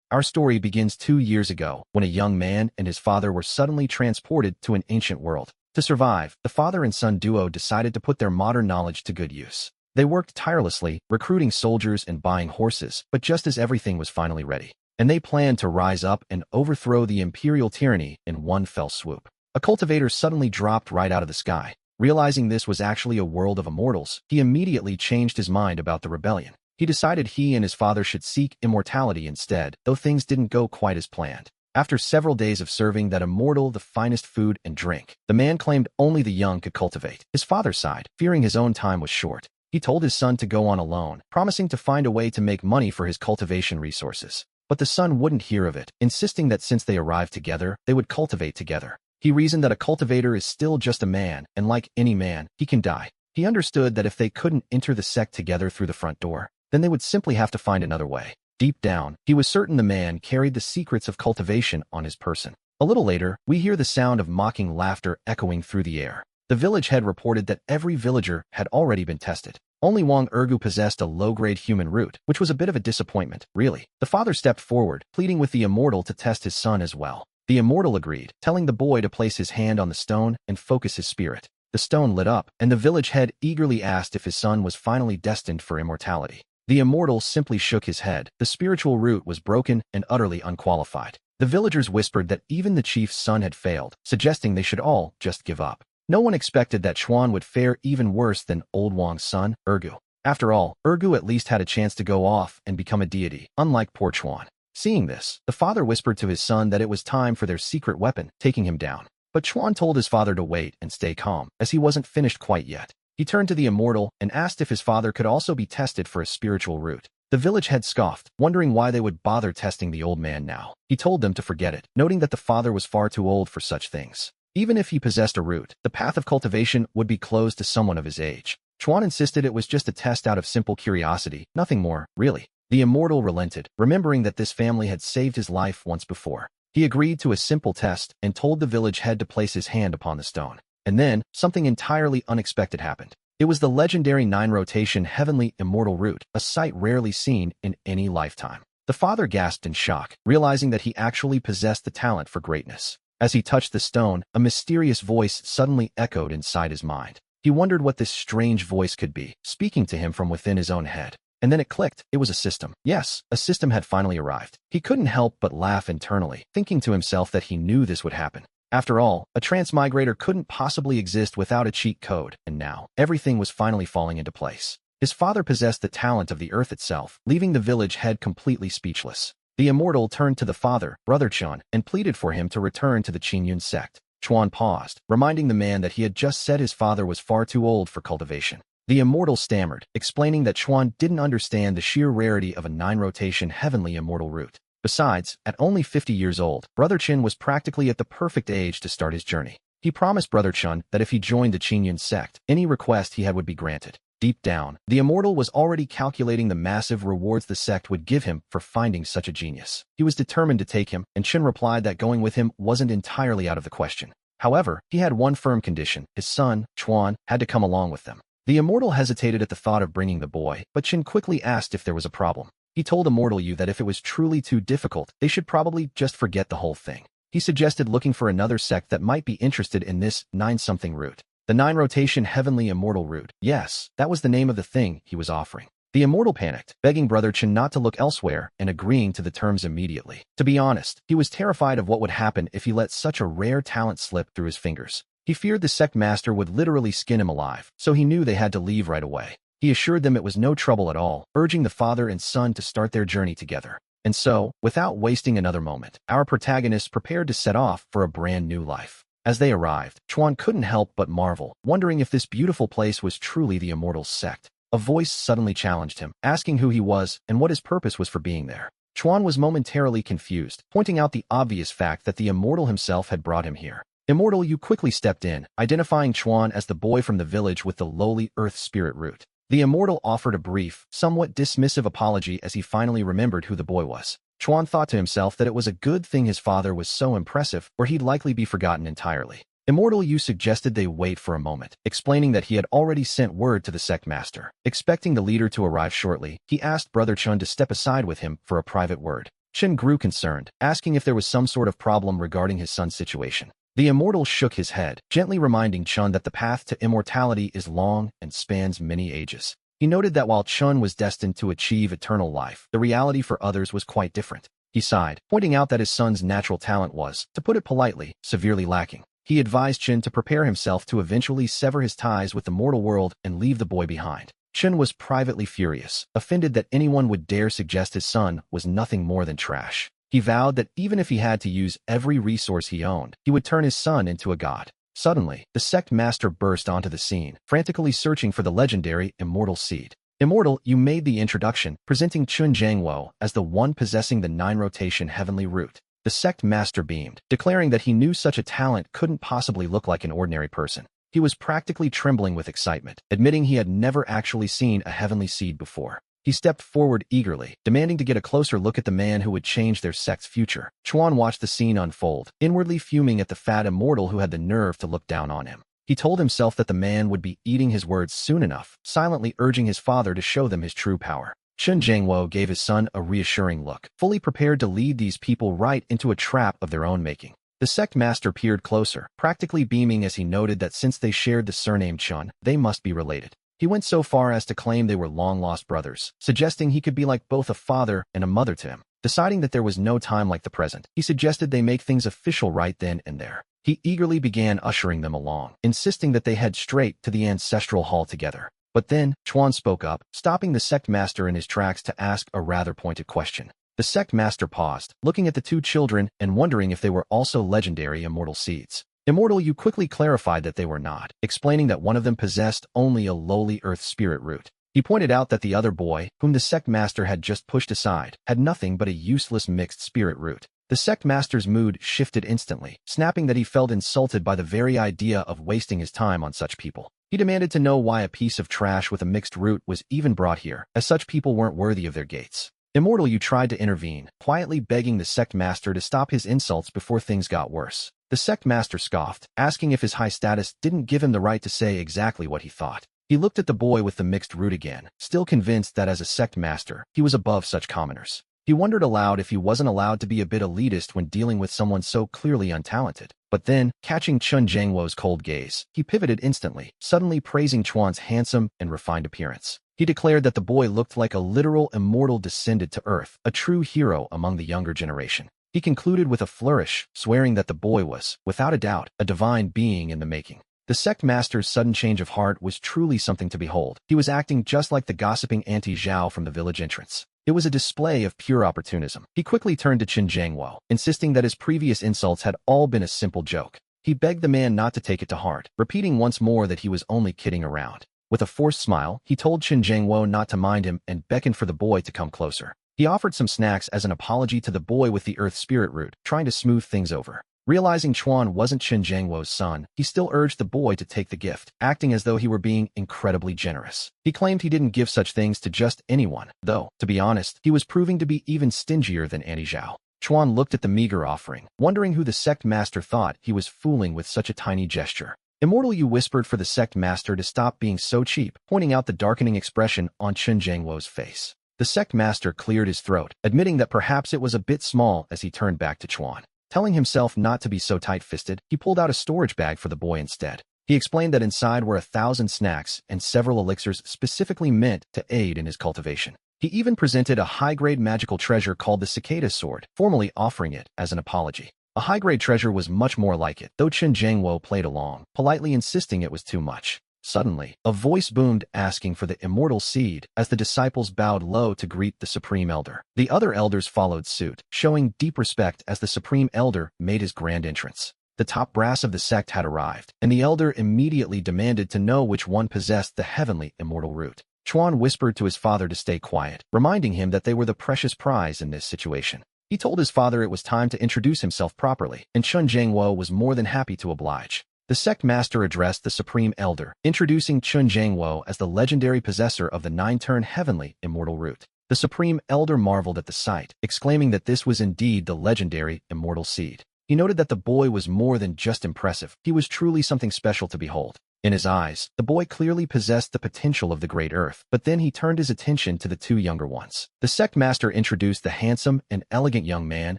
Our story begins 2 years ago, when a young man and his father were suddenly transported to an ancient world. To survive, the father and son duo decided to put their modern knowledge to good use. They worked tirelessly, recruiting soldiers and buying horses, but just as everything was finally ready, and they planned to rise up and overthrow the imperial tyranny in one fell swoop. A cultivator suddenly dropped right out of the sky. Realizing this was actually a world of immortals, he immediately changed his mind about the rebellion. He decided he and his father should seek immortality instead, though things didn't go quite as planned. After several days of serving that immortal the finest food and drink, the man claimed only the young could cultivate. His father sighed, fearing his own time was short. He told his son to go on alone, promising to find a way to make money for his cultivation resources. But the son wouldn't hear of it, insisting that since they arrived together, they would cultivate together. He reasoned that a cultivator is still just a man, and like any man, he can die. He understood that if they couldn't enter the sect together through the front door, then they would simply have to find another way. Deep down, he was certain the man carried the secrets of cultivation on his person. A little later, we hear the sound of mocking laughter echoing through the air. The village head reported that every villager had already been tested. Only Wang Ergu possessed a low-grade human root, which was a bit of a disappointment, really. The father stepped forward, pleading with the immortal to test his son as well. The immortal agreed, telling the boy to place his hand on the stone and focus his spirit. The stone lit up, and the village head eagerly asked if his son was finally destined for immortality. The immortal simply shook his head. The spiritual root was broken and utterly unqualified. The villagers whispered that even the chief's son had failed, suggesting they should all just give up. No one expected that Chuan would fare even worse than old Wang's son, Ergu. After all, Ergu at least had a chance to go off and become a deity, unlike poor Chuan. Seeing this, the father whispered to his son that it was time for their secret weapon, taking him down. But Chuan told his father to wait and stay calm, as he wasn't finished quite yet. He turned to the immortal and asked if his father could also be tested for a spiritual root. The village head scoffed, wondering why they would bother testing the old man now. He told them to forget it, noting that the father was far too old for such things. Even if he possessed a root, the path of cultivation would be closed to someone of his age. Chuan insisted it was just a test out of simple curiosity, nothing more, really. The immortal relented, remembering that this family had saved his life once before. He agreed to a simple test and told the village head to place his hand upon the stone. And then, something entirely unexpected happened. It was the legendary 9-rotation heavenly immortal root, a sight rarely seen in any lifetime. The father gasped in shock, realizing that he actually possessed the talent for greatness. As he touched the stone, a mysterious voice suddenly echoed inside his mind. He wondered what this strange voice could be, speaking to him from within his own head. And then it clicked. It was a system. Yes, a system had finally arrived. He couldn't help but laugh internally, thinking to himself that he knew this would happen. After all, a transmigrator couldn't possibly exist without a cheat code, and now, everything was finally falling into place. His father possessed the talent of the earth itself, leaving the village head completely speechless. The immortal turned to the father, Brother Chuan, and pleaded for him to return to the Qinyun sect. Chuan paused, reminding the man that he had just said his father was far too old for cultivation. The immortal stammered, explaining that Chuan didn't understand the sheer rarity of a 9-rotation heavenly immortal root. Besides, at only 50 years old, Brother Chin was practically at the perfect age to start his journey. He promised Brother Chun that if he joined the Qinyun sect, any request he had would be granted. Deep down, the immortal was already calculating the massive rewards the sect would give him for finding such a genius. He was determined to take him, and Chin replied that going with him wasn't entirely out of the question. However, he had one firm condition: his son, Chuan, had to come along with them. The immortal hesitated at the thought of bringing the boy, but Chin quickly asked if there was a problem. He told Immortal Yu that if it was truly too difficult, they should probably just forget the whole thing. He suggested looking for another sect that might be interested in this 9-something root. The 9-rotation heavenly immortal root. Yes, that was the name of the thing he was offering. The immortal panicked, begging Brother Chin not to look elsewhere and agreeing to the terms immediately. To be honest, he was terrified of what would happen if he let such a rare talent slip through his fingers. He feared the sect master would literally skin him alive, so he knew they had to leave right away. He assured them it was no trouble at all, urging the father and son to start their journey together. And so, without wasting another moment, our protagonists prepared to set off for a brand new life. As they arrived, Chuan couldn't help but marvel, wondering if this beautiful place was truly the immortal's sect. A voice suddenly challenged him, asking who he was and what his purpose was for being there. Chuan was momentarily confused, pointing out the obvious fact that the immortal himself had brought him here. Immortal Yu quickly stepped in, identifying Chuan as the boy from the village with the lowly earth spirit root. The immortal offered a brief, somewhat dismissive apology as he finally remembered who the boy was. Chuan thought to himself that it was a good thing his father was so impressive, or he'd likely be forgotten entirely. Immortal Yu suggested they wait for a moment, explaining that he had already sent word to the sect master. Expecting the leader to arrive shortly, he asked Brother Chun to step aside with him for a private word. Chen grew concerned, asking if there was some sort of problem regarding his son's situation. The immortal shook his head, gently reminding Chun that the path to immortality is long and spans many ages. He noted that while Chun was destined to achieve eternal life, the reality for others was quite different. He sighed, pointing out that his son's natural talent was, to put it politely, severely lacking. He advised Chen to prepare himself to eventually sever his ties with the mortal world and leave the boy behind. Chen was privately furious, offended that anyone would dare suggest his son was nothing more than trash. He vowed that even if he had to use every resource he owned, he would turn his son into a god. Suddenly, the sect master burst onto the scene, frantically searching for the legendary immortal seed. Immortal, you made the introduction, presenting Chun Jangwo as the one possessing the 9-rotation heavenly root. The sect master beamed, declaring that he knew such a talent couldn't possibly look like an ordinary person. He was practically trembling with excitement, admitting he had never actually seen a heavenly seed before. He stepped forward eagerly, demanding to get a closer look at the man who would change their sect's future. Chuan watched the scene unfold, inwardly fuming at the fat immortal who had the nerve to look down on him. He told himself that the man would be eating his words soon enough, silently urging his father to show them his true power. Chen Jangwo gave his son a reassuring look, fully prepared to lead these people right into a trap of their own making. The sect master peered closer, practically beaming as he noted that since they shared the surname Chun, they must be related. He went so far as to claim they were long-lost brothers, suggesting he could be like both a father and a mother to him. Deciding that there was no time like the present, he suggested they make things official right then and there. He eagerly began ushering them along, insisting that they head straight to the ancestral hall together. But then, Chuan spoke up, stopping the sect master in his tracks to ask a rather pointed question. The sect master paused, looking at the two children and wondering if they were also legendary immortal seeds. Immortal, you quickly clarified that they were not, explaining that one of them possessed only a lowly earth spirit root. He pointed out that the other boy, whom the sect master had just pushed aside, had nothing but a useless mixed spirit root. The sect master's mood shifted instantly, snapping that he felt insulted by the very idea of wasting his time on such people. He demanded to know why a piece of trash with a mixed root was even brought here, as such people weren't worthy of their gates. Immortal, you tried to intervene, quietly begging the sect master to stop his insults before things got worse. The sect master scoffed, asking if his high status didn't give him the right to say exactly what he thought. He looked at the boy with the mixed root again, still convinced that as a sect master, he was above such commoners. He wondered aloud if he wasn't allowed to be a bit elitist when dealing with someone so clearly untalented. But then, catching Chun Jangwo's cold gaze, he pivoted instantly, suddenly praising Chuan's handsome and refined appearance. He declared that the boy looked like a literal immortal descended to Earth, a true hero among the younger generation. He concluded with a flourish, swearing that the boy was, without a doubt, a divine being in the making. The sect master's sudden change of heart was truly something to behold. He was acting just like the gossiping Auntie Zhao from the village entrance. It was a display of pure opportunism. He quickly turned to Qin Jangwo, insisting that his previous insults had all been a simple joke. He begged the man not to take it to heart, repeating once more that he was only kidding around. With a forced smile, he told Qin Jangwo not to mind him and beckoned for the boy to come closer. He offered some snacks as an apology to the boy with the earth spirit root, trying to smooth things over. Realizing Chuan wasn't Qin Jangwo's son, he still urged the boy to take the gift, acting as though he were being incredibly generous. He claimed he didn't give such things to just anyone, though, to be honest, he was proving to be even stingier than Auntie Zhao. Chuan looked at the meager offering, wondering who the sect master thought he was fooling with such a tiny gesture. Immortal, you whispered for the sect master to stop being so cheap, pointing out the darkening expression on Qin Jangwo's face. The sect master cleared his throat, admitting that perhaps it was a bit small as he turned back to Chuan. Telling himself not to be so tight-fisted, he pulled out a storage bag for the boy instead. He explained that inside were 1,000 snacks and several elixirs specifically meant to aid in his cultivation. He even presented a high-grade magical treasure called the Cicada Sword, formally offering it as an apology. A high-grade treasure was much more like it, though Qin Jangwo played along, politely insisting it was too much. Suddenly, a voice boomed asking for the immortal seed as the disciples bowed low to greet the Supreme Elder. The other elders followed suit, showing deep respect as the Supreme Elder made his grand entrance. The top brass of the sect had arrived, and the elder immediately demanded to know which one possessed the heavenly immortal root. Chuan whispered to his father to stay quiet, reminding him that they were the precious prize in this situation. He told his father it was time to introduce himself properly, and Qin Jangwo was more than happy to oblige. The sect master addressed the Supreme Elder, introducing Qin Jangwo as the legendary possessor of the 9-turn heavenly immortal root. The Supreme Elder marveled at the sight, exclaiming that this was indeed the legendary immortal seed. He noted that the boy was more than just impressive, he was truly something special to behold. In his eyes, the boy clearly possessed the potential of the Great Earth, but then he turned his attention to the two younger ones. The sect master introduced the handsome and elegant young man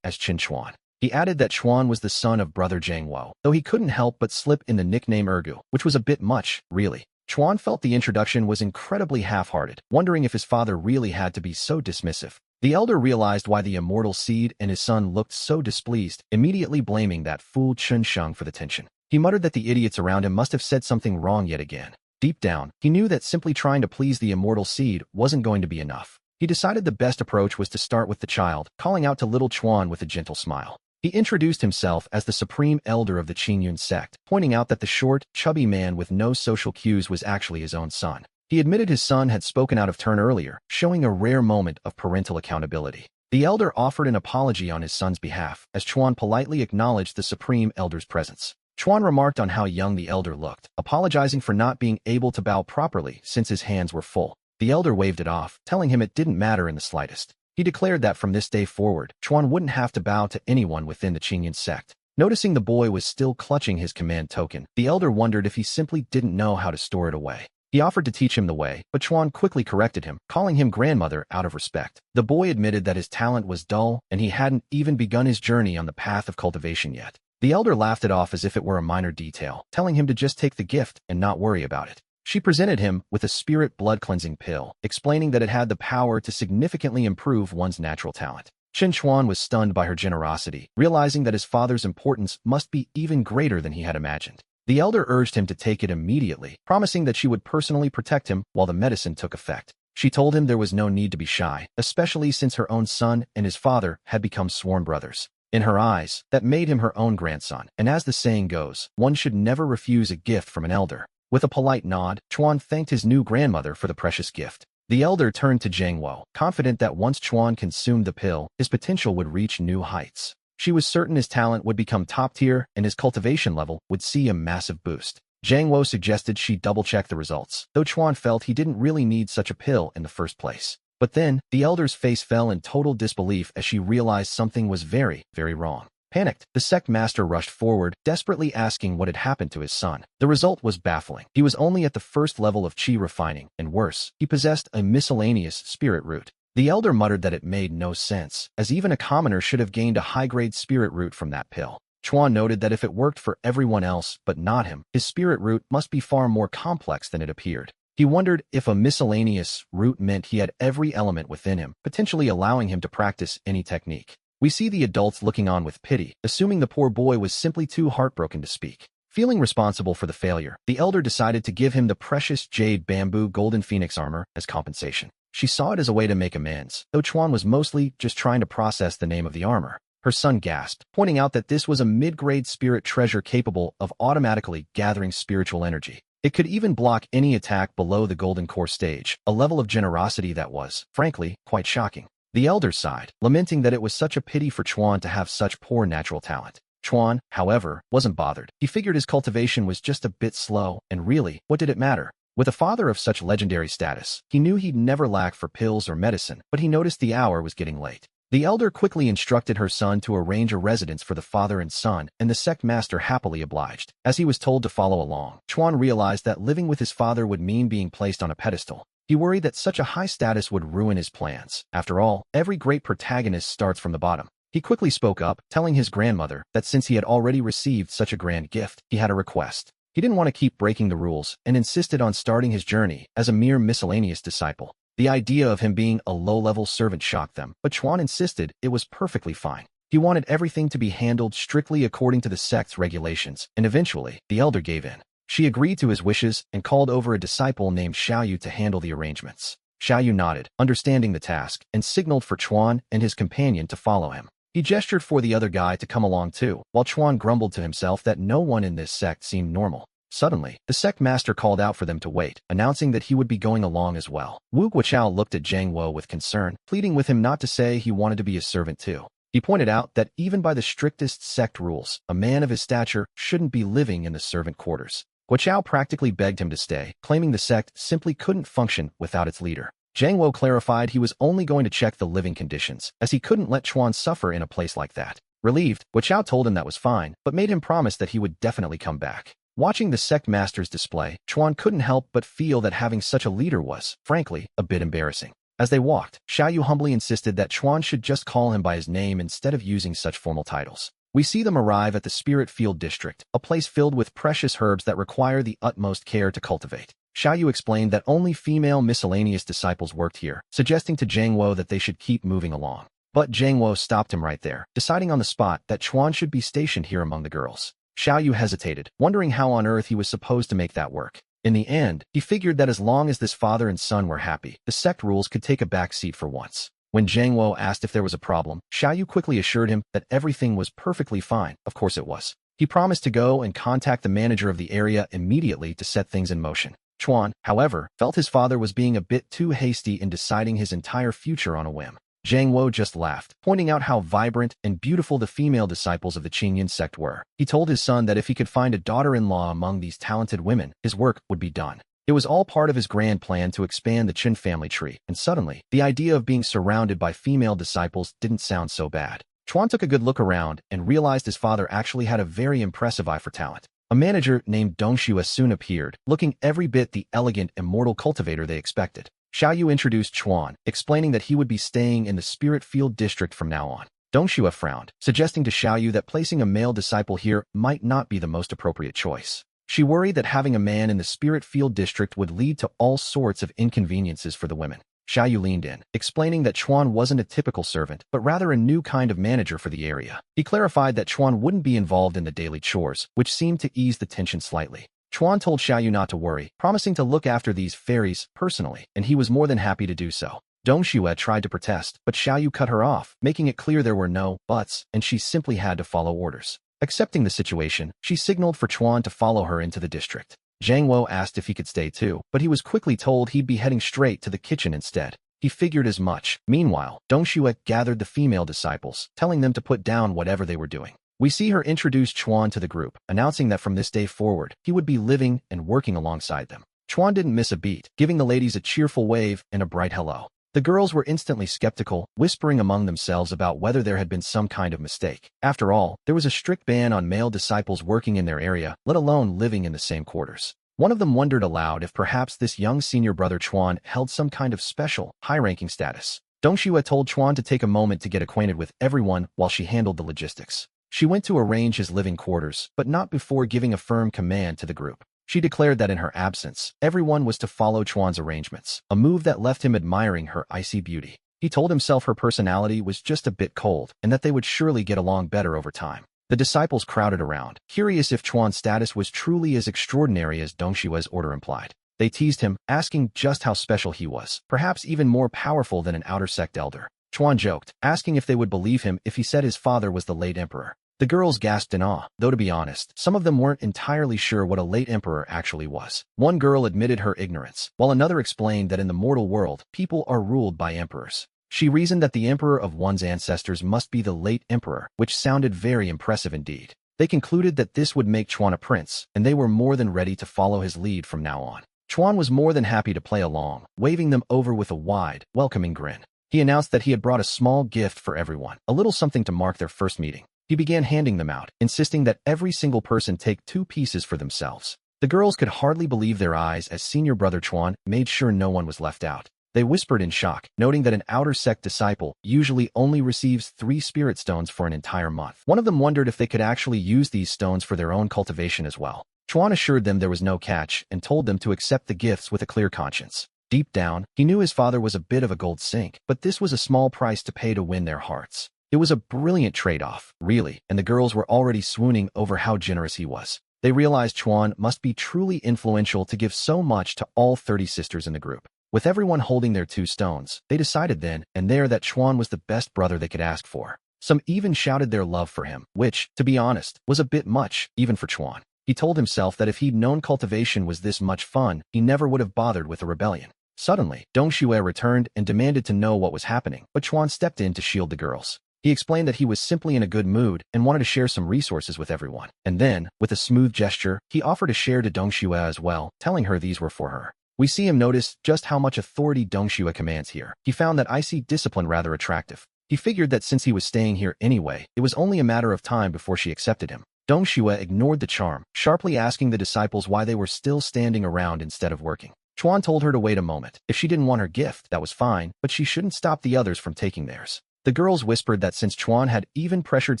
as Qin Chuan. He added that Chuan was the son of brother Jangwo, though he couldn't help but slip in the nickname Ergu, which was a bit much, really. Chuan felt the introduction was incredibly half-hearted, wondering if his father really had to be so dismissive. The elder realized why the immortal seed and his son looked so displeased, immediately blaming that fool Chun Sheng for the tension. He muttered that the idiots around him must have said something wrong yet again. Deep down, he knew that simply trying to please the immortal seed wasn't going to be enough. He decided the best approach was to start with the child, calling out to little Chuan with a gentle smile. He introduced himself as the supreme elder of the Qingyun sect, pointing out that the short, chubby man with no social cues was actually his own son. He admitted his son had spoken out of turn earlier, showing a rare moment of parental accountability. The elder offered an apology on his son's behalf, as Chuan politely acknowledged the supreme elder's presence. Chuan remarked on how young the elder looked, apologizing for not being able to bow properly since his hands were full. The elder waved it off, telling him it didn't matter in the slightest. He declared that from this day forward, Chuan wouldn't have to bow to anyone within the Qingyun sect. Noticing the boy was still clutching his command token, the elder wondered if he simply didn't know how to store it away. He offered to teach him the way, but Chuan quickly corrected him, calling him grandmother out of respect. The boy admitted that his talent was dull, and he hadn't even begun his journey on the path of cultivation yet. The elder laughed it off as if it were a minor detail, telling him to just take the gift and not worry about it. She presented him with a spirit blood-cleansing pill, explaining that it had the power to significantly improve one's natural talent. Qin Chuan was stunned by her generosity, realizing that his father's importance must be even greater than he had imagined. The elder urged him to take it immediately, promising that she would personally protect him while the medicine took effect. She told him there was no need to be shy, especially since her own son and his father had become sworn brothers. In her eyes, that made him her own grandson, and as the saying goes, one should never refuse a gift from an elder. With a polite nod, Chuan thanked his new grandmother for the precious gift. The elder turned to Jangwo, confident that once Chuan consumed the pill, his potential would reach new heights. She was certain his talent would become top tier and his cultivation level would see a massive boost. Jangwo suggested she double-check the results, though Chuan felt he didn't really need such a pill in the first place. But then, the elder's face fell in total disbelief as she realized something was very, very wrong. Panicked, the sect master rushed forward, desperately asking what had happened to his son. The result was baffling. He was only at the first level of chi refining, and worse, he possessed a miscellaneous spirit root. The elder muttered that it made no sense, as even a commoner should have gained a high-grade spirit root from that pill. Chuan noted that if it worked for everyone else but not him, his spirit root must be far more complex than it appeared. He wondered if a miscellaneous root meant he had every element within him, potentially allowing him to practice any technique. We see the adults looking on with pity, assuming the poor boy was simply too heartbroken to speak. Feeling responsible for the failure, the elder decided to give him the precious jade bamboo golden phoenix armor as compensation. She saw it as a way to make amends, though Chuan was mostly just trying to process the name of the armor. Her son gasped, pointing out that this was a mid-grade spirit treasure capable of automatically gathering spiritual energy. It could even block any attack below the golden core stage, a level of generosity that was, frankly, quite shocking. The elder sighed, lamenting that it was such a pity for Chuan to have such poor natural talent. Chuan, however, wasn't bothered. He figured his cultivation was just a bit slow, and really, what did it matter? With a father of such legendary status, he knew he'd never lack for pills or medicine, but he noticed the hour was getting late. The elder quickly instructed her son to arrange a residence for the father and son, and the sect master happily obliged. As he was told to follow along, Chuan realized that living with his father would mean being placed on a pedestal. He worried that such a high status would ruin his plans. After all, every great protagonist starts from the bottom. He quickly spoke up, telling his grandmother that since he had already received such a grand gift, he had a request. He didn't want to keep breaking the rules and insisted on starting his journey as a mere miscellaneous disciple. The idea of him being a low-level servant shocked them, but Chuan insisted it was perfectly fine. He wanted everything to be handled strictly according to the sect's regulations, and eventually, the elder gave in. She agreed to his wishes and called over a disciple named Xiaoyu to handle the arrangements. Xiaoyu nodded, understanding the task, and signaled for Chuan and his companion to follow him. He gestured for the other guy to come along too, while Chuan grumbled to himself that no one in this sect seemed normal. Suddenly, the sect master called out for them to wait, announcing that he would be going along as well. Wu Guoqiao looked at Jangwo with concern, pleading with him not to say he wanted to be a servant too. He pointed out that even by the strictest sect rules, a man of his stature shouldn't be living in the servant quarters. Guoqiao practically begged him to stay, claiming the sect simply couldn't function without its leader. Jangwo clarified he was only going to check the living conditions, as he couldn't let Chuan suffer in a place like that. Relieved, Guoqiao told him that was fine, but made him promise that he would definitely come back. Watching the sect master's display, Chuan couldn't help but feel that having such a leader was, frankly, a bit embarrassing. As they walked, Xiaoyu humbly insisted that Chuan should just call him by his name instead of using such formal titles. We see them arrive at the Spirit Field District, a place filled with precious herbs that require the utmost care to cultivate. Xiaoyu explained that only female miscellaneous disciples worked here, suggesting to Zhang Wo that they should keep moving along. But Zhang Wo stopped him right there, deciding on the spot that Chuan should be stationed here among the girls. Xiaoyu hesitated, wondering how on earth he was supposed to make that work. In the end, he figured that as long as this father and son were happy, the sect rules could take a back seat for once. When Zhang Wo asked if there was a problem, Xiaoyu quickly assured him that everything was perfectly fine. Of course it was. He promised to go and contact the manager of the area immediately to set things in motion. Chuan, however, felt his father was being a bit too hasty in deciding his entire future on a whim. Zhang Wo just laughed, pointing out how vibrant and beautiful the female disciples of the Qingyan sect were. He told his son that if he could find a daughter-in-law among these talented women, his work would be done. It was all part of his grand plan to expand the Qin family tree, and suddenly, the idea of being surrounded by female disciples didn't sound so bad. Chuan took a good look around and realized his father actually had a very impressive eye for talent. A manager named Dongxue soon appeared, looking every bit the elegant, immortal cultivator they expected. Xiaoyu introduced Chuan, explaining that he would be staying in the Spirit Field District from now on. Dongxue frowned, suggesting to Xiaoyu that placing a male disciple here might not be the most appropriate choice. She worried that having a man in the Spirit Field District would lead to all sorts of inconveniences for the women. Xiaoyu leaned in, explaining that Chuan wasn't a typical servant, but rather a new kind of manager for the area. He clarified that Chuan wouldn't be involved in the daily chores, which seemed to ease the tension slightly. Chuan told Xiaoyu not to worry, promising to look after these fairies personally, and he was more than happy to do so. Dongxue tried to protest, but Xiaoyu cut her off, making it clear there were no buts, and she simply had to follow orders. Accepting the situation, she signaled for Chuan to follow her into the district. Zhang Wo asked if he could stay too, but he was quickly told he'd be heading straight to the kitchen instead. He figured as much. Meanwhile, Dongxue gathered the female disciples, telling them to put down whatever they were doing. We see her introduce Chuan to the group, announcing that from this day forward, he would be living and working alongside them. Chuan didn't miss a beat, giving the ladies a cheerful wave and a bright hello. The girls were instantly skeptical, whispering among themselves about whether there had been some kind of mistake. After all, there was a strict ban on male disciples working in their area, let alone living in the same quarters. One of them wondered aloud if perhaps this young senior brother Chuan held some kind of special, high-ranking status. Dongxue told Chuan to take a moment to get acquainted with everyone while she handled the logistics. She went to arrange his living quarters, but not before giving a firm command to the group. She declared that in her absence, everyone was to follow Chuan's arrangements, a move that left him admiring her icy beauty. He told himself her personality was just a bit cold, and that they would surely get along better over time. The disciples crowded around, curious if Chuan's status was truly as extraordinary as Dongshue's order implied. They teased him, asking just how special he was, perhaps even more powerful than an outer sect elder. Chuan joked, asking if they would believe him if he said his father was the late emperor. The girls gasped in awe, though to be honest, some of them weren't entirely sure what a late emperor actually was. One girl admitted her ignorance, while another explained that in the mortal world, people are ruled by emperors. She reasoned that the emperor of one's ancestors must be the late emperor, which sounded very impressive indeed. They concluded that this would make Chuan a prince, and they were more than ready to follow his lead from now on. Chuan was more than happy to play along, waving them over with a wide, welcoming grin. He announced that he had brought a small gift for everyone, a little something to mark their first meeting. He began handing them out, insisting that every single person take 2 pieces for themselves. The girls could hardly believe their eyes as senior brother Chuan made sure no one was left out. They whispered in shock, noting that an outer sect disciple usually only receives 3 spirit stones for an entire month. One of them wondered if they could actually use these stones for their own cultivation as well. Chuan assured them there was no catch and told them to accept the gifts with a clear conscience. Deep down, he knew his father was a bit of a gold sink, but this was a small price to pay to win their hearts. It was a brilliant trade-off, really, and the girls were already swooning over how generous he was. They realized Chuan must be truly influential to give so much to all 30 sisters in the group. With everyone holding their 2 stones, they decided then and there that Chuan was the best brother they could ask for. Some even shouted their love for him, which, to be honest, was a bit much, even for Chuan. He told himself that if he'd known cultivation was this much fun, he never would have bothered with a rebellion. Suddenly, Dongxue returned and demanded to know what was happening, but Chuan stepped in to shield the girls. He explained that he was simply in a good mood and wanted to share some resources with everyone. And then, with a smooth gesture, he offered a share to Dongxue as well, telling her these were for her. We see him notice just how much authority Dongxue commands here. He found that icy discipline rather attractive. He figured that since he was staying here anyway, it was only a matter of time before she accepted him. Dong Shue ignored the charm, sharply asking the disciples why they were still standing around instead of working. Chuan told her to wait a moment. If she didn't want her gift, that was fine, but she shouldn't stop the others from taking theirs. The girls whispered that since Chuan had even pressured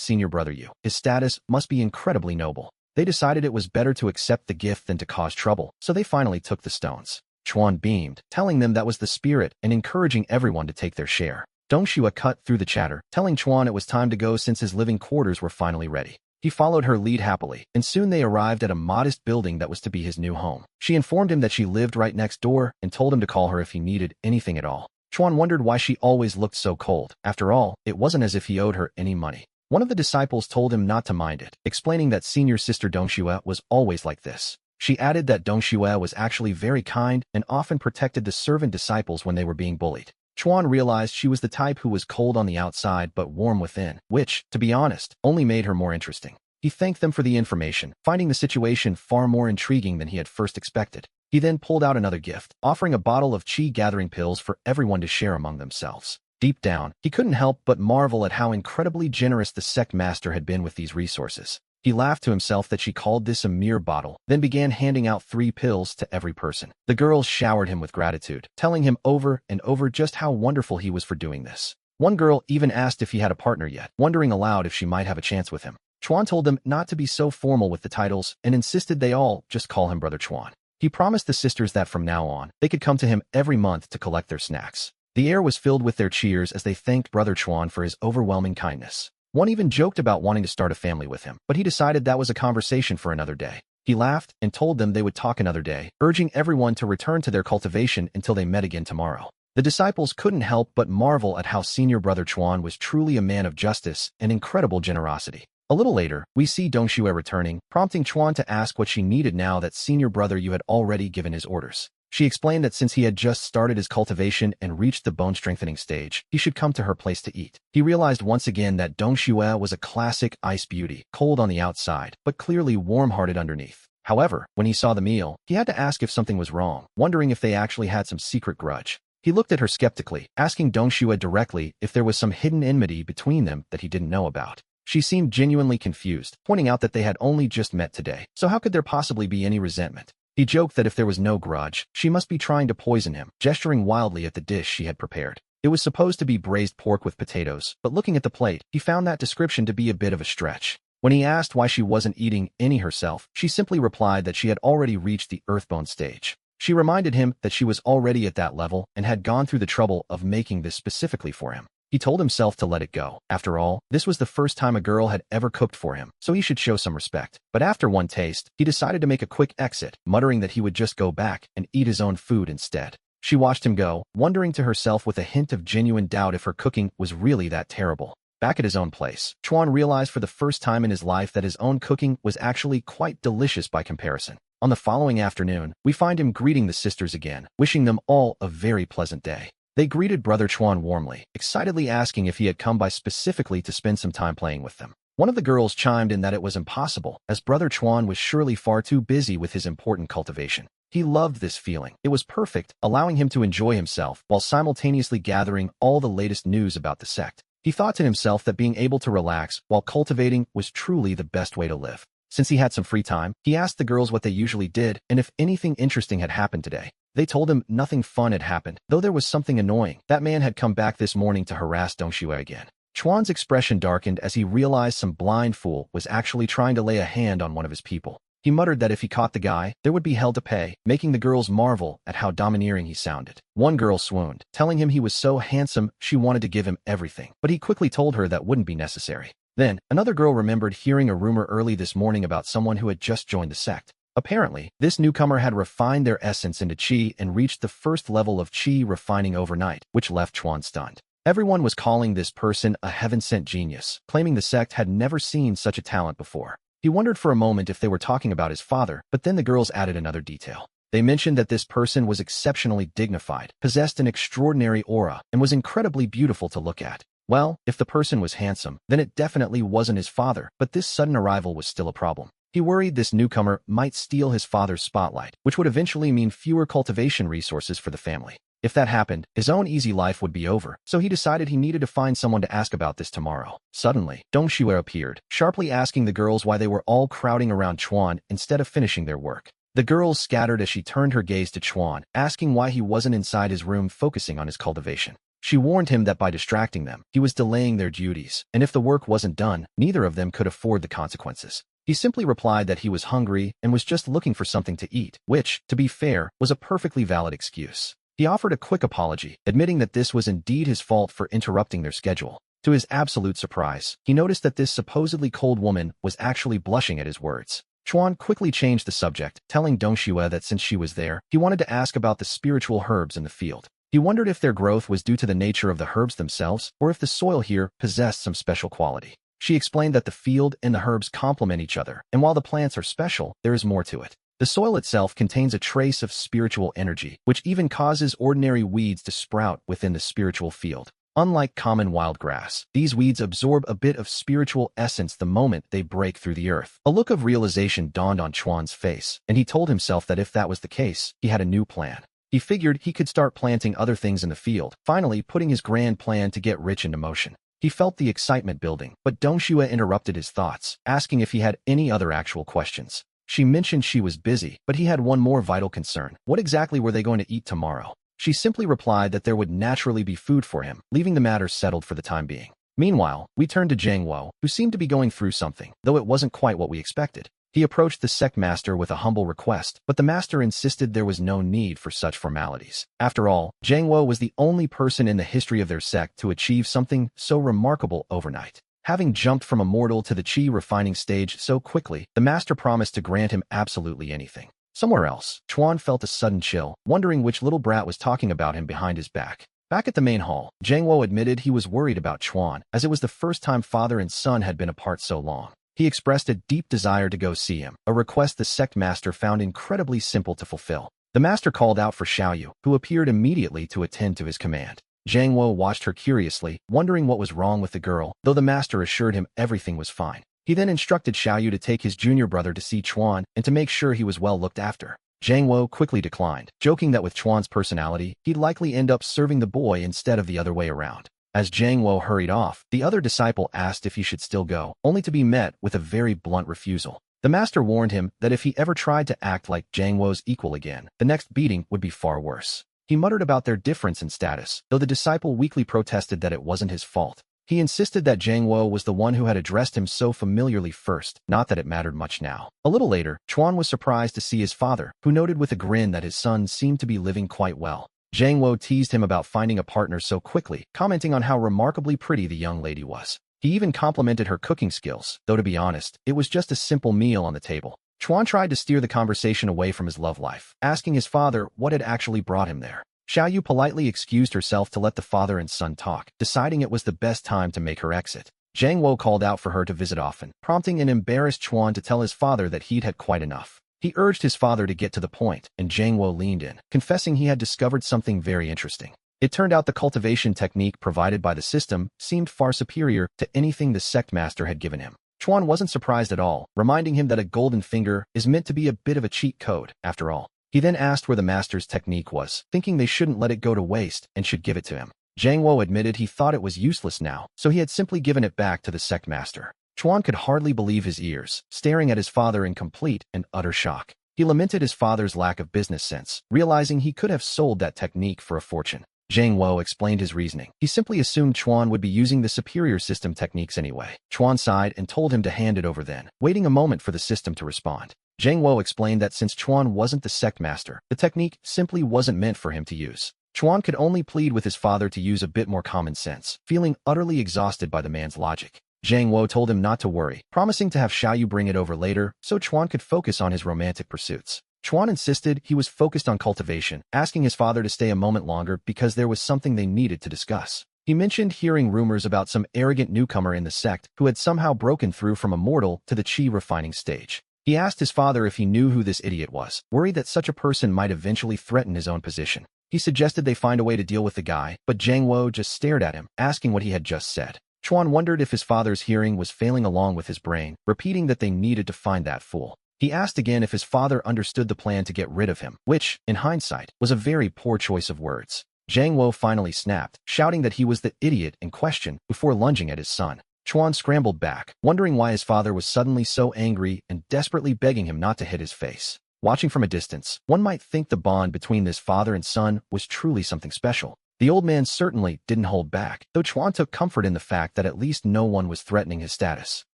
senior brother Yu, his status must be incredibly noble. They decided it was better to accept the gift than to cause trouble, so they finally took the stones. Chuan beamed, telling them that was the spirit and encouraging everyone to take their share. Dong Shue cut through the chatter, telling Chuan it was time to go since his living quarters were finally ready. He followed her lead happily, and soon they arrived at a modest building that was to be his new home. She informed him that she lived right next door and told him to call her if he needed anything at all. Chuan wondered why she always looked so cold. After all, it wasn't as if he owed her any money. One of the disciples told him not to mind it, explaining that senior sister Dong Shue was always like this. She added that Dong Shue was actually very kind and often protected the servant disciples when they were being bullied. Chuan realized she was the type who was cold on the outside but warm within, which, to be honest, only made her more interesting. He thanked them for the information, finding the situation far more intriguing than he had first expected. He then pulled out another gift, offering a bottle of chi-gathering pills for everyone to share among themselves. Deep down, he couldn't help but marvel at how incredibly generous the sect master had been with these resources. He laughed to himself that she called this a mere bottle, then began handing out 3 pills to every person. The girls showered him with gratitude, telling him over and over just how wonderful he was for doing this. One girl even asked if he had a partner yet, wondering aloud if she might have a chance with him. Chuan told them not to be so formal with the titles and insisted they all just call him Brother Chuan. He promised the sisters that from now on, they could come to him every month to collect their snacks. The air was filled with their cheers as they thanked Brother Chuan for his overwhelming kindness. One even joked about wanting to start a family with him, but he decided that was a conversation for another day. He laughed and told them they would talk another day, urging everyone to return to their cultivation until they met again tomorrow. The disciples couldn't help but marvel at how senior Brother Chuan was truly a man of justice and incredible generosity. A little later, we see Dong Shue returning, prompting Chuan to ask what she needed now that senior brother Yu had already given his orders. She explained that since he had just started his cultivation and reached the bone-strengthening stage, he should come to her place to eat. He realized once again that Dong Shue was a classic ice beauty, cold on the outside, but clearly warm-hearted underneath. However, when he saw the meal, he had to ask if something was wrong, wondering if they actually had some secret grudge. He looked at her skeptically, asking Dong Shue directly if there was some hidden enmity between them that he didn't know about. She seemed genuinely confused, pointing out that they had only just met today, so how could there possibly be any resentment? He joked that if there was no grudge, she must be trying to poison him, gesturing wildly at the dish she had prepared. It was supposed to be braised pork with potatoes, but looking at the plate, he found that description to be a bit of a stretch. When he asked why she wasn't eating any herself, she simply replied that she had already reached the earthbone stage. She reminded him that she was already at that level and had gone through the trouble of making this specifically for him. He told himself to let it go. After all, this was the first time a girl had ever cooked for him, so he should show some respect. But after one taste, he decided to make a quick exit, muttering that he would just go back and eat his own food instead. She watched him go, wondering to herself with a hint of genuine doubt if her cooking was really that terrible. Back at his own place, Chuan realized for the first time in his life that his own cooking was actually quite delicious by comparison. On the following afternoon, we find him greeting the sisters again, wishing them all a very pleasant day. They greeted Brother Chuan warmly, excitedly asking if he had come by specifically to spend some time playing with them. One of the girls chimed in that it was impossible, as Brother Chuan was surely far too busy with his important cultivation. He loved this feeling. It was perfect, allowing him to enjoy himself while simultaneously gathering all the latest news about the sect. He thought to himself that being able to relax while cultivating was truly the best way to live. Since he had some free time, he asked the girls what they usually did and if anything interesting had happened today. They told him nothing fun had happened, though there was something annoying. That man had come back this morning to harass Dong Shue again. Chuan's expression darkened as he realized some blind fool was actually trying to lay a hand on one of his people. He muttered that if he caught the guy, there would be hell to pay, making the girls marvel at how domineering he sounded. One girl swooned, telling him he was so handsome she wanted to give him everything, but he quickly told her that wouldn't be necessary. Then, another girl remembered hearing a rumor early this morning about someone who had just joined the sect. Apparently, this newcomer had refined their essence into chi and reached the first level of chi refining overnight, which left Chuan stunned. Everyone was calling this person a heaven-sent genius, claiming the sect had never seen such a talent before. He wondered for a moment if they were talking about his father, but then the girls added another detail. They mentioned that this person was exceptionally dignified, possessed an extraordinary aura, and was incredibly beautiful to look at. Well, if the person was handsome, then it definitely wasn't his father, but this sudden arrival was still a problem. He worried this newcomer might steal his father's spotlight, which would eventually mean fewer cultivation resources for the family. If that happened, his own easy life would be over, so he decided he needed to find someone to ask about this tomorrow. Suddenly, Dongxue appeared, sharply asking the girls why they were all crowding around Chuan instead of finishing their work. The girls scattered as she turned her gaze to Chuan, asking why he wasn't inside his room focusing on his cultivation. She warned him that by distracting them, he was delaying their duties, and if the work wasn't done, neither of them could afford the consequences. He simply replied that he was hungry and was just looking for something to eat, which, to be fair, was a perfectly valid excuse. He offered a quick apology, admitting that this was indeed his fault for interrupting their schedule. To his absolute surprise, he noticed that this supposedly cold woman was actually blushing at his words. Chuan quickly changed the subject, telling Dongxue that since she was there, he wanted to ask about the spiritual herbs in the field. He wondered if their growth was due to the nature of the herbs themselves, or if the soil here possessed some special quality. She explained that the field and the herbs complement each other, and while the plants are special, there is more to it. The soil itself contains a trace of spiritual energy, which even causes ordinary weeds to sprout within the spiritual field. Unlike common wild grass, these weeds absorb a bit of spiritual essence the moment they break through the earth. A look of realization dawned on Chuan's face, and he told himself that if that was the case, he had a new plan. He figured he could start planting other things in the field, finally putting his grand plan to get rich into motion. He felt the excitement building, but Dongxue interrupted his thoughts, asking if he had any other actual questions. She mentioned she was busy, but he had one more vital concern. What exactly were they going to eat tomorrow? She simply replied that there would naturally be food for him, leaving the matter settled for the time being. Meanwhile, we turned to Zhang Wo, who seemed to be going through something, though it wasn't quite what we expected. He approached the sect master with a humble request, but the master insisted there was no need for such formalities. After all, Zhang Wo was the only person in the history of their sect to achieve something so remarkable overnight. Having jumped from a mortal to the chi refining stage so quickly, the master promised to grant him absolutely anything. Somewhere else, Chuan felt a sudden chill, wondering which little brat was talking about him behind his back. Back at the main hall, Zhang Wo admitted he was worried about Chuan, as it was the first time father and son had been apart so long. He expressed a deep desire to go see him, a request the sect master found incredibly simple to fulfill. The master called out for Xiaoyu, who appeared immediately to attend to his command. Zhang Wo watched her curiously, wondering what was wrong with the girl, though the master assured him everything was fine. He then instructed Xiaoyu to take his junior brother to see Chuan and to make sure he was well looked after. Zhang Wo quickly declined, joking that with Chuan's personality, he'd likely end up serving the boy instead of the other way around. As Zhang Wo hurried off, the other disciple asked if he should still go, only to be met with a very blunt refusal. The master warned him that if he ever tried to act like Zhang Wo's equal again, the next beating would be far worse. He muttered about their difference in status, though the disciple weakly protested that it wasn't his fault. He insisted that Zhang Wo was the one who had addressed him so familiarly first, not that it mattered much now. A little later, Chuan was surprised to see his father, who noted with a grin that his son seemed to be living quite well. Zhang Wo teased him about finding a partner so quickly, commenting on how remarkably pretty the young lady was. He even complimented her cooking skills, though to be honest, it was just a simple meal on the table. Chuan tried to steer the conversation away from his love life, asking his father what had actually brought him there. Xiaoyu politely excused herself to let the father and son talk, deciding it was the best time to make her exit. Zhang Wo called out for her to visit often, prompting an embarrassed Chuan to tell his father that he'd had quite enough. He urged his father to get to the point, and Zhang Wo leaned in, confessing he had discovered something very interesting. It turned out the cultivation technique provided by the system seemed far superior to anything the sect master had given him. Chuan wasn't surprised at all, reminding him that a golden finger is meant to be a bit of a cheat code, after all. He then asked where the master's technique was, thinking they shouldn't let it go to waste and should give it to him. Zhang Wo admitted he thought it was useless now, so he had simply given it back to the sect master. Chuan could hardly believe his ears, staring at his father in complete and utter shock. He lamented his father's lack of business sense, realizing he could have sold that technique for a fortune. Zhang Wo explained his reasoning. He simply assumed Chuan would be using the superior system techniques anyway. Chuan sighed and told him to hand it over then, waiting a moment for the system to respond. Zhang Wo explained that since Chuan wasn't the sect master, the technique simply wasn't meant for him to use. Chuan could only plead with his father to use a bit more common sense, feeling utterly exhausted by the man's logic. Zhang Wo told him not to worry, promising to have Xiaoyu bring it over later so Chuan could focus on his romantic pursuits. Chuan insisted he was focused on cultivation, asking his father to stay a moment longer because there was something they needed to discuss. He mentioned hearing rumors about some arrogant newcomer in the sect who had somehow broken through from a mortal to the chi refining stage. He asked his father if he knew who this idiot was, worried that such a person might eventually threaten his own position. He suggested they find a way to deal with the guy, but Zhang Wo just stared at him, asking what he had just said. Chuan wondered if his father's hearing was failing along with his brain, repeating that they needed to find that fool. He asked again if his father understood the plan to get rid of him, which, in hindsight, was a very poor choice of words. Zhang Wo finally snapped, shouting that he was the idiot in question before lunging at his son. Chuan scrambled back, wondering why his father was suddenly so angry and desperately begging him not to hit his face. Watching from a distance, one might think the bond between this father and son was truly something special. The old man certainly didn't hold back, though Chuan took comfort in the fact that at least no one was threatening his status.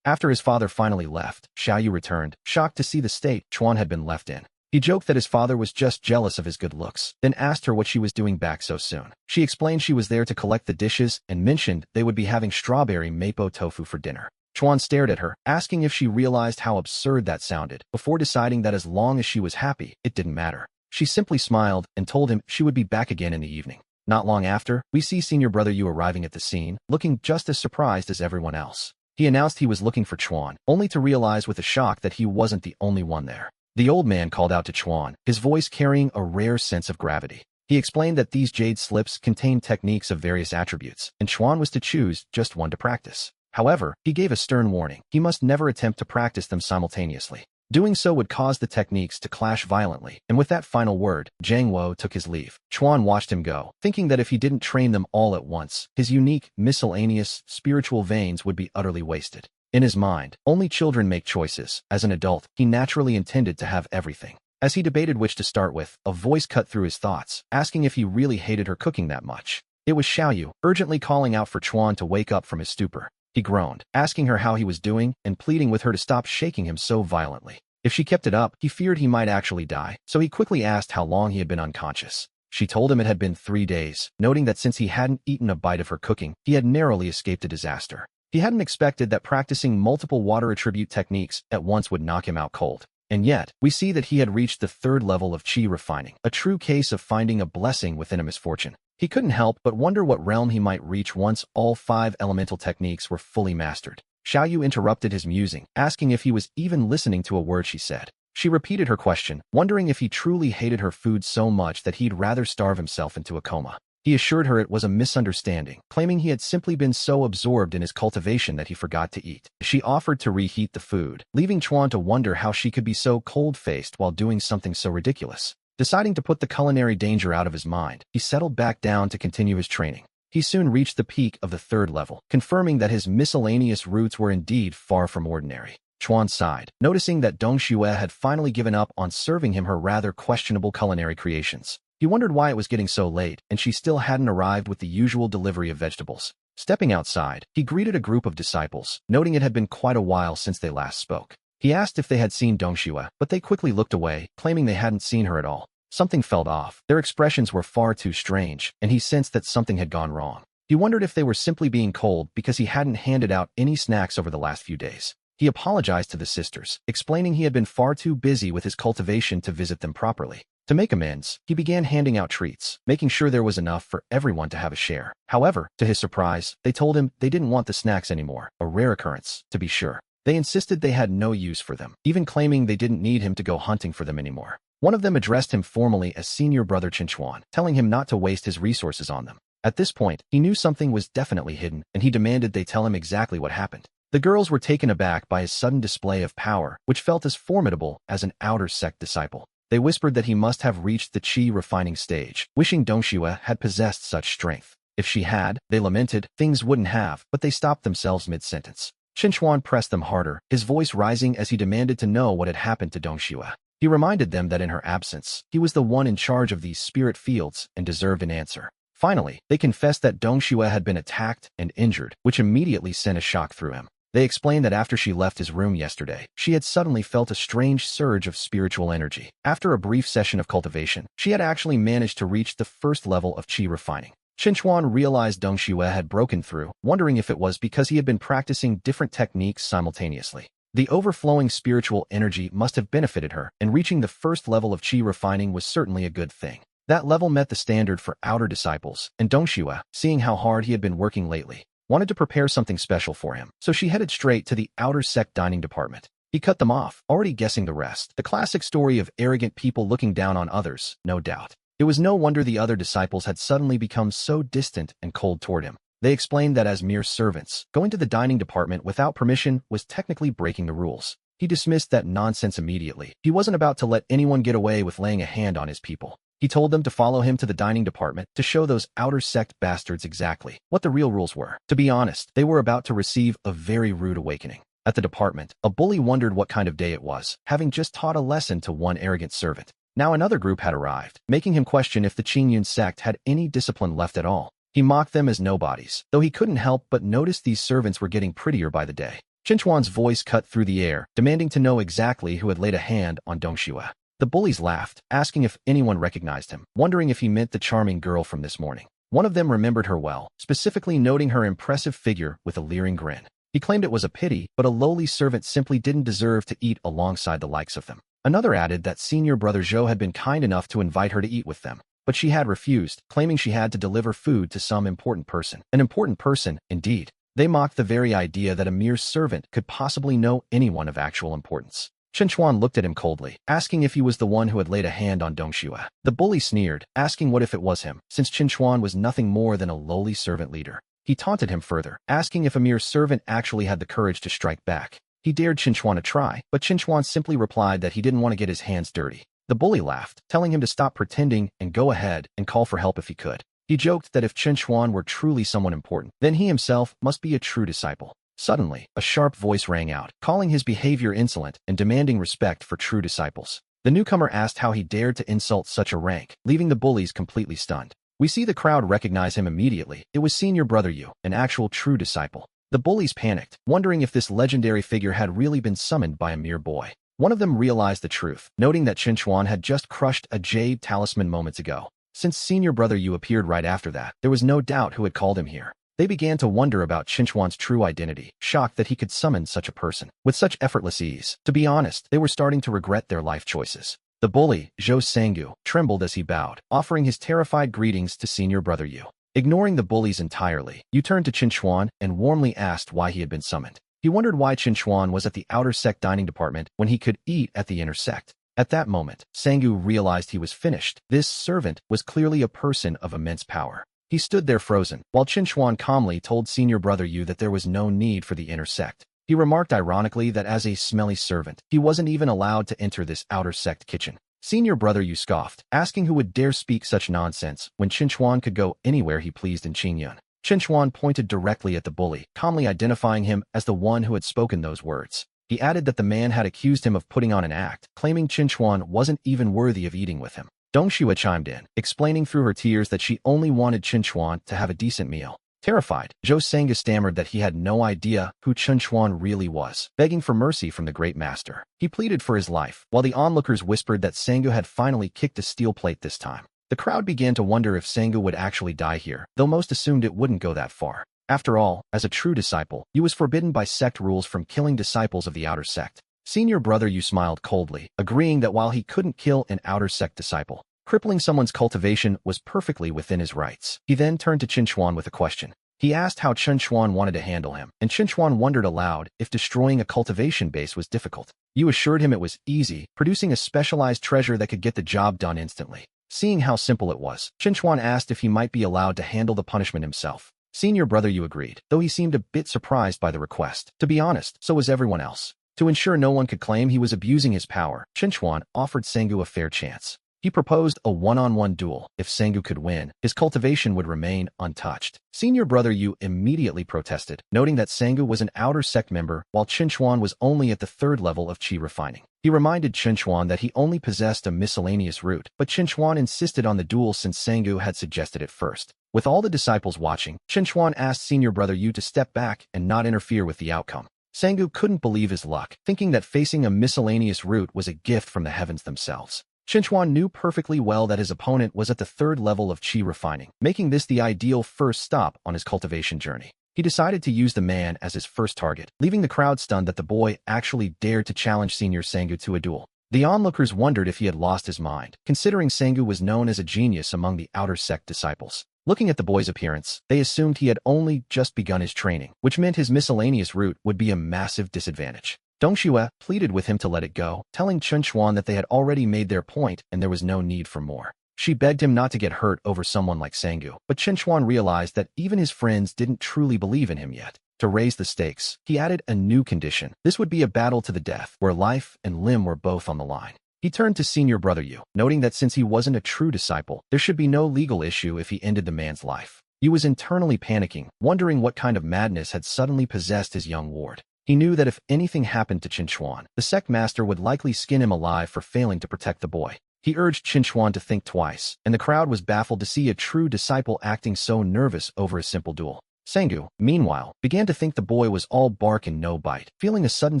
After his father finally left, Xiaoyu returned, shocked to see the state Chuan had been left in. He joked that his father was just jealous of his good looks, then asked her what she was doing back so soon. She explained she was there to collect the dishes and mentioned they would be having strawberry mapo tofu for dinner. Chuan stared at her, asking if she realized how absurd that sounded, before deciding that as long as she was happy, it didn't matter. She simply smiled and told him she would be back again in the evening. Not long after, we see senior brother Yu arriving at the scene, looking just as surprised as everyone else. He announced he was looking for Chuan, only to realize with a shock that he wasn't the only one there. The old man called out to Chuan, his voice carrying a rare sense of gravity. He explained that these jade slips contained techniques of various attributes, and Chuan was to choose just one to practice. However, he gave a stern warning. He must never attempt to practice them simultaneously. Doing so would cause the techniques to clash violently, and with that final word, Zhang Wo took his leave. Chuan watched him go, thinking that if he didn't train them all at once, his unique, miscellaneous, spiritual veins would be utterly wasted. In his mind, only children make choices. As an adult, he naturally intended to have everything. As he debated which to start with, a voice cut through his thoughts, asking if he really hated her cooking that much. It was Xiaoyu, urgently calling out for Chuan to wake up from his stupor. He groaned, asking her how he was doing and pleading with her to stop shaking him so violently. If she kept it up, he feared he might actually die, so he quickly asked how long he had been unconscious. She told him it had been 3 days, noting that since he hadn't eaten a bite of her cooking, he had narrowly escaped a disaster. He hadn't expected that practicing multiple water attribute techniques at once would knock him out cold. And yet, we see that he had reached the 3rd level of chi refining, a true case of finding a blessing within a misfortune. He couldn't help but wonder what realm he might reach once all 5 elemental techniques were fully mastered. Xiaoyu interrupted his musing, asking if he was even listening to a word she said. She repeated her question, wondering if he truly hated her food so much that he'd rather starve himself into a coma. He assured her it was a misunderstanding, claiming he had simply been so absorbed in his cultivation that he forgot to eat. She offered to reheat the food, leaving Chuan to wonder how she could be so cold-faced while doing something so ridiculous. Deciding to put the culinary danger out of his mind, he settled back down to continue his training. He soon reached the peak of the 3rd level, confirming that his miscellaneous roots were indeed far from ordinary. Chuan sighed, noticing that Dong Xue had finally given up on serving him her rather questionable culinary creations. He wondered why it was getting so late, and she still hadn't arrived with the usual delivery of vegetables. Stepping outside, he greeted a group of disciples, noting it had been quite a while since they last spoke. He asked if they had seen Dong Xue, but they quickly looked away, claiming they hadn't seen her at all. Something felt off. Their expressions were far too strange, and he sensed that something had gone wrong. He wondered if they were simply being cold because he hadn't handed out any snacks over the last few days. He apologized to the sisters, explaining he had been far too busy with his cultivation to visit them properly. To make amends, he began handing out treats, making sure there was enough for everyone to have a share. However, to his surprise, they told him they didn't want the snacks anymore, a rare occurrence, to be sure. They insisted they had no use for them, even claiming they didn't need him to go hunting for them anymore. One of them addressed him formally as senior brother Chinchuan, telling him not to waste his resources on them. At this point, he knew something was definitely hidden, and he demanded they tell him exactly what happened. The girls were taken aback by his sudden display of power, which felt as formidable as an outer sect disciple. They whispered that he must have reached the chi refining stage, wishing Dong Xue had possessed such strength. If she had, they lamented, things wouldn't have, but they stopped themselves mid-sentence. Chinchuan pressed them harder, his voice rising as he demanded to know what had happened to Dong Xue. He reminded them that in her absence, he was the one in charge of these spirit fields and deserved an answer. Finally, they confessed that Dong Xue had been attacked and injured, which immediately sent a shock through him. They explained that after she left his room yesterday, she had suddenly felt a strange surge of spiritual energy. After a brief session of cultivation, she had actually managed to reach the 1st level of chi refining. Chinchuan realized Dong Xue had broken through, wondering if it was because he had been practicing different techniques simultaneously. The overflowing spiritual energy must have benefited her, and reaching the 1st level of chi refining was certainly a good thing. That level met the standard for outer disciples, and Dong Xue, seeing how hard he had been working lately, wanted to prepare something special for him, so she headed straight to the outer sect dining department. He cut them off, already guessing the rest. The classic story of arrogant people looking down on others, no doubt. It was no wonder the other disciples had suddenly become so distant and cold toward him. They explained that as mere servants, going to the dining department without permission was technically breaking the rules. He dismissed that nonsense immediately. He wasn't about to let anyone get away with laying a hand on his people. He told them to follow him to the dining department to show those outer sect bastards exactly what the real rules were. To be honest, they were about to receive a very rude awakening. At the department, a bully wondered what kind of day it was, having just taught a lesson to one arrogant servant. Now another group had arrived, making him question if the Qingyun sect had any discipline left at all. He mocked them as nobodies, though he couldn't help but notice these servants were getting prettier by the day. Qinchuan's voice cut through the air, demanding to know exactly who had laid a hand on Dongxue. The bullies laughed, asking if anyone recognized him, wondering if he meant the charming girl from this morning. One of them remembered her well, specifically noting her impressive figure with a leering grin. He claimed it was a pity, but a lowly servant simply didn't deserve to eat alongside the likes of them. Another added that senior brother Zhou had been kind enough to invite her to eat with them, but she had refused, claiming she had to deliver food to some important person. An important person, indeed. They mocked the very idea that a mere servant could possibly know anyone of actual importance. Qinchuan looked at him coldly, asking if he was the one who had laid a hand on Dongxue. The bully sneered, asking what if it was him, since Qinchuan was nothing more than a lowly servant leader. He taunted him further, asking if a mere servant actually had the courage to strike back. He dared Qinchuan a try, but Qinchuan simply replied that he didn't want to get his hands dirty. The bully laughed, telling him to stop pretending and go ahead and call for help if he could. He joked that if Qinchuan were truly someone important, then he himself must be a true disciple. Suddenly, a sharp voice rang out, calling his behavior insolent and demanding respect for true disciples. The newcomer asked how he dared to insult such a rank, leaving the bullies completely stunned. We see the crowd recognize him immediately. It was senior brother Yu, an actual true disciple. The bullies panicked, wondering if this legendary figure had really been summoned by a mere boy. One of them realized the truth, noting that Qinchuan had just crushed a jade talisman moments ago. Since senior brother Yu appeared right after that, there was no doubt who had called him here. They began to wonder about Qinchuan's true identity, shocked that he could summon such a person with such effortless ease. To be honest, they were starting to regret their life choices. The bully, Zhou Sanggu, trembled as he bowed, offering his terrified greetings to senior brother Yu. Ignoring the bullies entirely, Yu turned to Qinchuan and warmly asked why he had been summoned. He wondered why Qinchuan was at the outer sect dining department when he could eat at the inner sect. At that moment, Sanggu realized he was finished. This servant was clearly a person of immense power. He stood there frozen, while Qinchuan calmly told senior brother Yu that there was no need for the inner sect. He remarked ironically that as a smelly servant, he wasn't even allowed to enter this outer sect kitchen. Senior brother Yu scoffed, asking who would dare speak such nonsense when Qinchuan could go anywhere he pleased in Qingyun. Qinchuan pointed directly at the bully, calmly identifying him as the one who had spoken those words. He added that the man had accused him of putting on an act, claiming Qinchuan wasn't even worthy of eating with him. Dongxue chimed in, explaining through her tears that she only wanted Qinchuan to have a decent meal. Terrified, Zhou Sanggu stammered that he had no idea who Qinchuan really was, begging for mercy from the great master. He pleaded for his life, while the onlookers whispered that Sanggu had finally kicked a steel plate this time. The crowd began to wonder if Sanggu would actually die here, though most assumed it wouldn't go that far. After all, as a true disciple, Yu was forbidden by sect rules from killing disciples of the outer sect. Senior brother Yu smiled coldly, agreeing that while he couldn't kill an outer sect disciple, crippling someone's cultivation was perfectly within his rights. He then turned to Qinchuan with a question. He asked how Qinchuan wanted to handle him, and Qinchuan wondered aloud if destroying a cultivation base was difficult. Yu assured him it was easy, producing a specialized treasure that could get the job done instantly. Seeing how simple it was, Qinchuan asked if he might be allowed to handle the punishment himself. Senior brother Yu agreed, though he seemed a bit surprised by the request. To be honest, so was everyone else. To ensure no one could claim he was abusing his power, Qinchuan offered Sanggu a fair chance. He proposed a one-on-one duel. If Sanggu could win, his cultivation would remain untouched. Senior brother Yu immediately protested, noting that Sanggu was an outer sect member while Qinchuan was only at the third level of qi refining. He reminded Qinchuan that he only possessed a miscellaneous root, but Qinchuan insisted on the duel since Sanggu had suggested it first. With all the disciples watching, Qinchuan asked senior brother Yu to step back and not interfere with the outcome. Sanggu couldn't believe his luck, thinking that facing a miscellaneous root was a gift from the heavens themselves. Qinchuan knew perfectly well that his opponent was at the third level of qi refining, making this the ideal first stop on his cultivation journey. He decided to use the man as his first target, leaving the crowd stunned that the boy actually dared to challenge Senior Sanggu to a duel. The onlookers wondered if he had lost his mind, considering Sanggu was known as a genius among the outer sect disciples. Looking at the boy's appearance, they assumed he had only just begun his training, which meant his miscellaneous route would be a massive disadvantage. Dongxue pleaded with him to let it go, telling Qinchuan that they had already made their point and there was no need for more. She begged him not to get hurt over someone like Sanggu, but Qinchuan realized that even his friends didn't truly believe in him yet. To raise the stakes, he added a new condition. This would be a battle to the death, where life and limb were both on the line. He turned to senior brother Yu, noting that since he wasn't a true disciple, there should be no legal issue if he ended the man's life. Yu was internally panicking, wondering what kind of madness had suddenly possessed his young ward. He knew that if anything happened to Qinchuan, the sect master would likely skin him alive for failing to protect the boy. He urged Qinchuan to think twice, and the crowd was baffled to see a true disciple acting so nervous over a simple duel. Sanggu, meanwhile, began to think the boy was all bark and no bite, feeling a sudden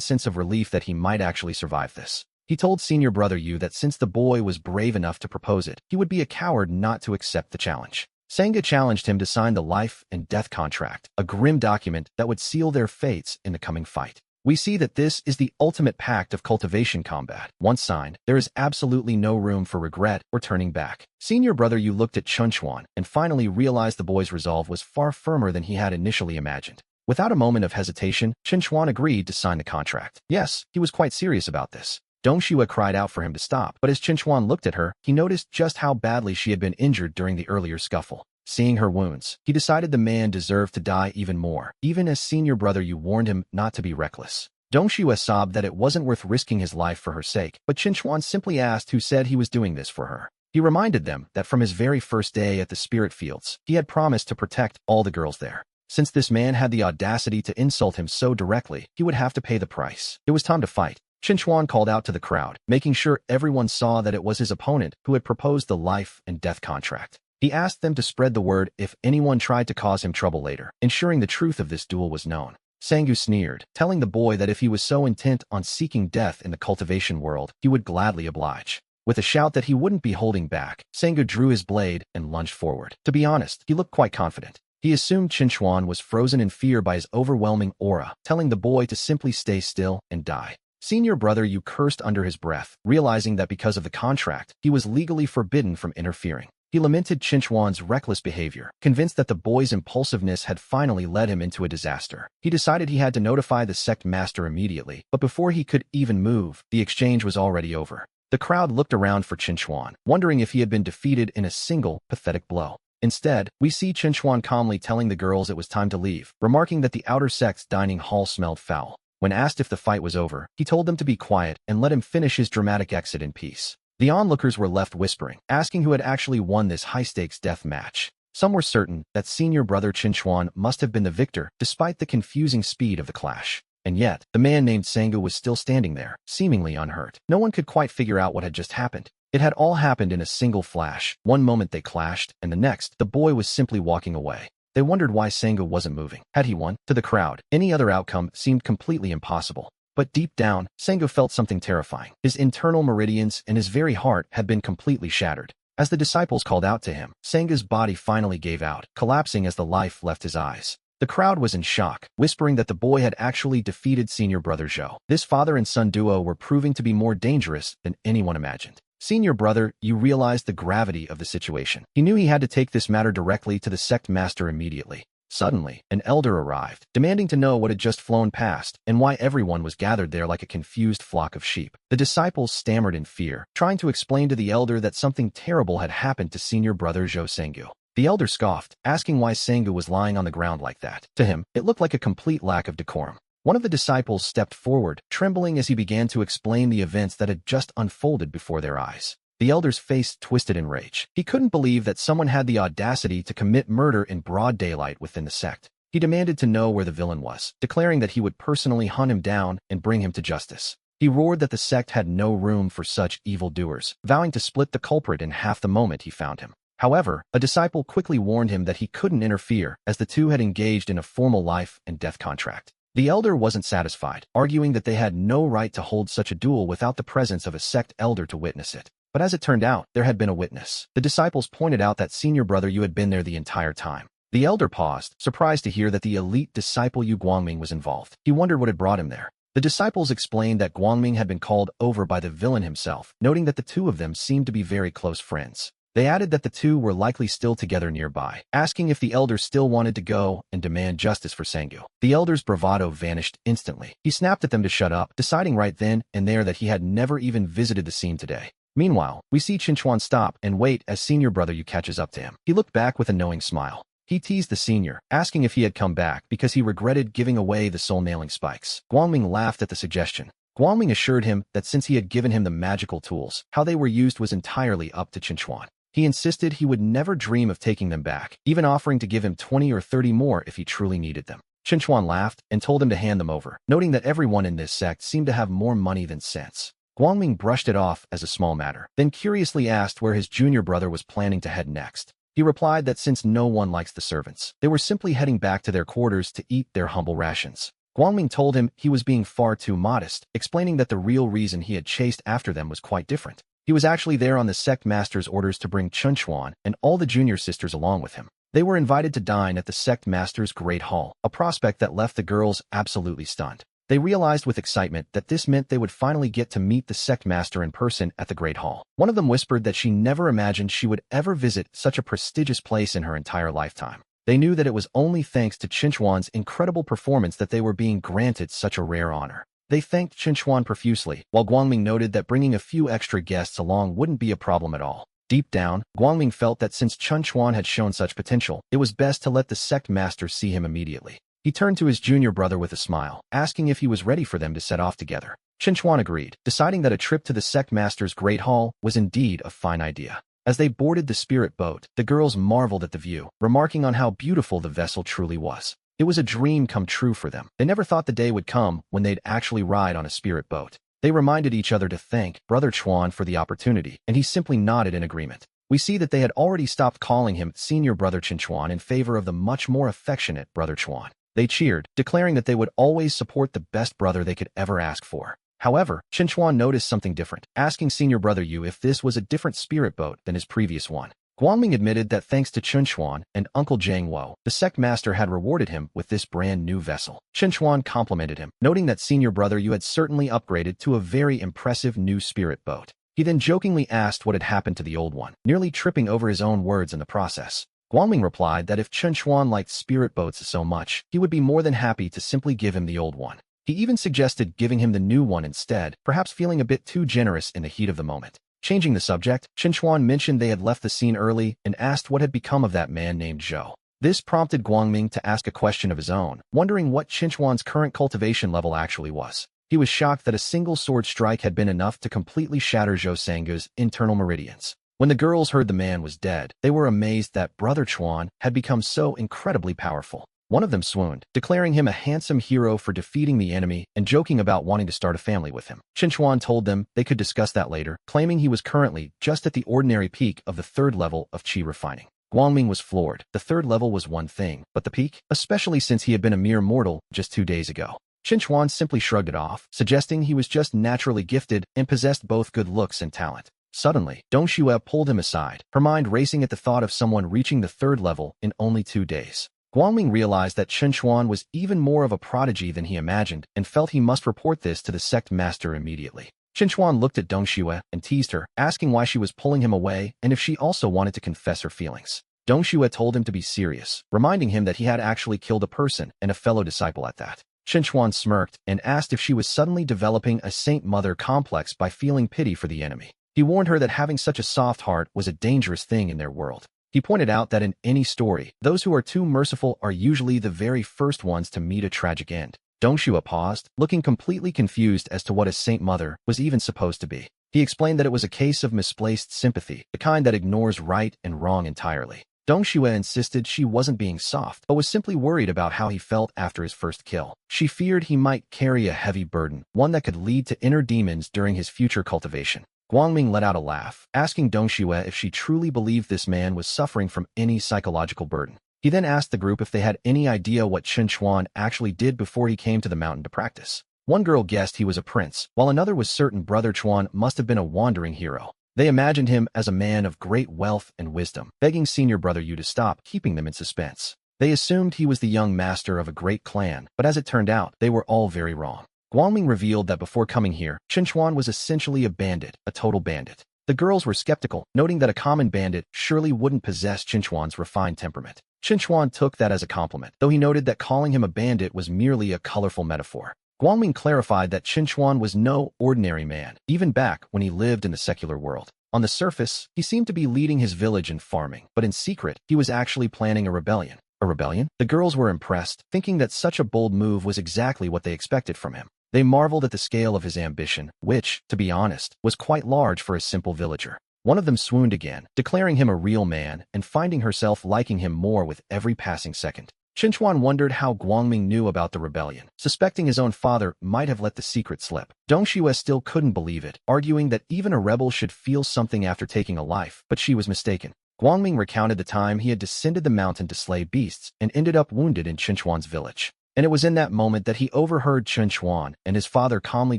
sense of relief that he might actually survive this. He told senior brother Yu that since the boy was brave enough to propose it, he would be a coward not to accept the challenge. Sanggu challenged him to sign the life and death contract, a grim document that would seal their fates in the coming fight. We see that this is the ultimate pact of cultivation combat. Once signed, there is absolutely no room for regret or turning back. Senior brother Yu looked at Qinchuan and finally realized the boy's resolve was far firmer than he had initially imagined. Without a moment of hesitation, Qinchuan agreed to sign the contract. Yes, he was quite serious about this. Dongxue cried out for him to stop, but as Qinchuan looked at her, he noticed just how badly she had been injured during the earlier scuffle. Seeing her wounds, he decided the man deserved to die even more, even as senior brother Yu warned him not to be reckless. Dongxue sobbed that it wasn't worth risking his life for her sake, but Qinchuan simply asked who said he was doing this for her. He reminded them that from his very first day at the spirit fields, he had promised to protect all the girls there. Since this man had the audacity to insult him so directly, he would have to pay the price. It was time to fight. Qinchuan called out to the crowd, making sure everyone saw that it was his opponent who had proposed the life and death contract. He asked them to spread the word if anyone tried to cause him trouble later, ensuring the truth of this duel was known. Sanggu sneered, telling the boy that if he was so intent on seeking death in the cultivation world, he would gladly oblige. With a shout that he wouldn't be holding back, Sanggu drew his blade and lunged forward. To be honest, he looked quite confident. He assumed Qinchuan was frozen in fear by his overwhelming aura, telling the boy to simply stay still and die. Senior brother Yu cursed under his breath, realizing that because of the contract, he was legally forbidden from interfering. He lamented Qinchuan's reckless behavior, convinced that the boy's impulsiveness had finally led him into a disaster. He decided he had to notify the sect master immediately, but before he could even move, the exchange was already over. The crowd looked around for Qinchuan, wondering if he had been defeated in a single, pathetic blow. Instead, we see Qinchuan calmly telling the girls it was time to leave, remarking that the outer sect's dining hall smelled foul. When asked if the fight was over, he told them to be quiet and let him finish his dramatic exit in peace. The onlookers were left whispering, asking who had actually won this high-stakes death match. Some were certain that senior brother Qinchuan must have been the victor, despite the confusing speed of the clash. And yet, the man named Sanggu was still standing there, seemingly unhurt. No one could quite figure out what had just happened. It had all happened in a single flash. One moment they clashed, and the next, the boy was simply walking away. They wondered why Sanggu wasn't moving. Had he won? To the crowd, any other outcome seemed completely impossible. But deep down, Sanggu felt something terrifying. His internal meridians and his very heart had been completely shattered. As the disciples called out to him, Sanggu's body finally gave out, collapsing as the life left his eyes. The crowd was in shock, whispering that the boy had actually defeated senior brother Zhou. This father and son duo were proving to be more dangerous than anyone imagined. Senior brother, you realized the gravity of the situation. He knew he had to take this matter directly to the sect master immediately. Suddenly, an elder arrived, demanding to know what had just flown past and why everyone was gathered there like a confused flock of sheep. The disciples stammered in fear, trying to explain to the elder that something terrible had happened to senior brother Zhou Sanggu. The elder scoffed, asking why Sanggu was lying on the ground like that. To him, it looked like a complete lack of decorum. One of the disciples stepped forward, trembling as he began to explain the events that had just unfolded before their eyes. The elder's face twisted in rage. He couldn't believe that someone had the audacity to commit murder in broad daylight within the sect. He demanded to know where the villain was, declaring that he would personally hunt him down and bring him to justice. He roared that the sect had no room for such evildoers, vowing to split the culprit in half the moment he found him. However, a disciple quickly warned him that he couldn't interfere, as the two had engaged in a formal life and death contract. The elder wasn't satisfied, arguing that they had no right to hold such a duel without the presence of a sect elder to witness it. But as it turned out, there had been a witness. The disciples pointed out that senior brother Yu had been there the entire time. The elder paused, surprised to hear that the elite disciple Yu Guangming was involved. He wondered what had brought him there. The disciples explained that Guangming had been called over by the villain himself, noting that the two of them seemed to be very close friends. They added that the two were likely still together nearby, asking if the elder still wanted to go and demand justice for Sanggu. The elder's bravado vanished instantly. He snapped at them to shut up, deciding right then and there that he had never even visited the scene today. Meanwhile, we see Qinchuan stop and wait as senior brother Yu catches up to him. He looked back with a knowing smile. He teased the senior, asking if he had come back because he regretted giving away the soul-nailing spikes. Guangming laughed at the suggestion. Guangming assured him that since he had given him the magical tools, how they were used was entirely up to Chinchuan. He insisted he would never dream of taking them back, even offering to give him 20 or 30 more if he truly needed them. Chinchuan laughed and told him to hand them over, noting that everyone in this sect seemed to have more money than sense. Guangming brushed it off as a small matter, then curiously asked where his junior brother was planning to head next. He replied that since no one likes the servants, they were simply heading back to their quarters to eat their humble rations. Guangming told him he was being far too modest, explaining that the real reason he had chased after them was quite different. He was actually there on the sect master's orders to bring Chenchuan and all the junior sisters along with him. They were invited to dine at the sect master's great hall, a prospect that left the girls absolutely stunned. They realized with excitement that this meant they would finally get to meet the sect master in person at the great hall. One of them whispered that she never imagined she would ever visit such a prestigious place in her entire lifetime. They knew that it was only thanks to Chinchuan's incredible performance that they were being granted such a rare honor. They thanked Chinchuan profusely, while Guangming noted that bringing a few extra guests along wouldn't be a problem at all. Deep down, Guangming felt that since Chinchuan had shown such potential, it was best to let the sect master see him immediately. He turned to his junior brother with a smile, asking if he was ready for them to set off together. Chinchuan agreed, deciding that a trip to the sect master's great hall was indeed a fine idea. As they boarded the spirit boat, the girls marveled at the view, remarking on how beautiful the vessel truly was. It was a dream come true for them. They never thought the day would come when they'd actually ride on a spirit boat. They reminded each other to thank Brother Chuan for the opportunity, and he simply nodded in agreement. We see that they had already stopped calling him Senior Brother Chinchuan in favor of the much more affectionate Brother Chuan. They cheered, declaring that they would always support the best brother they could ever ask for. However, Chinchuan noticed something different, asking Senior Brother Yu if this was a different spirit boat than his previous one. Guangming admitted that thanks to Chinchuan and Uncle Zhang Wo, the sect master had rewarded him with this brand new vessel. Chinchuan complimented him, noting that Senior Brother Yu had certainly upgraded to a very impressive new spirit boat. He then jokingly asked what had happened to the old one, nearly tripping over his own words in the process. Guangming replied that if Chinchuan liked spirit boats so much, he would be more than happy to simply give him the old one. He even suggested giving him the new one instead, perhaps feeling a bit too generous in the heat of the moment. Changing the subject, Chinchuan mentioned they had left the scene early and asked what had become of that man named Zhou. This prompted Guangming to ask a question of his own, wondering what Chinchuan's current cultivation level actually was. He was shocked that a single sword strike had been enough to completely shatter Zhou Sangu's internal meridians. When the girls heard the man was dead, they were amazed that Brother Chuan had become so incredibly powerful. One of them swooned, declaring him a handsome hero for defeating the enemy and joking about wanting to start a family with him. Chinchuan told them they could discuss that later, claiming he was currently just at the ordinary peak of the 3rd level of Qi refining. Guangming was floored. The 3rd level was one thing, but the peak? Especially since he had been a mere mortal just 2 days ago. Chinchuan simply shrugged it off, suggesting he was just naturally gifted and possessed both good looks and talent. Suddenly, Dong Xue pulled him aside, her mind racing at the thought of someone reaching the 3rd level in only 2 days. Guangming realized that Chinchuan was even more of a prodigy than he imagined and felt he must report this to the sect master immediately. Chinchuan looked at Dong Xue and teased her, asking why she was pulling him away and if she also wanted to confess her feelings. Dong Xue told him to be serious, reminding him that he had actually killed a person and a fellow disciple at that. Chinchuan smirked and asked if she was suddenly developing a saint-mother complex by feeling pity for the enemy. He warned her that having such a soft heart was a dangerous thing in their world. He pointed out that in any story, those who are too merciful are usually the very first ones to meet a tragic end. Dong Xue paused, looking completely confused as to what a saint mother was even supposed to be. He explained that it was a case of misplaced sympathy, the kind that ignores right and wrong entirely. Dong Xue insisted she wasn't being soft, but was simply worried about how he felt after his first kill. She feared he might carry a heavy burden, one that could lead to inner demons during his future cultivation. Guangming let out a laugh, asking Dong Xue if she truly believed this man was suffering from any psychological burden. He then asked the group if they had any idea what Chinchuan actually did before he came to the mountain to practice. One girl guessed he was a prince, while another was certain Brother Chuan must have been a wandering hero. They imagined him as a man of great wealth and wisdom, begging Senior Brother Yu to stop keeping them in suspense. They assumed he was the young master of a great clan, but as it turned out, they were all very wrong. Guangming revealed that before coming here, Chinchuan was essentially a bandit, a total bandit. The girls were skeptical, noting that a common bandit surely wouldn't possess Chinchuan's refined temperament. Chinchuan took that as a compliment, though he noted that calling him a bandit was merely a colorful metaphor. Guangming clarified that Chinchuan was no ordinary man, even back when he lived in the secular world. On the surface, he seemed to be leading his village in farming, but in secret, he was actually planning a rebellion. A rebellion? The girls were impressed, thinking that such a bold move was exactly what they expected from him. They marveled at the scale of his ambition, which, to be honest, was quite large for a simple villager. One of them swooned again, declaring him a real man and finding herself liking him more with every passing second. Qinchuan wondered how Guangming knew about the rebellion, suspecting his own father might have let the secret slip. Dong Shue still couldn't believe it, arguing that even a rebel should feel something after taking a life, but she was mistaken. Guangming recounted the time he had descended the mountain to slay beasts and ended up wounded in Qinchuan's village. And it was in that moment that he overheard Qinchuan and his father calmly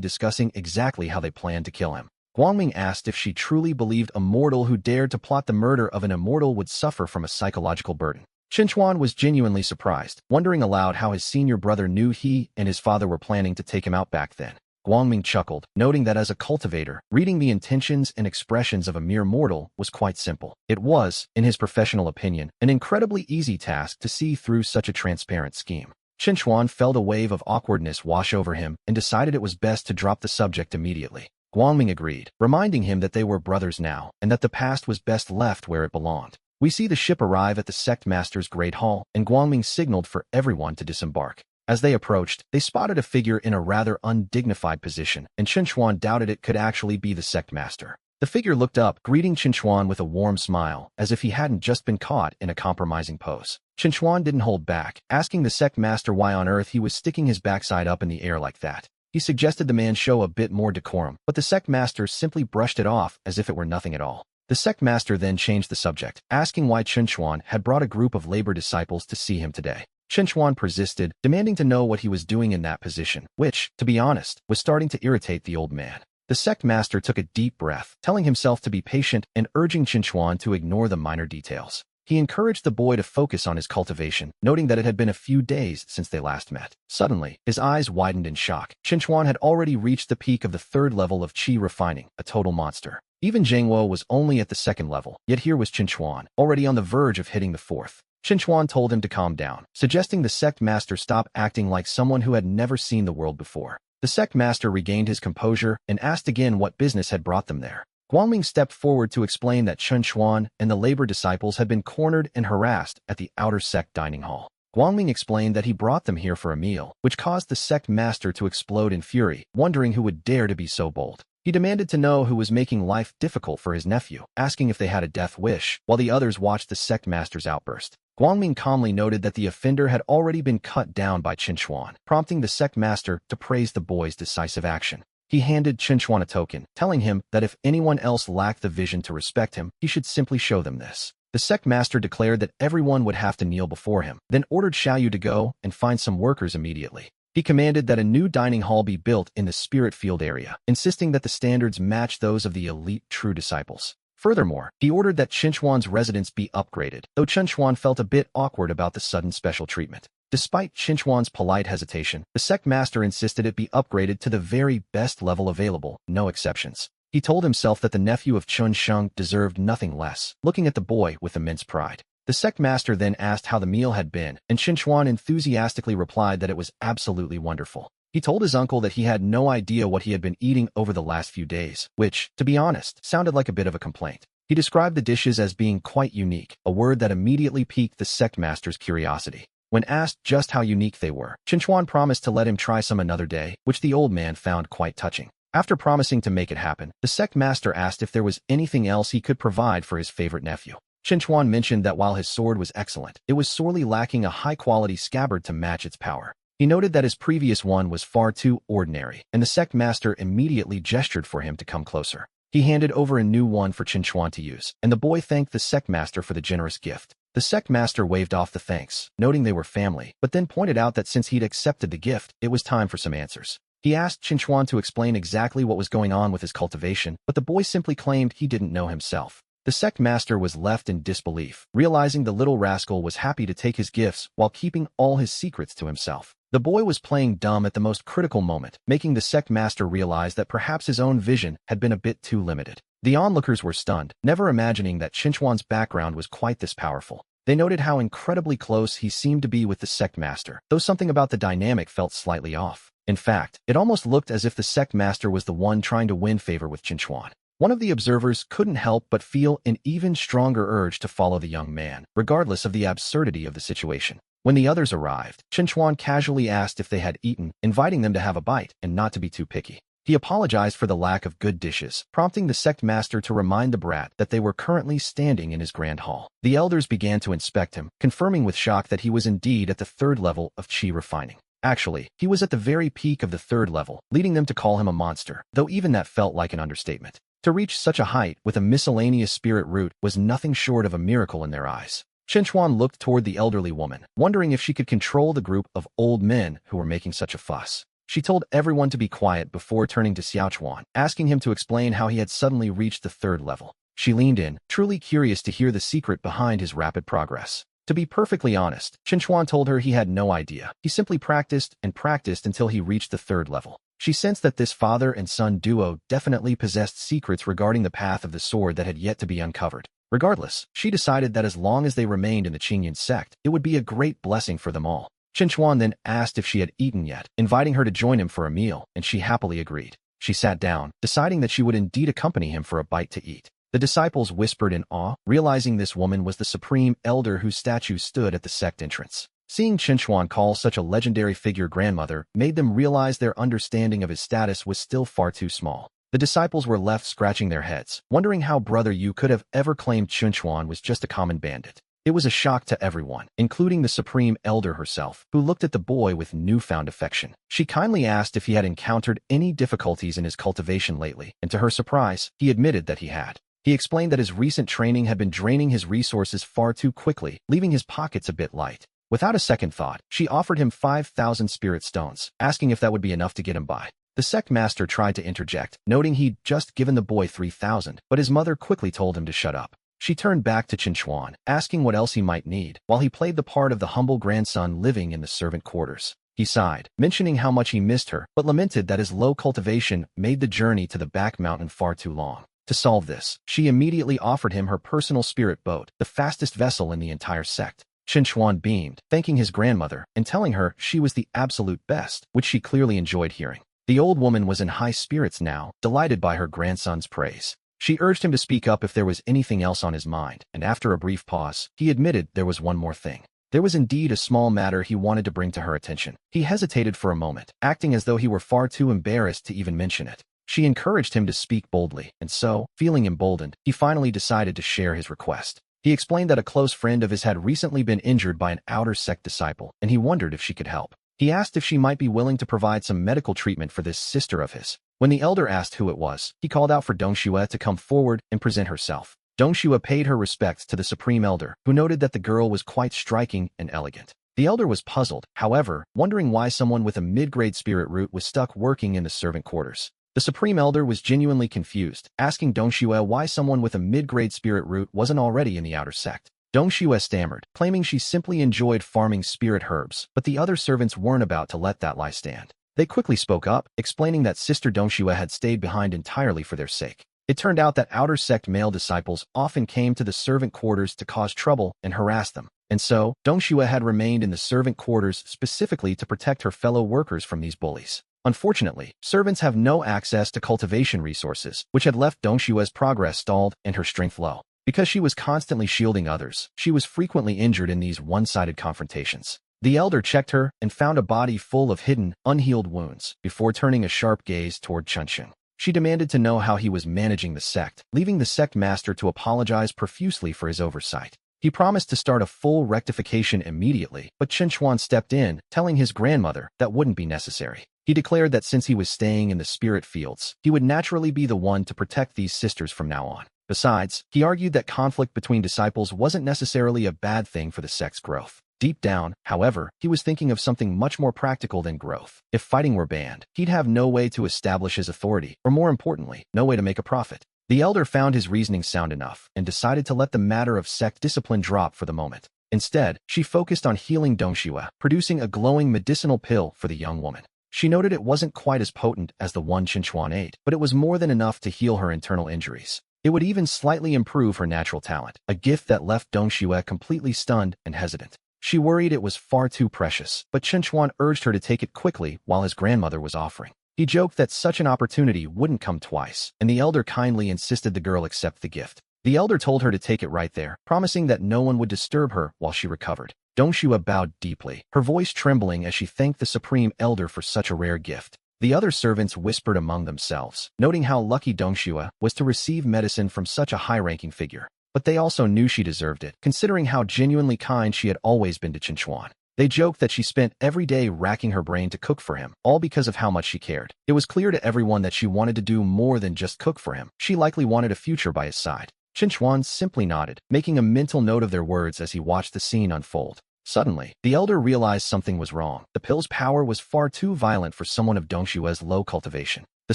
discussing exactly how they planned to kill him. Guangming asked if she truly believed a mortal who dared to plot the murder of an immortal would suffer from a psychological burden. Qinchuan was genuinely surprised, wondering aloud how his senior brother knew he and his father were planning to take him out back then. Guangming chuckled, noting that as a cultivator, reading the intentions and expressions of a mere mortal was quite simple. It was, in his professional opinion, an incredibly easy task to see through such a transparent scheme. Qinchuan felt a wave of awkwardness wash over him and decided it was best to drop the subject immediately. Guangming agreed, reminding him that they were brothers now and that the past was best left where it belonged. We see the ship arrive at the sect master's great hall, and Guangming signaled for everyone to disembark. As they approached, they spotted a figure in a rather undignified position, and Qinchuan doubted it could actually be the sect master. The figure looked up, greeting Qinchuan with a warm smile, as if he hadn't just been caught in a compromising pose. Qinchuan didn't hold back, asking the sect master why on earth he was sticking his backside up in the air like that. He suggested the man show a bit more decorum, but the sect master simply brushed it off as if it were nothing at all. The sect master then changed the subject, asking why Qinchuan had brought a group of labor disciples to see him today. Qinchuan persisted, demanding to know what he was doing in that position, which, to be honest, was starting to irritate the old man. The sect master took a deep breath, telling himself to be patient and urging Qinchuan to ignore the minor details. He encouraged the boy to focus on his cultivation, noting that it had been a few days since they last met. Suddenly, his eyes widened in shock. Qinchuan had already reached the peak of the 3rd level of qi refining, a total monster. Even Zhengwo was only at the 2nd level, yet here was Qinchuan, already on the verge of hitting the 4th. Qinchuan told him to calm down, suggesting the sect master stop acting like someone who had never seen the world before. The sect master regained his composure and asked again what business had brought them there. Guangming stepped forward to explain that Qinchuan and the labor disciples had been cornered and harassed at the outer sect dining hall. Guangming explained that he brought them here for a meal, which caused the sect master to explode in fury, wondering who would dare to be so bold. He demanded to know who was making life difficult for his nephew, asking if they had a death wish, while the others watched the sect master's outburst. Guangming calmly noted that the offender had already been cut down by Qinchuan, prompting the sect master to praise the boy's decisive action. He handed Qinchuan a token, telling him that if anyone else lacked the vision to respect him, he should simply show them this. The sect master declared that everyone would have to kneel before him, then ordered Xiaoyu to go and find some workers immediately. He commanded that a new dining hall be built in the spirit field area, insisting that the standards match those of the elite true disciples. Furthermore, he ordered that Qinchuan's residence be upgraded, though Qinchuan felt a bit awkward about the sudden special treatment. Despite Qinchuan's polite hesitation, the sect master insisted it be upgraded to the very best level available, no exceptions. He told himself that the nephew of Chun Sheng deserved nothing less, looking at the boy with immense pride. The sect master then asked how the meal had been, and Qinchuan enthusiastically replied that it was absolutely wonderful. He told his uncle that he had no idea what he had been eating over the last few days, which, to be honest, sounded like a bit of a complaint. He described the dishes as being quite unique, a word that immediately piqued the sect master's curiosity. When asked just how unique they were, Qinchuan promised to let him try some another day, which the old man found quite touching. After promising to make it happen, the sect master asked if there was anything else he could provide for his favorite nephew. Qinchuan mentioned that while his sword was excellent, it was sorely lacking a high-quality scabbard to match its power. He noted that his previous one was far too ordinary, and the sect master immediately gestured for him to come closer. He handed over a new one for Qinchuan to use, and the boy thanked the sect master for the generous gift. The sect master waved off the thanks, noting they were family, but then pointed out that since he'd accepted the gift, it was time for some answers. He asked Qinchuan to explain exactly what was going on with his cultivation, but the boy simply claimed he didn't know himself. The sect master was left in disbelief, realizing the little rascal was happy to take his gifts while keeping all his secrets to himself. The boy was playing dumb at the most critical moment, making the sect master realize that perhaps his own vision had been a bit too limited. The onlookers were stunned, never imagining that Qinchuan's background was quite this powerful. They noted how incredibly close he seemed to be with the sect master, though something about the dynamic felt slightly off. In fact, it almost looked as if the sect master was the one trying to win favor with Qinchuan. One of the observers couldn't help but feel an even stronger urge to follow the young man, regardless of the absurdity of the situation. When the others arrived, Chinchuan casually asked if they had eaten, inviting them to have a bite and not to be too picky. He apologized for the lack of good dishes, prompting the sect master to remind the brat that they were currently standing in his grand hall. The elders began to inspect him, confirming with shock that he was indeed at the 3rd level of chi refining. Actually, he was at the very peak of the 3rd level, leading them to call him a monster, though even that felt like an understatement. To reach such a height with a miscellaneous spirit root was nothing short of a miracle in their eyes. Chinchuan looked toward the elderly woman, wondering if she could control the group of old men who were making such a fuss. She told everyone to be quiet before turning to Xiaochuan, asking him to explain how he had suddenly reached the 3rd level. She leaned in, truly curious to hear the secret behind his rapid progress. To be perfectly honest, Chinchuan told her he had no idea. He simply practiced and practiced until he reached the 3rd level. She sensed that this father and son duo definitely possessed secrets regarding the path of the sword that had yet to be uncovered. Regardless, she decided that as long as they remained in the Qingyan sect, it would be a great blessing for them all. Chinchuan then asked if she had eaten yet, inviting her to join him for a meal, and she happily agreed. She sat down, deciding that she would indeed accompany him for a bite to eat. The disciples whispered in awe, realizing this woman was the supreme elder whose statue stood at the sect entrance. Seeing Chinchuan call such a legendary figure grandmother made them realize their understanding of his status was still far too small. The disciples were left scratching their heads, wondering how Brother Yu could have ever claimed Chinchuan was just a common bandit. It was a shock to everyone, including the Supreme Elder herself, who looked at the boy with newfound affection. She kindly asked if he had encountered any difficulties in his cultivation lately, and to her surprise, he admitted that he had. He explained that his recent training had been draining his resources far too quickly, leaving his pockets a bit light. Without a second thought, she offered him 5,000 spirit stones, asking if that would be enough to get him by. The sect master tried to interject, noting he'd just given the boy 3,000, but his mother quickly told him to shut up. She turned back to Chinchuan, asking what else he might need, while he played the part of the humble grandson living in the servant quarters. He sighed, mentioning how much he missed her, but lamented that his low cultivation made the journey to the back mountain far too long. To solve this, she immediately offered him her personal spirit boat, the fastest vessel in the entire sect. Chinchuan beamed, thanking his grandmother, and telling her she was the absolute best, which she clearly enjoyed hearing. The old woman was in high spirits now, delighted by her grandson's praise. She urged him to speak up if there was anything else on his mind, and after a brief pause, he admitted there was one more thing. There was indeed a small matter he wanted to bring to her attention. He hesitated for a moment, acting as though he were far too embarrassed to even mention it. She encouraged him to speak boldly, and so, feeling emboldened, he finally decided to share his request. He explained that a close friend of his had recently been injured by an outer sect disciple, and he wondered if she could help. He asked if she might be willing to provide some medical treatment for this sister of his. When the elder asked who it was, he called out for Dongxue to come forward and present herself. Dongxue paid her respects to the Supreme Elder, who noted that the girl was quite striking and elegant. The elder was puzzled, however, wondering why someone with a mid-grade spirit root was stuck working in the servant quarters. The Supreme Elder was genuinely confused, asking Dongxue why someone with a mid-grade spirit root wasn't already in the outer sect. Dongxue stammered, claiming she simply enjoyed farming spirit herbs, but the other servants weren't about to let that lie stand. They quickly spoke up, explaining that Sister Dongxue had stayed behind entirely for their sake. It turned out that outer sect male disciples often came to the servant quarters to cause trouble and harass them, and so, Dongxue had remained in the servant quarters specifically to protect her fellow workers from these bullies. Unfortunately, servants have no access to cultivation resources, which had left Dongshue's progress stalled and her strength low. Because she was constantly shielding others, she was frequently injured in these one-sided confrontations. The elder checked her and found a body full of hidden, unhealed wounds, before turning a sharp gaze toward Chunxing. She demanded to know how he was managing the sect, leaving the sect master to apologize profusely for his oversight. He promised to start a full rectification immediately, but Chinchuan stepped in, telling his grandmother that wouldn't be necessary. He declared that since he was staying in the spirit fields, he would naturally be the one to protect these sisters from now on. Besides, he argued that conflict between disciples wasn't necessarily a bad thing for the sect's growth. Deep down, however, he was thinking of something much more practical than growth. If fighting were banned, he'd have no way to establish his authority, or more importantly, no way to make a profit. The elder found his reasoning sound enough and decided to let the matter of sect discipline drop for the moment. Instead, she focused on healing Dongxue, producing a glowing medicinal pill for the young woman. She noted it wasn't quite as potent as the one Chinchuan ate, but it was more than enough to heal her internal injuries. It would even slightly improve her natural talent, a gift that left Dongxue completely stunned and hesitant. She worried it was far too precious, but Chinchuan urged her to take it quickly while his grandmother was offering. He joked that such an opportunity wouldn't come twice, and the elder kindly insisted the girl accept the gift. The elder told her to take it right there, promising that no one would disturb her while she recovered. Dongxue bowed deeply, her voice trembling as she thanked the Supreme Elder for such a rare gift. The other servants whispered among themselves, noting how lucky Dongxue was to receive medicine from such a high-ranking figure. But they also knew she deserved it, considering how genuinely kind she had always been to Qinchuan. They joked that she spent every day racking her brain to cook for him, all because of how much she cared. It was clear to everyone that she wanted to do more than just cook for him. She likely wanted a future by his side. Qinchuan simply nodded, making a mental note of their words as he watched the scene unfold. Suddenly, the elder realized something was wrong. The pill's power was far too violent for someone of Dongxue's low cultivation. The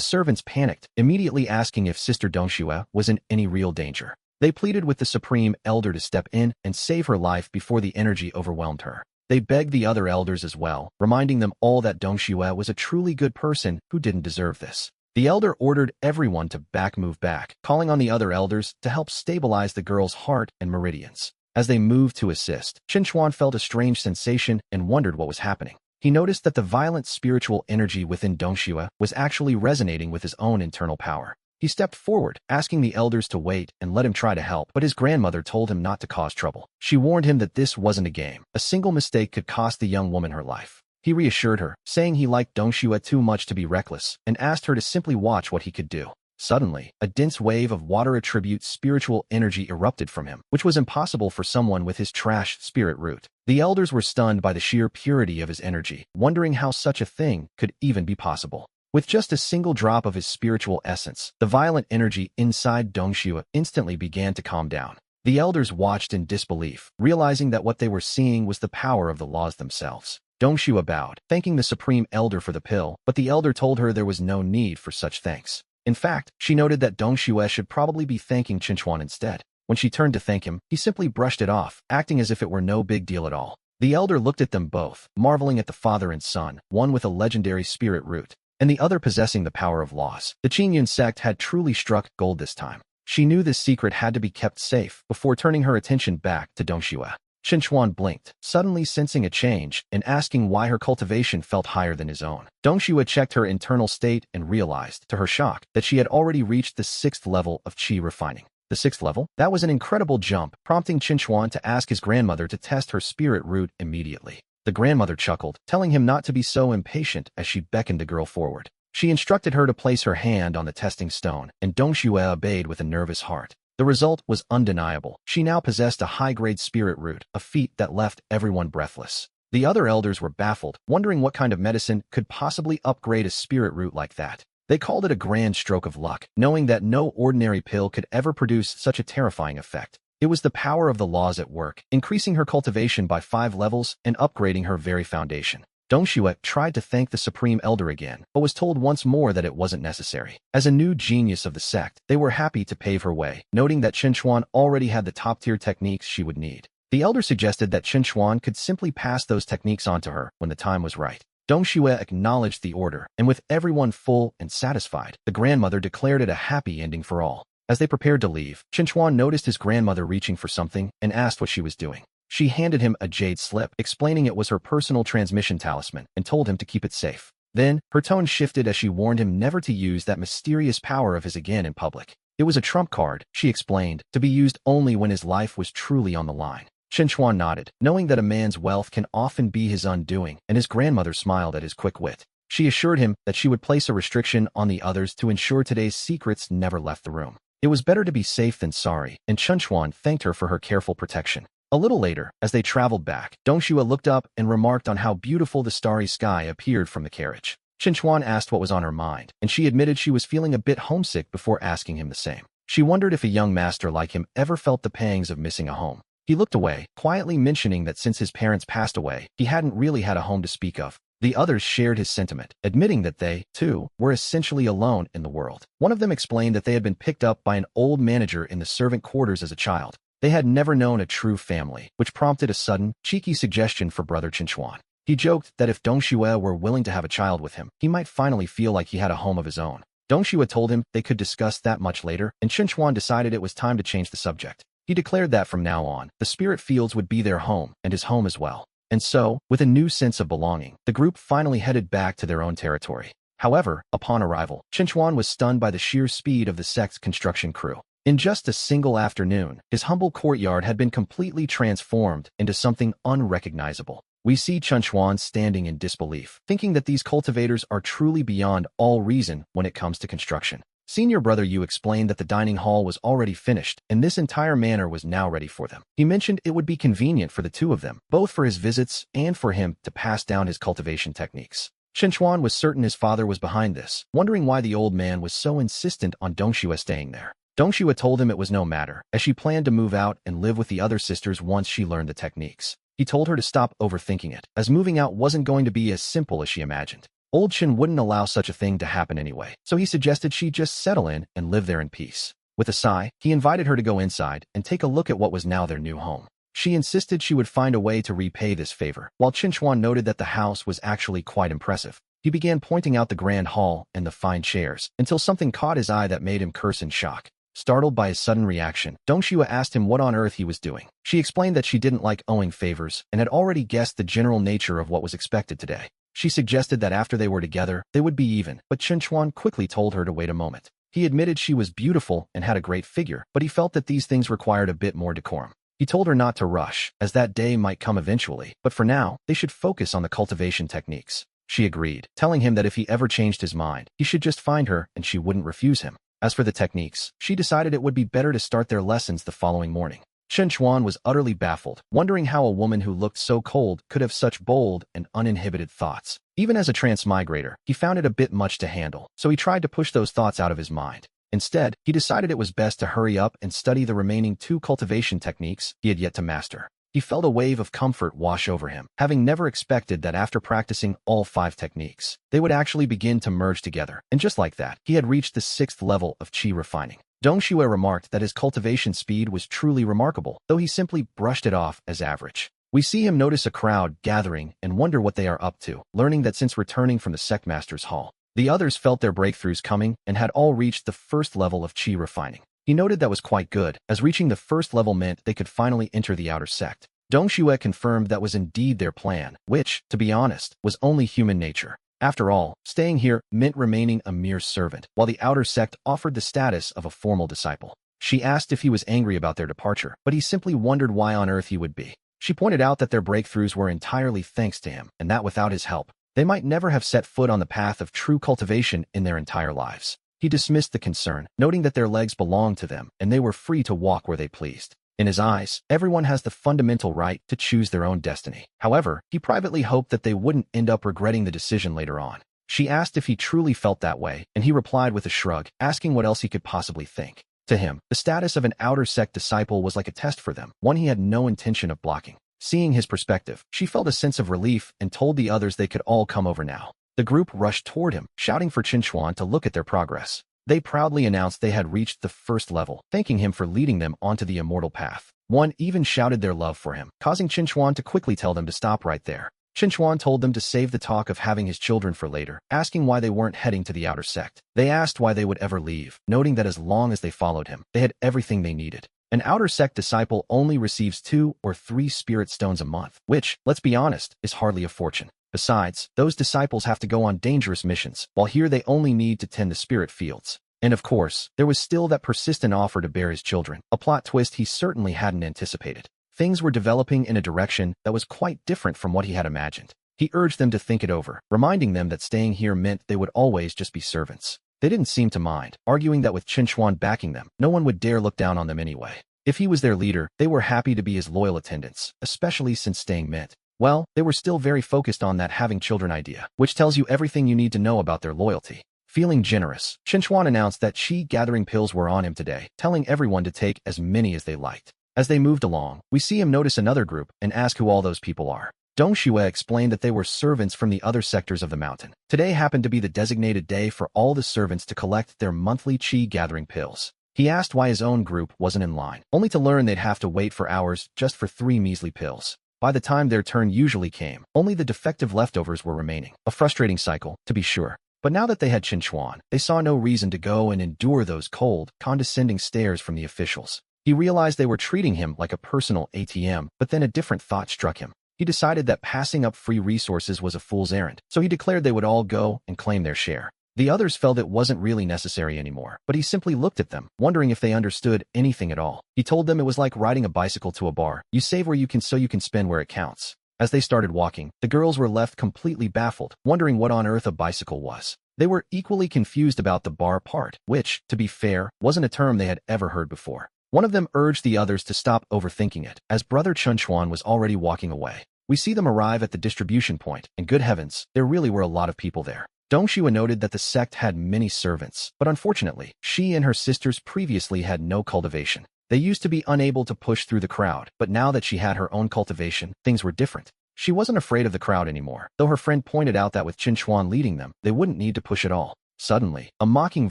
servants panicked, immediately asking if Sister Dongxue was in any real danger. They pleaded with the Supreme Elder to step in and save her life before the energy overwhelmed her. They begged the other elders as well, reminding them all that Dongxue was a truly good person who didn't deserve this. The elder ordered everyone to move back, calling on the other elders to help stabilize the girl's heart and meridians. As they moved to assist, Qinchuan felt a strange sensation and wondered what was happening. He noticed that the violent spiritual energy within Dongxue was actually resonating with his own internal power. He stepped forward, asking the elders to wait and let him try to help, but his grandmother told him not to cause trouble. She warned him that this wasn't a game. A single mistake could cost the young woman her life. He reassured her, saying he liked Dongxue too much to be reckless, and asked her to simply watch what he could do. Suddenly, a dense wave of water attribute spiritual energy erupted from him, which was impossible for someone with his trash spirit root. The elders were stunned by the sheer purity of his energy, wondering how such a thing could even be possible. With just a single drop of his spiritual essence, the violent energy inside Dongxue instantly began to calm down. The elders watched in disbelief, realizing that what they were seeing was the power of the laws themselves. Dongxue bowed, thanking the Supreme Elder for the pill, but the elder told her there was no need for such thanks. In fact, she noted that Dongxue should probably be thanking Qinchuan instead. When she turned to thank him, he simply brushed it off, acting as if it were no big deal at all. The elder looked at them both, marveling at the father and son, one with a legendary spirit root, and the other possessing the power of laws. The Qingyun sect had truly struck gold this time. She knew this secret had to be kept safe before turning her attention back to Dongxue. Qinchuan blinked, suddenly sensing a change and asking why her cultivation felt higher than his own. Dongxue checked her internal state and realized, to her shock, that she had already reached the 6th level of qi refining. The 6th level? That was an incredible jump, prompting Qinchuan to ask his grandmother to test her spirit root immediately. The grandmother chuckled, telling him not to be so impatient as she beckoned the girl forward. She instructed her to place her hand on the testing stone, and Dongxue obeyed with a nervous heart. The result was undeniable. She now possessed a high-grade spirit root, a feat that left everyone breathless. The other elders were baffled, wondering what kind of medicine could possibly upgrade a spirit root like that. They called it a grand stroke of luck, knowing that no ordinary pill could ever produce such a terrifying effect. It was the power of the laws at work, increasing her cultivation by 5 levels and upgrading her very foundation. Dongxue tried to thank the Supreme Elder again, but was told once more that it wasn't necessary. As a new genius of the sect, they were happy to pave her way, noting that Qinchuan already had the top-tier techniques she would need. The elder suggested that Qinchuan could simply pass those techniques on to her when the time was right. Dongxue acknowledged the order, and with everyone full and satisfied, the grandmother declared it a happy ending for all. As they prepared to leave, Qinchuan noticed his grandmother reaching for something and asked what she was doing. She handed him a jade slip, explaining it was her personal transmission talisman, and told him to keep it safe. Then, her tone shifted as she warned him never to use that mysterious power of his again in public. It was a trump card, she explained, to be used only when his life was truly on the line. Qinchuan nodded, knowing that a man's wealth can often be his undoing, and his grandmother smiled at his quick wit. She assured him that she would place a restriction on the others to ensure today's secrets never left the room. It was better to be safe than sorry, and Qinchuan thanked her for her careful protection. A little later, as they traveled back, Dongxue looked up and remarked on how beautiful the starry sky appeared from the carriage. Qinchuan asked what was on her mind, and she admitted she was feeling a bit homesick before asking him the same. She wondered if a young master like him ever felt the pangs of missing a home. He looked away, quietly mentioning that since his parents passed away, he hadn't really had a home to speak of. The others shared his sentiment, admitting that they, too, were essentially alone in the world. One of them explained that they had been picked up by an old manager in the servant quarters as a child. They had never known a true family, which prompted a sudden, cheeky suggestion for brother Qinchuan. He joked that if Dongxue were willing to have a child with him, he might finally feel like he had a home of his own. Dongxue told him they could discuss that much later, and Qinchuan decided it was time to change the subject. He declared that from now on, the spirit fields would be their home, and his home as well. And so, with a new sense of belonging, the group finally headed back to their own territory. However, upon arrival, Chinchuan was stunned by the sheer speed of the sect's construction crew. In just a single afternoon, his humble courtyard had been completely transformed into something unrecognizable. We see Chinchuan standing in disbelief, thinking that these cultivators are truly beyond all reason when it comes to construction. Senior brother Yu explained that the dining hall was already finished, and this entire manor was now ready for them. He mentioned it would be convenient for the two of them, both for his visits and for him to pass down his cultivation techniques. Chinchuan was certain his father was behind this, wondering why the old man was so insistent on Dongxue staying there. Dongxue told him it was no matter, as she planned to move out and live with the other sisters once she learned the techniques. He told her to stop overthinking it, as moving out wasn't going to be as simple as she imagined. Old Chin wouldn't allow such a thing to happen anyway, so he suggested she just settle in and live there in peace. With a sigh, he invited her to go inside and take a look at what was now their new home. She insisted she would find a way to repay this favor, while Chinchuan noted that the house was actually quite impressive. He began pointing out the grand hall and the fine chairs, until something caught his eye that made him curse in shock. Startled by his sudden reaction, Dongxue asked him what on earth he was doing. She explained that she didn't like owing favors and had already guessed the general nature of what was expected today. She suggested that after they were together, they would be even, but Chinchuan quickly told her to wait a moment. He admitted she was beautiful and had a great figure, but he felt that these things required a bit more decorum. He told her not to rush, as that day might come eventually, but for now, they should focus on the cultivation techniques. She agreed, telling him that if he ever changed his mind, he should just find her and she wouldn't refuse him. As for the techniques, she decided it would be better to start their lessons the following morning. Chinchuan was utterly baffled, wondering how a woman who looked so cold could have such bold and uninhibited thoughts. Even as a transmigrator, he found it a bit much to handle, so he tried to push those thoughts out of his mind. Instead, he decided it was best to hurry up and study the remaining 2 cultivation techniques he had yet to master. He felt a wave of comfort wash over him, having never expected that after practicing all 5 techniques, they would actually begin to merge together, and just like that, he had reached the 6th level of qi refining. Dongxue remarked that his cultivation speed was truly remarkable, though he simply brushed it off as average. We see him notice a crowd gathering and wonder what they are up to, learning that since returning from the Sectmaster's Hall, the others felt their breakthroughs coming and had all reached the 1st level of qi refining. He noted that was quite good, as reaching the 1st level meant they could finally enter the outer sect. Dongxue confirmed that was indeed their plan, which, to be honest, was only human nature. After all, staying here meant remaining a mere servant, while the outer sect offered the status of a formal disciple. She asked if he was angry about their departure, but he simply wondered why on earth he would be. She pointed out that their breakthroughs were entirely thanks to him, and that without his help, they might never have set foot on the path of true cultivation in their entire lives. He dismissed the concern, noting that their legs belonged to them, and they were free to walk where they pleased. In his eyes, everyone has the fundamental right to choose their own destiny. However, he privately hoped that they wouldn't end up regretting the decision later on. She asked if he truly felt that way, and he replied with a shrug, asking what else he could possibly think. To him, the status of an outer sect disciple was like a test for them, one he had no intention of blocking. Seeing his perspective, she felt a sense of relief and told the others they could all come over now. The group rushed toward him, shouting for Chinchuan to look at their progress. They proudly announced they had reached the 1st level, thanking him for leading them onto the immortal path. One even shouted their love for him, causing Chinchuan to quickly tell them to stop right there. Chinchuan told them to save the talk of having his children for later, asking why they weren't heading to the outer sect. They asked why they would ever leave, noting that as long as they followed him, they had everything they needed. An outer sect disciple only receives 2 or 3 spirit stones a month, which, let's be honest, is hardly a fortune. Besides, those disciples have to go on dangerous missions, while here they only need to tend the spirit fields. And of course, there was still that persistent offer to bear his children, a plot twist he certainly hadn't anticipated. Things were developing in a direction that was quite different from what he had imagined. He urged them to think it over, reminding them that staying here meant they would always just be servants. They didn't seem to mind, arguing that with Chinchuan backing them, no one would dare look down on them anyway. If he was their leader, they were happy to be his loyal attendants, especially since staying meant, well, they were still very focused on that having children idea, which tells you everything you need to know about their loyalty. Feeling generous, Chinchuan announced that qi-gathering pills were on him today, telling everyone to take as many as they liked. As they moved along, we see him notice another group and ask who all those people are. Dongxue explained that they were servants from the other sectors of the mountain. Today happened to be the designated day for all the servants to collect their monthly qi-gathering pills. He asked why his own group wasn't in line, only to learn they'd have to wait for hours just for 3 measly pills. By the time their turn usually came, only the defective leftovers were remaining. A frustrating cycle, to be sure. But now that they had Chinchuan, they saw no reason to go and endure those cold, condescending stares from the officials. He realized they were treating him like a personal ATM, but then a different thought struck him. He decided that passing up free resources was a fool's errand, so he declared they would all go and claim their share. The others felt it wasn't really necessary anymore, but he simply looked at them, wondering if they understood anything at all. He told them it was like riding a bicycle to a bar. You save where you can so you can spend where it counts. As they started walking, the girls were left completely baffled, wondering what on earth a bicycle was. They were equally confused about the bar part, which, to be fair, wasn't a term they had ever heard before. One of them urged the others to stop overthinking it, as Brother Chunchuan was already walking away. We see them arrive at the distribution point, and good heavens, there really were a lot of people there. Dongxue noted that the sect had many servants, but unfortunately, she and her sisters previously had no cultivation. They used to be unable to push through the crowd, but now that she had her own cultivation, things were different. She wasn't afraid of the crowd anymore, though her friend pointed out that with Qinchuan leading them, they wouldn't need to push at all. Suddenly, a mocking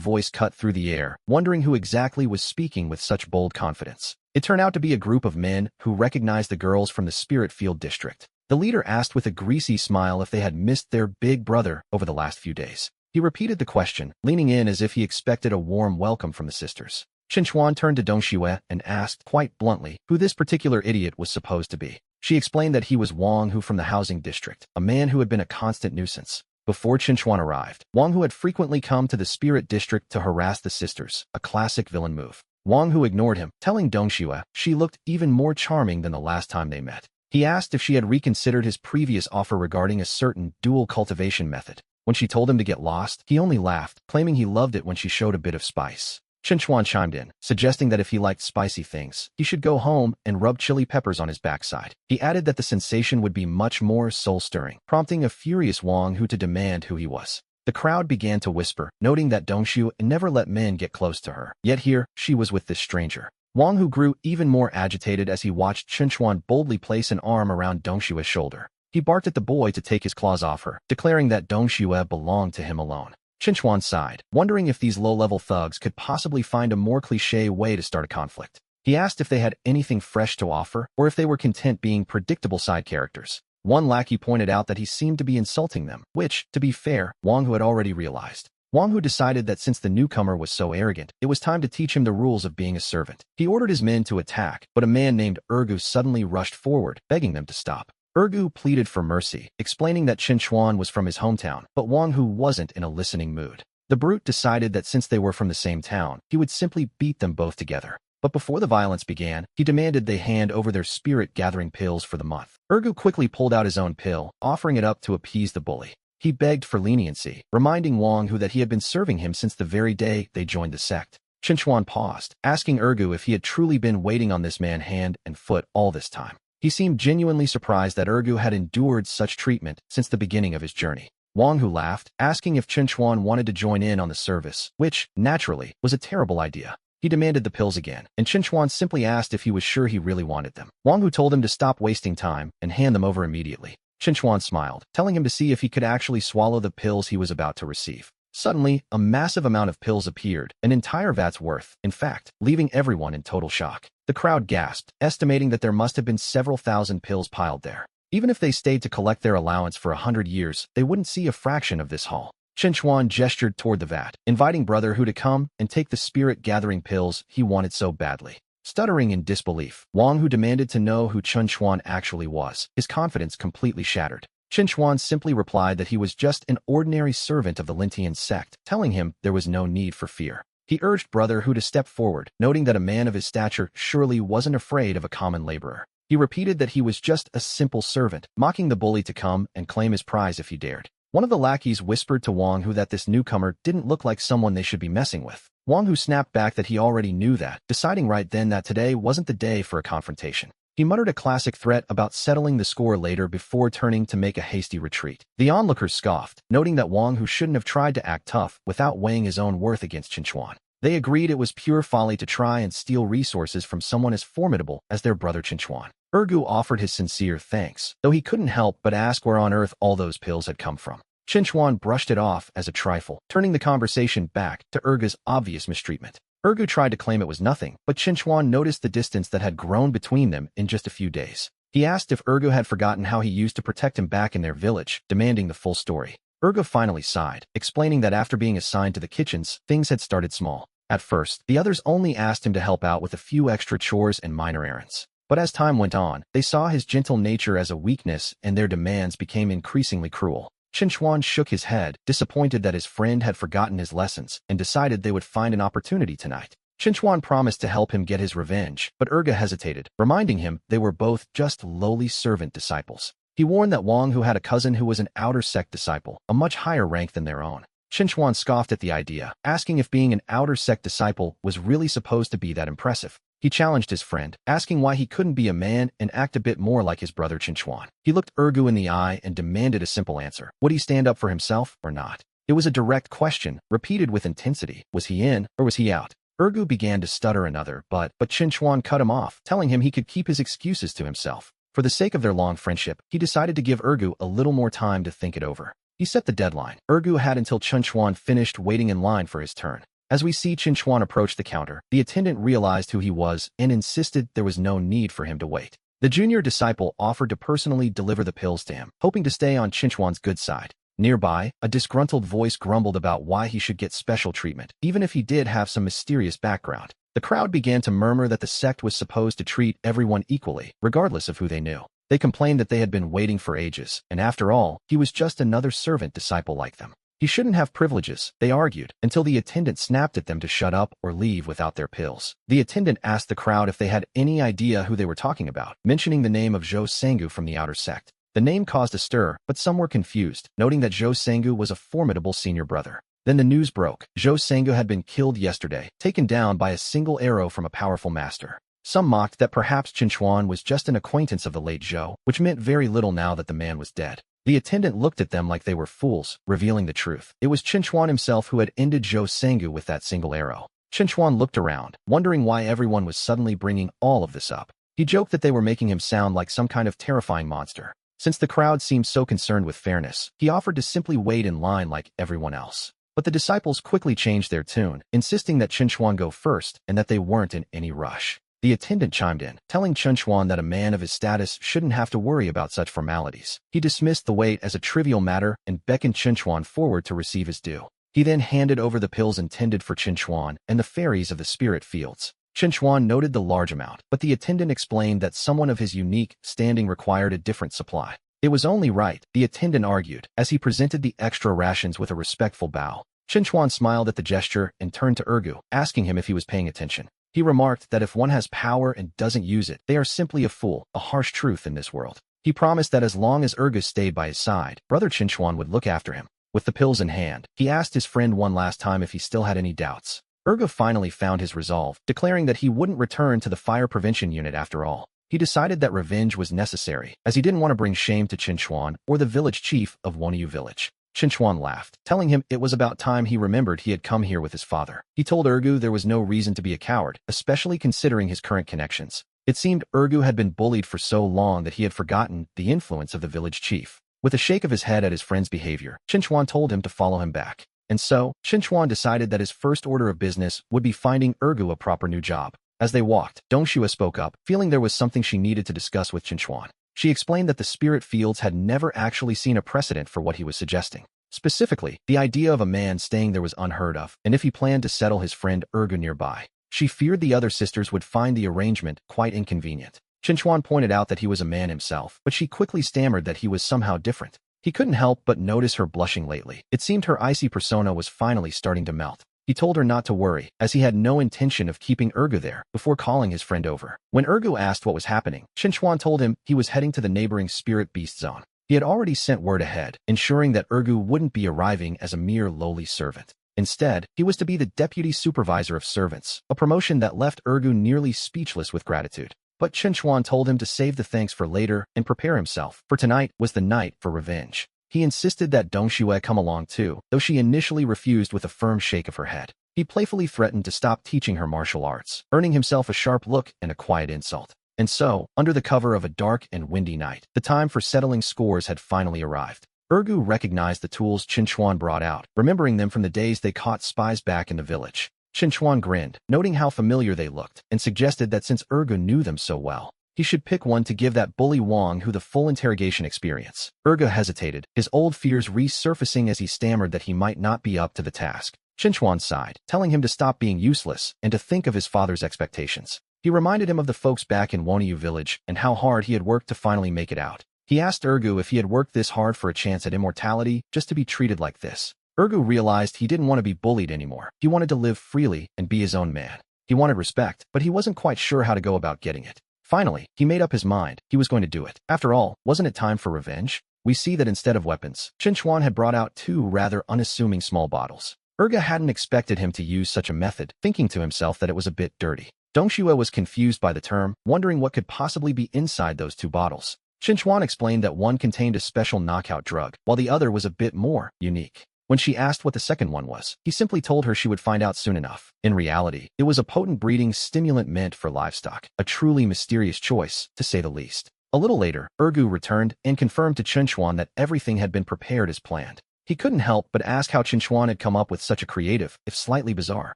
voice cut through the air, wondering who exactly was speaking with such bold confidence. It turned out to be a group of men who recognized the girls from the Spirit Field district. The leader asked with a greasy smile if they had missed their big brother over the last few days. He repeated the question, leaning in as if he expected a warm welcome from the sisters. Qinchuan turned to Dongxue and asked, quite bluntly, who this particular idiot was supposed to be. She explained that he was Wang Hu from the housing district, a man who had been a constant nuisance. Before Qinchuan arrived, Wang Hu had frequently come to the Spirit District to harass the sisters, a classic villain move. Wang Hu ignored him, telling Dongxue she looked even more charming than the last time they met. He asked if she had reconsidered his previous offer regarding a certain dual cultivation method. When she told him to get lost, he only laughed, claiming he loved it when she showed a bit of spice. Qinchuan chimed in, suggesting that if he liked spicy things, he should go home and rub chili peppers on his backside. He added that the sensation would be much more soul-stirring, prompting a furious Wang Hu to demand who he was. The crowd began to whisper, noting that Dongxue never let men get close to her. Yet here, she was with this stranger. Wang Hu grew even more agitated as he watched Qinchuan boldly place an arm around Dongshue's shoulder. He barked at the boy to take his claws off her, declaring that Dongxue belonged to him alone. Qinchuan sighed, wondering if these low-level thugs could possibly find a more cliché way to start a conflict. He asked if they had anything fresh to offer, or if they were content being predictable side characters. One lackey pointed out that he seemed to be insulting them, which, to be fair, Wang Hu had already realized. Wang Hu decided that since the newcomer was so arrogant, it was time to teach him the rules of being a servant. He ordered his men to attack, but a man named Ergu suddenly rushed forward, begging them to stop. Ergu pleaded for mercy, explaining that Qinchuan was from his hometown, but Wang Hu wasn't in a listening mood. The brute decided that since they were from the same town, he would simply beat them both together. But before the violence began, he demanded they hand over their spirit-gathering pills for the month. Ergu quickly pulled out his own pill, offering it up to appease the bully. He begged for leniency, reminding Wang Hu that he had been serving him since the very day they joined the sect. Qinchuan paused, asking Ergu if he had truly been waiting on this man hand and foot all this time. He seemed genuinely surprised that Ergu had endured such treatment since the beginning of his journey. Wang Hu laughed, asking if Qinchuan wanted to join in on the service, which, naturally, was a terrible idea. He demanded the pills again, and Qinchuan simply asked if he was sure he really wanted them. Wang Hu told him to stop wasting time and hand them over immediately. Qinchuan smiled, telling him to see if he could actually swallow the pills he was about to receive. Suddenly, a massive amount of pills appeared, an entire vat's worth, in fact, leaving everyone in total shock. The crowd gasped, estimating that there must have been several thousand pills piled there. Even if they stayed to collect their allowance for 100 years, they wouldn't see a fraction of this haul. Qinchuan gestured toward the vat, inviting Brother Hu to come and take the spirit-gathering pills he wanted so badly. Stuttering in disbelief, Wang Hu demanded to know who Qinchuan actually was, his confidence completely shattered. Qinchuan simply replied that he was just an ordinary servant of the Lintian sect, telling him there was no need for fear. He urged Brother Hu to step forward, noting that a man of his stature surely wasn't afraid of a common laborer. He repeated that he was just a simple servant, mocking the bully to come and claim his prize if he dared. One of the lackeys whispered to Wang Hu that this newcomer didn't look like someone they should be messing with. Wang Hu snapped back that he already knew that, deciding right then that today wasn't the day for a confrontation. He muttered a classic threat about settling the score later before turning to make a hasty retreat. The onlookers scoffed, noting that Wang Hu shouldn't have tried to act tough without weighing his own worth against Qinchuan. They agreed it was pure folly to try and steal resources from someone as formidable as their brother Qinchuan. Ergu offered his sincere thanks, though he couldn't help but ask where on earth all those pills had come from. Qinchuan brushed it off as a trifle, turning the conversation back to Ergu's obvious mistreatment. Ergu tried to claim it was nothing, but Qinchuan noticed the distance that had grown between them in just a few days. He asked if Ergu had forgotten how he used to protect him back in their village, demanding the full story. Ergu finally sighed, explaining that after being assigned to the kitchens, things had started small. At first, the others only asked him to help out with a few extra chores and minor errands. But as time went on, they saw his gentle nature as a weakness and their demands became increasingly cruel. Chinchuan shook his head, disappointed that his friend had forgotten his lessons, and decided they would find an opportunity tonight. Chinchuan promised to help him get his revenge, but Urga hesitated, reminding him they were both just lowly servant disciples. He warned that Wang, who had a cousin who was an outer sect disciple, a much higher rank than their own. Chinchuan scoffed at the idea, asking if being an outer sect disciple was really supposed to be that impressive. He challenged his friend, asking why he couldn't be a man and act a bit more like his brother Chinchuan. He looked Urgu in the eye and demanded a simple answer. Would he stand up for himself or not? It was a direct question, repeated with intensity. Was he in or was he out? Urgu began to stutter another, but Chinchuan cut him off, telling him he could keep his excuses to himself. For the sake of their long friendship, he decided to give Urgu a little more time to think it over. He set the deadline. Urgu had until Chinchuan finished waiting in line for his turn. As we see Chinchuan approach the counter, the attendant realized who he was and insisted there was no need for him to wait. The junior disciple offered to personally deliver the pills to him, hoping to stay on Chinchuan's good side. Nearby, a disgruntled voice grumbled about why he should get special treatment, even if he did have some mysterious background. The crowd began to murmur that the sect was supposed to treat everyone equally, regardless of who they knew. They complained that they had been waiting for ages, and after all, he was just another servant disciple like them. He shouldn't have privileges, they argued, until the attendant snapped at them to shut up or leave without their pills. The attendant asked the crowd if they had any idea who they were talking about, mentioning the name of Zhou Sengu from the outer sect. The name caused a stir, but some were confused, noting that Zhou Sengu was a formidable senior brother. Then the news broke. Zhou Sengu had been killed yesterday, taken down by a single arrow from a powerful master. Some mocked that perhaps Chinchuan was just an acquaintance of the late Zhou, which meant very little now that the man was dead. The attendant looked at them like they were fools, revealing the truth. It was Chinchuan himself who had ended Zhou Sengu with that single arrow. Chinchuan looked around, wondering why everyone was suddenly bringing all of this up. He joked that they were making him sound like some kind of terrifying monster. Since the crowd seemed so concerned with fairness, he offered to simply wait in line like everyone else. But the disciples quickly changed their tune, insisting that Chinchuan go first and that they weren't in any rush. The attendant chimed in, telling Chinchuan that a man of his status shouldn't have to worry about such formalities. He dismissed the wait as a trivial matter and beckoned Chinchuan forward to receive his due. He then handed over the pills intended for Chinchuan and the fairies of the spirit fields. Chinchuan noted the large amount, but the attendant explained that someone of his unique standing required a different supply. It was only right, the attendant argued, as he presented the extra rations with a respectful bow. Chinchuan smiled at the gesture and turned to Urgu, asking him if he was paying attention. He remarked that if one has power and doesn't use it, they are simply a fool, a harsh truth in this world. He promised that as long as Urgu stayed by his side, Brother Chinchuan would look after him. With the pills in hand, he asked his friend one last time if he still had any doubts. Urgu finally found his resolve, declaring that he wouldn't return to the fire prevention unit after all. He decided that revenge was necessary, as he didn't want to bring shame to Chinchuan or the village chief of Wonyu village. Chinchuan laughed, telling him it was about time he remembered he had come here with his father. He told Urgu there was no reason to be a coward, especially considering his current connections. It seemed Urgu had been bullied for so long that he had forgotten the influence of the village chief. With a shake of his head at his friend's behavior, Chinchuan told him to follow him back. And so, Chinchuan decided that his first order of business would be finding Urgu a proper new job. As they walked, Dongshua spoke up, feeling there was something she needed to discuss with Chinchuan. She explained that the spirit fields had never actually seen a precedent for what he was suggesting. Specifically, the idea of a man staying there was unheard of, and if he planned to settle his friend Urgu nearby. She feared the other sisters would find the arrangement quite inconvenient. Chinchuan pointed out that he was a man himself, but she quickly stammered that he was somehow different. He couldn't help but notice her blushing lately. It seemed her icy persona was finally starting to melt. He told her not to worry, as he had no intention of keeping Urgu there, before calling his friend over. When Urgu asked what was happening, Chinchuan told him he was heading to the neighboring spirit beast zone. He had already sent word ahead, ensuring that Urgu wouldn't be arriving as a mere lowly servant. Instead, he was to be the deputy supervisor of servants, a promotion that left Urgu nearly speechless with gratitude. But Chinchuan told him to save the thanks for later and prepare himself, for tonight was the night for revenge. He insisted that Dongshua come along too, though she initially refused with a firm shake of her head. He playfully threatened to stop teaching her martial arts, earning himself a sharp look and a quiet insult. And so, under the cover of a dark and windy night, the time for settling scores had finally arrived. Urgu recognized the tools Chinchuan brought out, remembering them from the days they caught spies back in the village. Chinchuan grinned, noting how familiar they looked, and suggested that since Urgu knew them so well, he should pick one to give that bully Wang who the full interrogation experience. Urgu hesitated, his old fears resurfacing as he stammered that he might not be up to the task. Chinchuan sighed, telling him to stop being useless and to think of his father's expectations. He reminded him of the folks back in Wonyu village and how hard he had worked to finally make it out. He asked Ergu if he had worked this hard for a chance at immortality just to be treated like this. Ergu realized he didn't want to be bullied anymore. He wanted to live freely and be his own man. He wanted respect, but he wasn't quite sure how to go about getting it. Finally, he made up his mind. He was going to do it. After all, wasn't it time for revenge? We see that instead of weapons, Chinchuan had brought out two rather unassuming small bottles. Erga hadn't expected him to use such a method, thinking to himself that it was a bit dirty. Dongxue was confused by the term, wondering what could possibly be inside those two bottles. Chinchuan explained that one contained a special knockout drug, while the other was a bit more unique. When she asked what the second one was, he simply told her she would find out soon enough. In reality, it was a potent breeding stimulant meant for livestock, a truly mysterious choice, to say the least. A little later, Ergu returned and confirmed to Chinchuan that everything had been prepared as planned. He couldn't help but ask how Chinchuan had come up with such a creative, if slightly bizarre,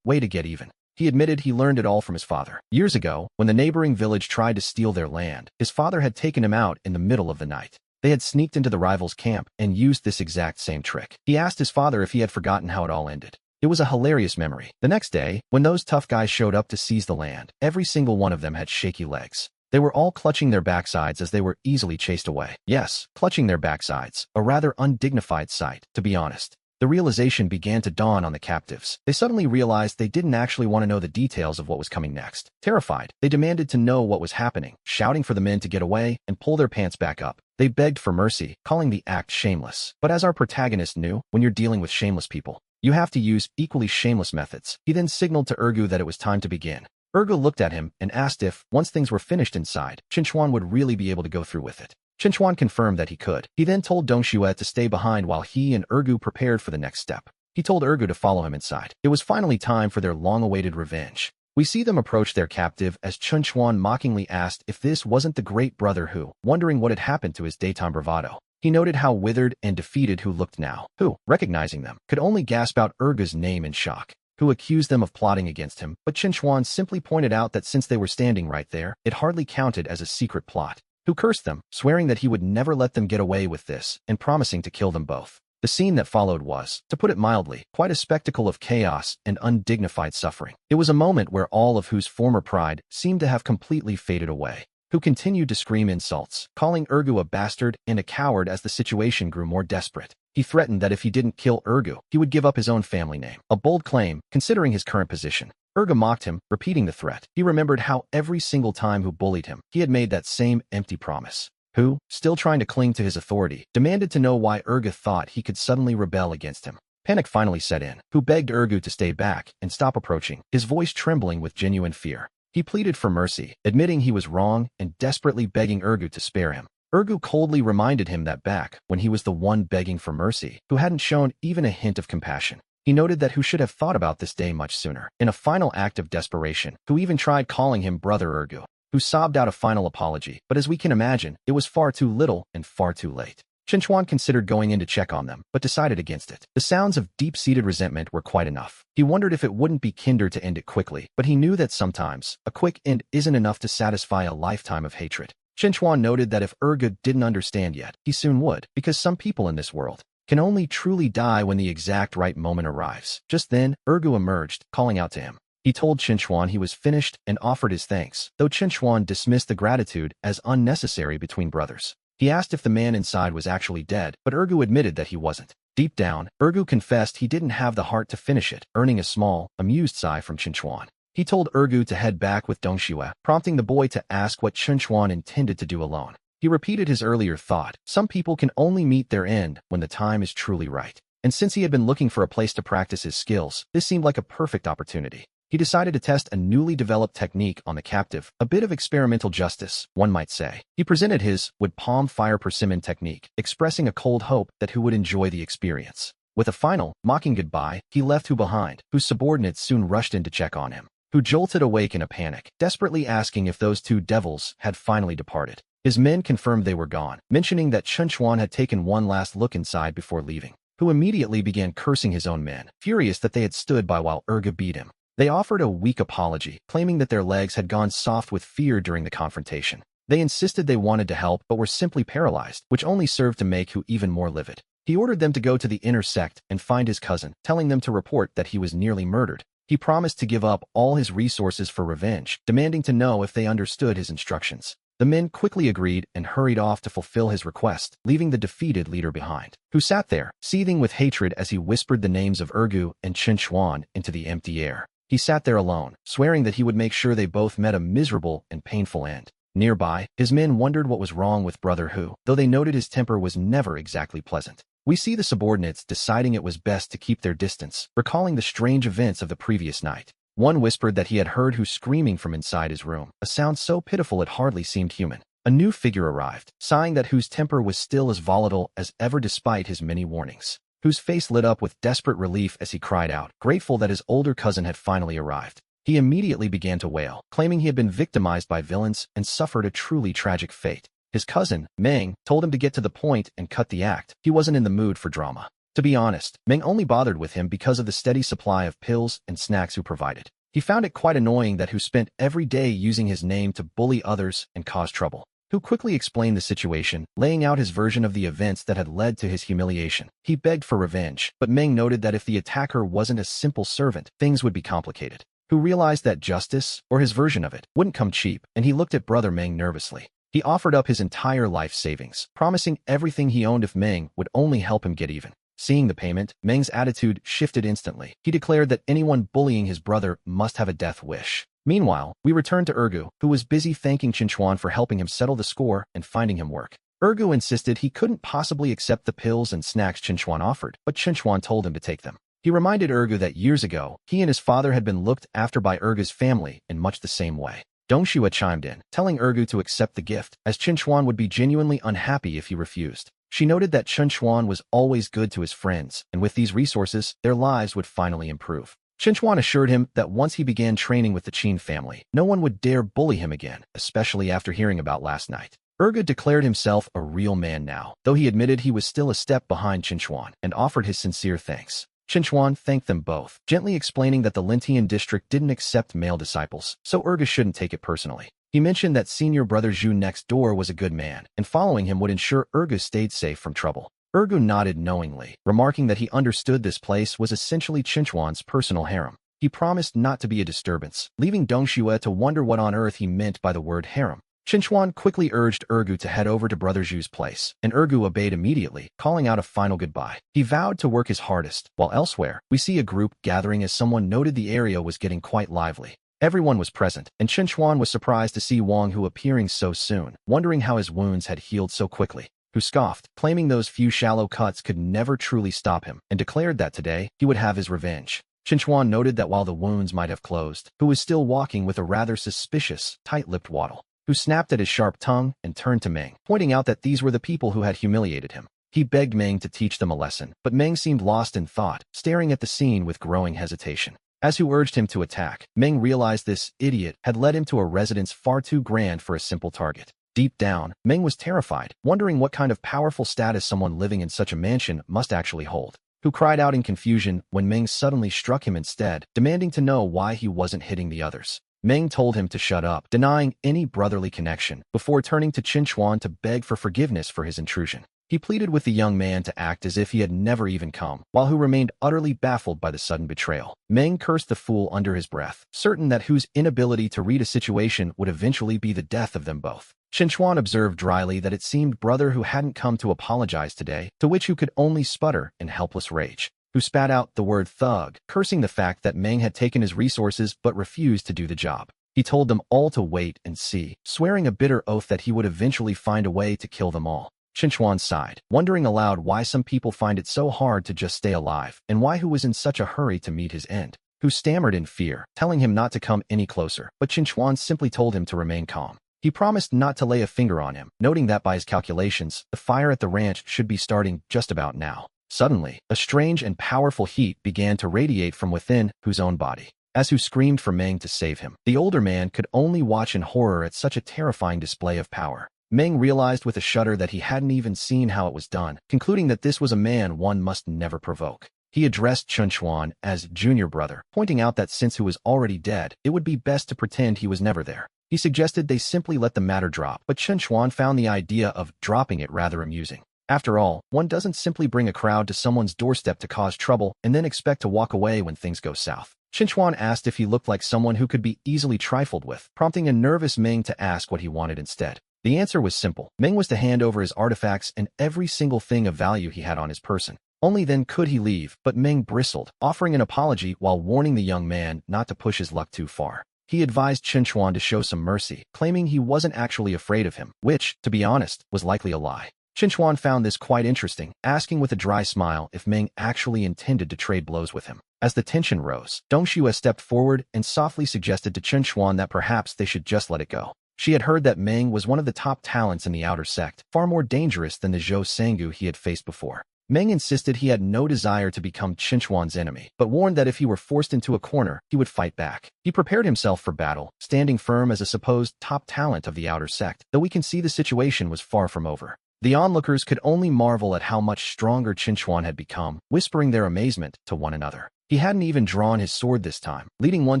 way to get even. He admitted he learned it all from his father. Years ago, when the neighboring village tried to steal their land, his father had taken him out in the middle of the night. They had sneaked into the rival's camp and used this exact same trick. He asked his father if he had forgotten how it all ended. It was a hilarious memory. The next day, when those tough guys showed up to seize the land, every single one of them had shaky legs. They were all clutching their backsides as they were easily chased away. Yes, clutching their backsides, a rather undignified sight, to be honest. The realization began to dawn on the captives. They suddenly realized they didn't actually want to know the details of what was coming next. Terrified, they demanded to know what was happening, shouting for the men to get away and pull their pants back up. They begged for mercy, calling the act shameless. But as our protagonist knew, when you're dealing with shameless people, you have to use equally shameless methods. He then signaled to Ergu that it was time to begin. Ergu looked at him and asked if, once things were finished inside, Chinchuan would really be able to go through with it. Chinchuan confirmed that he could. He then told Dongxue to stay behind while he and Ergu prepared for the next step. He told Ergu to follow him inside. It was finally time for their long-awaited revenge. We see them approach their captive as Chinchuan mockingly asked if this wasn't the great brother who, wondering what had happened to his daytime bravado. He noted how withered and defeated Hu looked now. Hu, recognizing them, could only gasp out Ergu's name in shock. Hu accused them of plotting against him, but Chinchuan simply pointed out that since they were standing right there, it hardly counted as a secret plot. Hu cursed them, swearing that he would never let them get away with this, and promising to kill them both. The scene that followed was, to put it mildly, quite a spectacle of chaos and undignified suffering. It was a moment where all of Hu's former pride seemed to have completely faded away. Hu continued to scream insults, calling Ergu a bastard and a coward as the situation grew more desperate. He threatened that if he didn't kill Ergu, he would give up his own family name. A bold claim, considering his current position. Ergu mocked him, repeating the threat. He remembered how every single time Hu bullied him, he had made that same empty promise. Hu, still trying to cling to his authority, demanded to know why Ergu thought he could suddenly rebel against him. Panic finally set in. Hu begged Ergu to stay back and stop approaching, his voice trembling with genuine fear. He pleaded for mercy, admitting he was wrong and desperately begging Ergu to spare him. Ergu coldly reminded him that back when he was the one begging for mercy, Hu hadn't shown even a hint of compassion. He noted that Hu should have thought about this day much sooner. In a final act of desperation, Hu even tried calling him Brother Ergu. Hu sobbed out a final apology, but as we can imagine, it was far too little and far too late. Chinchuan considered going in to check on them, but decided against it. The sounds of deep-seated resentment were quite enough. He wondered if it wouldn't be kinder to end it quickly, but he knew that sometimes, a quick end isn't enough to satisfy a lifetime of hatred. Chinchuan noted that if Ergu didn't understand yet, he soon would, because some people in this world can only truly die when the exact right moment arrives. Just then, Ergu emerged, calling out to him. He told Chinchuan he was finished and offered his thanks, though Chinchuan dismissed the gratitude as unnecessary between brothers. He asked if the man inside was actually dead, but Ergu admitted that he wasn't. Deep down, Ergu confessed he didn't have the heart to finish it, earning a small, amused sigh from Chinchuan. He told Ergu to head back with Dongxue, prompting the boy to ask what Chinchuan intended to do alone. He repeated his earlier thought, some people can only meet their end when the time is truly right. And since he had been looking for a place to practice his skills, this seemed like a perfect opportunity. He decided to test a newly developed technique on the captive, a bit of experimental justice, one might say. He presented his would palm fire persimmon technique, expressing a cold hope that Hu would enjoy the experience. With a final, mocking goodbye, he left Hu behind, whose subordinates soon rushed in to check on him. Hu jolted awake in a panic, desperately asking if those two devils had finally departed. His men confirmed they were gone, mentioning that Chinchuan had taken one last look inside before leaving. Hu immediately began cursing his own men, furious that they had stood by while Ergu beat him. They offered a weak apology, claiming that their legs had gone soft with fear during the confrontation. They insisted they wanted to help but were simply paralyzed, which only served to make Hu even more livid. He ordered them to go to the inner sect and find his cousin, telling them to report that he was nearly murdered. He promised to give up all his resources for revenge, demanding to know if they understood his instructions. The men quickly agreed and hurried off to fulfill his request, leaving the defeated leader behind, who sat there, seething with hatred as he whispered the names of Ergu and Chinchuan into the empty air. He sat there alone, swearing that he would make sure they both met a miserable and painful end. Nearby, his men wondered what was wrong with Brother Hu, though they noted his temper was never exactly pleasant. We see the subordinates deciding it was best to keep their distance, recalling the strange events of the previous night. One whispered that he had heard Hu screaming from inside his room, a sound so pitiful it hardly seemed human. A new figure arrived, sighing that Hu's temper was still as volatile as ever despite his many warnings. Hu's face lit up with desperate relief as he cried out, grateful that his older cousin had finally arrived. He immediately began to wail, claiming he had been victimized by villains and suffered a truly tragic fate. His cousin, Meng, told him to get to the point and cut the act. He wasn't in the mood for drama. To be honest, Meng only bothered with him because of the steady supply of pills and snacks Hu provided. He found it quite annoying that Hu spent every day using his name to bully others and cause trouble. Hu quickly explained the situation, laying out his version of the events that had led to his humiliation. He begged for revenge, but Meng noted that if the attacker wasn't a simple servant, things would be complicated. Hu realized that justice, or his version of it, wouldn't come cheap, and he looked at Brother Meng nervously. He offered up his entire life savings, promising everything he owned if Meng would only help him get even. Seeing the payment, Meng's attitude shifted instantly. He declared that anyone bullying his brother must have a death wish. Meanwhile, we returned to Ergu, who was busy thanking Chinchuan for helping him settle the score and finding him work. Ergu insisted he couldn't possibly accept the pills and snacks Chinchuan offered, but Chinchuan told him to take them. He reminded Ergu that years ago, he and his father had been looked after by Ergu's family in much the same way. Dongxue chimed in, telling Ergu to accept the gift, as Chinchuan would be genuinely unhappy if he refused. She noted that Chinchuan was always good to his friends, and with these resources, their lives would finally improve. Chinchuan assured him that once he began training with the Qin family, no one would dare bully him again, especially after hearing about last night. Ergu declared himself a real man now, though he admitted he was still a step behind Chinchuan, and offered his sincere thanks. Chinchuan thanked them both, gently explaining that the Lintian district didn't accept male disciples, so Ergu shouldn't take it personally. He mentioned that senior brother Zhu next door was a good man, and following him would ensure Ergu stayed safe from trouble. Ergu nodded knowingly, remarking that he understood this place was essentially Chinchuan's personal harem. He promised not to be a disturbance, leaving Dongxue to wonder what on earth he meant by the word harem. Chinchuan quickly urged Ergu to head over to Brother Zhu's place, and Ergu obeyed immediately, calling out a final goodbye. He vowed to work his hardest, while elsewhere, we see a group gathering as someone noted the area was getting quite lively. Everyone was present, and Chinchuan was surprised to see Wang Hu appearing so soon, wondering how his wounds had healed so quickly. Hu scoffed, claiming those few shallow cuts could never truly stop him, and declared that today, he would have his revenge. Chinchuan noted that while the wounds might have closed, Hu was still walking with a rather suspicious, tight-lipped waddle. Hu snapped at his sharp tongue and turned to Meng, pointing out that these were the people who had humiliated him. He begged Meng to teach them a lesson, but Meng seemed lost in thought, staring at the scene with growing hesitation. As Hu urged him to attack, Meng realized this idiot had led him to a residence far too grand for a simple target. Deep down, Meng was terrified, wondering what kind of powerful status someone living in such a mansion must actually hold. Hu cried out in confusion when Meng suddenly struck him instead, demanding to know why he wasn't hitting the others. Meng told him to shut up, denying any brotherly connection, before turning to Chinchuan to beg for forgiveness for his intrusion. He pleaded with the young man to act as if he had never even come, while Hu remained utterly baffled by the sudden betrayal. Meng cursed the fool under his breath, certain that Hu's inability to read a situation would eventually be the death of them both. Chinchuan observed dryly that it seemed Brother Hu hadn't come to apologize today, to which Hu could only sputter in helpless rage. Hu spat out the word thug, cursing the fact that Meng had taken his resources but refused to do the job. He told them all to wait and see, swearing a bitter oath that he would eventually find a way to kill them all. Chinchuan sighed, wondering aloud why some people find it so hard to just stay alive, and why Hu was in such a hurry to meet his end. Hu stammered in fear, telling him not to come any closer, but Chinchuan simply told him to remain calm. He promised not to lay a finger on him, noting that by his calculations, the fire at the ranch should be starting just about now. Suddenly, a strange and powerful heat began to radiate from within Hu's own body. As Hu screamed for Meng to save him, the older man could only watch in horror at such a terrifying display of power. Meng realized with a shudder that he hadn't even seen how it was done, concluding that this was a man one must never provoke. He addressed Chinchuan as junior brother, pointing out that since Hu was already dead, it would be best to pretend he was never there. He suggested they simply let the matter drop, but Chinchuan found the idea of dropping it rather amusing. After all, one doesn't simply bring a crowd to someone's doorstep to cause trouble and then expect to walk away when things go south. Chinchuan asked if he looked like someone who could be easily trifled with, prompting a nervous Meng to ask what he wanted instead. The answer was simple. Meng was to hand over his artifacts and every single thing of value he had on his person. Only then could he leave, but Meng bristled, offering an apology while warning the young man not to push his luck too far. He advised Chinchuan to show some mercy, claiming he wasn't actually afraid of him, which, to be honest, was likely a lie. Chinchuan found this quite interesting, asking with a dry smile if Meng actually intended to trade blows with him. As the tension rose, Dongxue stepped forward and softly suggested to Chinchuan that perhaps they should just let it go. She had heard that Meng was one of the top talents in the outer sect, far more dangerous than the Zhou Sangu he had faced before. Meng insisted he had no desire to become Chinchuan's enemy, but warned that if he were forced into a corner, he would fight back. He prepared himself for battle, standing firm as a supposed top talent of the outer sect, though we can see the situation was far from over. The onlookers could only marvel at how much stronger Chinchuan had become, whispering their amazement to one another. He hadn't even drawn his sword this time, leading one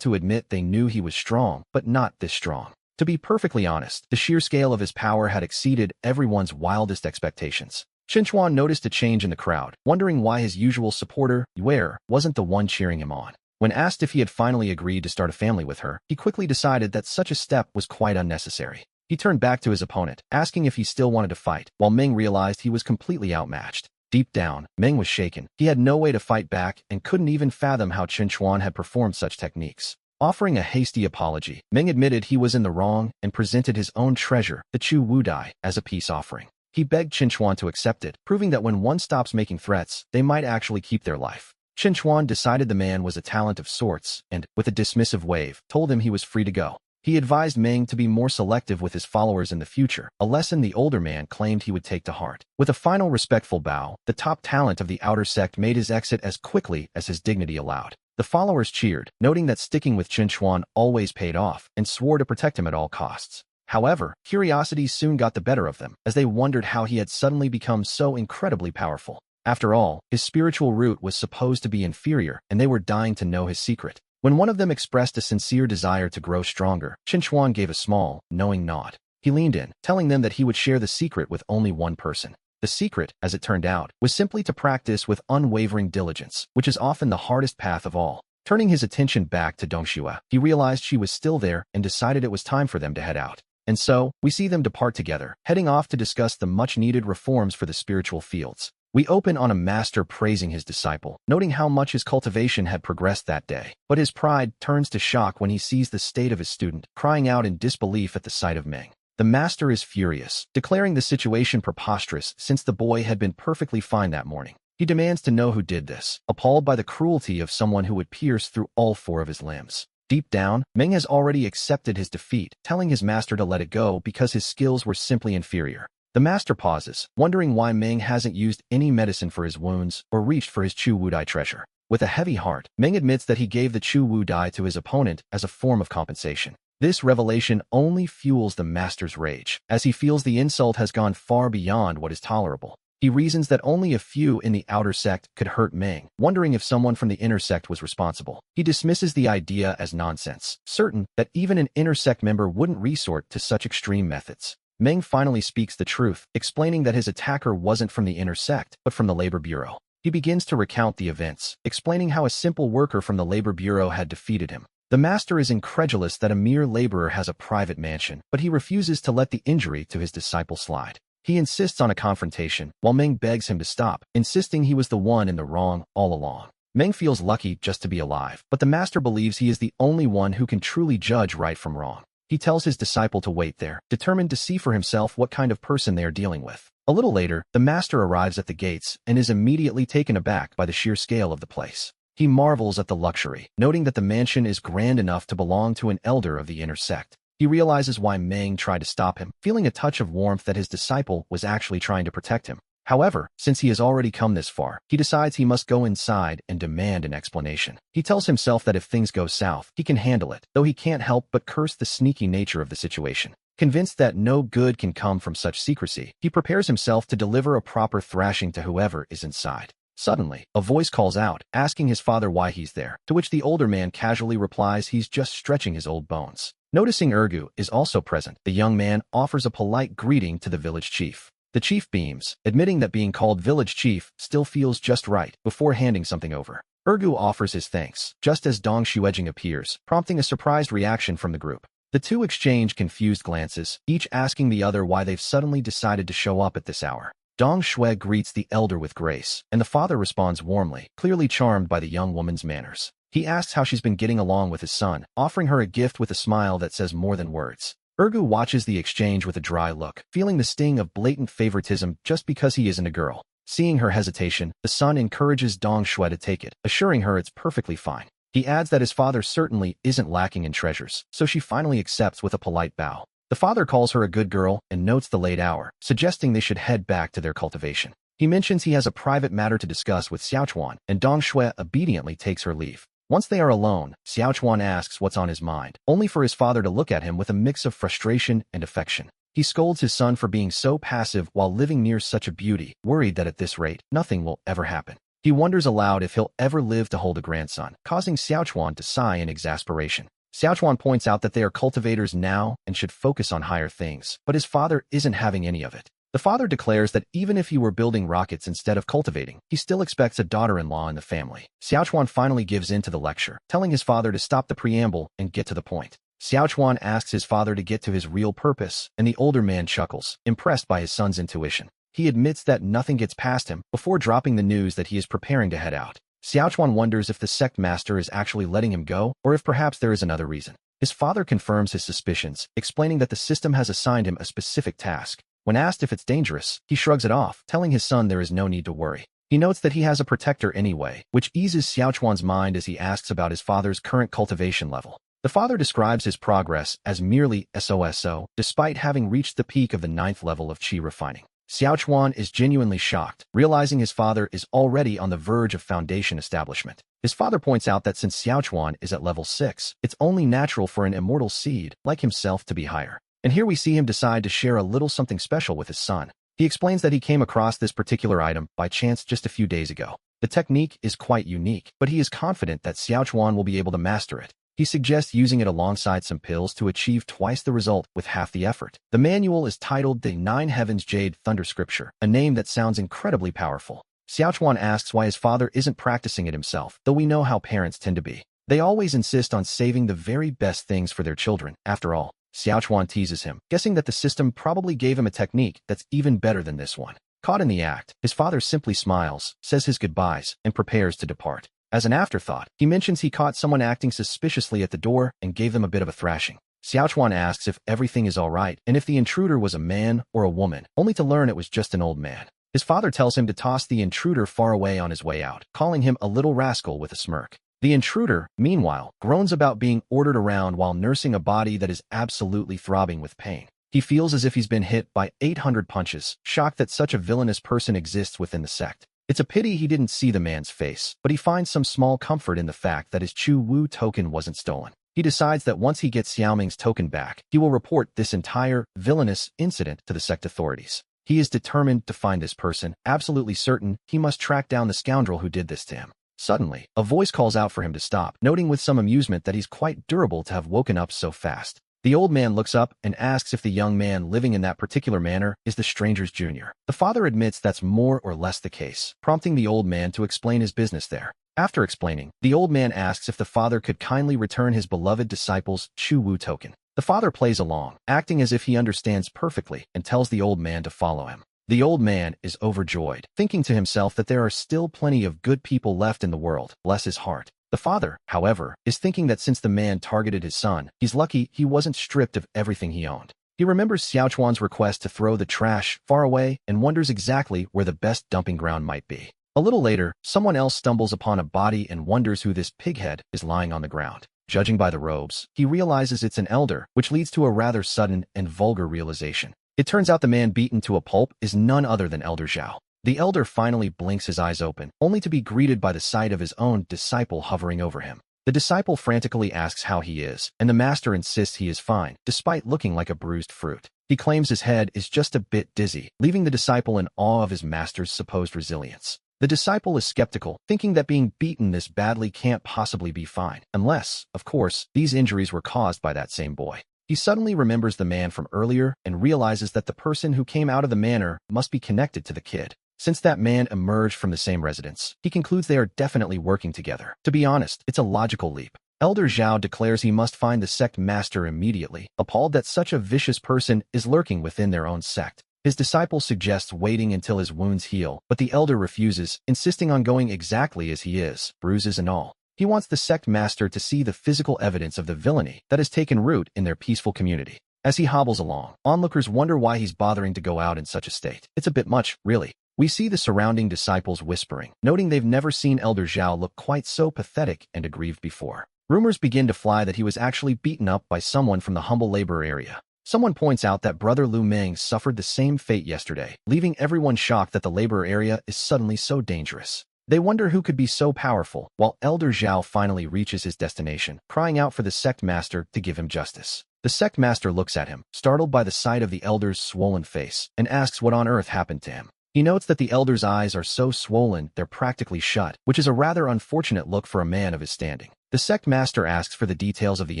to admit they knew he was strong, but not this strong. To be perfectly honest, the sheer scale of his power had exceeded everyone's wildest expectations. Chinchuan noticed a change in the crowd, wondering why his usual supporter, Yue, wasn't the one cheering him on. When asked if he had finally agreed to start a family with her, he quickly decided that such a step was quite unnecessary. He turned back to his opponent, asking if he still wanted to fight, while Meng realized he was completely outmatched. Deep down, Meng was shaken. He had no way to fight back and couldn't even fathom how Chinchuan had performed such techniques. Offering a hasty apology, Meng admitted he was in the wrong and presented his own treasure, the Chu Wu Dai, as a peace offering. He begged Chinchuan to accept it, proving that when one stops making threats, they might actually keep their life. Chinchuan decided the man was a talent of sorts and, with a dismissive wave, told him he was free to go. He advised Meng to be more selective with his followers in the future, a lesson the older man claimed he would take to heart. With a final respectful bow, the top talent of the outer sect made his exit as quickly as his dignity allowed. The followers cheered, noting that sticking with Chinchuan always paid off, and swore to protect him at all costs. However, curiosity soon got the better of them, as they wondered how he had suddenly become so incredibly powerful. After all, his spiritual root was supposed to be inferior, and they were dying to know his secret. When one of them expressed a sincere desire to grow stronger, Chinchuan gave a small, knowing nod. He leaned in, telling them that he would share the secret with only one person. The secret, as it turned out, was simply to practice with unwavering diligence, which is often the hardest path of all. Turning his attention back to Dongxue, he realized she was still there and decided it was time for them to head out. And so, we see them depart together, heading off to discuss the much-needed reforms for the spiritual fields. We open on a master praising his disciple, noting how much his cultivation had progressed that day. But his pride turns to shock when he sees the state of his student, crying out in disbelief at the sight of Meng. The master is furious, declaring the situation preposterous since the boy had been perfectly fine that morning. He demands to know who did this, appalled by the cruelty of someone who would pierce through all four of his limbs. Deep down, Meng has already accepted his defeat, telling his master to let it go because his skills were simply inferior. The master pauses, wondering why Meng hasn't used any medicine for his wounds or reached for his Chu Wu Dai treasure. With a heavy heart, Meng admits that he gave the Chu Wu Dai to his opponent as a form of compensation. This revelation only fuels the master's rage, as he feels the insult has gone far beyond what is tolerable. He reasons that only a few in the outer sect could hurt Meng, wondering if someone from the inner sect was responsible. He dismisses the idea as nonsense, certain that even an inner sect member wouldn't resort to such extreme methods. Meng finally speaks the truth, explaining that his attacker wasn't from the inner sect, but from the labor bureau. He begins to recount the events, explaining how a simple worker from the labor bureau had defeated him. The master is incredulous that a mere laborer has a private mansion, but he refuses to let the injury to his disciple slide. He insists on a confrontation, while Meng begs him to stop, insisting he was the one in the wrong all along. Meng feels lucky just to be alive, but the master believes he is the only one who can truly judge right from wrong. He tells his disciple to wait there, determined to see for himself what kind of person they are dealing with. A little later, the master arrives at the gates and is immediately taken aback by the sheer scale of the place. He marvels at the luxury, noting that the mansion is grand enough to belong to an elder of the inner sect. He realizes why Meng tried to stop him, feeling a touch of warmth that his disciple was actually trying to protect him. However, since he has already come this far, he decides he must go inside and demand an explanation. He tells himself that if things go south, he can handle it, though he can't help but curse the sneaky nature of the situation. Convinced that no good can come from such secrecy, he prepares himself to deliver a proper thrashing to whoever is inside. Suddenly, a voice calls out, asking his father why he's there, to which the older man casually replies he's just stretching his old bones. Noticing Ergu is also present, the young man offers a polite greeting to the village chief. The chief beams, admitting that being called village chief still feels just right before handing something over. Ergu offers his thanks, just as Dong Shuejing appears, prompting a surprised reaction from the group. The two exchange confused glances, each asking the other why they've suddenly decided to show up at this hour. Dong Shui greets the elder with grace, and the father responds warmly, clearly charmed by the young woman's manners. He asks how she's been getting along with his son, offering her a gift with a smile that says more than words. Ergu watches the exchange with a dry look, feeling the sting of blatant favoritism just because he isn't a girl. Seeing her hesitation, the son encourages Dong Shui to take it, assuring her it's perfectly fine. He adds that his father certainly isn't lacking in treasures, so she finally accepts with a polite bow. The father calls her a good girl and notes the late hour, suggesting they should head back to their cultivation. He mentions he has a private matter to discuss with Xiaochuan, and Dong Shui obediently takes her leave. Once they are alone, Xiaochuan asks what's on his mind, only for his father to look at him with a mix of frustration and affection. He scolds his son for being so passive while living near such a beauty, worried that at this rate, nothing will ever happen. He wonders aloud if he'll ever live to hold a grandson, causing Xiaochuan to sigh in exasperation. Xiaochuan points out that they are cultivators now and should focus on higher things, but his father isn't having any of it. The father declares that even if he were building rockets instead of cultivating, he still expects a daughter-in-law in the family. Xiaochuan finally gives in to the lecture, telling his father to stop the preamble and get to the point. Xiaochuan asks his father to get to his real purpose, and the older man chuckles, impressed by his son's intuition. He admits that nothing gets past him before dropping the news that he is preparing to head out. Xiaochuan wonders if the sect master is actually letting him go, or if perhaps there is another reason. His father confirms his suspicions, explaining that the system has assigned him a specific task. When asked if it's dangerous, he shrugs it off, telling his son there is no need to worry. He notes that he has a protector anyway, which eases Xiaochuan's mind as he asks about his father's current cultivation level. The father describes his progress as merely SOSO, despite having reached the peak of the 9th level of qi refining. Xiaochuan is genuinely shocked, realizing his father is already on the verge of foundation establishment. His father points out that since Xiaochuan is at level 6, it's only natural for an immortal seed, like himself, to be higher. And here we see him decide to share a little something special with his son. He explains that he came across this particular item by chance just a few days ago. The technique is quite unique, but he is confident that Xiaochuan will be able to master it. He suggests using it alongside some pills to achieve twice the result with half the effort. The manual is titled The Nine Heavens Jade Thunder Scripture, a name that sounds incredibly powerful. Xiaochuan asks why his father isn't practicing it himself, though we know how parents tend to be. They always insist on saving the very best things for their children, after all. Xiaochuan teases him, guessing that the system probably gave him a technique that's even better than this one. Caught in the act, his father simply smiles, says his goodbyes, and prepares to depart. As an afterthought, he mentions he caught someone acting suspiciously at the door and gave them a bit of a thrashing. Xiaochuan asks if everything is alright and if the intruder was a man or a woman, only to learn it was just an old man. His father tells him to toss the intruder far away on his way out, calling him a little rascal with a smirk. The intruder, meanwhile, groans about being ordered around while nursing a body that is absolutely throbbing with pain. He feels as if he's been hit by 800 punches, shocked that such a villainous person exists within the sect. It's a pity he didn't see the man's face, but he finds some small comfort in the fact that his Chu Wu token wasn't stolen. He decides that once he gets Xiaoming's token back, he will report this entire villainous incident to the sect authorities. He is determined to find this person, absolutely certain he must track down the scoundrel who did this to him. Suddenly, a voice calls out for him to stop, noting with some amusement that he's quite durable to have woken up so fast. The old man looks up and asks if the young man living in that particular manor is the stranger's junior. The father admits that's more or less the case, prompting the old man to explain his business there. After explaining, the old man asks if the father could kindly return his beloved disciple's Chu Wu token. The father plays along, acting as if he understands perfectly, and tells the old man to follow him. The old man is overjoyed, thinking to himself that there are still plenty of good people left in the world, bless his heart. The father, however, is thinking that since the man targeted his son, he's lucky he wasn't stripped of everything he owned. He remembers Xiaochuan's request to throw the trash far away and wonders exactly where the best dumping ground might be. A little later, someone else stumbles upon a body and wonders who this pighead is lying on the ground. Judging by the robes, he realizes it's an elder, which leads to a rather sudden and vulgar realization. It turns out the man beaten to a pulp is none other than Elder Zhao. The elder finally blinks his eyes open, only to be greeted by the sight of his own disciple hovering over him. The disciple frantically asks how he is, and the master insists he is fine, despite looking like a bruised fruit. He claims his head is just a bit dizzy, leaving the disciple in awe of his master's supposed resilience. The disciple is skeptical, thinking that being beaten this badly can't possibly be fine, unless, of course, these injuries were caused by that same boy. He suddenly remembers the man from earlier and realizes that the person who came out of the manor must be connected to the kid. Since that man emerged from the same residence, he concludes they are definitely working together. To be honest, it's a logical leap. Elder Zhao declares he must find the sect master immediately, appalled that such a vicious person is lurking within their own sect. His disciple suggests waiting until his wounds heal, but the elder refuses, insisting on going exactly as he is, bruises and all. He wants the sect master to see the physical evidence of the villainy that has taken root in their peaceful community. As he hobbles along, onlookers wonder why he's bothering to go out in such a state. It's a bit much, really. We see the surrounding disciples whispering, noting they've never seen Elder Zhao look quite so pathetic and aggrieved before. Rumors begin to fly that he was actually beaten up by someone from the humble labor area. Someone points out that brother Lu Meng suffered the same fate yesterday, leaving everyone shocked that the labor area is suddenly so dangerous. They wonder who could be so powerful, while Elder Zhao finally reaches his destination, crying out for the sect master to give him justice. The sect master looks at him, startled by the sight of the elder's swollen face, and asks what on earth happened to him. He notes that the elder's eyes are so swollen they're practically shut, which is a rather unfortunate look for a man of his standing. The sect master asks for the details of the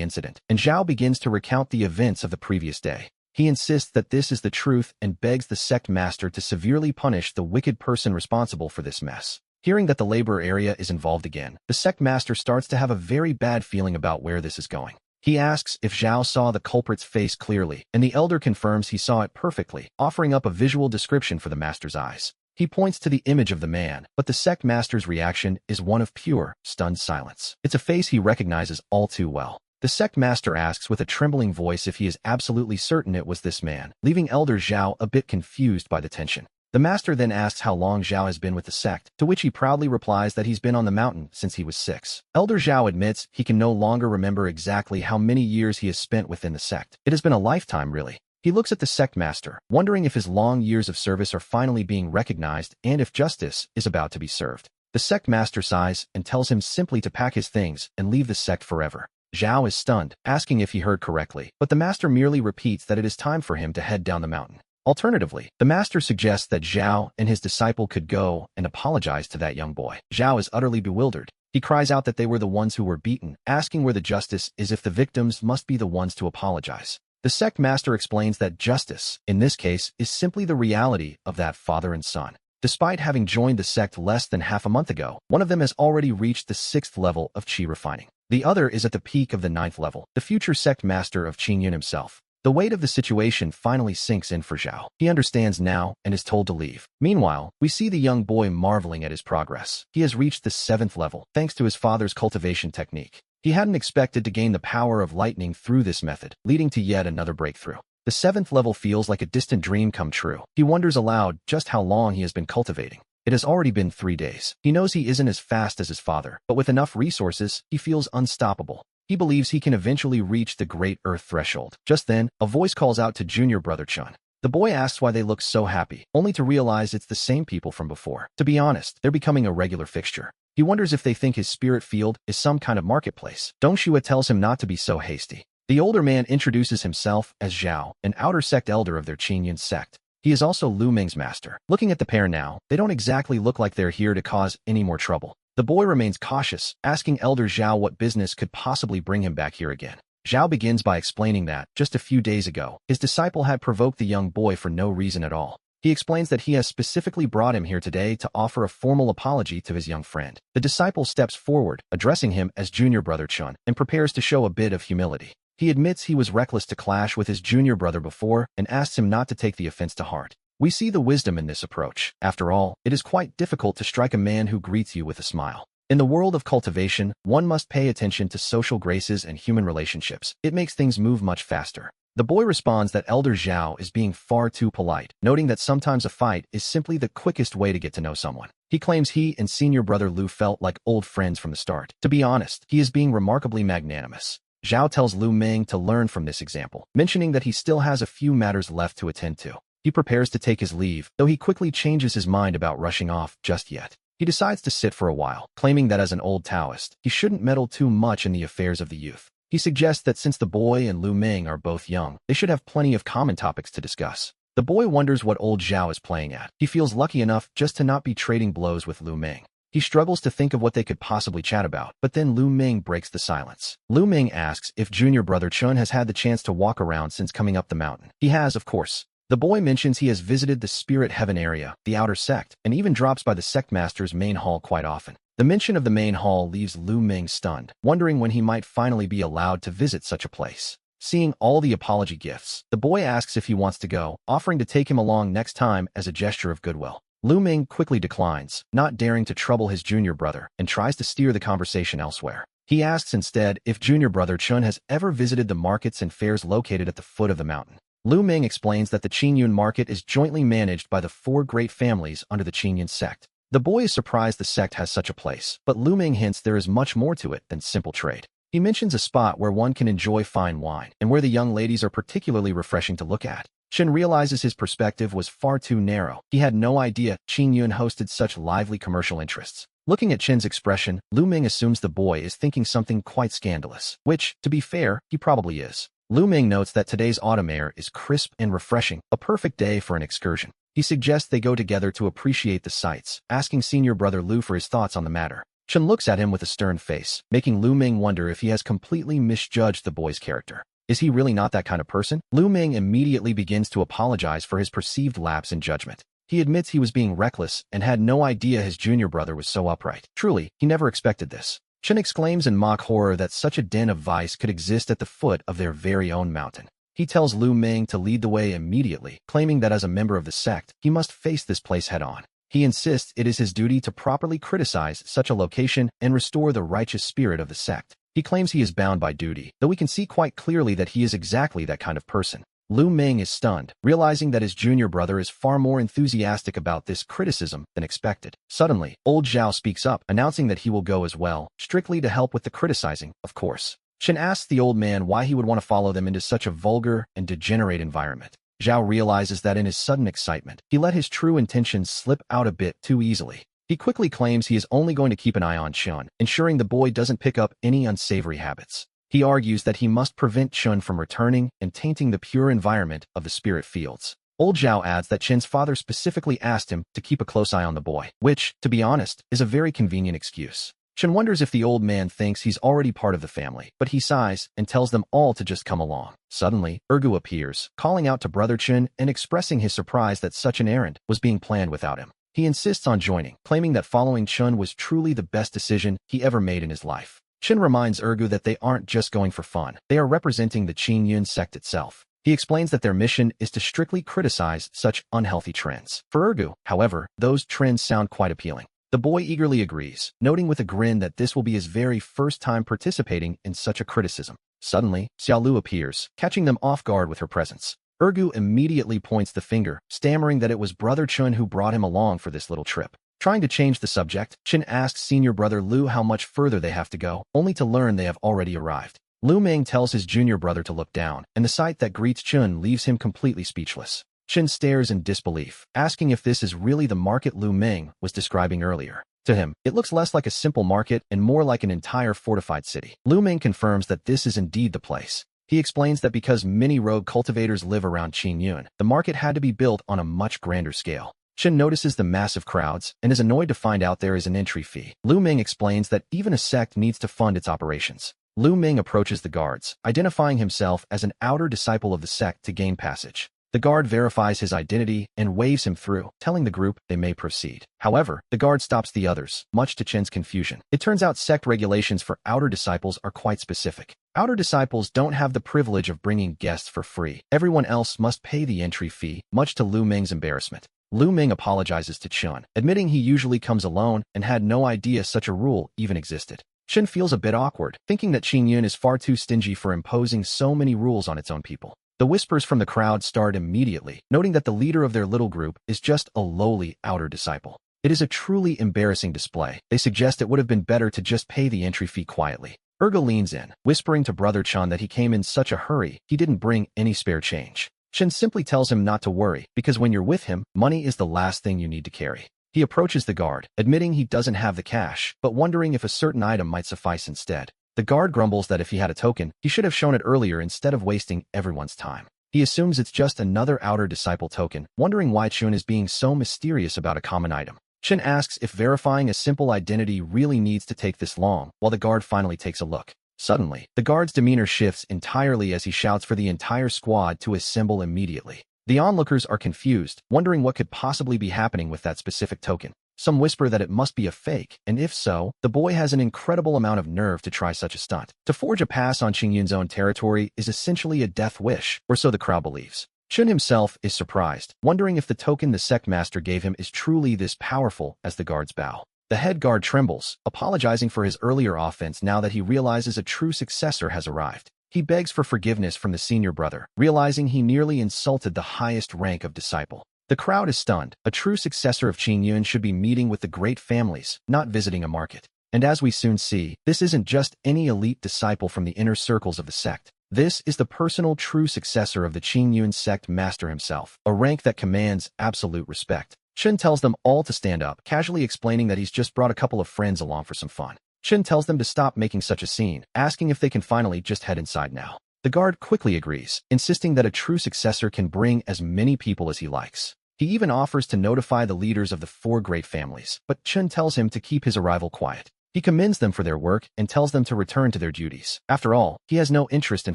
incident, and Zhao begins to recount the events of the previous day. He insists that this is the truth and begs the sect master to severely punish the wicked person responsible for this mess. Hearing that the labor area is involved again, the sect master starts to have a very bad feeling about where this is going. He asks if Zhao saw the culprit's face clearly, and the elder confirms he saw it perfectly, offering up a visual description for the master's eyes. He points to the image of the man, but the sect master's reaction is one of pure, stunned silence. It's a face he recognizes all too well. The sect master asks with a trembling voice if he is absolutely certain it was this man, leaving Elder Zhao a bit confused by the tension. The master then asks how long Zhao has been with the sect, to which he proudly replies that he's been on the mountain since he was 6. Elder Zhao admits he can no longer remember exactly how many years he has spent within the sect. It has been a lifetime, really. He looks at the sect master, wondering if his long years of service are finally being recognized and if justice is about to be served. The sect master sighs and tells him simply to pack his things and leave the sect forever. Zhao is stunned, asking if he heard correctly, but the master merely repeats that it is time for him to head down the mountain. Alternatively, the master suggests that Zhao and his disciple could go and apologize to that young boy. Zhao is utterly bewildered. He cries out that they were the ones who were beaten, asking where the justice is if the victims must be the ones to apologize. The sect master explains that justice, in this case, is simply the reality of that father and son. Despite having joined the sect less than half a month ago, one of them has already reached the 6th level of Qi refining. The other is at the peak of the 9th level, the future sect master of Qingyun himself. The weight of the situation finally sinks in for Zhao. He understands now and is told to leave. Meanwhile, we see the young boy marveling at his progress. He has reached the 7th level, thanks to his father's cultivation technique. He hadn't expected to gain the power of lightning through this method, leading to yet another breakthrough. The 7th level feels like a distant dream come true. He wonders aloud just how long he has been cultivating. It has already been 3 days. He knows he isn't as fast as his father, but with enough resources, he feels unstoppable. He believes he can eventually reach the Great Earth threshold. Just then, a voice calls out to junior brother Chun. The boy asks why they look so happy, only to realize it's the same people from before. To be honest, they're becoming a regular fixture. He wonders if they think his spirit field is some kind of marketplace. Dongxue tells him not to be so hasty. The older man introduces himself as Zhao, an outer sect elder of their Qingyun sect. He is also Lu Meng's master. Looking at the pair now, they don't exactly look like they're here to cause any more trouble. The boy remains cautious, asking Elder Zhao what business could possibly bring him back here again. Zhao begins by explaining that, just a few days ago, his disciple had provoked the young boy for no reason at all. He explains that he has specifically brought him here today to offer a formal apology to his young friend. The disciple steps forward, addressing him as junior brother Chun, and prepares to show a bit of humility. He admits he was reckless to clash with his junior brother before and asks him not to take the offense to heart. We see the wisdom in this approach. After all, it is quite difficult to strike a man who greets you with a smile. In the world of cultivation, one must pay attention to social graces and human relationships. It makes things move much faster. The boy responds that Elder Zhao is being far too polite, noting that sometimes a fight is simply the quickest way to get to know someone. He claims he and senior brother Lu felt like old friends from the start. To be honest, he is being remarkably magnanimous. Zhao tells Lu Meng to learn from this example, mentioning that he still has a few matters left to attend to. He prepares to take his leave, though he quickly changes his mind about rushing off just yet. He decides to sit for a while, claiming that as an old Taoist, he shouldn't meddle too much in the affairs of the youth. He suggests that since the boy and Lu Meng are both young, they should have plenty of common topics to discuss. The boy wonders what old Zhao is playing at. He feels lucky enough just to not be trading blows with Lu Meng. He struggles to think of what they could possibly chat about, but then Lu Ming breaks the silence. Lu Ming asks if junior brother Chun has had the chance to walk around since coming up the mountain. He has, of course. The boy mentions he has visited the Spirit Heaven area, the outer sect, and even drops by the sect master's main hall quite often. The mention of the main hall leaves Lu Ming stunned, wondering when he might finally be allowed to visit such a place. Seeing all the apology gifts, the boy asks if he wants to go, offering to take him along next time as a gesture of goodwill. Lu Ming quickly declines, not daring to trouble his junior brother, and tries to steer the conversation elsewhere. He asks instead if junior brother Chun has ever visited the markets and fairs located at the foot of the mountain. Lu Ming explains that the Qinyun market is jointly managed by the 4 great families under the Qinyun sect. The boy is surprised the sect has such a place, but Lu Ming hints there is much more to it than simple trade. He mentions a spot where one can enjoy fine wine, and where the young ladies are particularly refreshing to look at. Chen realizes his perspective was far too narrow. He had no idea Qinyun hosted such lively commercial interests. Looking at Chen's expression, Lu Ming assumes the boy is thinking something quite scandalous, which, to be fair, he probably is. Lu Ming notes that today's autumn air is crisp and refreshing, a perfect day for an excursion. He suggests they go together to appreciate the sights, asking senior brother Lu for his thoughts on the matter. Chen looks at him with a stern face, making Lu Ming wonder if he has completely misjudged the boy's character. Is he really not that kind of person? Lu Ming immediately begins to apologize for his perceived lapse in judgment. He admits he was being reckless and had no idea his junior brother was so upright. Truly, he never expected this. Chen exclaims in mock horror that such a den of vice could exist at the foot of their very own mountain. He tells Lu Ming to lead the way immediately, claiming that as a member of the sect, he must face this place head-on. He insists it is his duty to properly criticize such a location and restore the righteous spirit of the sect. He claims he is bound by duty, though we can see quite clearly that he is exactly that kind of person. Lu Ming is stunned, realizing that his junior brother is far more enthusiastic about this criticism than expected. Suddenly, old Zhao speaks up, announcing that he will go as well, strictly to help with the criticizing, of course. Chen asks the old man why he would want to follow them into such a vulgar and degenerate environment. Zhao realizes that in his sudden excitement, he let his true intentions slip out a bit too easily. He quickly claims he is only going to keep an eye on Chun, ensuring the boy doesn't pick up any unsavory habits. He argues that he must prevent Chun from returning and tainting the pure environment of the spirit fields. Old Zhao adds that Chen's father specifically asked him to keep a close eye on the boy, which, to be honest, is a very convenient excuse. Chen wonders if the old man thinks he's already part of the family, but he sighs and tells them all to just come along. Suddenly, Ergu appears, calling out to Brother Chen and expressing his surprise that such an errand was being planned without him. He insists on joining, claiming that following Chun was truly the best decision he ever made in his life. Chen reminds Ergu that they aren't just going for fun, they are representing the Qinyun sect itself. He explains that their mission is to strictly criticize such unhealthy trends. For Ergu, however, those trends sound quite appealing. The boy eagerly agrees, noting with a grin that this will be his very first time participating in such a criticism. Suddenly, Xiaolu appears, catching them off guard with her presence. Ergu immediately points the finger, stammering that it was Brother Chun who brought him along for this little trip. Trying to change the subject, Chen asks senior brother Lu how much further they have to go, only to learn they have already arrived. Lu Ming tells his junior brother to look down, and the sight that greets Chun leaves him completely speechless. Chen stares in disbelief, asking if this is really the market Lu Ming was describing earlier. To him, it looks less like a simple market and more like an entire fortified city. Lu Ming confirms that this is indeed the place. He explains that because many rogue cultivators live around Qinyun, the market had to be built on a much grander scale. Chen notices the massive crowds and is annoyed to find out there is an entry fee. Lu Ming explains that even a sect needs to fund its operations. Lu Ming approaches the guards, identifying himself as an outer disciple of the sect to gain passage. The guard verifies his identity and waves him through, telling the group they may proceed. However, the guard stops the others, much to Chen's confusion. It turns out sect regulations for outer disciples are quite specific. Outer disciples don't have the privilege of bringing guests for free. Everyone else must pay the entry fee, much to Lu Ming's embarrassment. Lu Ming apologizes to Chen, admitting he usually comes alone and had no idea such a rule even existed. Chen feels a bit awkward, thinking that Qinyun is far too stingy for imposing so many rules on its own people. The whispers from the crowd start immediately, noting that the leader of their little group is just a lowly outer disciple. It is a truly embarrassing display. They suggest it would have been better to just pay the entry fee quietly. Ergo leans in, whispering to Brother Chan that he came in such a hurry, he didn't bring any spare change. Chen simply tells him not to worry, because when you're with him, money is the last thing you need to carry. He approaches the guard, admitting he doesn't have the cash, but wondering if a certain item might suffice instead. The guard grumbles that if he had a token, he should have shown it earlier instead of wasting everyone's time. He assumes it's just another outer disciple token, wondering why Chun is being so mysterious about a common item. Chen asks if verifying a simple identity really needs to take this long, while the guard finally takes a look. Suddenly, the guard's demeanor shifts entirely as he shouts for the entire squad to assemble immediately. The onlookers are confused, wondering what could possibly be happening with that specific token. Some whisper that it must be a fake, and if so, the boy has an incredible amount of nerve to try such a stunt. To forge a pass on Qingyun's own territory is essentially a death wish, or so the crowd believes. Chen himself is surprised, wondering if the token the sect master gave him is truly this powerful as the guards bow. The head guard trembles, apologizing for his earlier offense now that he realizes a true successor has arrived. He begs for forgiveness from the senior brother, realizing he nearly insulted the highest rank of disciple. The crowd is stunned. A true successor of Qingyun should be meeting with the great families, not visiting a market. And as we soon see, this isn't just any elite disciple from the inner circles of the sect. This is the personal true successor of the Qingyun sect master himself, a rank that commands absolute respect. Chen tells them all to stand up, casually explaining that he's just brought a couple of friends along for some fun. Chen tells them to stop making such a scene, asking if they can finally just head inside now. The guard quickly agrees, insisting that a true successor can bring as many people as he likes. He even offers to notify the leaders of the 4 great families, but Chen tells him to keep his arrival quiet. He commends them for their work and tells them to return to their duties. After all, he has no interest in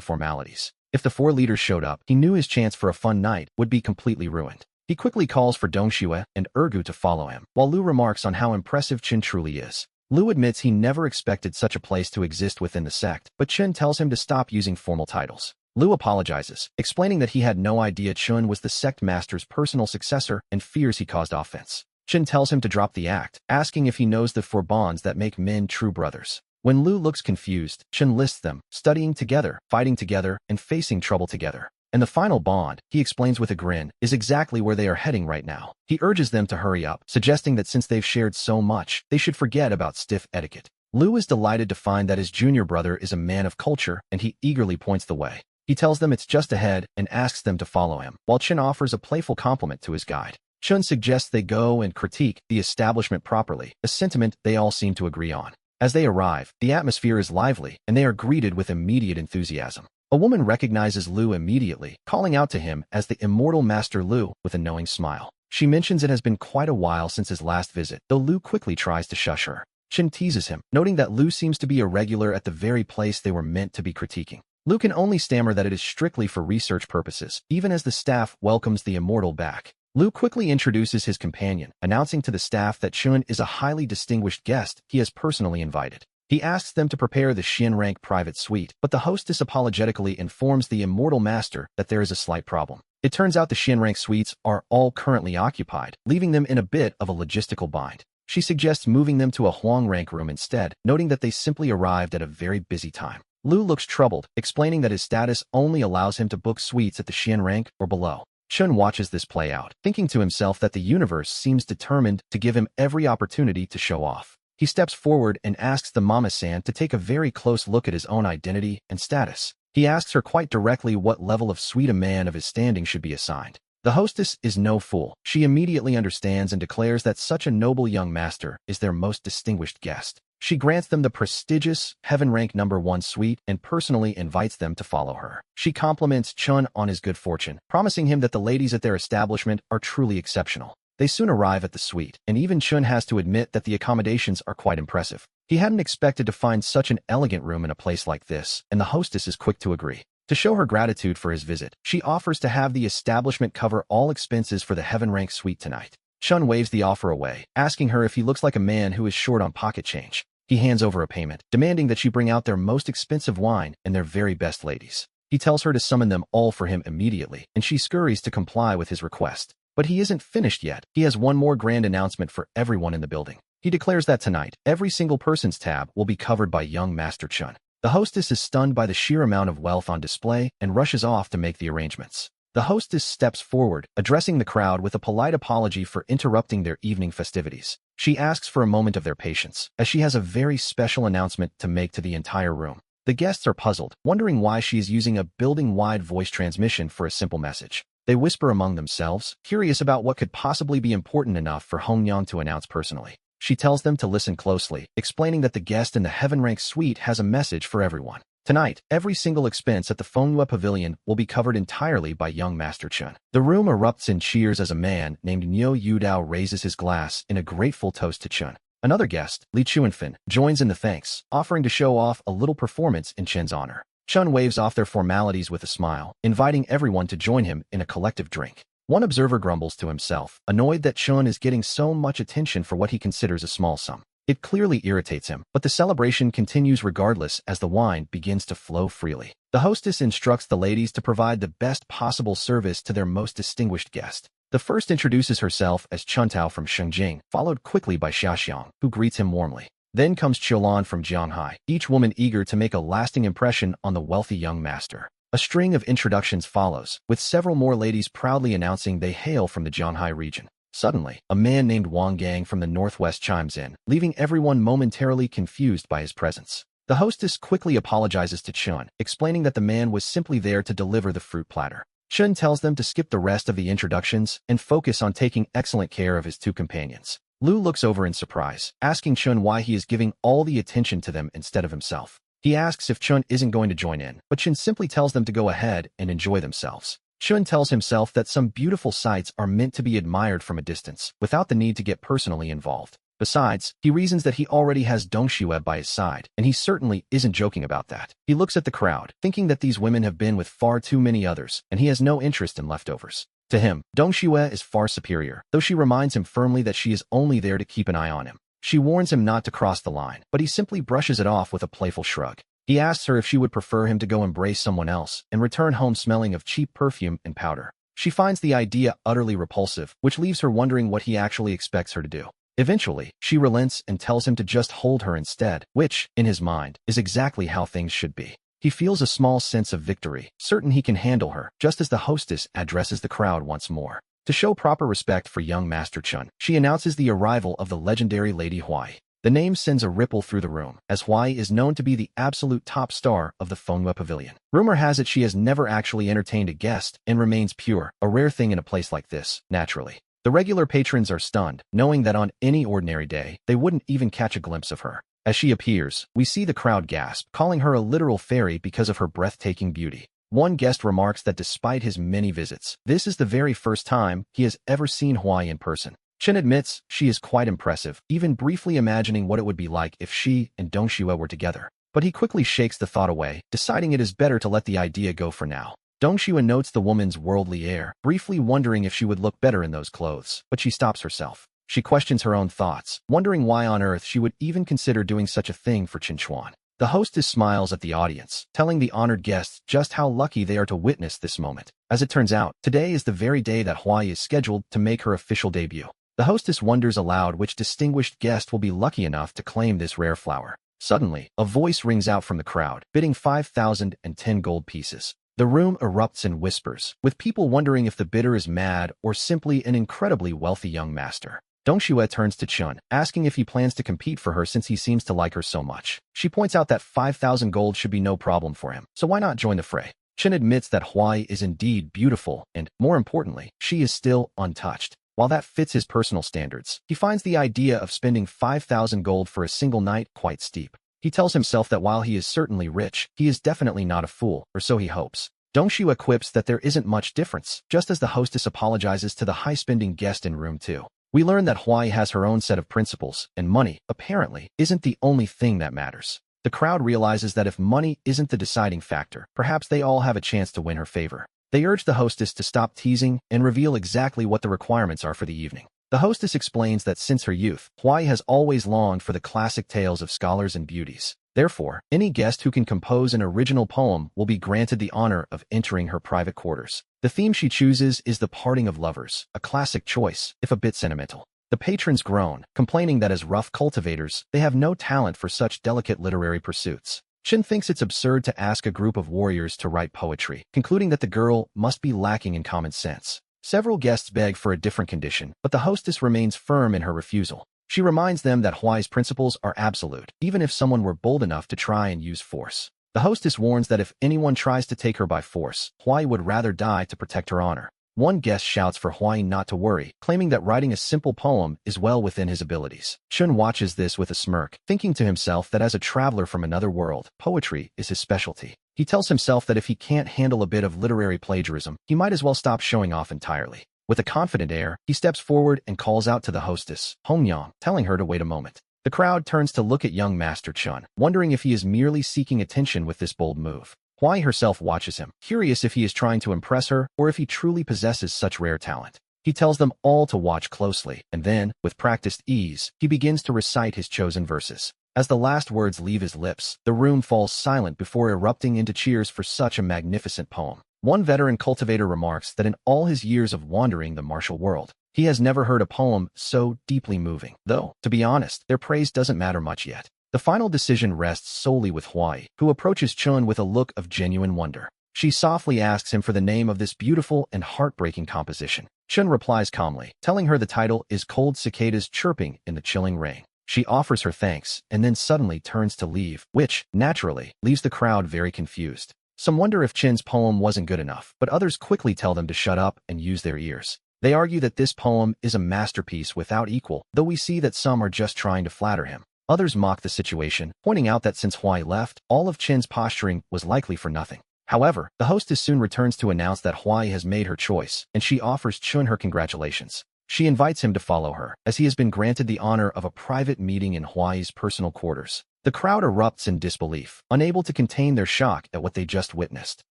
formalities. If the 4 leaders showed up, he knew his chance for a fun night would be completely ruined. He quickly calls for Dongxue and Ergu to follow him, while Lu remarks on how impressive Chen truly is. Lu admits he never expected such a place to exist within the sect, but Chen tells him to stop using formal titles. Lu apologizes, explaining that he had no idea Chen was the sect master's personal successor and fears he caused offense. Chen tells him to drop the act, asking if he knows the 4 bonds that make men true brothers. When Lu looks confused, Chen lists them, studying together, fighting together, and facing trouble together. And the final bond, he explains with a grin, is exactly where they are heading right now. He urges them to hurry up, suggesting that since they've shared so much, they should forget about stiff etiquette. Lu is delighted to find that his junior brother is a man of culture, and he eagerly points the way. He tells them it's just ahead and asks them to follow him, while Chen offers a playful compliment to his guide. Chen suggests they go and critique the establishment properly, a sentiment they all seem to agree on. As they arrive, the atmosphere is lively, and they are greeted with immediate enthusiasm. A woman recognizes Lu immediately, calling out to him as the immortal Master Lu with a knowing smile. She mentions it has been quite a while since his last visit, though Lu quickly tries to shush her. Chen teases him, noting that Lu seems to be a regular at the very place they were meant to be critiquing. Lu can only stammer that it is strictly for research purposes, even as the staff welcomes the immortal back. Lu quickly introduces his companion, announcing to the staff that Chen is a highly distinguished guest he has personally invited. He asks them to prepare the Xian rank private suite, but the hostess apologetically informs the immortal master that there is a slight problem. It turns out the Xian rank suites are all currently occupied, leaving them in a bit of a logistical bind. She suggests moving them to a Huang rank room instead, noting that they simply arrived at a very busy time. Lu looks troubled, explaining that his status only allows him to book suites at the Xian rank or below. Chen watches this play out, thinking to himself that the universe seems determined to give him every opportunity to show off. He steps forward and asks the Mama-san to take a very close look at his own identity and status. He asks her quite directly what level of suite a man of his standing should be assigned. The hostess is no fool. She immediately understands and declares that such a noble young master is their most distinguished guest. She grants them the prestigious Heaven Rank No. 1 suite and personally invites them to follow her. She compliments Chun on his good fortune, promising him that the ladies at their establishment are truly exceptional. They soon arrive at the suite, and even Chun has to admit that the accommodations are quite impressive. He hadn't expected to find such an elegant room in a place like this, and the hostess is quick to agree. To show her gratitude for his visit, she offers to have the establishment cover all expenses for the Heaven Rank suite tonight. Chun waves the offer away, asking her if he looks like a man who is short on pocket change. He hands over a payment, demanding that she bring out their most expensive wine and their very best ladies. He tells her to summon them all for him immediately, and she scurries to comply with his request. But he isn't finished yet. He has one more grand announcement for everyone in the building. He declares that tonight, every single person's tab will be covered by young Master Chun. The hostess is stunned by the sheer amount of wealth on display and rushes off to make the arrangements. The hostess steps forward, addressing the crowd with a polite apology for interrupting their evening festivities. She asks for a moment of their patience, as she has a very special announcement to make to the entire room. The guests are puzzled, wondering why she is using a building-wide voice transmission for a simple message. They whisper among themselves, curious about what could possibly be important enough for Hongyang to announce personally. She tells them to listen closely, explaining that the guest in the Heaven Rank suite has a message for everyone. Tonight, every single expense at the Manhwa Pavilion will be covered entirely by young Master Chun. The room erupts in cheers as a man named Nyo Yudao raises his glass in a grateful toast to Chun. Another guest, Li Chuanfan, joins in the thanks, offering to show off a little performance in Chun's honor. Chun waves off their formalities with a smile, inviting everyone to join him in a collective drink. One observer grumbles to himself, annoyed that Chun is getting so much attention for what he considers a small sum. It clearly irritates him, but the celebration continues regardless as the wine begins to flow freely. The hostess instructs the ladies to provide the best possible service to their most distinguished guest. The first introduces herself as Chuntao from Shengjing, followed quickly by Xiaxiang, who greets him warmly. Then comes Qiulan from Jianghai, each woman eager to make a lasting impression on the wealthy young master. A string of introductions follows, with several more ladies proudly announcing they hail from the Jianghai region. Suddenly, a man named Wang Gang from the northwest chimes in, leaving everyone momentarily confused by his presence. The hostess quickly apologizes to Chun, explaining that the man was simply there to deliver the fruit platter. Chun tells them to skip the rest of the introductions and focus on taking excellent care of his two companions. Lu looks over in surprise, asking Chun why he is giving all the attention to them instead of himself. He asks if Chun isn't going to join in, but Chun simply tells them to go ahead and enjoy themselves. Chun tells himself that some beautiful sights are meant to be admired from a distance, without the need to get personally involved. Besides, he reasons that he already has Dongxue by his side, and he certainly isn't joking about that. He looks at the crowd, thinking that these women have been with far too many others, and he has no interest in leftovers. To him, Dongxue is far superior, though she reminds him firmly that she is only there to keep an eye on him. She warns him not to cross the line, but he simply brushes it off with a playful shrug. He asks her if she would prefer him to go embrace someone else and return home smelling of cheap perfume and powder. She finds the idea utterly repulsive, which leaves her wondering what he actually expects her to do. Eventually, she relents and tells him to just hold her instead, which, in his mind, is exactly how things should be. He feels a small sense of victory, certain he can handle her, just as the hostess addresses the crowd once more. To show proper respect for young Master Chun, she announces the arrival of the legendary Lady Huai. The name sends a ripple through the room, as Huai is known to be the absolute top star of the Manhwa Pavilion. Rumor has it she has never actually entertained a guest and remains pure, a rare thing in a place like this, naturally. The regular patrons are stunned, knowing that on any ordinary day, they wouldn't even catch a glimpse of her. As she appears, we see the crowd gasp, calling her a literal fairy because of her breathtaking beauty. One guest remarks that despite his many visits, this is the very first time he has ever seen Huai in person. Chen admits she is quite impressive, even briefly imagining what it would be like if she and Dongxue were together. But he quickly shakes the thought away, deciding it is better to let the idea go for now. Dongxue notes the woman's worldly air, briefly wondering if she would look better in those clothes, but she stops herself. She questions her own thoughts, wondering why on earth she would even consider doing such a thing for Qinchuan. The hostess smiles at the audience, telling the honored guests just how lucky they are to witness this moment. As it turns out, today is the very day that Huai is scheduled to make her official debut. The hostess wonders aloud which distinguished guest will be lucky enough to claim this rare flower. Suddenly, a voice rings out from the crowd, bidding 5,010 gold pieces. The room erupts in whispers, with people wondering if the bidder is mad or simply an incredibly wealthy young master. Dongxue turns to Chun, asking if he plans to compete for her since he seems to like her so much. She points out that 5,000 gold should be no problem for him, so why not join the fray? Chun admits that Huai is indeed beautiful and, more importantly, she is still untouched. While that fits his personal standards, he finds the idea of spending 5,000 gold for a single night quite steep. He tells himself that while he is certainly rich, he is definitely not a fool, or so he hopes. Dongxue quips that there isn't much difference, just as the hostess apologizes to the high-spending guest in room 2. We learn that Huai has her own set of principles, and money, apparently, isn't the only thing that matters. The crowd realizes that if money isn't the deciding factor, perhaps they all have a chance to win her favor. They urge the hostess to stop teasing and reveal exactly what the requirements are for the evening. The hostess explains that since her youth, Huai has always longed for the classic tales of scholars and beauties. Therefore, any guest who can compose an original poem will be granted the honor of entering her private quarters. The theme she chooses is the parting of lovers, a classic choice, if a bit sentimental. The patrons groan, complaining that as rough cultivators, they have no talent for such delicate literary pursuits. Chen thinks it's absurd to ask a group of warriors to write poetry, concluding that the girl must be lacking in common sense. Several guests beg for a different condition, but the hostess remains firm in her refusal. She reminds them that Huai's principles are absolute, even if someone were bold enough to try and use force. The hostess warns that if anyone tries to take her by force, Huai would rather die to protect her honor. One guest shouts for Huai not to worry, claiming that writing a simple poem is well within his abilities. Chun watches this with a smirk, thinking to himself that as a traveler from another world, poetry is his specialty. He tells himself that if he can't handle a bit of literary plagiarism, he might as well stop showing off entirely. With a confident air, he steps forward and calls out to the hostess, Hongyang, telling her to wait a moment. The crowd turns to look at young Master Chun, wondering if he is merely seeking attention with this bold move. Huai herself watches him, curious if he is trying to impress her or if he truly possesses such rare talent. He tells them all to watch closely, and then, with practiced ease, he begins to recite his chosen verses. As the last words leave his lips, the room falls silent before erupting into cheers for such a magnificent poem. One veteran cultivator remarks that in all his years of wandering the martial world, he has never heard a poem so deeply moving, though, to be honest, their praise doesn't matter much yet. The final decision rests solely with Huai, who approaches Chun with a look of genuine wonder. She softly asks him for the name of this beautiful and heartbreaking composition. Chun replies calmly, telling her the title is Cold Cicadas Chirping in the Chilling Rain. She offers her thanks and then suddenly turns to leave, which, naturally, leaves the crowd very confused. Some wonder if Chin's poem wasn't good enough, but others quickly tell them to shut up and use their ears. They argue that this poem is a masterpiece without equal, though we see that some are just trying to flatter him. Others mock the situation, pointing out that since Huai left, all of Chin's posturing was likely for nothing. However, the hostess soon returns to announce that Huai has made her choice, and she offers Chun her congratulations. She invites him to follow her, as he has been granted the honor of a private meeting in Huai's personal quarters. The crowd erupts in disbelief, unable to contain their shock at what they just witnessed.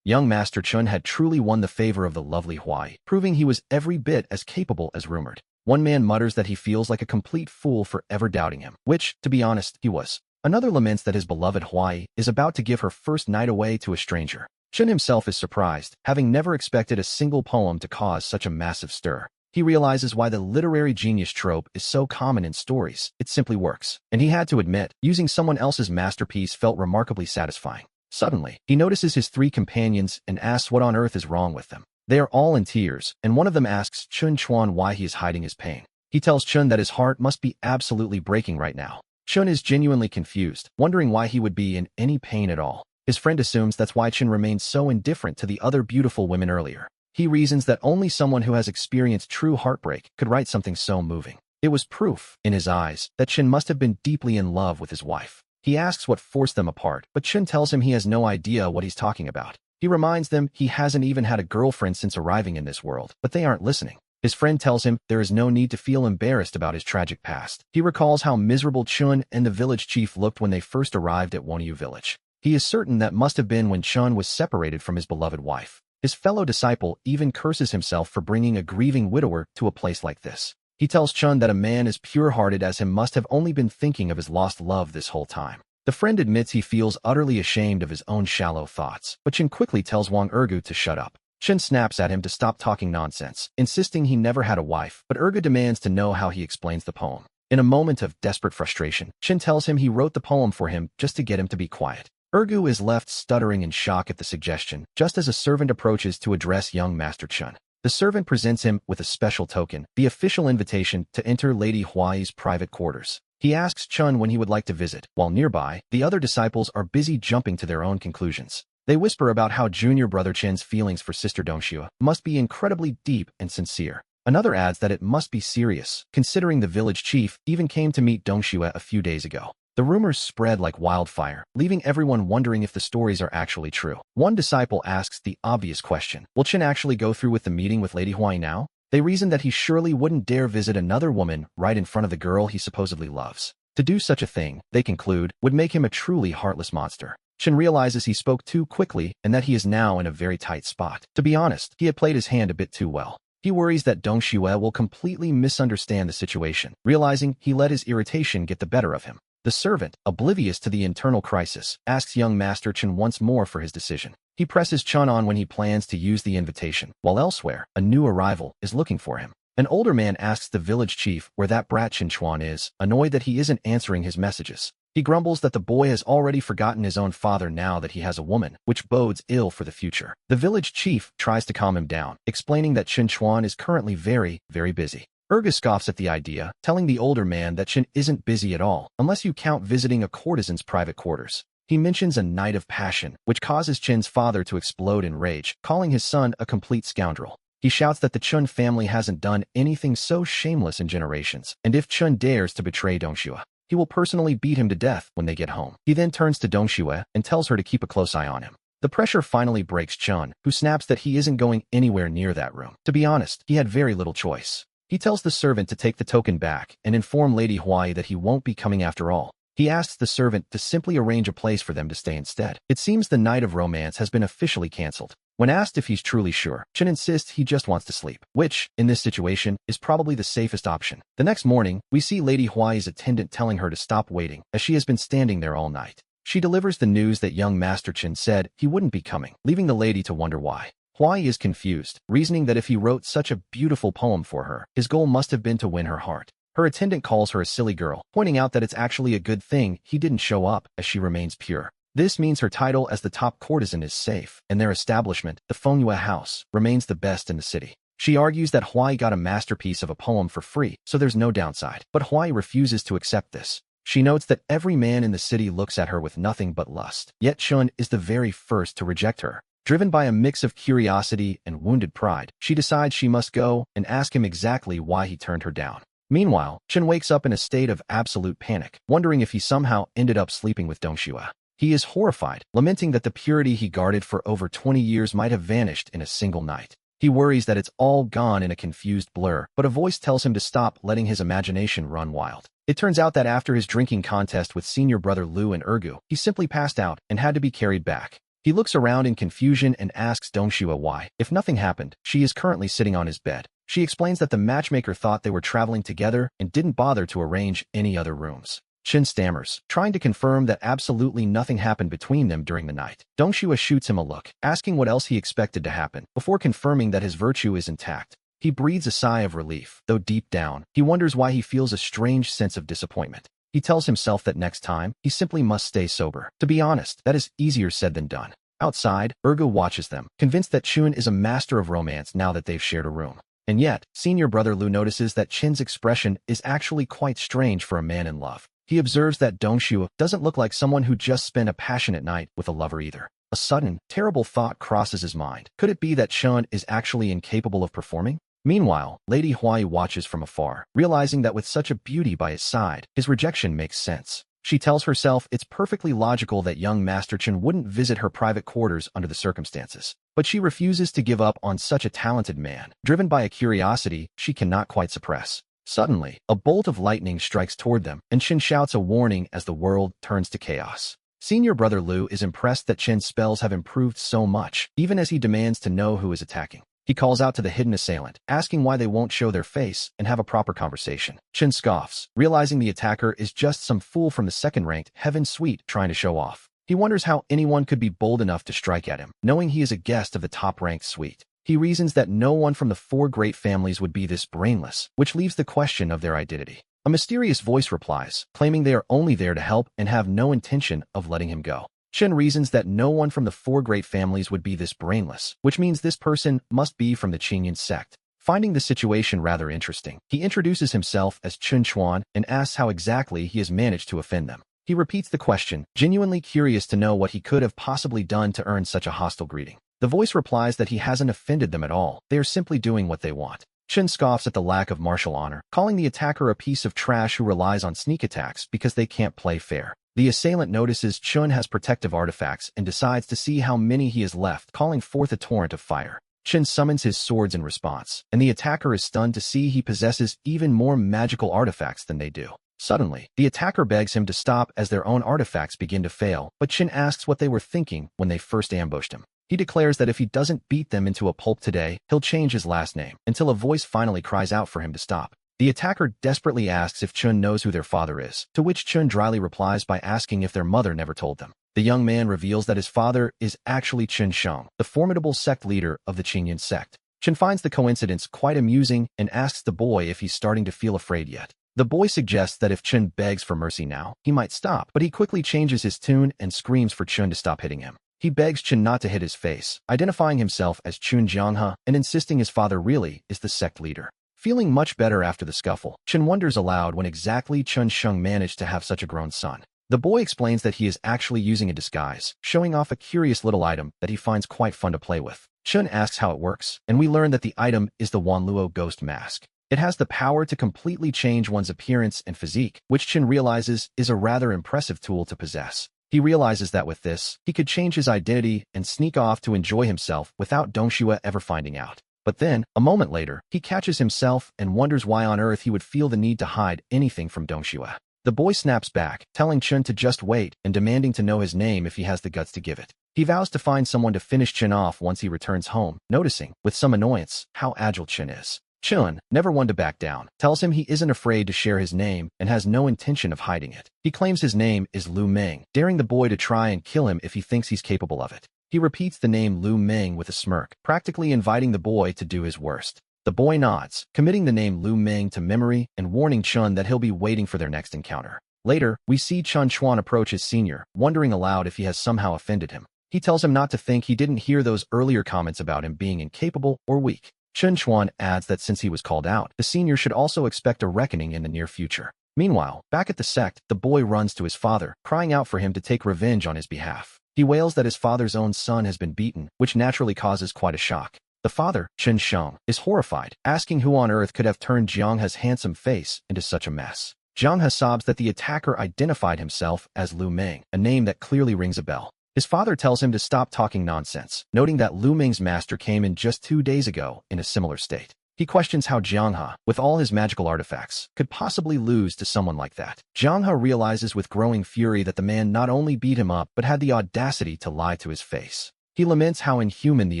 Young Master Chun had truly won the favor of the lovely Huai, proving he was every bit as capable as rumored. One man mutters that he feels like a complete fool for ever doubting him, which, to be honest, he was. Another laments that his beloved Huai is about to give her first night away to a stranger. Chun himself is surprised, having never expected a single poem to cause such a massive stir. He realizes why the literary genius trope is so common in stories. It simply works. And he had to admit, using someone else's masterpiece felt remarkably satisfying. Suddenly, he notices his three companions and asks what on earth is wrong with them. They are all in tears, and one of them asks Chun Chuan why he is hiding his pain. He tells Chun that his heart must be absolutely breaking right now. Chun is genuinely confused, wondering why he would be in any pain at all. His friend assumes that's why Chun remained so indifferent to the other beautiful women earlier. He reasons that only someone who has experienced true heartbreak could write something so moving. It was proof, in his eyes, that Chun must have been deeply in love with his wife. He asks what forced them apart, but Chun tells him he has no idea what he's talking about. He reminds them he hasn't even had a girlfriend since arriving in this world, but they aren't listening. His friend tells him there is no need to feel embarrassed about his tragic past. He recalls how miserable Chun and the village chief looked when they first arrived at Wonyu village. He is certain that must have been when Chun was separated from his beloved wife. His fellow disciple even curses himself for bringing a grieving widower to a place like this. He tells Chun that a man as pure-hearted as him must have only been thinking of his lost love this whole time. The friend admits he feels utterly ashamed of his own shallow thoughts, but Chun quickly tells Wang Ergu to shut up. Chun snaps at him to stop talking nonsense, insisting he never had a wife, but Ergu demands to know how he explains the poem. In a moment of desperate frustration, Chun tells him he wrote the poem for him just to get him to be quiet. Ergu is left stuttering in shock at the suggestion, just as a servant approaches to address young Master Chun. The servant presents him with a special token, the official invitation to enter Lady Huai's private quarters. He asks Chun when he would like to visit, while nearby, the other disciples are busy jumping to their own conclusions. They whisper about how junior brother Chen's feelings for sister Dongxue must be incredibly deep and sincere. Another adds that it must be serious, considering the village chief even came to meet Dongxue a few days ago. The rumors spread like wildfire, leaving everyone wondering if the stories are actually true. One disciple asks the obvious question, will Chen actually go through with the meeting with Lady Huai now? They reason that he surely wouldn't dare visit another woman right in front of the girl he supposedly loves. To do such a thing, they conclude, would make him a truly heartless monster. Chen realizes he spoke too quickly and that he is now in a very tight spot. To be honest, he had played his hand a bit too well. He worries that Dongxue will completely misunderstand the situation, realizing he let his irritation get the better of him. The servant, oblivious to the internal crisis, asks young Master Chen once more for his decision. He presses Chun on when he plans to use the invitation, while elsewhere, a new arrival is looking for him. An older man asks the village chief where that brat Chen Chuan is, annoyed that he isn't answering his messages. He grumbles that the boy has already forgotten his own father now that he has a woman, which bodes ill for the future. The village chief tries to calm him down, explaining that Chen Chuan is currently very, very busy. Erga scoffs at the idea, telling the older man that Chen isn't busy at all, unless you count visiting a courtesan's private quarters. He mentions a night of passion, which causes Chen's father to explode in rage, calling his son a complete scoundrel. He shouts that the Chun family hasn't done anything so shameless in generations, and if Chun dares to betray Dongxue, he will personally beat him to death when they get home. He then turns to Dongxue and tells her to keep a close eye on him. The pressure finally breaks Chun, who snaps that he isn't going anywhere near that room. To be honest, he had very little choice. He tells the servant to take the token back and inform Lady Huai that he won't be coming after all. He asks the servant to simply arrange a place for them to stay instead. It seems the night of romance has been officially cancelled. When asked if he's truly sure, Chun insists he just wants to sleep, which, in this situation, is probably the safest option. The next morning, we see Lady Huai's attendant telling her to stop waiting, as she has been standing there all night. She delivers the news that young Master Chun said he wouldn't be coming, leaving the lady to wonder why. Huai is confused, reasoning that if he wrote such a beautiful poem for her, his goal must have been to win her heart. Her attendant calls her a silly girl, pointing out that it's actually a good thing he didn't show up, as she remains pure. This means her title as the top courtesan is safe, and their establishment, the Manhwa house, remains the best in the city. She argues that Huai got a masterpiece of a poem for free, so there's no downside. But Huai refuses to accept this. She notes that every man in the city looks at her with nothing but lust, yet Chun is the very first to reject her. Driven by a mix of curiosity and wounded pride, she decides she must go and ask him exactly why he turned her down. Meanwhile, Chun wakes up in a state of absolute panic, wondering if he somehow ended up sleeping with Dongxue. He is horrified, lamenting that the purity he guarded for over 20 years might have vanished in a single night. He worries that it's all gone in a confused blur, but a voice tells him to stop letting his imagination run wild. It turns out that after his drinking contest with senior brother Lu and Ergu, he simply passed out and had to be carried back. He looks around in confusion and asks Dongxue why, if nothing happened, she is currently sitting on his bed. She explains that the matchmaker thought they were traveling together and didn't bother to arrange any other rooms. Chun stammers, trying to confirm that absolutely nothing happened between them during the night. Dongxue shoots him a look, asking what else he expected to happen, before confirming that his virtue is intact. He breathes a sigh of relief, though deep down, he wonders why he feels a strange sense of disappointment. He tells himself that next time, he simply must stay sober. To be honest, that is easier said than done. Outside, Ergu watches them, convinced that Chun is a master of romance now that they've shared a room. And yet, senior brother Lu notices that Chin's expression is actually quite strange for a man in love. He observes that Dongxue doesn't look like someone who just spent a passionate night with a lover either. A sudden, terrible thought crosses his mind. Could it be that Chun is actually incapable of performing? Meanwhile, Lady Huai watches from afar, realizing that with such a beauty by his side, his rejection makes sense. She tells herself it's perfectly logical that young Master Chun wouldn't visit her private quarters under the circumstances. But she refuses to give up on such a talented man, driven by a curiosity she cannot quite suppress. Suddenly, a bolt of lightning strikes toward them, and Chun shouts a warning as the world turns to chaos. Senior brother Lu is impressed that Chin's spells have improved so much, even as he demands to know who is attacking. He calls out to the hidden assailant, asking why they won't show their face and have a proper conversation. Chun scoffs, realizing the attacker is just some fool from the second-ranked Heaven Suite trying to show off. He wonders how anyone could be bold enough to strike at him, knowing he is a guest of the top-ranked suite. He reasons that no one from the four great families would be this brainless, which leaves the question of their identity. A mysterious voice replies, claiming they are only there to help and have no intention of letting him go. Chun reasons that no one from the four great families would be this brainless, which means this person must be from the Qingyan sect. Finding the situation rather interesting, he introduces himself as Chun Chuan and asks how exactly he has managed to offend them. He repeats the question, genuinely curious to know what he could have possibly done to earn such a hostile greeting. The voice replies that he hasn't offended them at all, they are simply doing what they want. Chun scoffs at the lack of martial honor, calling the attacker a piece of trash who relies on sneak attacks because they can't play fair. The assailant notices Chun has protective artifacts and decides to see how many he has left, calling forth a torrent of fire. Chun summons his swords in response, and the attacker is stunned to see he possesses even more magical artifacts than they do. Suddenly, the attacker begs him to stop as their own artifacts begin to fail, but Chun asks what they were thinking when they first ambushed him. He declares that if he doesn't beat them into a pulp today, he'll change his last name, until a voice finally cries out for him to stop. The attacker desperately asks if Chun knows who their father is, to which Chun dryly replies by asking if their mother never told them. The young man reveals that his father is actually Chun Sheng, the formidable sect leader of the Qingyan sect. Chun finds the coincidence quite amusing and asks the boy if he's starting to feel afraid yet. The boy suggests that if Chun begs for mercy now, he might stop, but he quickly changes his tune and screams for Chun to stop hitting him. He begs Chun not to hit his face, identifying himself as Chun Jianghe and insisting his father really is the sect leader. Feeling much better after the scuffle, Chun wonders aloud when exactly Chun Sheng managed to have such a grown son. The boy explains that he is actually using a disguise, showing off a curious little item that he finds quite fun to play with. Chun asks how it works, and we learn that the item is the Wanluo ghost mask. It has the power to completely change one's appearance and physique, which Chun realizes is a rather impressive tool to possess. He realizes that with this, he could change his identity and sneak off to enjoy himself without Dongxue ever finding out. But then, a moment later, he catches himself and wonders why on earth he would feel the need to hide anything from Dongxue. The boy snaps back, telling Chun to just wait and demanding to know his name if he has the guts to give it. He vows to find someone to finish Chun off once he returns home, noticing, with some annoyance, how agile Chun is. Chun, never one to back down, tells him he isn't afraid to share his name and has no intention of hiding it. He claims his name is Lu Meng, daring the boy to try and kill him if he thinks he's capable of it. He repeats the name Lu Meng with a smirk, practically inviting the boy to do his worst. The boy nods, committing the name Lu Meng to memory and warning Chun that he'll be waiting for their next encounter. Later, we see Chun Chuan approach his senior, wondering aloud if he has somehow offended him. He tells him not to think he didn't hear those earlier comments about him being incapable or weak. Chun Chuan adds that since he was called out, the senior should also expect a reckoning in the near future. Meanwhile, back at the sect, the boy runs to his father, crying out for him to take revenge on his behalf. He wails that his father's own son has been beaten, which naturally causes quite a shock. The father, Chen Sheng, is horrified, asking who on earth could have turned Jianghe's handsome face into such a mess. Jianghe sobs that the attacker identified himself as Lu Meng, a name that clearly rings a bell. His father tells him to stop talking nonsense, noting that Lu Meng's master came in just 2 days ago in a similar state. He questions how Jianghe, with all his magical artifacts, could possibly lose to someone like that. Jianghe realizes with growing fury that the man not only beat him up but had the audacity to lie to his face. He laments how inhuman the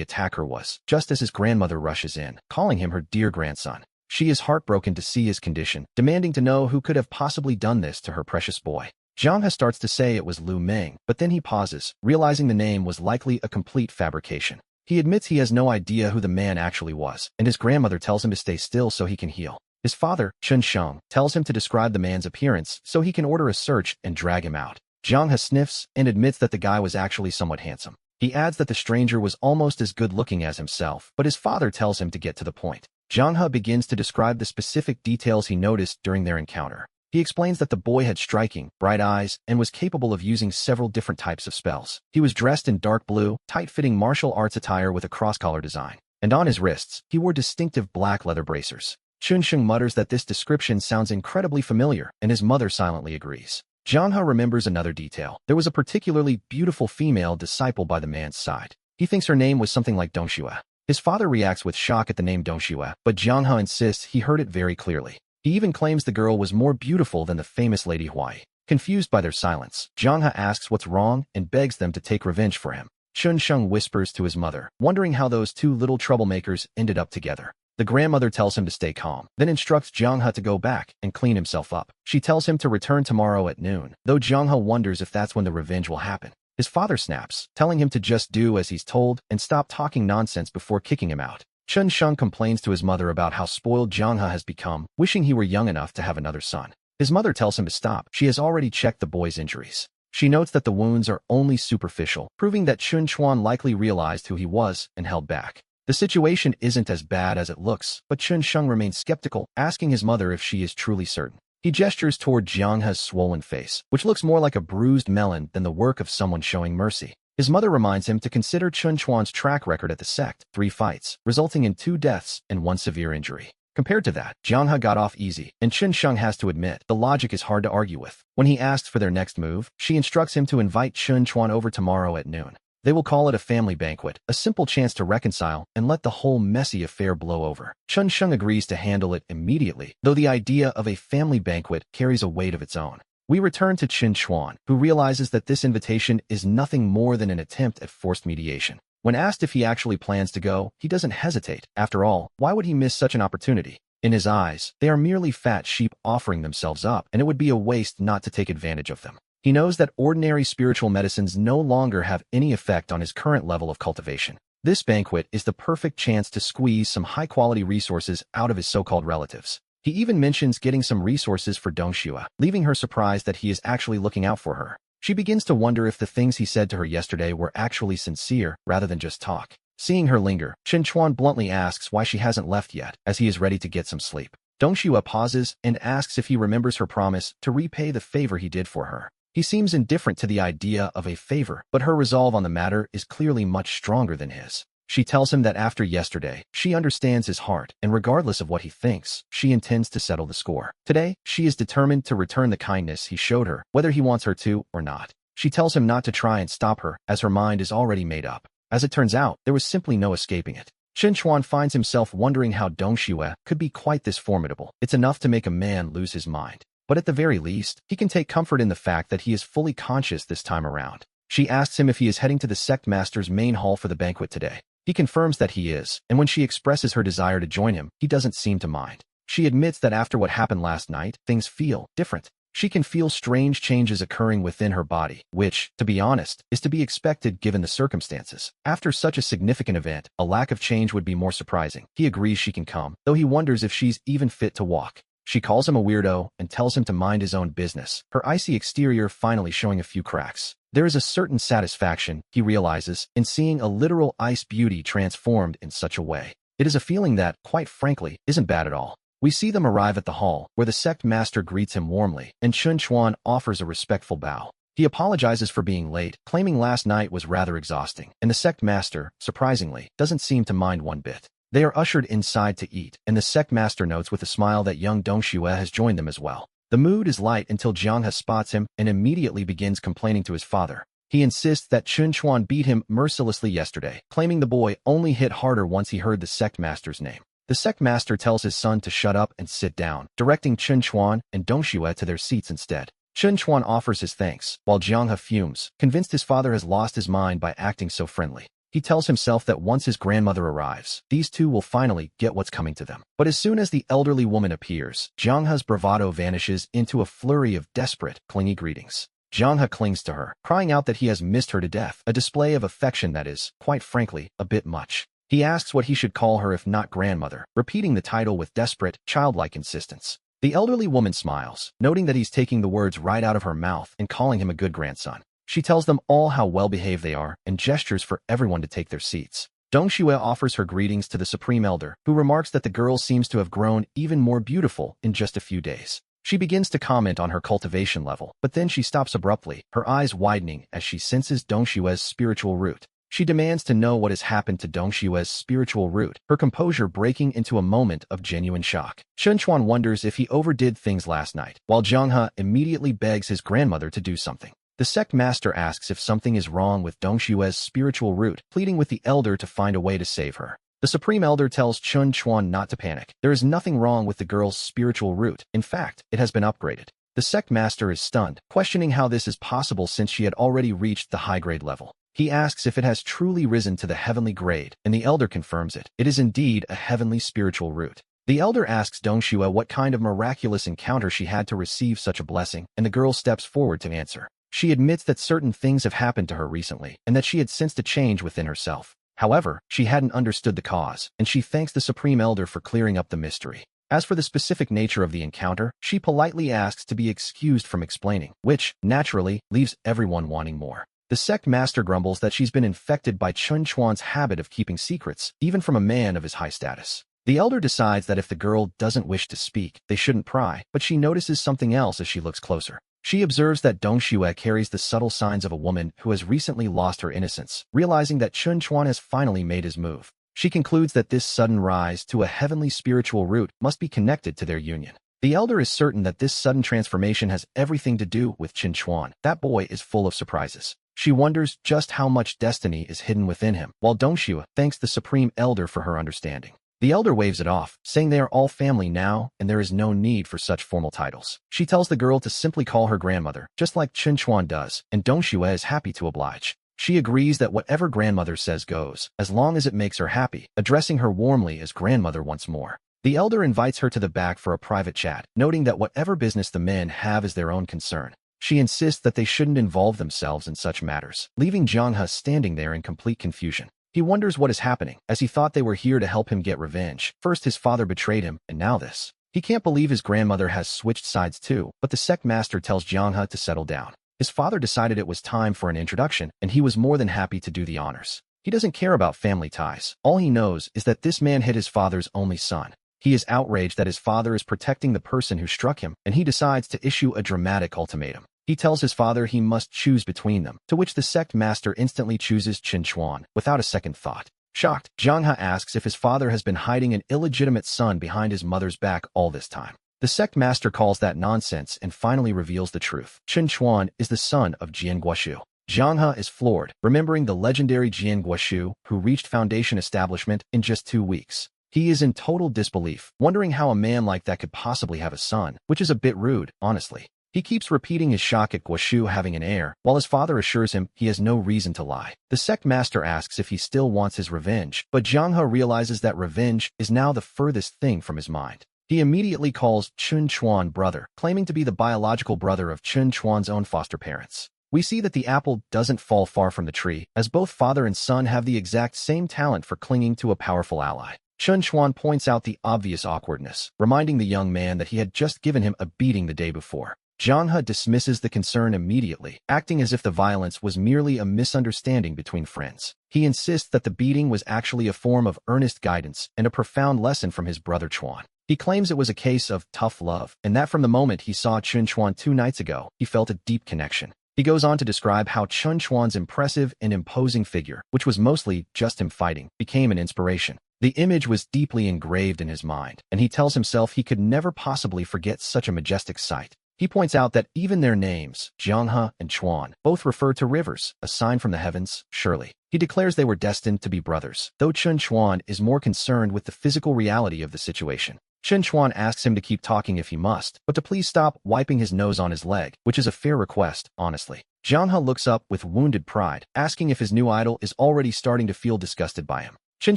attacker was, just as his grandmother rushes in, calling him her dear grandson. She is heartbroken to see his condition, demanding to know who could have possibly done this to her precious boy. Jianghe starts to say it was Lu Meng, but then he pauses, realizing the name was likely a complete fabrication. He admits he has no idea who the man actually was, and his grandmother tells him to stay still so he can heal. His father, Chen Sheng, tells him to describe the man's appearance so he can order a search and drag him out. Jianghe sniffs and admits that the guy was actually somewhat handsome. He adds that the stranger was almost as good-looking as himself, but his father tells him to get to the point. Jianghe begins to describe the specific details he noticed during their encounter. He explains that the boy had striking, bright eyes and was capable of using several different types of spells. He was dressed in dark blue, tight-fitting martial arts attire with a cross-collar design, and on his wrists, he wore distinctive black leather bracers. Chun Sheng mutters that this description sounds incredibly familiar, and his mother silently agrees. Jianghe remembers another detail. There was a particularly beautiful female disciple by the man's side. He thinks her name was something like Dongxue. His father reacts with shock at the name Dongxue, but Jianghe insists he heard it very clearly. He even claims the girl was more beautiful than the famous Lady Huai. Confused by their silence, Jianghe asks what's wrong and begs them to take revenge for him. Chun Sheng whispers to his mother, wondering how those two little troublemakers ended up together. The grandmother tells him to stay calm, then instructs Jianghe to go back and clean himself up. She tells him to return tomorrow at noon, though Jianghe wonders if that's when the revenge will happen. His father snaps, telling him to just do as he's told and stop talking nonsense before kicking him out. Chun Sheng complains to his mother about how spoiled Jianghe has become, wishing he were young enough to have another son. His mother tells him to stop. She has already checked the boy's injuries. She notes that the wounds are only superficial, proving that Chun Chuan likely realized who he was and held back. The situation isn't as bad as it looks, but Chun Sheng remains skeptical, asking his mother if she is truly certain. He gestures toward Jianghe's swollen face, which looks more like a bruised melon than the work of someone showing mercy. His mother reminds him to consider Chun Chuan's track record at the sect, 3 fights, resulting in 2 deaths and 1 severe injury. Compared to that, Jianghe got off easy, and Chun Sheng has to admit the logic is hard to argue with. When he asks for their next move, she instructs him to invite Chun Chuan over tomorrow at noon. They will call it a family banquet, a simple chance to reconcile and let the whole messy affair blow over. Chun Sheng agrees to handle it immediately, though the idea of a family banquet carries a weight of its own. We return to Chun Chuan, who realizes that this invitation is nothing more than an attempt at forced mediation. When asked if he actually plans to go, he doesn't hesitate. After all, why would he miss such an opportunity? In his eyes, they are merely fat sheep offering themselves up, and it would be a waste not to take advantage of them. He knows that ordinary spiritual medicines no longer have any effect on his current level of cultivation. This banquet is the perfect chance to squeeze some high-quality resources out of his so-called relatives. He even mentions getting some resources for Dongxue, leaving her surprised that he is actually looking out for her. She begins to wonder if the things he said to her yesterday were actually sincere rather than just talk. Seeing her linger, Chun Chuan bluntly asks why she hasn't left yet, as he is ready to get some sleep. Dongxue pauses and asks if he remembers her promise to repay the favor he did for her. He seems indifferent to the idea of a favor, but her resolve on the matter is clearly much stronger than his. She tells him that after yesterday, she understands his heart, and regardless of what he thinks, she intends to settle the score. Today, she is determined to return the kindness he showed her, whether he wants her to or not. She tells him not to try and stop her, as her mind is already made up. As it turns out, there was simply no escaping it. Chen Chuan finds himself wondering how Dong Xue could be quite this formidable. It's enough to make a man lose his mind. But at the very least, he can take comfort in the fact that he is fully conscious this time around. She asks him if he is heading to the sect master's main hall for the banquet today. He confirms that he is, and when she expresses her desire to join him, he doesn't seem to mind. She admits that after what happened last night, things feel different. She can feel strange changes occurring within her body, which, to be honest, is to be expected given the circumstances. After such a significant event, a lack of change would be more surprising. He agrees she can come, though he wonders if she's even fit to walk. She calls him a weirdo and tells him to mind his own business, her icy exterior finally showing a few cracks. There is a certain satisfaction, he realizes, in seeing a literal ice beauty transformed in such a way. It is a feeling that, quite frankly, isn't bad at all. We see them arrive at the hall, where the sect master greets him warmly, and Chen Chuan offers a respectful bow. He apologizes for being late, claiming last night was rather exhausting, and the sect master, surprisingly, doesn't seem to mind one bit. They are ushered inside to eat, and the sect master notes with a smile that young Dong Xue has joined them as well. The mood is light until Jiang He spots him and immediately begins complaining to his father. He insists that Chen Chuan beat him mercilessly yesterday, claiming the boy only hit harder once he heard the sect master's name. The sect master tells his son to shut up and sit down, directing Chen Chuan and Dong Xue to their seats instead. Chen Chuan offers his thanks, while Jiang He fumes, convinced his father has lost his mind by acting so friendly. He tells himself that once his grandmother arrives, these two will finally get what's coming to them. But as soon as the elderly woman appears, Jiang He's bravado vanishes into a flurry of desperate, clingy greetings. Jiang He clings to her, crying out that he has missed her to death, a display of affection that is, quite frankly, a bit much. He asks what he should call her if not grandmother, repeating the title with desperate, childlike insistence. The elderly woman smiles, noting that he's taking the words right out of her mouth and calling him a good grandson. She tells them all how well-behaved they are and gestures for everyone to take their seats. Dong Xue offers her greetings to the Supreme Elder, who remarks that the girl seems to have grown even more beautiful in just a few days. She begins to comment on her cultivation level, but then she stops abruptly, her eyes widening as she senses Dong Xue's spiritual root. She demands to know what has happened to Dong Xue's spiritual root, her composure breaking into a moment of genuine shock. Chen Chuan wonders if he overdid things last night, while Jiang He immediately begs his grandmother to do something. The sect master asks if something is wrong with Dong Xue's spiritual root, pleading with the elder to find a way to save her. The Supreme Elder tells Chen Chuan not to panic. There is nothing wrong with the girl's spiritual root. In fact, it has been upgraded. The sect master is stunned, questioning how this is possible since she had already reached the high-grade level. He asks if it has truly risen to the heavenly grade, and the elder confirms it. It is indeed a heavenly spiritual root. The elder asks Dong Xue what kind of miraculous encounter she had to receive such a blessing, and the girl steps forward to answer. She admits that certain things have happened to her recently, and that she had sensed a change within herself. However, she hadn't understood the cause, and she thanks the Supreme Elder for clearing up the mystery. As for the specific nature of the encounter, she politely asks to be excused from explaining, which, naturally, leaves everyone wanting more. The sect master grumbles that she's been infected by Chen Chuan's habit of keeping secrets, even from a man of his high status. The elder decides that if the girl doesn't wish to speak, they shouldn't pry, but she notices something else as she looks closer. She observes that Dong Xue carries the subtle signs of a woman who has recently lost her innocence, realizing that Chen Chuan has finally made his move. She concludes that this sudden rise to a heavenly spiritual root must be connected to their union. The elder is certain that this sudden transformation has everything to do with Chen Chuan. That boy is full of surprises. She wonders just how much destiny is hidden within him, while Dong Xue thanks the Supreme Elder for her understanding. The elder waves it off, saying they are all family now and there is no need for such formal titles. She tells the girl to simply call her grandmother, just like Chen Chuan does, and Dong Xue is happy to oblige. She agrees that whatever grandmother says goes, as long as it makes her happy, addressing her warmly as grandmother once more. The elder invites her to the back for a private chat, noting that whatever business the men have is their own concern. She insists that they shouldn't involve themselves in such matters, leaving Jiang He standing there in complete confusion. He wonders what is happening, as he thought they were here to help him get revenge. First his father betrayed him, and now this. He can't believe his grandmother has switched sides too, but the sect master tells Jiang He to settle down. His father decided it was time for an introduction, and he was more than happy to do the honors. He doesn't care about family ties. All he knows is that this man hit his father's only son. He is outraged that his father is protecting the person who struck him, and he decides to issue a dramatic ultimatum. He tells his father he must choose between them, to which the sect master instantly chooses Qin Chuan, without a second thought. Shocked, Zhang He asks if his father has been hiding an illegitimate son behind his mother's back all this time. The sect master calls that nonsense and finally reveals the truth. Qin Chuan is the son of Jian Guoshu. Zhang He is floored, remembering the legendary Jian Guoshu, who reached Foundation establishment in just 2 weeks. He is in total disbelief, wondering how a man like that could possibly have a son, which is a bit rude, honestly. He keeps repeating his shock at Guoshu having an heir, while his father assures him he has no reason to lie. The sect master asks if he still wants his revenge, but Zhang He realizes that revenge is now the furthest thing from his mind. He immediately calls Qin Chuan brother, claiming to be the biological brother of Qin Chuan's own foster parents. We see that the apple doesn't fall far from the tree, as both father and son have the exact same talent for clinging to a powerful ally. Qin Chuan points out the obvious awkwardness, reminding the young man that he had just given him a beating the day before. Zhang He dismisses the concern immediately, acting as if the violence was merely a misunderstanding between friends. He insists that the beating was actually a form of earnest guidance and a profound lesson from his brother Chuan. He claims it was a case of tough love, and that from the moment he saw Qin Chuan 2 nights ago, he felt a deep connection. He goes on to describe how Qin Chuan's impressive and imposing figure, which was mostly just him fighting, became an inspiration. The image was deeply engraved in his mind, and he tells himself he could never possibly forget such a majestic sight. He points out that even their names, Zhang He and Chuan, both refer to rivers, a sign from the heavens, surely. He declares they were destined to be brothers, though Qin Chuan is more concerned with the physical reality of the situation. Qin Chuan asks him to keep talking if he must, but to please stop wiping his nose on his leg, which is a fair request, honestly. Zhang He looks up with wounded pride, asking if his new idol is already starting to feel disgusted by him. Qin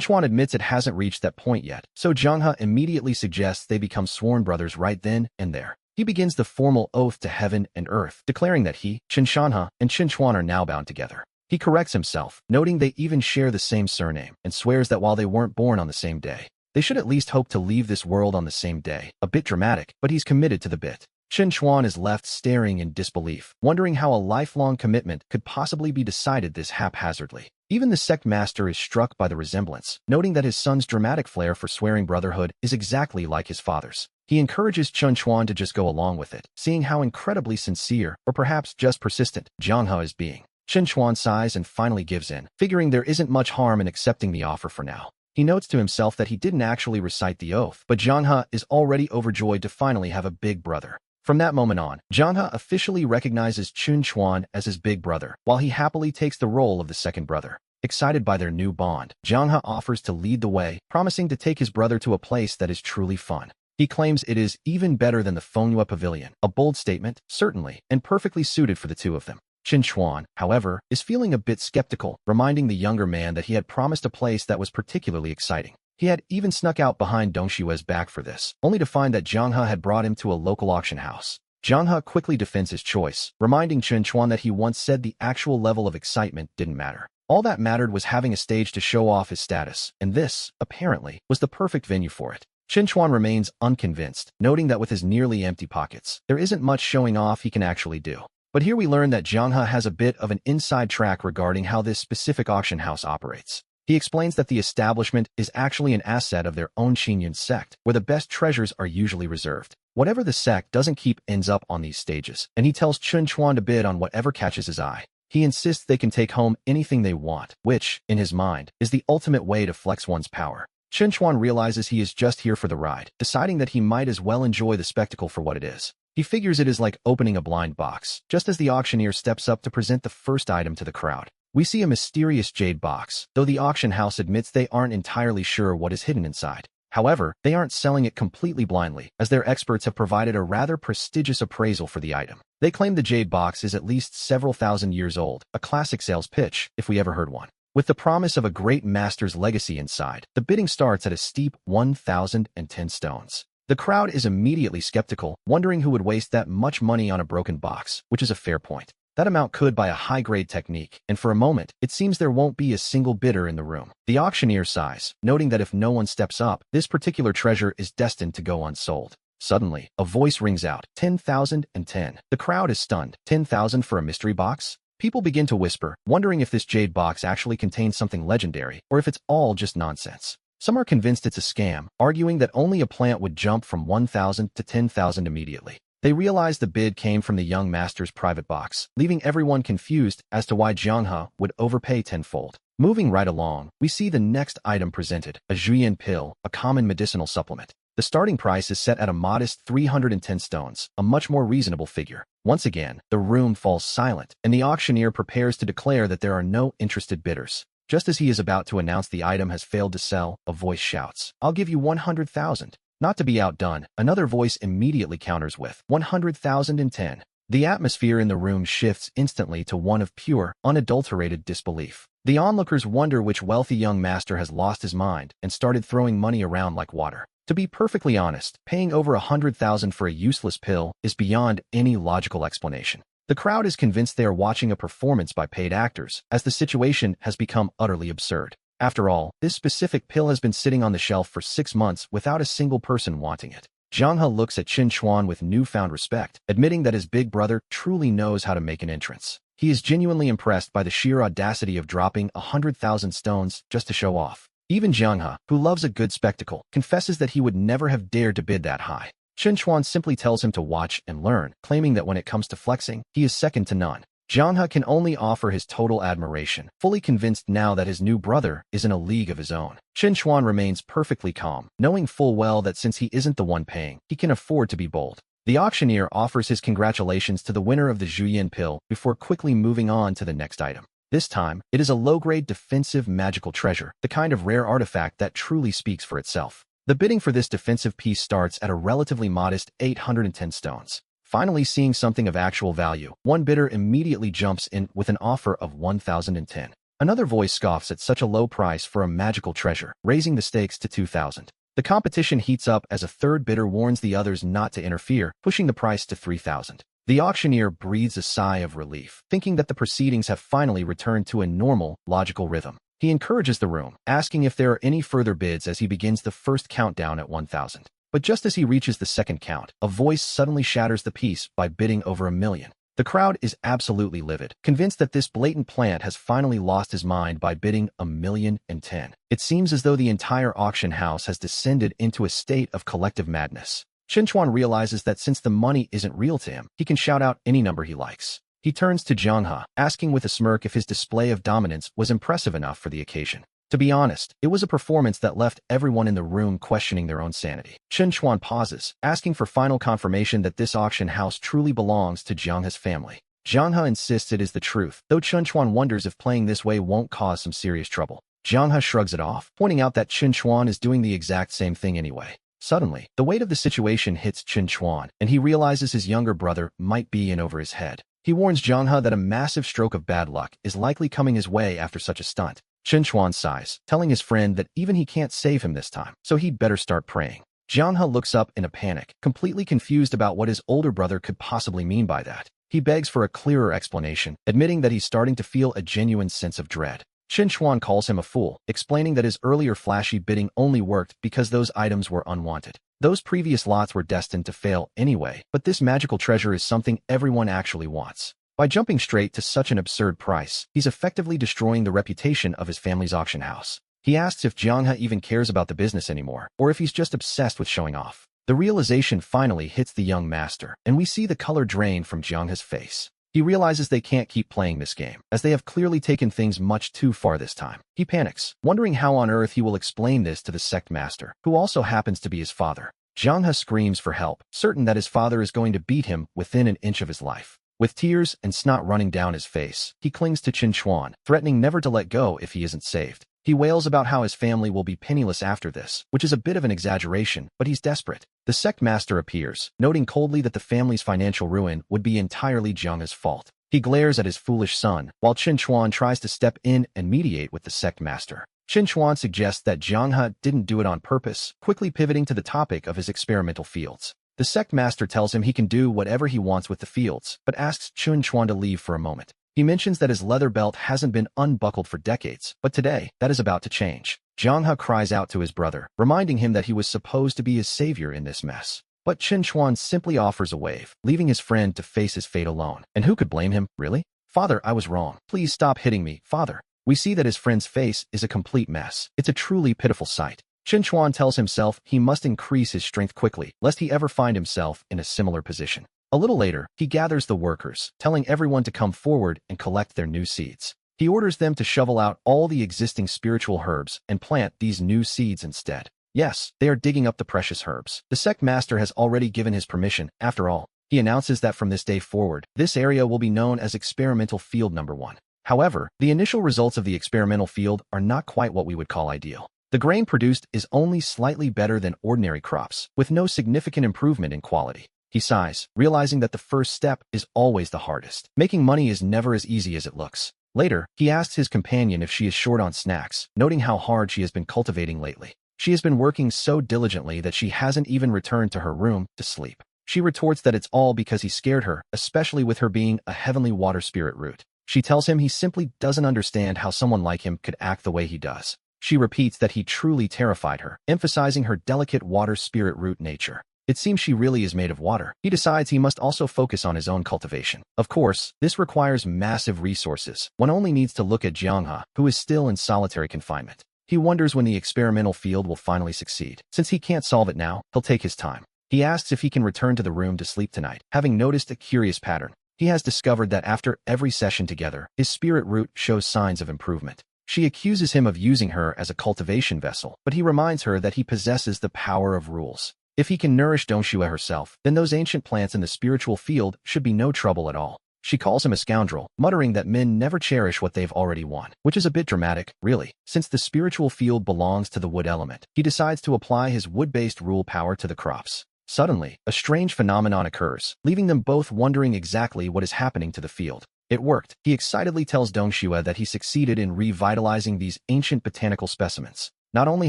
Chuan admits it hasn't reached that point yet, so Zhang He immediately suggests they become sworn brothers right then and there. He begins the formal oath to heaven and earth, declaring that he, Qin Shanhe, and Qin Chuan are now bound together. He corrects himself, noting they even share the same surname, and swears that while they weren't born on the same day, they should at least hope to leave this world on the same day. A bit dramatic, but he's committed to the bit. Qin Chuan is left staring in disbelief, wondering how a lifelong commitment could possibly be decided this haphazardly. Even the sect master is struck by the resemblance, noting that his son's dramatic flair for swearing brotherhood is exactly like his father's. He encourages Qin Chuan to just go along with it, seeing how incredibly sincere, or perhaps just persistent, Zhang He is being. Qin Chuan sighs and finally gives in, figuring there isn't much harm in accepting the offer for now. He notes to himself that he didn't actually recite the oath, but Zhang He is already overjoyed to finally have a big brother. From that moment on, Zhang He officially recognizes Qin Chuan as his big brother, while he happily takes the role of the second brother. Excited by their new bond, Zhang He offers to lead the way, promising to take his brother to a place that is truly fun. He claims it is even better than the Manhwa Pavilion, a bold statement, certainly, and perfectly suited for the two of them. Qin Chuan, however, is feeling a bit skeptical, reminding the younger man that he had promised a place that was particularly exciting. He had even snuck out behind Dong Xue's back for this, only to find that Zhang He had brought him to a local auction house. Zhang He quickly defends his choice, reminding Qin Chuan that he once said the actual level of excitement didn't matter. All that mattered was having a stage to show off his status, and this, apparently, was the perfect venue for it. Qin Chuan remains unconvinced, noting that with his nearly empty pockets, there isn't much showing off he can actually do. But here we learn that Zhang He has a bit of an inside track regarding how this specific auction house operates. He explains that the establishment is actually an asset of their own Xinyun sect, where the best treasures are usually reserved. Whatever the sect doesn't keep ends up on these stages, and he tells Qin Chuan to bid on whatever catches his eye. He insists they can take home anything they want, which, in his mind, is the ultimate way to flex one's power. Qin Chuan realizes he is just here for the ride, deciding that he might as well enjoy the spectacle for what it is. He figures it is like opening a blind box, just as the auctioneer steps up to present the first item to the crowd. We see a mysterious jade box, though the auction house admits they aren't entirely sure what is hidden inside. However, they aren't selling it completely blindly, as their experts have provided a rather prestigious appraisal for the item. They claim the jade box is at least several thousand years old, a classic sales pitch, if we ever heard one. With the promise of a great master's legacy inside, the bidding starts at a steep 1,010 stones. The crowd is immediately skeptical, wondering who would waste that much money on a broken box, which is a fair point. That amount could buy a high-grade technique, and for a moment, it seems there won't be a single bidder in the room. The auctioneer sighs, noting that if no one steps up, this particular treasure is destined to go unsold. Suddenly, a voice rings out, 10,010. The crowd is stunned. 10,000 for a mystery box? People begin to whisper, wondering if this jade box actually contains something legendary, or if it's all just nonsense. Some are convinced it's a scam, arguing that only a plant would jump from 1,000 to 10,000 immediately. They realize the bid came from the young master's private box, leaving everyone confused as to why Jianghe would overpay tenfold. Moving right along, we see the next item presented, a Juyin pill, a common medicinal supplement. The starting price is set at a modest 310 stones, a much more reasonable figure. Once again, the room falls silent, and the auctioneer prepares to declare that there are no interested bidders. Just as he is about to announce the item has failed to sell, a voice shouts, "I'll give you 100,000. Not to be outdone, another voice immediately counters with 100,010. The atmosphere in the room shifts instantly to one of pure, unadulterated disbelief. The onlookers wonder which wealthy young master has lost his mind and started throwing money around like water. To be perfectly honest, paying over 100,000 for a useless pill is beyond any logical explanation. The crowd is convinced they are watching a performance by paid actors, as the situation has become utterly absurd. After all, this specific pill has been sitting on the shelf for 6 months without a single person wanting it. Jianghe looks at Qin Chuan with newfound respect, admitting that his big brother truly knows how to make an entrance. He is genuinely impressed by the sheer audacity of dropping 100,000 stones just to show off. Even Jianghe, who loves a good spectacle, confesses that he would never have dared to bid that high. Qin Chuan simply tells him to watch and learn, claiming that when it comes to flexing, he is second to none. Jianghe can only offer his total admiration, fully convinced now that his new brother is in a league of his own. Qin Chuan remains perfectly calm, knowing full well that since he isn't the one paying, he can afford to be bold. The auctioneer offers his congratulations to the winner of the Juyin pill before quickly moving on to the next item. This time, it is a low-grade defensive magical treasure, the kind of rare artifact that truly speaks for itself. The bidding for this defensive piece starts at a relatively modest 810 stones. Finally seeing something of actual value, one bidder immediately jumps in with an offer of 1,010. Another voice scoffs at such a low price for a magical treasure, raising the stakes to 2,000. The competition heats up as a third bidder warns the others not to interfere, pushing the price to 3,000. The auctioneer breathes a sigh of relief, thinking that the proceedings have finally returned to a normal, logical rhythm. He encourages the room, asking if there are any further bids as he begins the first countdown at 1,000. But just as he reaches the second count, a voice suddenly shatters the peace by bidding over 1,000,000. The crowd is absolutely livid, convinced that this blatant plant has finally lost his mind by bidding 1,010. It seems as though the entire auction house has descended into a state of collective madness. Qin Chuan realizes that since the money isn't real to him, he can shout out any number he likes. He turns to Jianghe, asking with a smirk if his display of dominance was impressive enough for the occasion. To be honest, it was a performance that left everyone in the room questioning their own sanity. Qin Chuan pauses, asking for final confirmation that this auction house truly belongs to Jianghe's family. Jianghe insists it is the truth, though Qin Chuan wonders if playing this way won't cause some serious trouble. Jianghe shrugs it off, pointing out that Qin Chuan is doing the exact same thing anyway. Suddenly, the weight of the situation hits Qin Chuan, and he realizes his younger brother might be in over his head. He warns Jianghe that a massive stroke of bad luck is likely coming his way after such a stunt. Qin Chuan sighs, telling his friend that even he can't save him this time, so he'd better start praying. Jianghe looks up in a panic, completely confused about what his older brother could possibly mean by that. He begs for a clearer explanation, admitting that he's starting to feel a genuine sense of dread. Qin Chuan calls him a fool, explaining that his earlier flashy bidding only worked because those items were unwanted. Those previous lots were destined to fail anyway, but this magical treasure is something everyone actually wants. By jumping straight to such an absurd price, he's effectively destroying the reputation of his family's auction house. He asks if Jianghe even cares about the business anymore, or if he's just obsessed with showing off. The realization finally hits the young master, and we see the color drain from Jianghe's face. He realizes they can't keep playing this game, as they have clearly taken things much too far this time. He panics, wondering how on earth he will explain this to the sect master, who also happens to be his father. Jianghe screams for help, certain that his father is going to beat him within an inch of his life. With tears and snot running down his face, he clings to Qin Chuan, threatening never to let go if he isn't saved. He wails about how his family will be penniless after this, which is a bit of an exaggeration, but he's desperate. The sect master appears, noting coldly that the family's financial ruin would be entirely Jianghe's fault. He glares at his foolish son, while Qin Chuan tries to step in and mediate with the sect master. Qin Chuan suggests that Jianghe didn't do it on purpose, quickly pivoting to the topic of his experimental fields. The sect master tells him he can do whatever he wants with the fields, but asks Qin Chuan to leave for a moment. He mentions that his leather belt hasn't been unbuckled for decades, but today, that is about to change. Jianghe cries out to his brother, reminding him that he was supposed to be his savior in this mess. But Qin Chuan simply offers a wave, leaving his friend to face his fate alone. And who could blame him, really? "Father, I was wrong. Please stop hitting me, father." We see that his friend's face is a complete mess. It's a truly pitiful sight. Chuan tells himself he must increase his strength quickly, lest he ever find himself in a similar position. A little later, he gathers the workers, telling everyone to come forward and collect their new seeds. He orders them to shovel out all the existing spiritual herbs and plant these new seeds instead. Yes, they are digging up the precious herbs. The sect master has already given his permission, after all. He announces that from this day forward, this area will be known as Experimental Field Number 1. However, the initial results of the experimental field are not quite what we would call ideal. The grain produced is only slightly better than ordinary crops, with no significant improvement in quality. He sighs, realizing that the first step is always the hardest. Making money is never as easy as it looks. Later, he asks his companion if she is short on snacks, noting how hard she has been cultivating lately. She has been working so diligently that she hasn't even returned to her room to sleep. She retorts that it's all because he scared her, especially with her being a heavenly water spirit root. She tells him he simply doesn't understand how someone like him could act the way he does. She repeats that he truly terrified her, emphasizing her delicate water spirit root nature. It seems she really is made of water. He decides he must also focus on his own cultivation. Of course, this requires massive resources. One only needs to look at Jianghe, who is still in solitary confinement. He wonders when the experimental field will finally succeed. Since he can't solve it now, he'll take his time. He asks if he can return to the room to sleep tonight, having noticed a curious pattern. He has discovered that after every session together, his spirit root shows signs of improvement. She accuses him of using her as a cultivation vessel, but he reminds her that he possesses the power of rules. If he can nourish Dongxue herself, then those ancient plants in the spiritual field should be no trouble at all. She calls him a scoundrel, muttering that men never cherish what they've already won, which is a bit dramatic, really. Since the spiritual field belongs to the wood element, he decides to apply his wood-based rule power to the crops. Suddenly, a strange phenomenon occurs, leaving them both wondering exactly what is happening to the field. It worked. He excitedly tells Dongxue that he succeeded in revitalizing these ancient botanical specimens. Not only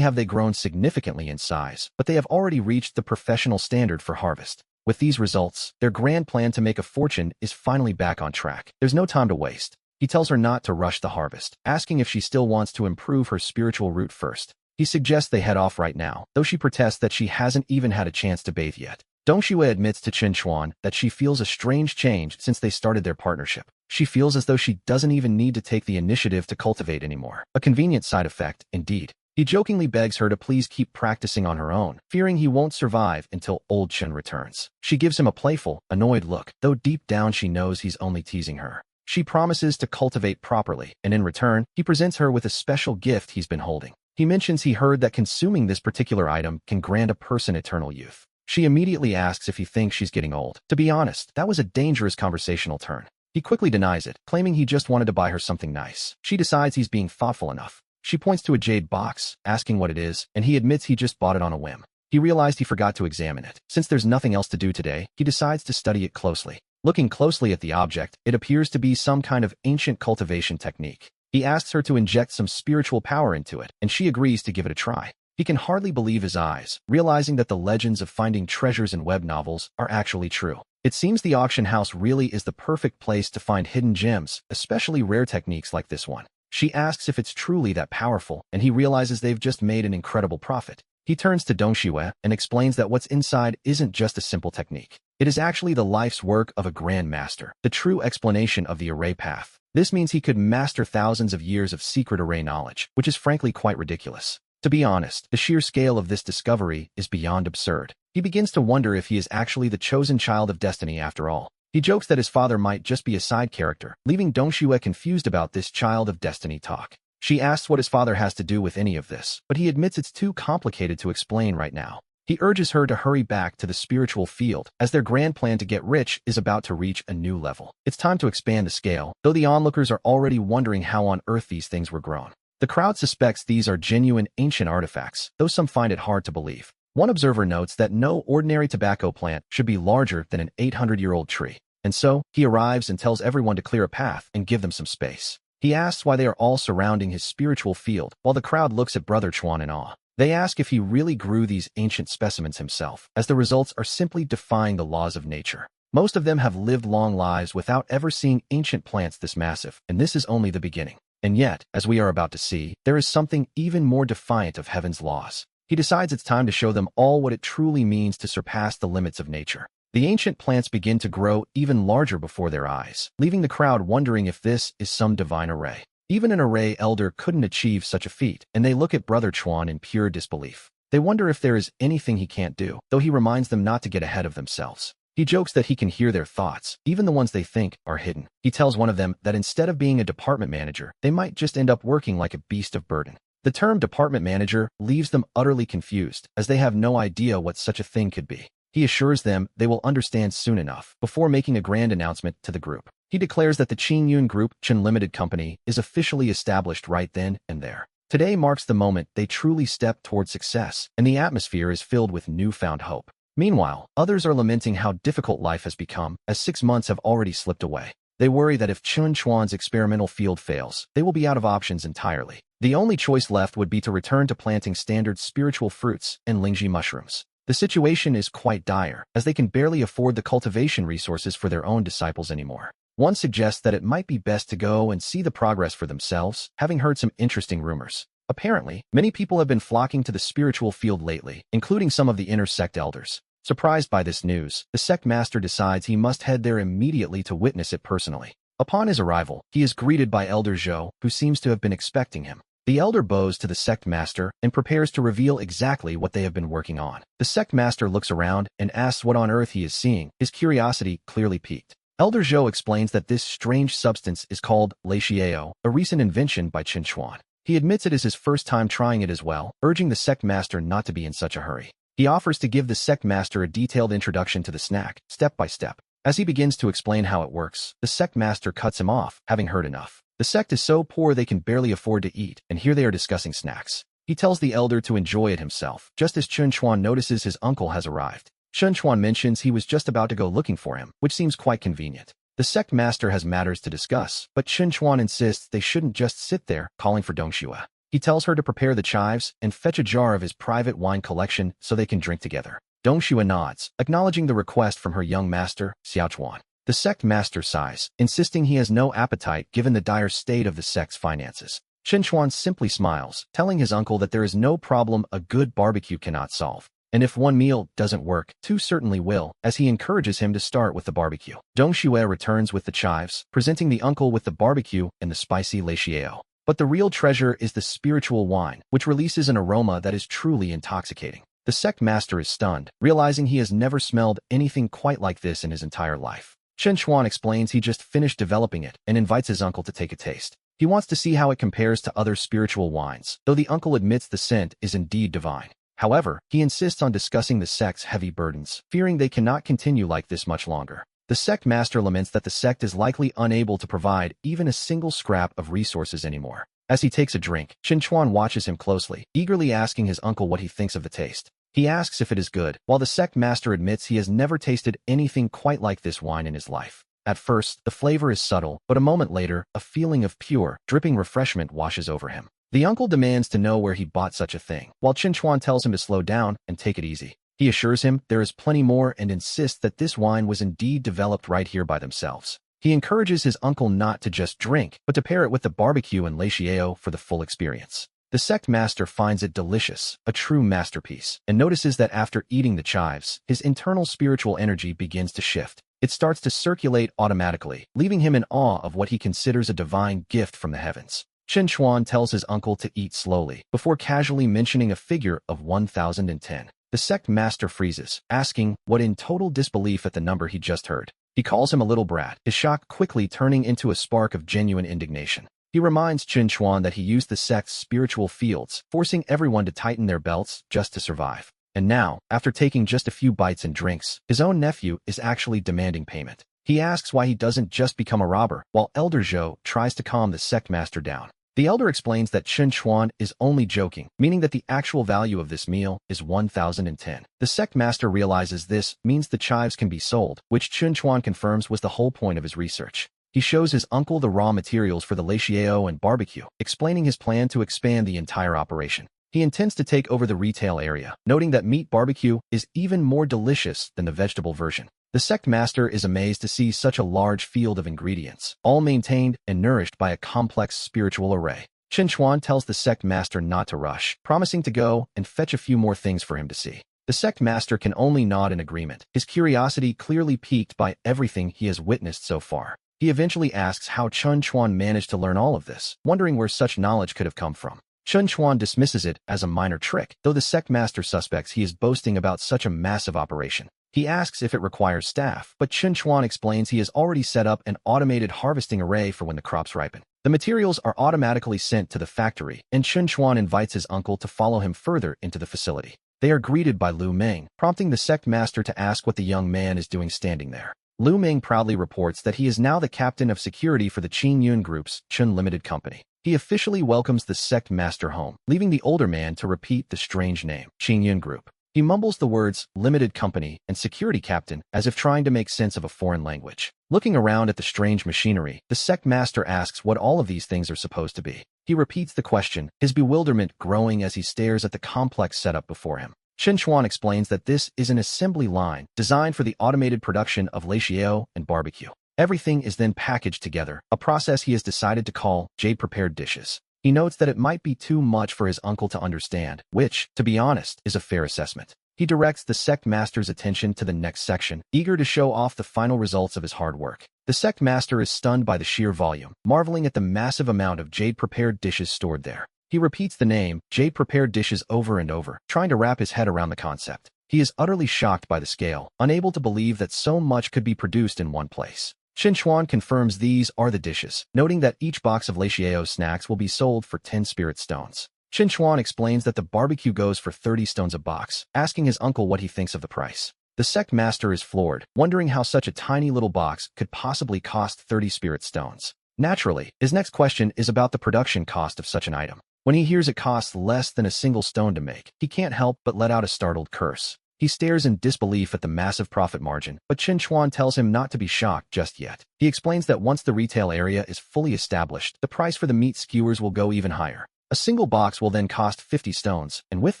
have they grown significantly in size, but they have already reached the professional standard for harvest. With these results, their grand plan to make a fortune is finally back on track. There's no time to waste. He tells her not to rush the harvest, asking if she still wants to improve her spiritual root first. He suggests they head off right now, though she protests that she hasn't even had a chance to bathe yet. Dongxue admits to Chuan that she feels a strange change since they started their partnership. She feels as though she doesn't even need to take the initiative to cultivate anymore. A convenient side effect, indeed. He jokingly begs her to please keep practicing on her own, fearing he won't survive until old Chen returns. She gives him a playful, annoyed look, though deep down she knows he's only teasing her. She promises to cultivate properly, and in return, he presents her with a special gift he's been holding. He mentions he heard that consuming this particular item can grant a person eternal youth. She immediately asks if he thinks she's getting old. To be honest, that was a dangerous conversational turn. He quickly denies it, claiming he just wanted to buy her something nice. She decides he's being thoughtful enough. She points to a jade box, asking what it is, and he admits he just bought it on a whim. He realized he forgot to examine it. Since there's nothing else to do today, he decides to study it closely. Looking closely at the object, it appears to be some kind of ancient cultivation technique. He asks her to inject some spiritual power into it, and she agrees to give it a try. He can hardly believe his eyes, realizing that the legends of finding treasures in web novels are actually true. It seems the auction house really is the perfect place to find hidden gems, especially rare techniques like this one. She asks if it's truly that powerful, and he realizes they've just made an incredible profit. He turns to Dongxue and explains that what's inside isn't just a simple technique. It is actually the life's work of a grand master, the true explanation of the array path. This means he could master thousands of years of secret array knowledge, which is frankly quite ridiculous. To be honest, the sheer scale of this discovery is beyond absurd. He begins to wonder if he is actually the chosen child of destiny after all. He jokes that his father might just be a side character, leaving Dongxue confused about this child of destiny talk. She asks what his father has to do with any of this, but he admits it's too complicated to explain right now. He urges her to hurry back to the spiritual field, as their grand plan to get rich is about to reach a new level. It's time to expand the scale, though the onlookers are already wondering how on earth these things were grown. The crowd suspects these are genuine ancient artifacts, though some find it hard to believe. One observer notes that no ordinary tobacco plant should be larger than an 800-year-old tree. And so, he arrives and tells everyone to clear a path and give them some space. He asks why they are all surrounding his spiritual field, while the crowd looks at Brother Chuan in awe. They ask if he really grew these ancient specimens himself, as the results are simply defying the laws of nature. Most of them have lived long lives without ever seeing ancient plants this massive, and this is only the beginning. And yet, as we are about to see, there is something even more defiant of heaven's laws. He decides it's time to show them all what it truly means to surpass the limits of nature. The ancient plants begin to grow even larger before their eyes, leaving the crowd wondering if this is some divine array. Even an array elder couldn't achieve such a feat, and they look at Brother Chuan in pure disbelief. They wonder if there is anything he can't do, though he reminds them not to get ahead of themselves. He jokes that he can hear their thoughts, even the ones they think are hidden. He tells one of them that instead of being a department manager, they might just end up working like a beast of burden. The term department manager leaves them utterly confused, as they have no idea what such a thing could be. He assures them they will understand soon enough, before making a grand announcement to the group. He declares that the Qingyun Group Chen Limited Company is officially established right then and there. Today marks the moment they truly step toward success, and the atmosphere is filled with newfound hope. Meanwhile, others are lamenting how difficult life has become, as 6 months have already slipped away. They worry that if Chun Chuan's experimental field fails, they will be out of options entirely. The only choice left would be to return to planting standard spiritual fruits and lingji mushrooms. The situation is quite dire, as they can barely afford the cultivation resources for their own disciples anymore. One suggests that it might be best to go and see the progress for themselves, having heard some interesting rumors. Apparently, many people have been flocking to the spiritual field lately, including some of the inner sect elders. Surprised by this news, the sect master decides he must head there immediately to witness it personally. Upon his arrival, he is greeted by Elder Zhou, who seems to have been expecting him. The elder bows to the sect master and prepares to reveal exactly what they have been working on. The sect master looks around and asks what on earth he is seeing, his curiosity clearly piqued. Elder Zhou explains that this strange substance is called Leixiao, a recent invention by Qin Chuan. He admits it is his first time trying it as well, urging the sect master not to be in such a hurry. He offers to give the sect master a detailed introduction to the snack, step by step. As he begins to explain how it works, the sect master cuts him off, having heard enough. The sect is so poor they can barely afford to eat, and here they are discussing snacks. He tells the elder to enjoy it himself, just as Chun Chuan notices his uncle has arrived. Chun Chuan mentions he was just about to go looking for him, which seems quite convenient. The sect master has matters to discuss, but Chun Chuan insists they shouldn't just sit there, calling for Dongxue. He tells her to prepare the chives and fetch a jar of his private wine collection so they can drink together. Dongxue nods, acknowledging the request from her young master, Xiaochuan. The sect master sighs, insisting he has no appetite given the dire state of the sect's finances. Chun Chuan simply smiles, telling his uncle that there is no problem a good barbecue cannot solve. And if one meal doesn't work, two certainly will, as he encourages him to start with the barbecue. Dongxue returns with the chives, presenting the uncle with the barbecue and the spicy Leixiao. But the real treasure is the spiritual wine, which releases an aroma that is truly intoxicating. The sect master is stunned, realizing he has never smelled anything quite like this in his entire life. Chun Chuan explains he just finished developing it and invites his uncle to take a taste. He wants to see how it compares to other spiritual wines, though the uncle admits the scent is indeed divine. However, he insists on discussing the sect's heavy burdens, fearing they cannot continue like this much longer. The sect master laments that the sect is likely unable to provide even a single scrap of resources anymore. As he takes a drink, Chun Chuan watches him closely, eagerly asking his uncle what he thinks of the taste. He asks if it is good, while the sect master admits he has never tasted anything quite like this wine in his life. At first, the flavor is subtle, but a moment later, a feeling of pure, dripping refreshment washes over him. The uncle demands to know where he bought such a thing, while Chun Chuan tells him to slow down and take it easy. He assures him there is plenty more and insists that this wine was indeed developed right here by themselves. He encourages his uncle not to just drink, but to pair it with the barbecue and Leixiao for the full experience. The sect master finds it delicious, a true masterpiece, and notices that after eating the chives, his internal spiritual energy begins to shift. It starts to circulate automatically, leaving him in awe of what he considers a divine gift from the heavens. Chun Chuan tells his uncle to eat slowly, before casually mentioning a figure of 1010. The sect master freezes, asking what in total disbelief at the number he just heard. He calls him a little brat, his shock quickly turning into a spark of genuine indignation. He reminds Chun Chuan that he used the sect's spiritual fields, forcing everyone to tighten their belts just to survive. And now, after taking just a few bites and drinks, his own nephew is actually demanding payment. He asks why he doesn't just become a robber, while Elder Zhou tries to calm the sect master down. The elder explains that Chun Chuan is only joking, meaning that the actual value of this meal is 1010. The sect master realizes this means the chives can be sold, which Chun Chuan confirms was the whole point of his research. He shows his uncle the raw materials for the Leixiao and barbecue, explaining his plan to expand the entire operation. He intends to take over the retail area, noting that meat barbecue is even more delicious than the vegetable version. The sect master is amazed to see such a large field of ingredients, all maintained and nourished by a complex spiritual array. Chun Chuan tells the sect master not to rush, promising to go and fetch a few more things for him to see. The sect master can only nod in agreement, his curiosity clearly piqued by everything he has witnessed so far. He eventually asks how Chun Chuan managed to learn all of this, wondering where such knowledge could have come from. Chun Chuan dismisses it as a minor trick, though the sect master suspects he is boasting about such a massive operation. He asks if it requires staff, but Chun Chuan explains he has already set up an automated harvesting array for when the crops ripen. The materials are automatically sent to the factory, and Chun Chuan invites his uncle to follow him further into the facility. They are greeted by Lu Meng, prompting the sect master to ask what the young man is doing standing there. Lu Meng proudly reports that he is now the captain of security for the Qin Yun Group's Chun Limited Company. He officially welcomes the sect master home, leaving the older man to repeat the strange name, Qin Yun Group. He mumbles the words limited company and security captain as if trying to make sense of a foreign language. Looking around at the strange machinery, the sect master asks what all of these things are supposed to be. He repeats the question, his bewilderment growing as he stares at the complex setup before him. Chun Chuan explains that this is an assembly line designed for the automated production of Yahello and barbecue. Everything is then packaged together, a process he has decided to call Jade-prepared dishes. He notes that it might be too much for his uncle to understand, which, to be honest, is a fair assessment. He directs the sect master's attention to the next section, eager to show off the final results of his hard work. The sect master is stunned by the sheer volume, marveling at the massive amount of jade-prepared dishes stored there. He repeats the name, jade-prepared dishes, over and over, trying to wrap his head around the concept. He is utterly shocked by the scale, unable to believe that so much could be produced in one place. Chun Chuan confirms these are the dishes, noting that each box of Yahello snacks will be sold for 10 spirit stones. Chun Chuan explains that the barbecue goes for 30 stones a box, asking his uncle what he thinks of the price. The sect master is floored, wondering how such a tiny little box could possibly cost 30 spirit stones. Naturally, his next question is about the production cost of such an item. When he hears it costs less than a single stone to make, he can't help but let out a startled curse. He stares in disbelief at the massive profit margin, but Chun Chuan tells him not to be shocked just yet. He explains that once the retail area is fully established, the price for the meat skewers will go even higher. A single box will then cost 50 stones, and with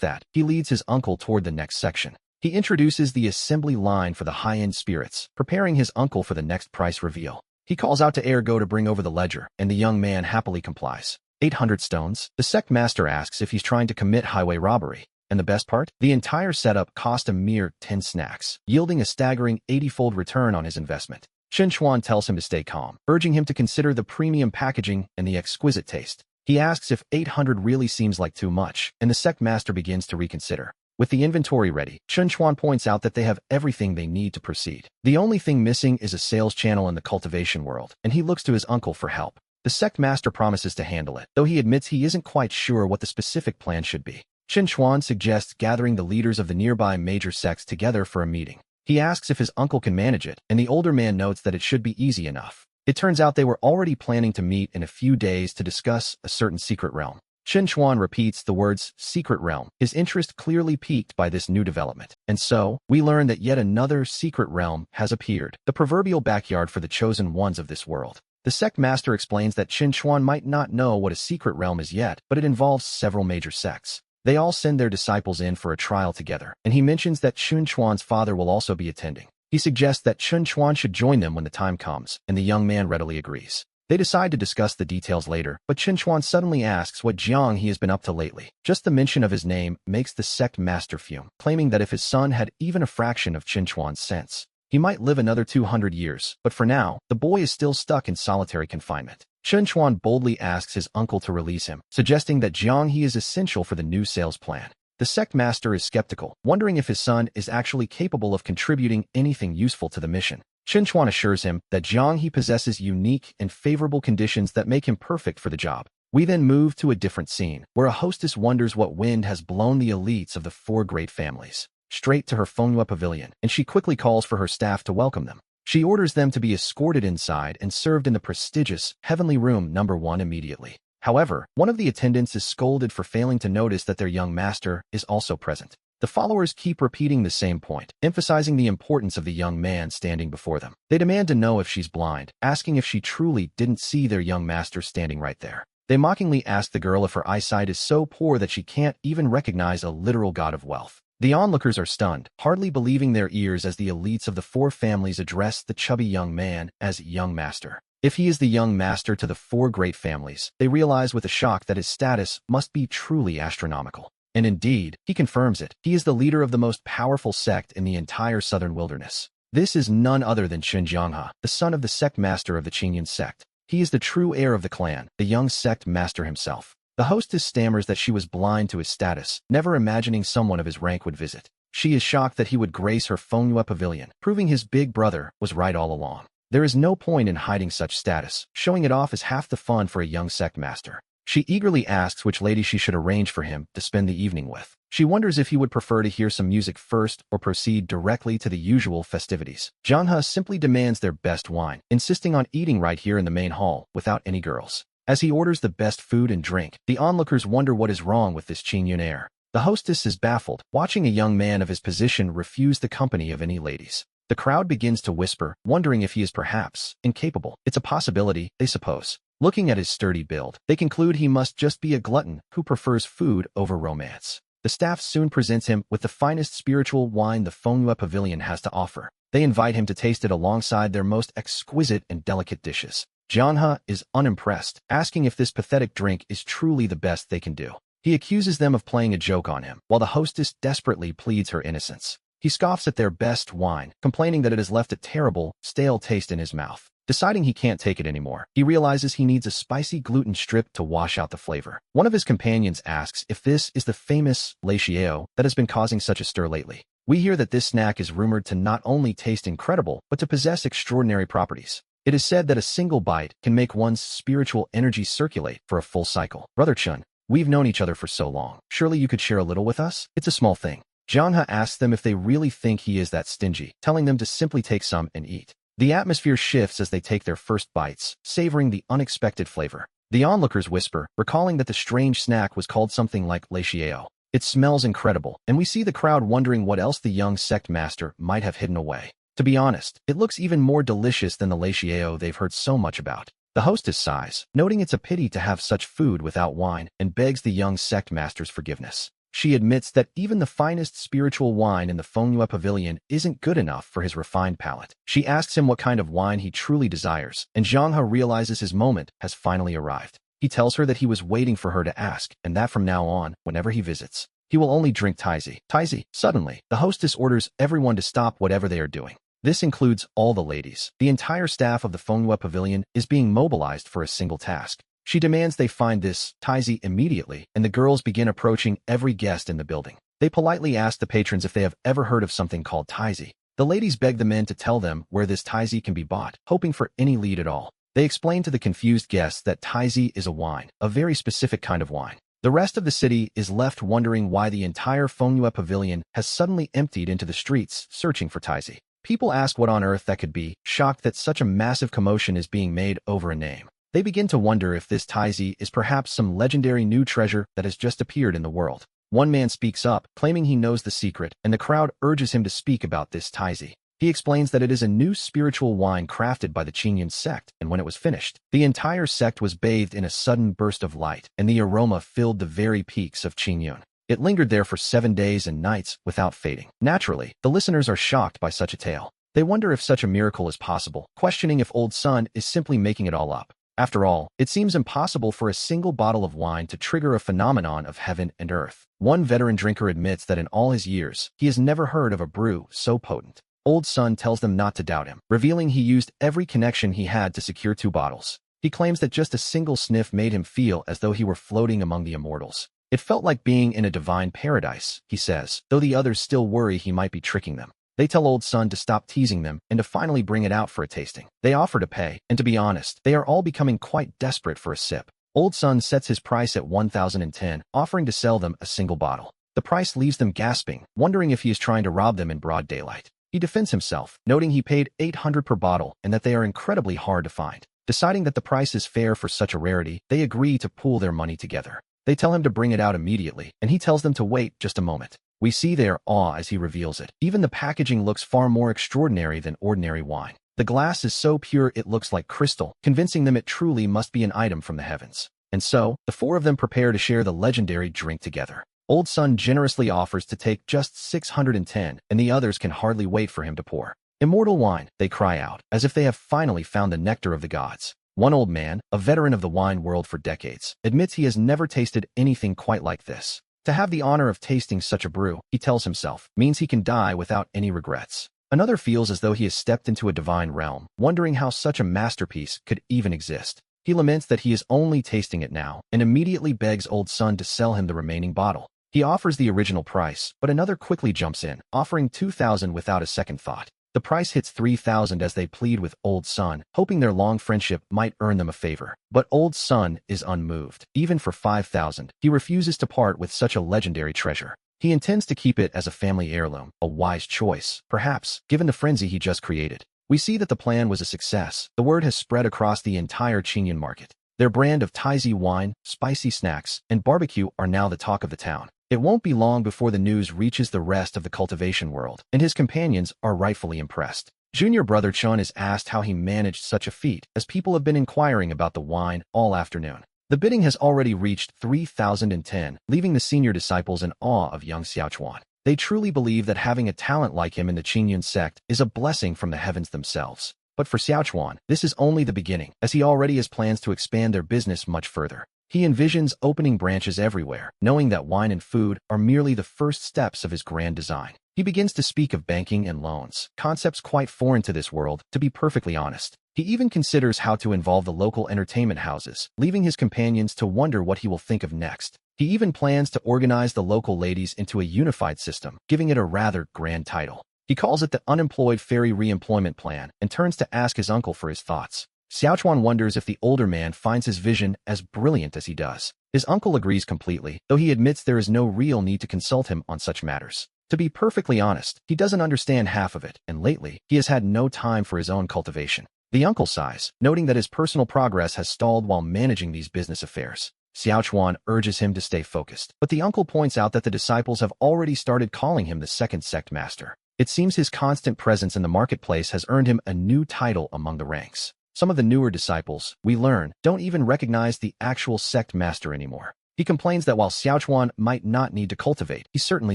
that, he leads his uncle toward the next section. He introduces the assembly line for the high-end spirits, preparing his uncle for the next price reveal. He calls out to Ergo to bring over the ledger, and the young man happily complies. 800 stones? The sect master asks if he's trying to commit highway robbery. And the best part? The entire setup cost a mere 10 snacks, yielding a staggering 80-fold return on his investment. Chun Chuan tells him to stay calm, urging him to consider the premium packaging and the exquisite taste. He asks if 800 really seems like too much, and the sect master begins to reconsider. With the inventory ready, Chun Chuan points out that they have everything they need to proceed. The only thing missing is a sales channel in the cultivation world, and he looks to his uncle for help. The sect master promises to handle it, though he admits he isn't quite sure what the specific plan should be. Chun Chuan suggests gathering the leaders of the nearby major sects together for a meeting. He asks if his uncle can manage it, and the older man notes that it should be easy enough. It turns out they were already planning to meet in a few days to discuss a certain secret realm. Chun Chuan repeats the words secret realm, his interest clearly piqued by this new development. And so, we learn that yet another secret realm has appeared, the proverbial backyard for the chosen ones of this world. The sect master explains that Chun Chuan might not know what a secret realm is yet, but it involves several major sects. They all send their disciples in for a trial together, and he mentions that Chun Chuan's father will also be attending. He suggests that Chun Chuan should join them when the time comes, and the young man readily agrees. They decide to discuss the details later, but Chun Chuan suddenly asks what Jiang he has been up to lately. Just the mention of his name makes the sect master fume, claiming that if his son had even a fraction of Chun Chuan's sense, he might live another 200 years, but for now, the boy is still stuck in solitary confinement. Chun Chuan boldly asks his uncle to release him, suggesting that Jiang he is essential for the new sales plan. The sect master is skeptical, wondering if his son is actually capable of contributing anything useful to the mission. Chun Chuan assures him that Jiang he possesses unique and favorable conditions that make him perfect for the job. We then move to a different scene, where a hostess wonders what wind has blown the elites of the 4 great families straight to her Manhwa pavilion, and she quickly calls for her staff to welcome them. She orders them to be escorted inside and served in the prestigious Heavenly Room No. 1 immediately. However, one of the attendants is scolded for failing to notice that their young master is also present. The followers keep repeating the same point, emphasizing the importance of the young man standing before them. They demand to know if she's blind, asking if she truly didn't see their young master standing right there. They mockingly ask the girl if her eyesight is so poor that she can't even recognize a literal god of wealth. The onlookers are stunned, hardly believing their ears as the elites of the 4 families address the chubby young man as young master. If he is the young master to the 4 great families, they realize with a shock that his status must be truly astronomical. And indeed, he confirms it. He is the leader of the most powerful sect in the entire southern wilderness. This is none other than Xinjianghe, the son of the sect master of the Qingyun sect. He is the true heir of the clan, the young sect master himself. The hostess stammers that she was blind to his status, never imagining someone of his rank would visit. She is shocked that he would grace her Manhwa pavilion, proving his big brother was right all along. There is no point in hiding such status, showing it off is half the fun for a young sect master. She eagerly asks which lady she should arrange for him to spend the evening with. She wonders if he would prefer to hear some music first or proceed directly to the usual festivities. Janha simply demands their best wine, insisting on eating right here in the main hall, without any girls. As he orders the best food and drink, the onlookers wonder what is wrong with this Qingyun heir. The hostess is baffled, watching a young man of his position refuse the company of any ladies. The crowd begins to whisper, wondering if he is perhaps incapable. It's a possibility, they suppose. Looking at his sturdy build, they conclude he must just be a glutton who prefers food over romance. The staff soon presents him with the finest spiritual wine the Manhwa Pavilion has to offer. They invite him to taste it alongside their most exquisite and delicate dishes. Janha is unimpressed, asking if this pathetic drink is truly the best they can do. He accuses them of playing a joke on him, while the hostess desperately pleads her innocence. He scoffs at their best wine, complaining that it has left a terrible, stale taste in his mouth. Deciding he can't take it anymore, he realizes he needs a spicy gluten strip to wash out the flavor. One of his companions asks if this is the famous Yahello that has been causing such a stir lately. We hear that this snack is rumored to not only taste incredible, but to possess extraordinary properties. It is said that a single bite can make one's spiritual energy circulate for a full cycle. Brother Chun, we've known each other for so long. Surely you could share a little with us? It's a small thing. Janha asks them if they really think he is that stingy, telling them to simply take some and eat. The atmosphere shifts as they take their first bites, savoring the unexpected flavor. The onlookers whisper, recalling that the strange snack was called something like Yahello. It smells incredible, and we see the crowd wondering what else the young sect master might have hidden away. To be honest, it looks even more delicious than the Yahello they've heard so much about. The hostess sighs, noting it's a pity to have such food without wine, and begs the young sect master's forgiveness. She admits that even the finest spiritual wine in the Manhwa Pavilion isn't good enough for his refined palate. She asks him what kind of wine he truly desires, and Janha realizes his moment has finally arrived. He tells her that he was waiting for her to ask, and that from now on, whenever he visits, he will only drink Taizi. Taizi. Suddenly, the hostess orders everyone to stop whatever they are doing. This includes all the ladies. The entire staff of the Manhwa Pavilion is being mobilized for a single task. She demands they find this Taizi immediately, and the girls begin approaching every guest in the building. They politely ask the patrons if they have ever heard of something called Taizi. The ladies beg the men to tell them where this Taizi can be bought, hoping for any lead at all. They explain to the confused guests that Taizi is a wine, a very specific kind of wine. The rest of the city is left wondering why the entire Manhwa Pavilion has suddenly emptied into the streets, searching for Taizi. People ask what on earth that could be, shocked that such a massive commotion is being made over a name. They begin to wonder if this Taizi is perhaps some legendary new treasure that has just appeared in the world. One man speaks up, claiming he knows the secret, and the crowd urges him to speak about this Taizi. He explains that it is a new spiritual wine crafted by the Qingyun sect, and when it was finished, the entire sect was bathed in a sudden burst of light, and the aroma filled the very peaks of Qingyun. It lingered there for 7 days and nights without fading. Naturally, the listeners are shocked by such a tale. They wonder if such a miracle is possible, questioning if Old Sun is simply making it all up. After all, it seems impossible for a single bottle of wine to trigger a phenomenon of heaven and earth. One veteran drinker admits that in all his years, he has never heard of a brew so potent. Old Sun tells them not to doubt him, revealing he used every connection he had to secure 2 bottles. He claims that just a single sniff made him feel as though he were floating among the immortals. It felt like being in a divine paradise, he says, though the others still worry he might be tricking them. They tell Old Sun to stop teasing them and to finally bring it out for a tasting. They offer to pay, and to be honest, they are all becoming quite desperate for a sip. Old Sun sets his price at 1,010, offering to sell them a single bottle. The price leaves them gasping, wondering if he is trying to rob them in broad daylight. He defends himself, noting he paid 800 per bottle and that they are incredibly hard to find. Deciding that the price is fair for such a rarity, they agree to pool their money together. They tell him to bring it out immediately, and he tells them to wait just a moment. We see their awe as he reveals it. Even the packaging looks far more extraordinary than ordinary wine. The glass is so pure it looks like crystal, convincing them it truly must be an item from the heavens. And so, the 4 of them prepare to share the legendary drink together. Old Sun generously offers to take just 610, and the others can hardly wait for him to pour. Immortal wine, they cry out, as if they have finally found the nectar of the gods. One old man, a veteran of the wine world for decades, admits he has never tasted anything quite like this. To have the honor of tasting such a brew, he tells himself, means he can die without any regrets. Another feels as though he has stepped into a divine realm, wondering how such a masterpiece could even exist. He laments that he is only tasting it now, and immediately begs old son to sell him the remaining bottle. He offers the original price, but another quickly jumps in, offering 2,000 without a second thought. The price hits 3,000 as they plead with old son, hoping their long friendship might earn them a favor. But old son is unmoved. Even for 5,000, he refuses to part with such a legendary treasure. He intends to keep it as a family heirloom, a wise choice, perhaps, given the frenzy he just created. We see that the plan was a success. The word has spread across the entire Qingyan market. Their brand of Taizi wine, spicy snacks, and barbecue are now the talk of the town. It won't be long before the news reaches the rest of the cultivation world, and his companions are rightfully impressed. Junior brother Chun is asked how he managed such a feat, as people have been inquiring about the wine all afternoon. The bidding has already reached 3,010, leaving the senior disciples in awe of young Xiaochuan. They truly believe that having a talent like him in the Qingyun sect is a blessing from the heavens themselves. But for Xiaochuan, this is only the beginning, as he already has plans to expand their business much further. He envisions opening branches everywhere, knowing that wine and food are merely the first steps of his grand design. He begins to speak of banking and loans, concepts quite foreign to this world, to be perfectly honest. He even considers how to involve the local entertainment houses, leaving his companions to wonder what he will think of next. He even plans to organize the local ladies into a unified system, giving it a rather grand title. He calls it the Unemployed Fairy Reemployment Plan and turns to ask his uncle for his thoughts. Xiaochuan wonders if the older man finds his vision as brilliant as he does. His uncle agrees completely, though he admits there is no real need to consult him on such matters. To be perfectly honest, he doesn't understand half of it, and lately, he has had no time for his own cultivation. The uncle sighs, noting that his personal progress has stalled while managing these business affairs. Xiaochuan urges him to stay focused, but the uncle points out that the disciples have already started calling him the second sect master. It seems his constant presence in the marketplace has earned him a new title among the ranks. Some of the newer disciples, we learn, don't even recognize the actual sect master anymore. He complains that while Xiaochuan might not need to cultivate, he certainly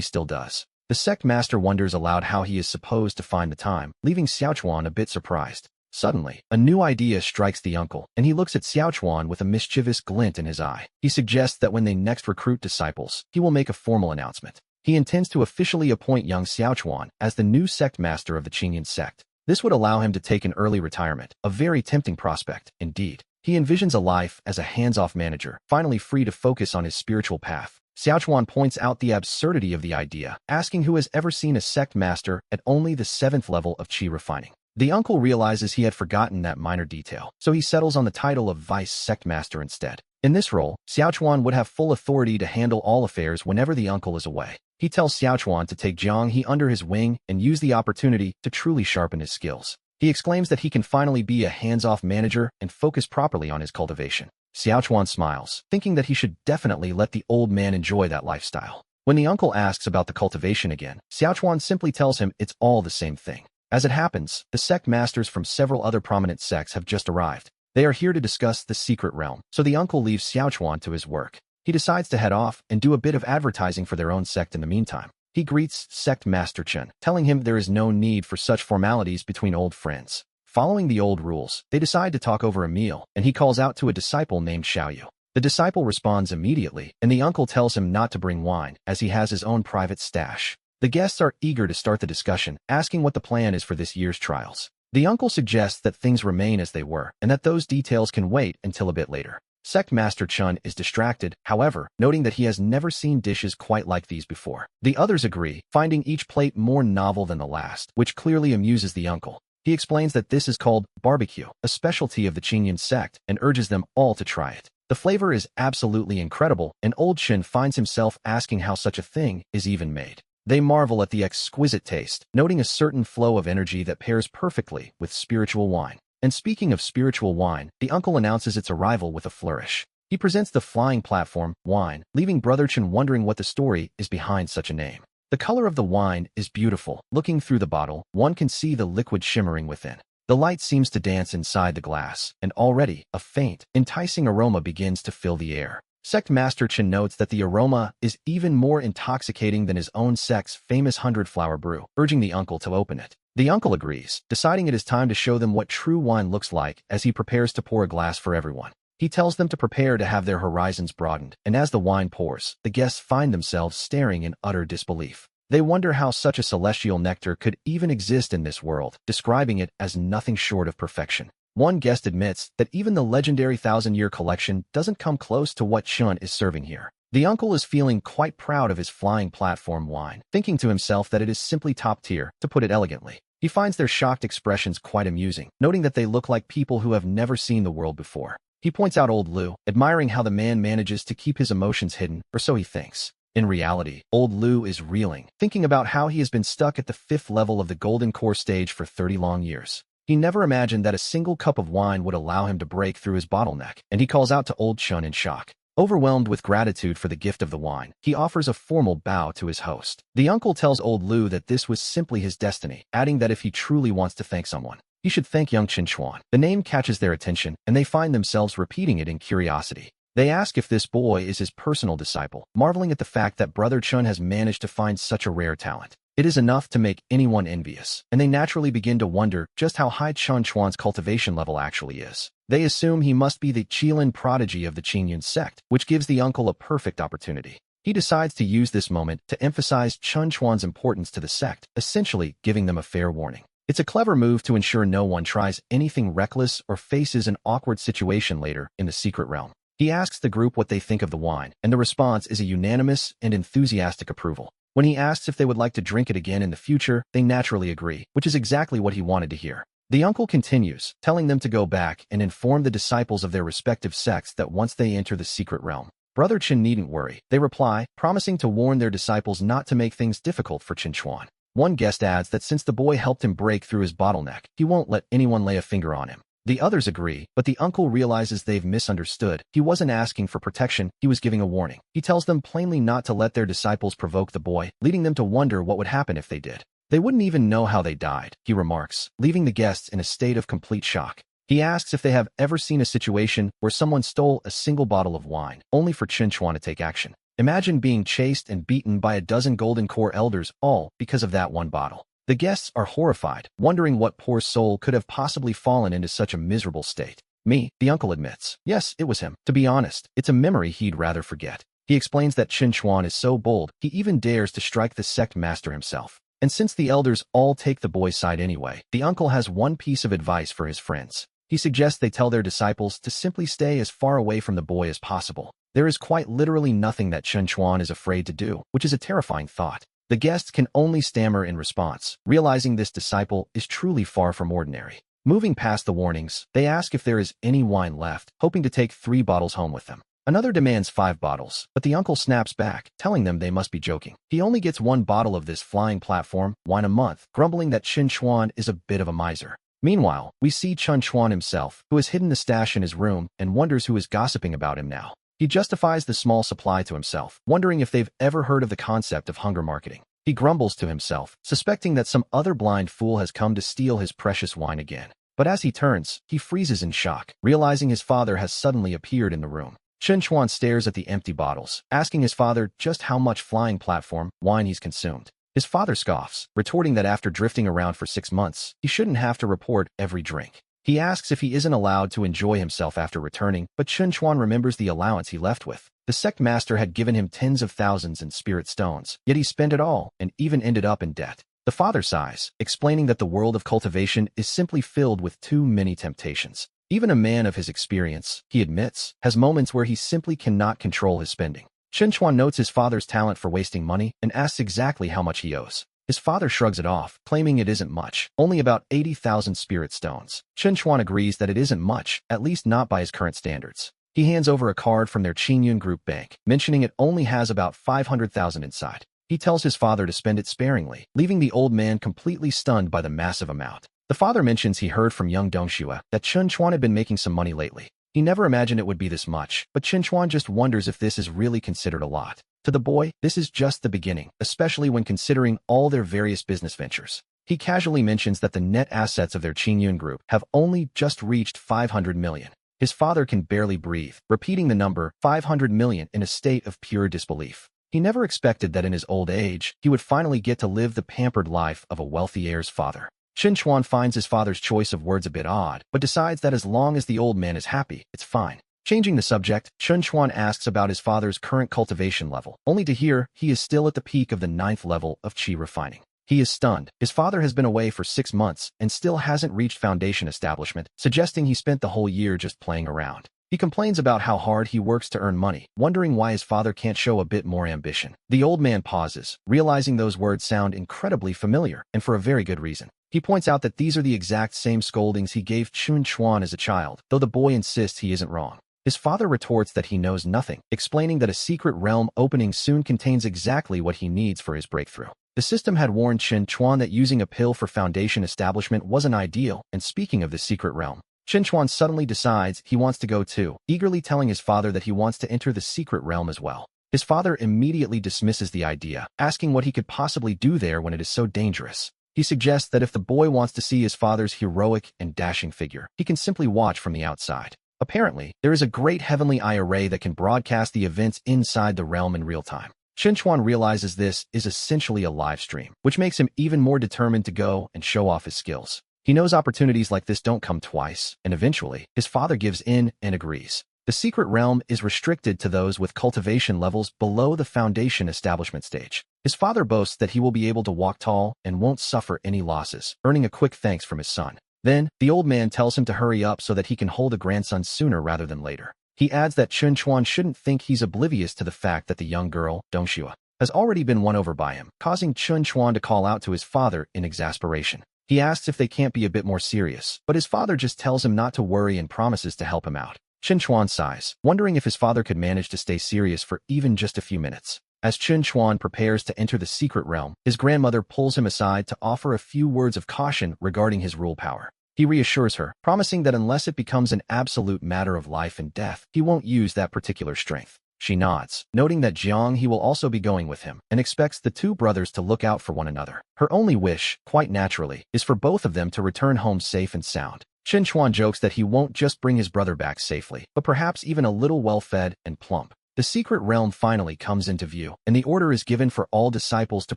still does. The sect master wonders aloud how he is supposed to find the time, leaving Xiaochuan a bit surprised. Suddenly, a new idea strikes the uncle, and he looks at Xiaochuan with a mischievous glint in his eye. He suggests that when they next recruit disciples, he will make a formal announcement. He intends to officially appoint young Xiaochuan as the new sect master of the Qingyan sect. This would allow him to take an early retirement, a very tempting prospect, indeed. He envisions a life as a hands-off manager, finally free to focus on his spiritual path. Xiaochuan points out the absurdity of the idea, asking who has ever seen a sect master at only the 7th level of qi refining. The uncle realizes he had forgotten that minor detail, so he settles on the title of vice sect master instead. In this role, Xiaochuan would have full authority to handle all affairs whenever the uncle is away. He tells Xiaochuan to take Jiang He under his wing and use the opportunity to truly sharpen his skills. He exclaims that he can finally be a hands-off manager and focus properly on his cultivation. Xiaochuan smiles, thinking that he should definitely let the old man enjoy that lifestyle. When the uncle asks about the cultivation again, Xiaochuan simply tells him it's all the same thing. As it happens, the sect masters from several other prominent sects have just arrived. They are here to discuss the secret realm, so the uncle leaves Xiaochuan to his work. He decides to head off and do a bit of advertising for their own sect in the meantime. He greets Sect Master Chen, telling him there is no need for such formalities between old friends. Following the old rules, they decide to talk over a meal, and he calls out to a disciple named Xiaoyu. The disciple responds immediately, and the uncle tells him not to bring wine, as he has his own private stash. The guests are eager to start the discussion, asking what the plan is for this year's trials. The uncle suggests that things remain as they were, and that those details can wait until a bit later. Sect Master Chun is distracted, however, noting that he has never seen dishes quite like these before. The others agree, finding each plate more novel than the last, which clearly amuses the uncle. He explains that this is called barbecue, a specialty of the Qingyan sect, and urges them all to try it. The flavor is absolutely incredible, and old Shin finds himself asking how such a thing is even made. They marvel at the exquisite taste, noting a certain flow of energy that pairs perfectly with spiritual wine. And speaking of spiritual wine, the uncle announces its arrival with a flourish. He presents the flying platform, wine, leaving Brother Chen wondering what the story is behind such a name. The color of the wine is beautiful. Looking through the bottle, one can see the liquid shimmering within. The light seems to dance inside the glass, and already, a faint, enticing aroma begins to fill the air. Sect Master Chen notes that the aroma is even more intoxicating than his own sect's famous 100-flower brew, urging the uncle to open it. The uncle agrees, deciding it is time to show them what true wine looks like as he prepares to pour a glass for everyone. He tells them to prepare to have their horizons broadened, and as the wine pours, the guests find themselves staring in utter disbelief. They wonder how such a celestial nectar could even exist in this world, describing it as nothing short of perfection. One guest admits that even the legendary 1,000-year collection doesn't come close to what Chun is serving here. The uncle is feeling quite proud of his flying platform wine, thinking to himself that it is simply top tier, to put it elegantly. He finds their shocked expressions quite amusing, noting that they look like people who have never seen the world before. He points out old Lu, admiring how the man manages to keep his emotions hidden, or so he thinks. In reality, old Lu is reeling, thinking about how he has been stuck at the 5th level of the Golden Core stage for 30 long years. He never imagined that a single cup of wine would allow him to break through his bottleneck, and he calls out to old Chun in shock. Overwhelmed with gratitude for the gift of the wine, he offers a formal bow to his host. The uncle tells old Lu that this was simply his destiny, adding that if he truly wants to thank someone, he should thank young Chen Chuan. The name catches their attention, and they find themselves repeating it in curiosity. They ask if this boy is his personal disciple, marveling at the fact that Brother Chun has managed to find such a rare talent. It is enough to make anyone envious, and they naturally begin to wonder just how high Chen Chuan's cultivation level actually is. They assume he must be the Qilin prodigy of the Qingyun sect, which gives the uncle a perfect opportunity. He decides to use this moment to emphasize Chen Chuan's importance to the sect, essentially giving them a fair warning. It's a clever move to ensure no one tries anything reckless or faces an awkward situation later in the secret realm. He asks the group what they think of the wine, and the response is a unanimous and enthusiastic approval. When he asks if they would like to drink it again in the future, they naturally agree, which is exactly what he wanted to hear. The uncle continues, telling them to go back and inform the disciples of their respective sects that once they enter the secret realm, Brother Chen needn't worry. They reply, promising to warn their disciples not to make things difficult for Chen Chuan. One guest adds that since the boy helped him break through his bottleneck, he won't let anyone lay a finger on him. The others agree, but the uncle realizes they've misunderstood. He wasn't asking for protection, he was giving a warning. He tells them plainly not to let their disciples provoke the boy, leading them to wonder what would happen if they did. They wouldn't even know how they died, he remarks, leaving the guests in a state of complete shock. He asks if they have ever seen a situation where someone stole a single bottle of wine, only for Chen Chuan to take action. Imagine being chased and beaten by a dozen Golden Core elders, all because of that one bottle. The guests are horrified, wondering what poor soul could have possibly fallen into such a miserable state. Me, the uncle admits. Yes, it was him. To be honest, it's a memory he'd rather forget. He explains that Chen Chuan is so bold, he even dares to strike the sect master himself. And since the elders all take the boy's side anyway, the uncle has one piece of advice for his friends. He suggests they tell their disciples to simply stay as far away from the boy as possible. There is quite literally nothing that Chen Chuan is afraid to do, which is a terrifying thought. The guests can only stammer in response, realizing this disciple is truly far from ordinary. Moving past the warnings, they ask if there is any wine left, hoping to take 3 bottles home with them. Another demands 5 bottles, but the uncle snaps back, telling them they must be joking. He only gets 1 bottle of this flying platform wine a month, grumbling that Chen Chuan is a bit of a miser. Meanwhile, we see Chen Chuan himself, who has hidden the stash in his room and wonders who is gossiping about him now. He justifies the small supply to himself, wondering if they've ever heard of the concept of hunger marketing. He grumbles to himself, suspecting that some other blind fool has come to steal his precious wine again. But as he turns, he freezes in shock, realizing his father has suddenly appeared in the room. Chen Chuan stares at the empty bottles, asking his father just how much flying platform wine he's consumed. His father scoffs, retorting that after drifting around for 6 months, he shouldn't have to report every drink. He asks if he isn't allowed to enjoy himself after returning, but Chen Chuan remembers the allowance he left with. The sect master had given him tens of thousands in spirit stones, yet he spent it all, and even ended up in debt. The father sighs, explaining that the world of cultivation is simply filled with too many temptations. Even a man of his experience, he admits, has moments where he simply cannot control his spending. Chen Chuan notes his father's talent for wasting money and asks exactly how much he owes. His father shrugs it off, claiming it isn't much, only about 80,000 spirit stones. Chen Chuan agrees that it isn't much, at least not by his current standards. He hands over a card from their Qingyun Group bank, mentioning it only has about 500,000 inside. He tells his father to spend it sparingly, leaving the old man completely stunned by the massive amount. The father mentions he heard from young Dongxue that Chen Chuan had been making some money lately. He never imagined it would be this much, but Chen Chuan just wonders if this is really considered a lot. To the boy, this is just the beginning, especially when considering all their various business ventures. He casually mentions that the net assets of their Qingyun Group have only just reached 500 million. His father can barely breathe, repeating the number 500 million in a state of pure disbelief. He never expected that in his old age, he would finally get to live the pampered life of a wealthy heir's father. Chen Chuan finds his father's choice of words a bit odd, but decides that as long as the old man is happy, it's fine. Changing the subject, Chun Chuan asks about his father's current cultivation level, only to hear he is still at the peak of the 9th level of qi refining. He is stunned. His father has been away for 6 months and still hasn't reached foundation establishment, suggesting he spent the whole year just playing around. He complains about how hard he works to earn money, wondering why his father can't show a bit more ambition. The old man pauses, realizing those words sound incredibly familiar, and for a very good reason. He points out that these are the exact same scoldings he gave Chun Chuan as a child, though the boy insists he isn't wrong. His father retorts that he knows nothing, explaining that a secret realm opening soon contains exactly what he needs for his breakthrough. The system had warned Chun Chuan that using a pill for foundation establishment wasn't ideal, and speaking of the secret realm, Chun Chuan suddenly decides he wants to go too, eagerly telling his father that he wants to enter the secret realm as well. His father immediately dismisses the idea, asking what he could possibly do there when it is so dangerous. He suggests that if the boy wants to see his father's heroic and dashing figure, he can simply watch from the outside. Apparently, there is a great heavenly eye array that can broadcast the events inside the realm in real time. Chun Chuan realizes this is essentially a live stream, which makes him even more determined to go and show off his skills. He knows opportunities like this don't come twice, and eventually, his father gives in and agrees. The secret realm is restricted to those with cultivation levels below the foundation establishment stage. His father boasts that he will be able to walk tall and won't suffer any losses, earning a quick thanks from his son. Then, the old man tells him to hurry up so that he can hold a grandson sooner rather than later. He adds that Chun Chuan shouldn't think he's oblivious to the fact that the young girl, Dongxue, has already been won over by him, causing Chun Chuan to call out to his father in exasperation. He asks if they can't be a bit more serious, but his father just tells him not to worry and promises to help him out. Chun Chuan sighs, wondering if his father could manage to stay serious for even just a few minutes. As Chun Chuan prepares to enter the secret realm, his grandmother pulls him aside to offer a few words of caution regarding his rule power. He reassures her, promising that unless it becomes an absolute matter of life and death, he won't use that particular strength. She nods, noting that Jiang He will also be going with him, and expects the two brothers to look out for one another. Her only wish, quite naturally, is for both of them to return home safe and sound. Chun Chuan jokes that he won't just bring his brother back safely, but perhaps even a little well-fed and plump. The secret realm finally comes into view, and the order is given for all disciples to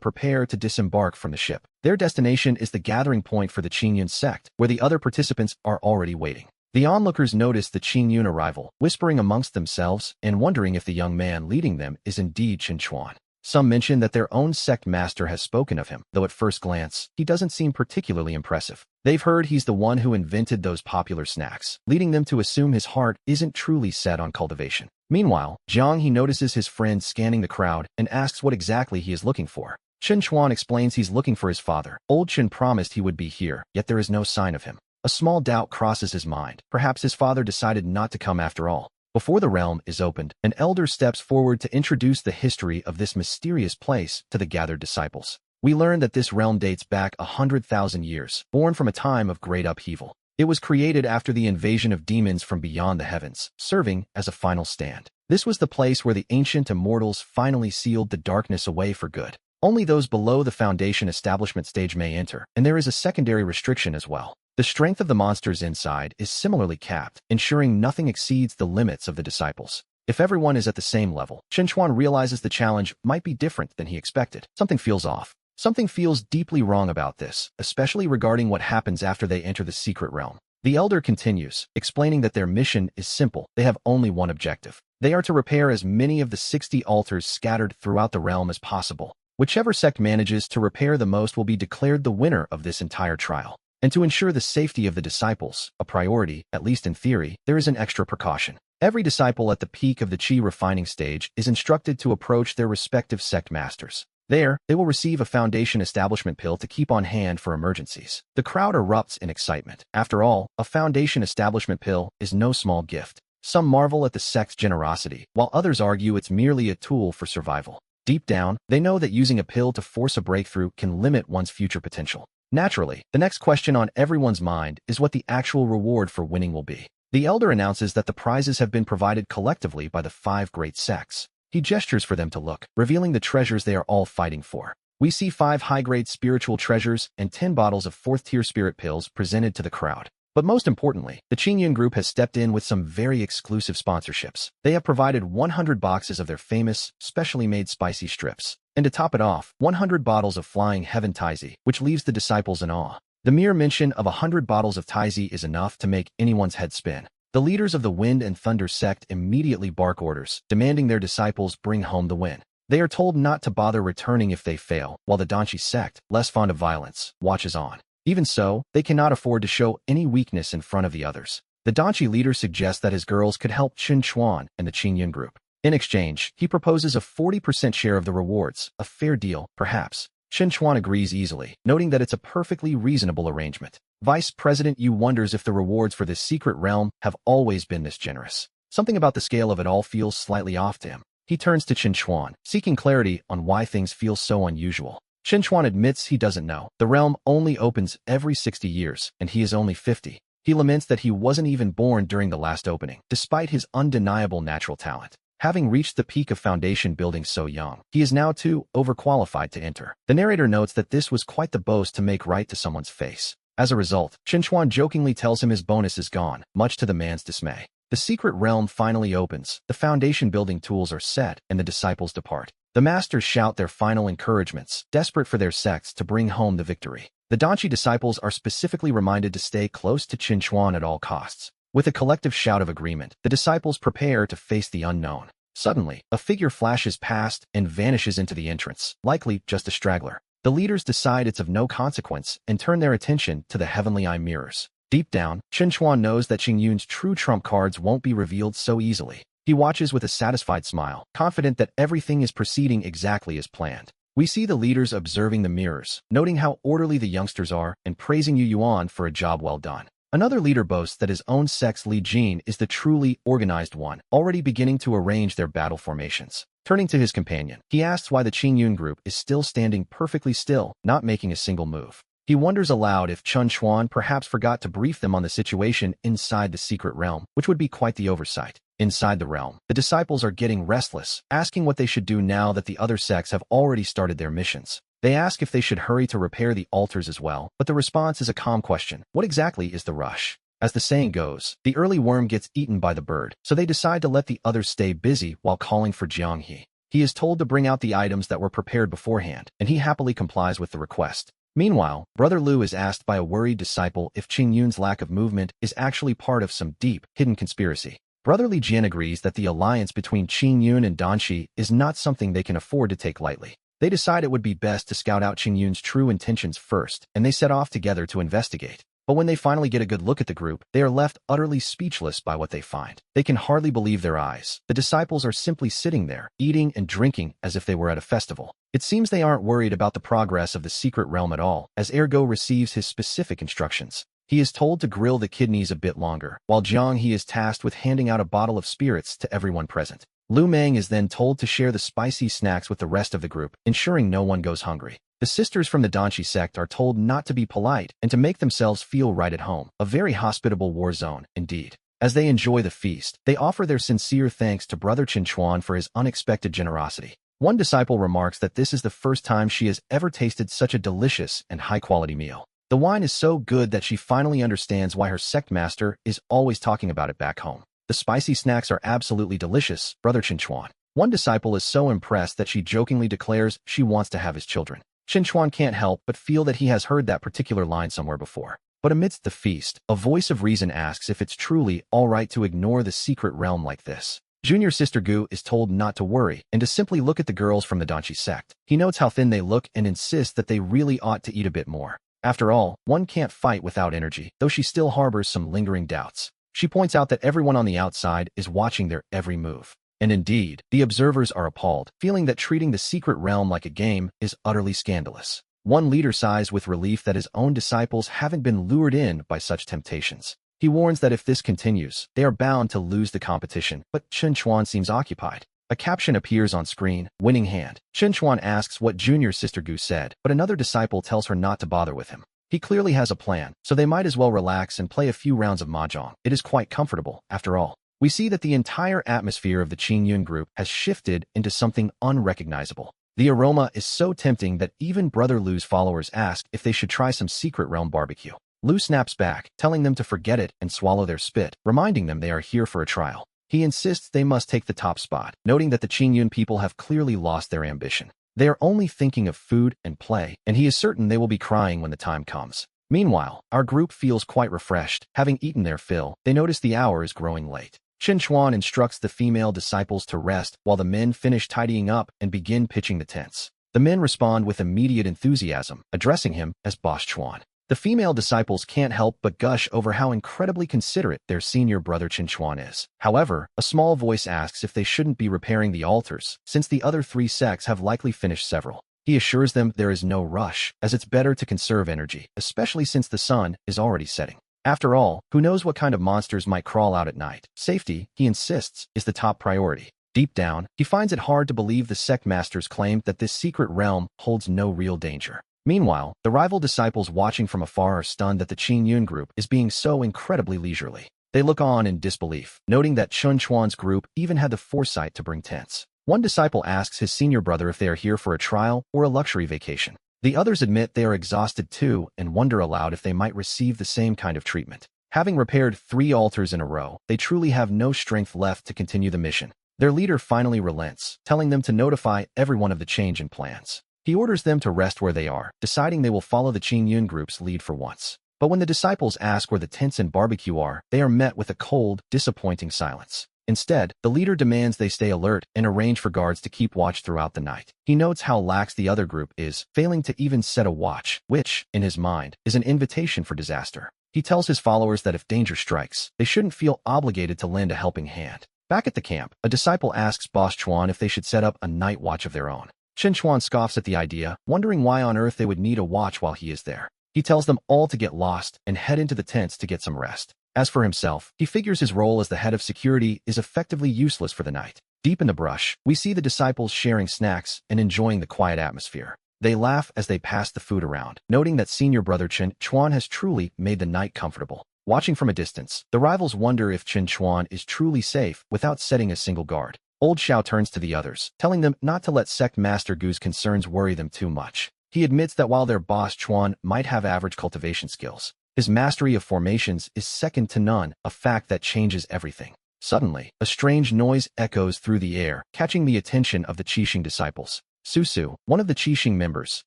prepare to disembark from the ship. Their destination is the gathering point for the Qingyun sect, where the other participants are already waiting. The onlookers notice the Qingyun arrival, whispering amongst themselves and wondering if the young man leading them is indeed Chun Chuan. Some mention that their own sect master has spoken of him, though at first glance, he doesn't seem particularly impressive. They've heard he's the one who invented those popular snacks, leading them to assume his heart isn't truly set on cultivation. Meanwhile, Jiang He notices his friend scanning the crowd and asks what exactly he is looking for. Chun Chuan explains he's looking for his father. Old Chun promised he would be here, yet there is no sign of him. A small doubt crosses his mind. Perhaps his father decided not to come after all. Before the realm is opened, an elder steps forward to introduce the history of this mysterious place to the gathered disciples. We learn that this realm dates back 100,000 years, born from a time of great upheaval. It was created after the invasion of demons from beyond the heavens, serving as a final stand. This was the place where the ancient immortals finally sealed the darkness away for good. Only those below the foundation establishment stage may enter, and there is a secondary restriction as well. The strength of the monsters inside is similarly capped, ensuring nothing exceeds the limits of the disciples. If everyone is at the same level, Chun Chuan realizes the challenge might be different than he expected. Something feels off. Something feels deeply wrong about this, especially regarding what happens after they enter the secret realm. The elder continues, explaining that their mission is simple. They have only one objective. They are to repair as many of the 60 altars scattered throughout the realm as possible. Whichever sect manages to repair the most will be declared the winner of this entire trial. And to ensure the safety of the disciples, a priority, at least in theory, there is an extra precaution. Every disciple at the peak of the qi refining stage is instructed to approach their respective sect masters. There, they will receive a foundation establishment pill to keep on hand for emergencies. The crowd erupts in excitement. After all, a foundation establishment pill is no small gift. Some marvel at the sect's generosity, while others argue it's merely a tool for survival. Deep down, they know that using a pill to force a breakthrough can limit one's future potential. Naturally, the next question on everyone's mind is what the actual reward for winning will be. The elder announces that the prizes have been provided collectively by the 5 great sects. He gestures for them to look, revealing the treasures they are all fighting for. We see 5 high-grade spiritual treasures and 10 bottles of 4th-tier spirit pills presented to the crowd. But most importantly, the Qingyun group has stepped in with some very exclusive sponsorships. They have provided 100 boxes of their famous, specially made spicy strips. And to top it off, 100 bottles of flying heaven Taizi, which leaves the disciples in awe. The mere mention of 100 bottles of Taizi is enough to make anyone's head spin. The leaders of the Wind and Thunder sect immediately bark orders, demanding their disciples bring home the win. They are told not to bother returning if they fail, while the Danchi sect, less fond of violence, watches on. Even so, they cannot afford to show any weakness in front of the others. The Danchi leader suggests that his girls could help Chen Chuan and the Qingyun group. In exchange, he proposes a 40% share of the rewards, a fair deal, perhaps. Chen Chuan agrees easily, noting that it's a perfectly reasonable arrangement. Vice President Yu wonders if the rewards for this secret realm have always been this generous. Something about the scale of it all feels slightly off to him. He turns to Chen Chuan, seeking clarity on why things feel so unusual. Chen Chuan admits he doesn't know. The realm only opens every 60 years, and he is only 50. He laments that he wasn't even born during the last opening, despite his undeniable natural talent. Having reached the peak of foundation building so young, he is now too overqualified to enter. The narrator notes that this was quite the boast to make right to someone's face. As a result, Chen Chuan jokingly tells him his bonus is gone, much to the man's dismay. The secret realm finally opens, the foundation building tools are set, and the disciples depart. The masters shout their final encouragements, desperate for their sects to bring home the victory. The Danchi disciples are specifically reminded to stay close to Chen Chuan at all costs. With a collective shout of agreement, the disciples prepare to face the unknown. Suddenly, a figure flashes past and vanishes into the entrance, likely just a straggler. The leaders decide it's of no consequence and turn their attention to the heavenly eye mirrors. Deep down, Chen Chuan knows that Qingyun's true trump cards won't be revealed so easily. He watches with a satisfied smile, confident that everything is proceeding exactly as planned. We see the leaders observing the mirrors, noting how orderly the youngsters are and praising Yu Yuan for a job well done. Another leader boasts that his own sect's Li Jin is the truly organized one, already beginning to arrange their battle formations. Turning to his companion, he asks why the Qingyun group is still standing perfectly still, not making a single move. He wonders aloud if Chen Chuan perhaps forgot to brief them on the situation inside the secret realm, which would be quite the oversight. Inside the realm, the disciples are getting restless, asking what they should do now that the other sects have already started their missions. They ask if they should hurry to repair the altars as well, but the response is a calm question. What exactly is the rush? As the saying goes, the early worm gets eaten by the bird, so they decide to let the others stay busy while calling for Jianghe. He is told to bring out the items that were prepared beforehand, and he happily complies with the request. Meanwhile, Brother Lu is asked by a worried disciple if Qingyun's lack of movement is actually part of some deep, hidden conspiracy. Brother Li Jian agrees that the alliance between Qingyun and Danchi is not something they can afford to take lightly. They decide it would be best to scout out Qingyun's true intentions first, and they set off together to investigate. But when they finally get a good look at the group, they are left utterly speechless by what they find. They can hardly believe their eyes. The disciples are simply sitting there, eating and drinking as if they were at a festival. It seems they aren't worried about the progress of the secret realm at all, as Ergo receives his specific instructions. He is told to grill the kidneys a bit longer, while Jiang He is tasked with handing out a bottle of spirits to everyone present. Lu Meng is then told to share the spicy snacks with the rest of the group, ensuring no one goes hungry. The sisters from the Danchi sect are told not to be polite and to make themselves feel right at home, a very hospitable war zone, indeed. As they enjoy the feast, they offer their sincere thanks to Brother Chen Chuan for his unexpected generosity. One disciple remarks that this is the first time she has ever tasted such a delicious and high-quality meal. The wine is so good that she finally understands why her sect master is always talking about it back home. The spicy snacks are absolutely delicious, Brother Chen Chuan. One disciple is so impressed that she jokingly declares she wants to have his children. Chen Chuan can't help but feel that he has heard that particular line somewhere before. But amidst the feast, a voice of reason asks if it's truly all right to ignore the secret realm like this. Junior Sister Gu is told not to worry and to simply look at the girls from the Danchi sect. He notes how thin they look and insists that they really ought to eat a bit more. After all, one can't fight without energy, though she still harbors some lingering doubts. She points out that everyone on the outside is watching their every move. And indeed, the observers are appalled, feeling that treating the secret realm like a game is utterly scandalous. One leader sighs with relief that his own disciples haven't been lured in by such temptations. He warns that if this continues, they are bound to lose the competition, but Chen Chuan seems occupied. A caption appears on screen, winning hand. Chen Chuan asks what Junior Sister Gu said, but another disciple tells her not to bother with him. He clearly has a plan, so they might as well relax and play a few rounds of mahjong. It is quite comfortable, after all. We see that the entire atmosphere of the Qingyun group has shifted into something unrecognizable. The aroma is so tempting that even Brother Lu's followers ask if they should try some secret realm barbecue. Lu snaps back, telling them to forget it and swallow their spit, reminding them they are here for a trial. He insists they must take the top spot, noting that the Qingyun people have clearly lost their ambition. They are only thinking of food and play, and he is certain they will be crying when the time comes. Meanwhile, our group feels quite refreshed. Having eaten their fill, they notice the hour is growing late. Chen Chuan instructs the female disciples to rest while the men finish tidying up and begin pitching the tents. The men respond with immediate enthusiasm, addressing him as Boss Chuan. The female disciples can't help but gush over how incredibly considerate their senior brother Chen Chuan is. However, a small voice asks if they shouldn't be repairing the altars, since the other 3 sects have likely finished several. He assures them there is no rush, as it's better to conserve energy, especially since the sun is already setting. After all, who knows what kind of monsters might crawl out at night? Safety, he insists, is the top priority. Deep down, he finds it hard to believe the sect masters claimed that this secret realm holds no real danger. Meanwhile, the rival disciples watching from afar are stunned that the Qin Yun group is being so incredibly leisurely. They look on in disbelief, noting that Chen Chuan's group even had the foresight to bring tents. One disciple asks his senior brother if they are here for a trial or a luxury vacation. The others admit they are exhausted too and wonder aloud if they might receive the same kind of treatment. Having repaired 3 altars in a row, they truly have no strength left to continue the mission. Their leader finally relents, telling them to notify everyone of the change in plans. He orders them to rest where they are, deciding they will follow the Qin Yun group's lead for once. But when the disciples ask where the tents and barbecue are, they are met with a cold, disappointing silence. Instead, the leader demands they stay alert and arrange for guards to keep watch throughout the night. He notes how lax the other group is, failing to even set a watch, which, in his mind, is an invitation for disaster. He tells his followers that if danger strikes, they shouldn't feel obligated to lend a helping hand. Back at the camp, a disciple asks Boss Chuan if they should set up a night watch of their own. Chen Chuan scoffs at the idea, wondering why on earth they would need a watch while he is there. He tells them all to get lost and head into the tents to get some rest. As for himself, he figures his role as the head of security is effectively useless for the night. Deep in the brush, we see the disciples sharing snacks and enjoying the quiet atmosphere. They laugh as they pass the food around, noting that senior brother Chen Chuan has truly made the night comfortable. Watching from a distance, the rivals wonder if Chen Chuan is truly safe without setting a single guard. Old Xiao turns to the others, telling them not to let Sect Master Gu's concerns worry them too much. He admits that while their boss Chuan might have average cultivation skills, his mastery of formations is second to none, a fact that changes everything. Suddenly, a strange noise echoes through the air, catching the attention of the Qixing disciples. Susu, one of the Qixing members,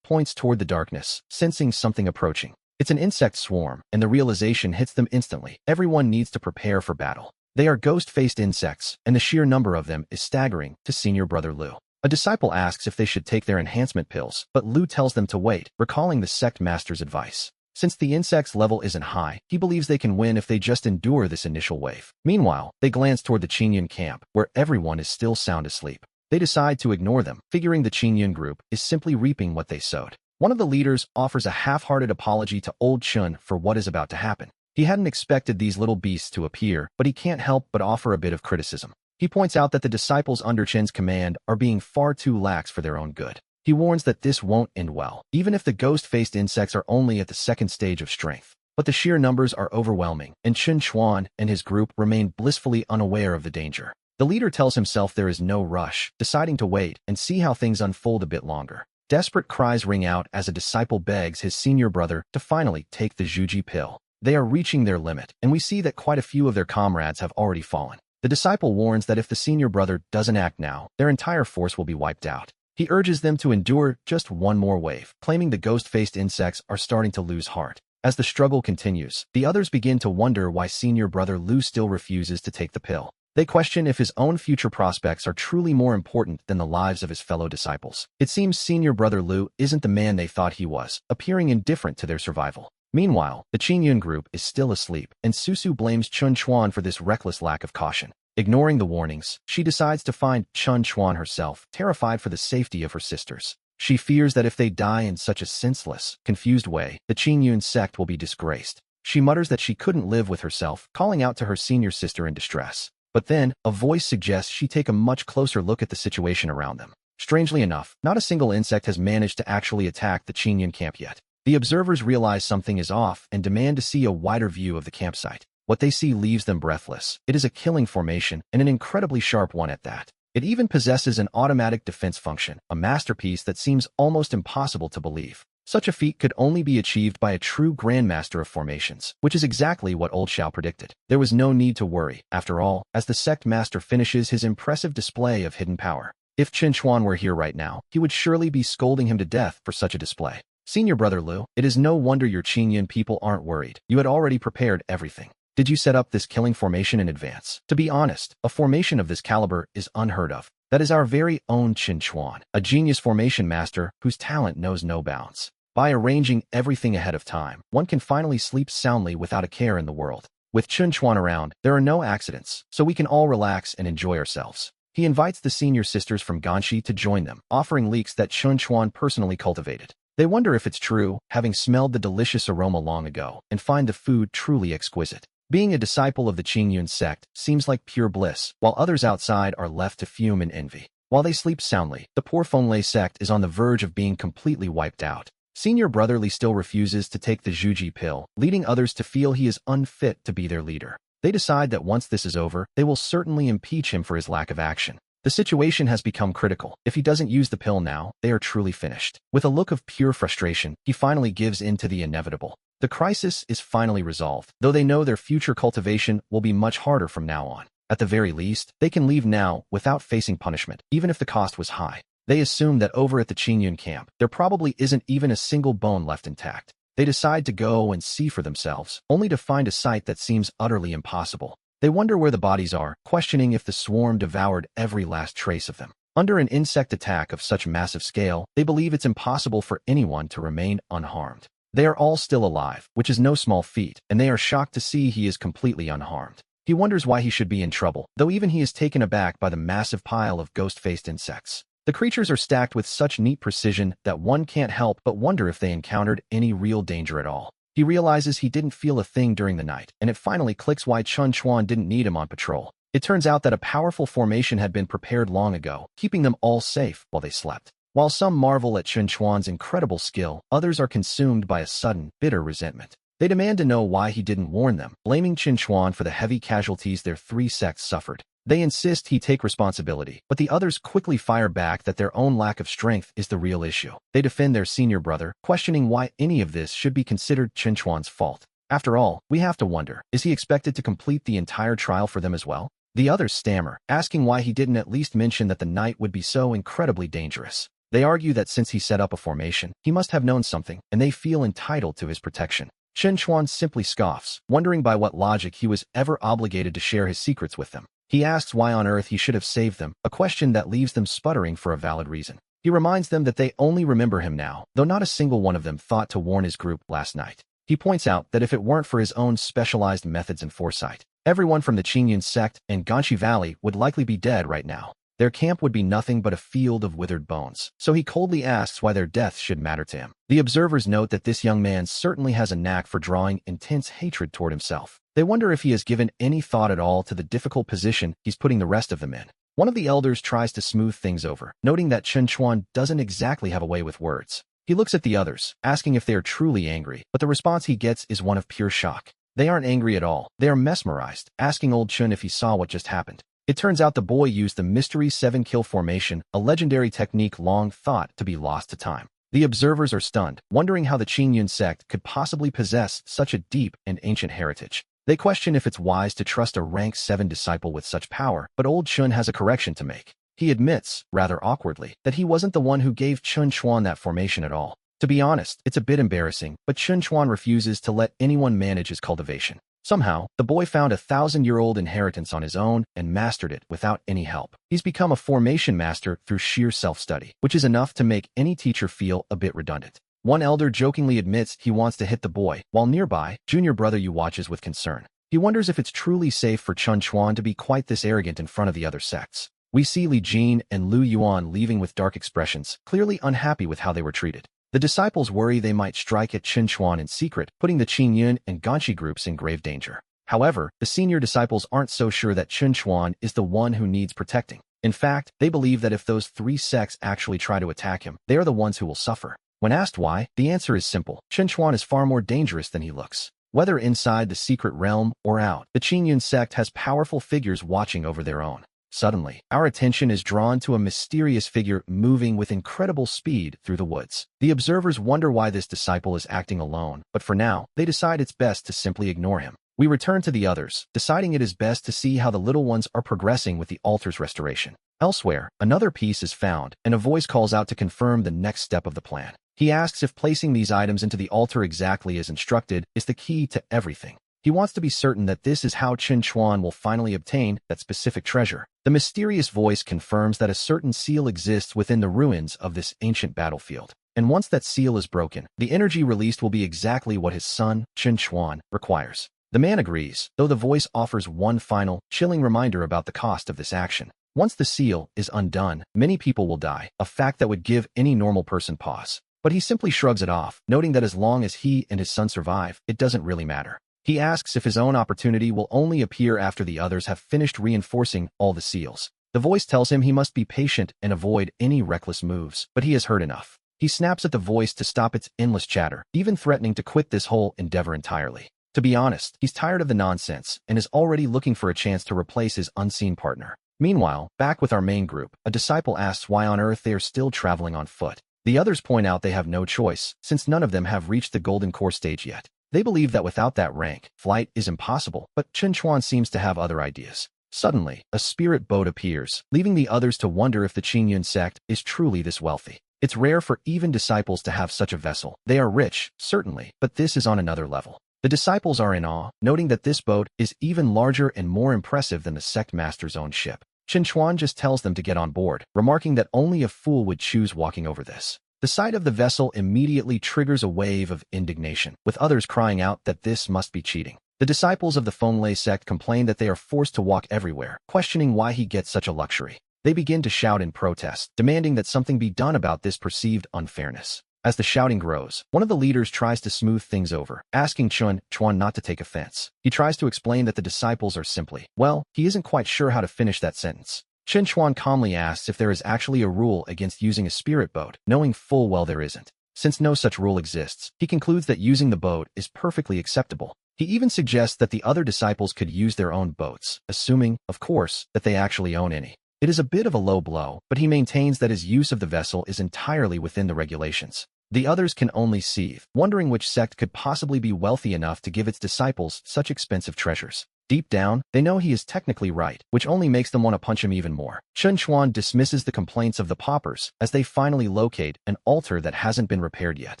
points toward the darkness, sensing something approaching. It's an insect swarm, and the realization hits them instantly. Everyone needs to prepare for battle. They are ghost-faced insects, and the sheer number of them is staggering to senior brother Lu. A disciple asks if they should take their enhancement pills, but Lu tells them to wait, recalling the sect master's advice. Since the insect's level isn't high, he believes they can win if they just endure this initial wave. Meanwhile, they glance toward the Qingyun camp, where everyone is still sound asleep. They decide to ignore them, figuring the Qingyun group is simply reaping what they sowed. One of the leaders offers a half-hearted apology to Old Chun for what is about to happen. He hadn't expected these little beasts to appear, but he can't help but offer a bit of criticism. He points out that the disciples under Chen's command are being far too lax for their own good. He warns that this won't end well, even if the ghost-faced insects are only at the second stage of strength. But the sheer numbers are overwhelming, and Chen Chuan and his group remain blissfully unaware of the danger. The leader tells himself there is no rush, deciding to wait and see how things unfold a bit longer. Desperate cries ring out as a disciple begs his senior brother to finally take the Zhuji pill. They are reaching their limit, and we see that quite a few of their comrades have already fallen. The disciple warns that if the senior brother doesn't act now, their entire force will be wiped out. He urges them to endure just one more wave, claiming the ghost-faced insects are starting to lose heart. As the struggle continues, the others begin to wonder why senior brother Lu still refuses to take the pill. They question if his own future prospects are truly more important than the lives of his fellow disciples. It seems senior brother Lu isn't the man they thought he was, appearing indifferent to their survival. Meanwhile, the Qingyun group is still asleep, and Susu blames Chun Chuan for this reckless lack of caution. Ignoring the warnings, she decides to find Chun Chuan herself, terrified for the safety of her sisters. She fears that if they die in such a senseless, confused way, the Qingyun sect will be disgraced. She mutters that she couldn't live with herself, calling out to her senior sister in distress. But then, a voice suggests she take a much closer look at the situation around them. Strangely enough, not a single insect has managed to actually attack the Qingyun camp yet. The observers realize something is off and demand to see a wider view of the campsite. What they see leaves them breathless. It is a killing formation, and an incredibly sharp one at that. It even possesses an automatic defense function, a masterpiece that seems almost impossible to believe. Such a feat could only be achieved by a true grandmaster of formations, which is exactly what Old Xiao predicted. There was no need to worry, after all, as the sect master finishes his impressive display of hidden power. If Chen Chuan were here right now, he would surely be scolding him to death for such a display. Senior brother Lu, it is no wonder your Qingyun people aren't worried. You had already prepared everything. Did you set up this killing formation in advance? To be honest, a formation of this caliber is unheard of. That is our very own Qin Chuan, a genius formation master whose talent knows no bounds. By arranging everything ahead of time, one can finally sleep soundly without a care in the world. With Qin Chuan around, there are no accidents, so we can all relax and enjoy ourselves. He invites the senior sisters from Ganshi to join them, offering leeks that Qin Chuan personally cultivated. They wonder if it's true, having smelled the delicious aroma long ago, and find the food truly exquisite. Being a disciple of the Qingyun sect seems like pure bliss, while others outside are left to fume in envy. While they sleep soundly, the poor Fenglei sect is on the verge of being completely wiped out. Senior brother Li still refuses to take the Zhuji pill, leading others to feel he is unfit to be their leader. They decide that once this is over, they will certainly impeach him for his lack of action. The situation has become critical. If he doesn't use the pill now, they are truly finished. With a look of pure frustration, he finally gives in to the inevitable. The crisis is finally resolved, though they know their future cultivation will be much harder from now on. At the very least, they can leave now without facing punishment, even if the cost was high. They assume that over at the Qingyun camp, there probably isn't even a single bone left intact. They decide to go and see for themselves, only to find a sight that seems utterly impossible. They wonder where the bodies are, questioning if the swarm devoured every last trace of them. Under an insect attack of such massive scale, they believe it's impossible for anyone to remain unharmed. They are all still alive, which is no small feat, and they are shocked to see he is completely unharmed. He wonders why he should be in trouble, though even he is taken aback by the massive pile of ghost-faced insects. The creatures are stacked with such neat precision that one can't help but wonder if they encountered any real danger at all. He realizes he didn't feel a thing during the night, and it finally clicks why Qin Chuan didn't need him on patrol. It turns out that a powerful formation had been prepared long ago, keeping them all safe while they slept. While some marvel at Qin Chuan's incredible skill, others are consumed by a sudden, bitter resentment. They demand to know why he didn't warn them, blaming Qin Chuan for the heavy casualties their three sects suffered. They insist he take responsibility, but the others quickly fire back that their own lack of strength is the real issue. They defend their senior brother, questioning why any of this should be considered Qin Chuan's fault. After all, we have to wonder, is he expected to complete the entire trial for them as well? The others stammer, asking why he didn't at least mention that the night would be so incredibly dangerous. They argue that since he set up a formation, he must have known something, and they feel entitled to his protection. Qin Chuan simply scoffs, wondering by what logic he was ever obligated to share his secrets with them. He asks why on earth he should have saved them, a question that leaves them sputtering for a valid reason. He reminds them that they only remember him now, though not a single one of them thought to warn his group last night. He points out that if it weren't for his own specialized methods and foresight, everyone from the Qingyun sect and Ganshi Valley would likely be dead right now. Their camp would be nothing but a field of withered bones, so he coldly asks why their deaths should matter to him. The observers note that this young man certainly has a knack for drawing intense hatred toward himself. They wonder if he has given any thought at all to the difficult position he's putting the rest of them in. One of the elders tries to smooth things over, noting that Qin Chuan doesn't exactly have a way with words. He looks at the others, asking if they are truly angry, but the response he gets is one of pure shock. They aren't angry at all. They are mesmerized, asking old Qin if he saw what just happened. It turns out the boy used the Mystery 7-kill formation, a legendary technique long thought to be lost to time. The observers are stunned, wondering how the Qingyun sect could possibly possess such a deep and ancient heritage. They question if it's wise to trust a rank 7 disciple with such power, but old Qin has a correction to make. He admits, rather awkwardly, that he wasn't the one who gave Qin Chuan that formation at all. To be honest, it's a bit embarrassing, but Qin Chuan refuses to let anyone manage his cultivation. Somehow, the boy found a 1,000-year-old inheritance on his own and mastered it without any help. He's become a formation master through sheer self-study, which is enough to make any teacher feel a bit redundant. One elder jokingly admits he wants to hit the boy, while nearby, junior brother Yu watches with concern. He wonders if it's truly safe for Qin Chuan to be quite this arrogant in front of the other sects. We see Li Jin and Lu Yuan leaving with dark expressions, clearly unhappy with how they were treated. The disciples worry they might strike at Qin Chuan in secret, putting the Qingyun and Ganshi groups in grave danger. However, the senior disciples aren't so sure that Qin Chuan is the one who needs protecting. In fact, they believe that if those three sects actually try to attack him, they are the ones who will suffer. When asked why, the answer is simple. Qin Chuan is far more dangerous than he looks. Whether inside the secret realm or out, the Qingyun sect has powerful figures watching over their own. Suddenly, our attention is drawn to a mysterious figure moving with incredible speed through the woods. The observers wonder why this disciple is acting alone, but for now, they decide it's best to simply ignore him. We return to the others, deciding it is best to see how the little ones are progressing with the altar's restoration. Elsewhere, another piece is found, and a voice calls out to confirm the next step of the plan. He asks if placing these items into the altar exactly as instructed is the key to everything. He wants to be certain that this is how Chen Chuan will finally obtain that specific treasure. The mysterious voice confirms that a certain seal exists within the ruins of this ancient battlefield. And once that seal is broken, the energy released will be exactly what his son, Chen Chuan, requires. The man agrees, though the voice offers one final, chilling reminder about the cost of this action. Once the seal is undone, many people will die, a fact that would give any normal person pause. But he simply shrugs it off, noting that as long as he and his son survive, it doesn't really matter. He asks if his own opportunity will only appear after the others have finished reinforcing all the seals. The voice tells him he must be patient and avoid any reckless moves, but he has heard enough. He snaps at the voice to stop its endless chatter, even threatening to quit this whole endeavor entirely. To be honest, he's tired of the nonsense and is already looking for a chance to replace his unseen partner. Meanwhile, back with our main group, a disciple asks why on earth they are still traveling on foot. The others point out they have no choice, since none of them have reached the Golden Core stage yet. They believe that without that rank, flight is impossible, but Chen Chuan seems to have other ideas. Suddenly, a spirit boat appears, leaving the others to wonder if the Qingyun sect is truly this wealthy. It's rare for even disciples to have such a vessel. They are rich, certainly, but this is on another level. The disciples are in awe, noting that this boat is even larger and more impressive than the sect master's own ship. Chen Chuan just tells them to get on board, remarking that only a fool would choose walking over this. The sight of the vessel immediately triggers a wave of indignation, with others crying out that this must be cheating. The disciples of the Fenglei sect complain that they are forced to walk everywhere, questioning why he gets such a luxury. They begin to shout in protest, demanding that something be done about this perceived unfairness. As the shouting grows, one of the leaders tries to smooth things over, asking Chen Chuan not to take offense. He tries to explain that the disciples are simply, well, he isn't quite sure how to finish that sentence. Chen Chuan calmly asks if there is actually a rule against using a spirit boat, knowing full well there isn't. Since no such rule exists, he concludes that using the boat is perfectly acceptable. He even suggests that the other disciples could use their own boats, assuming, of course, that they actually own any. It is a bit of a low blow, but he maintains that his use of the vessel is entirely within the regulations. The others can only seethe, wondering which sect could possibly be wealthy enough to give its disciples such expensive treasures. Deep down, they know he is technically right, which only makes them want to punch him even more. Chen Chuan dismisses the complaints of the paupers as they finally locate an altar that hasn't been repaired yet.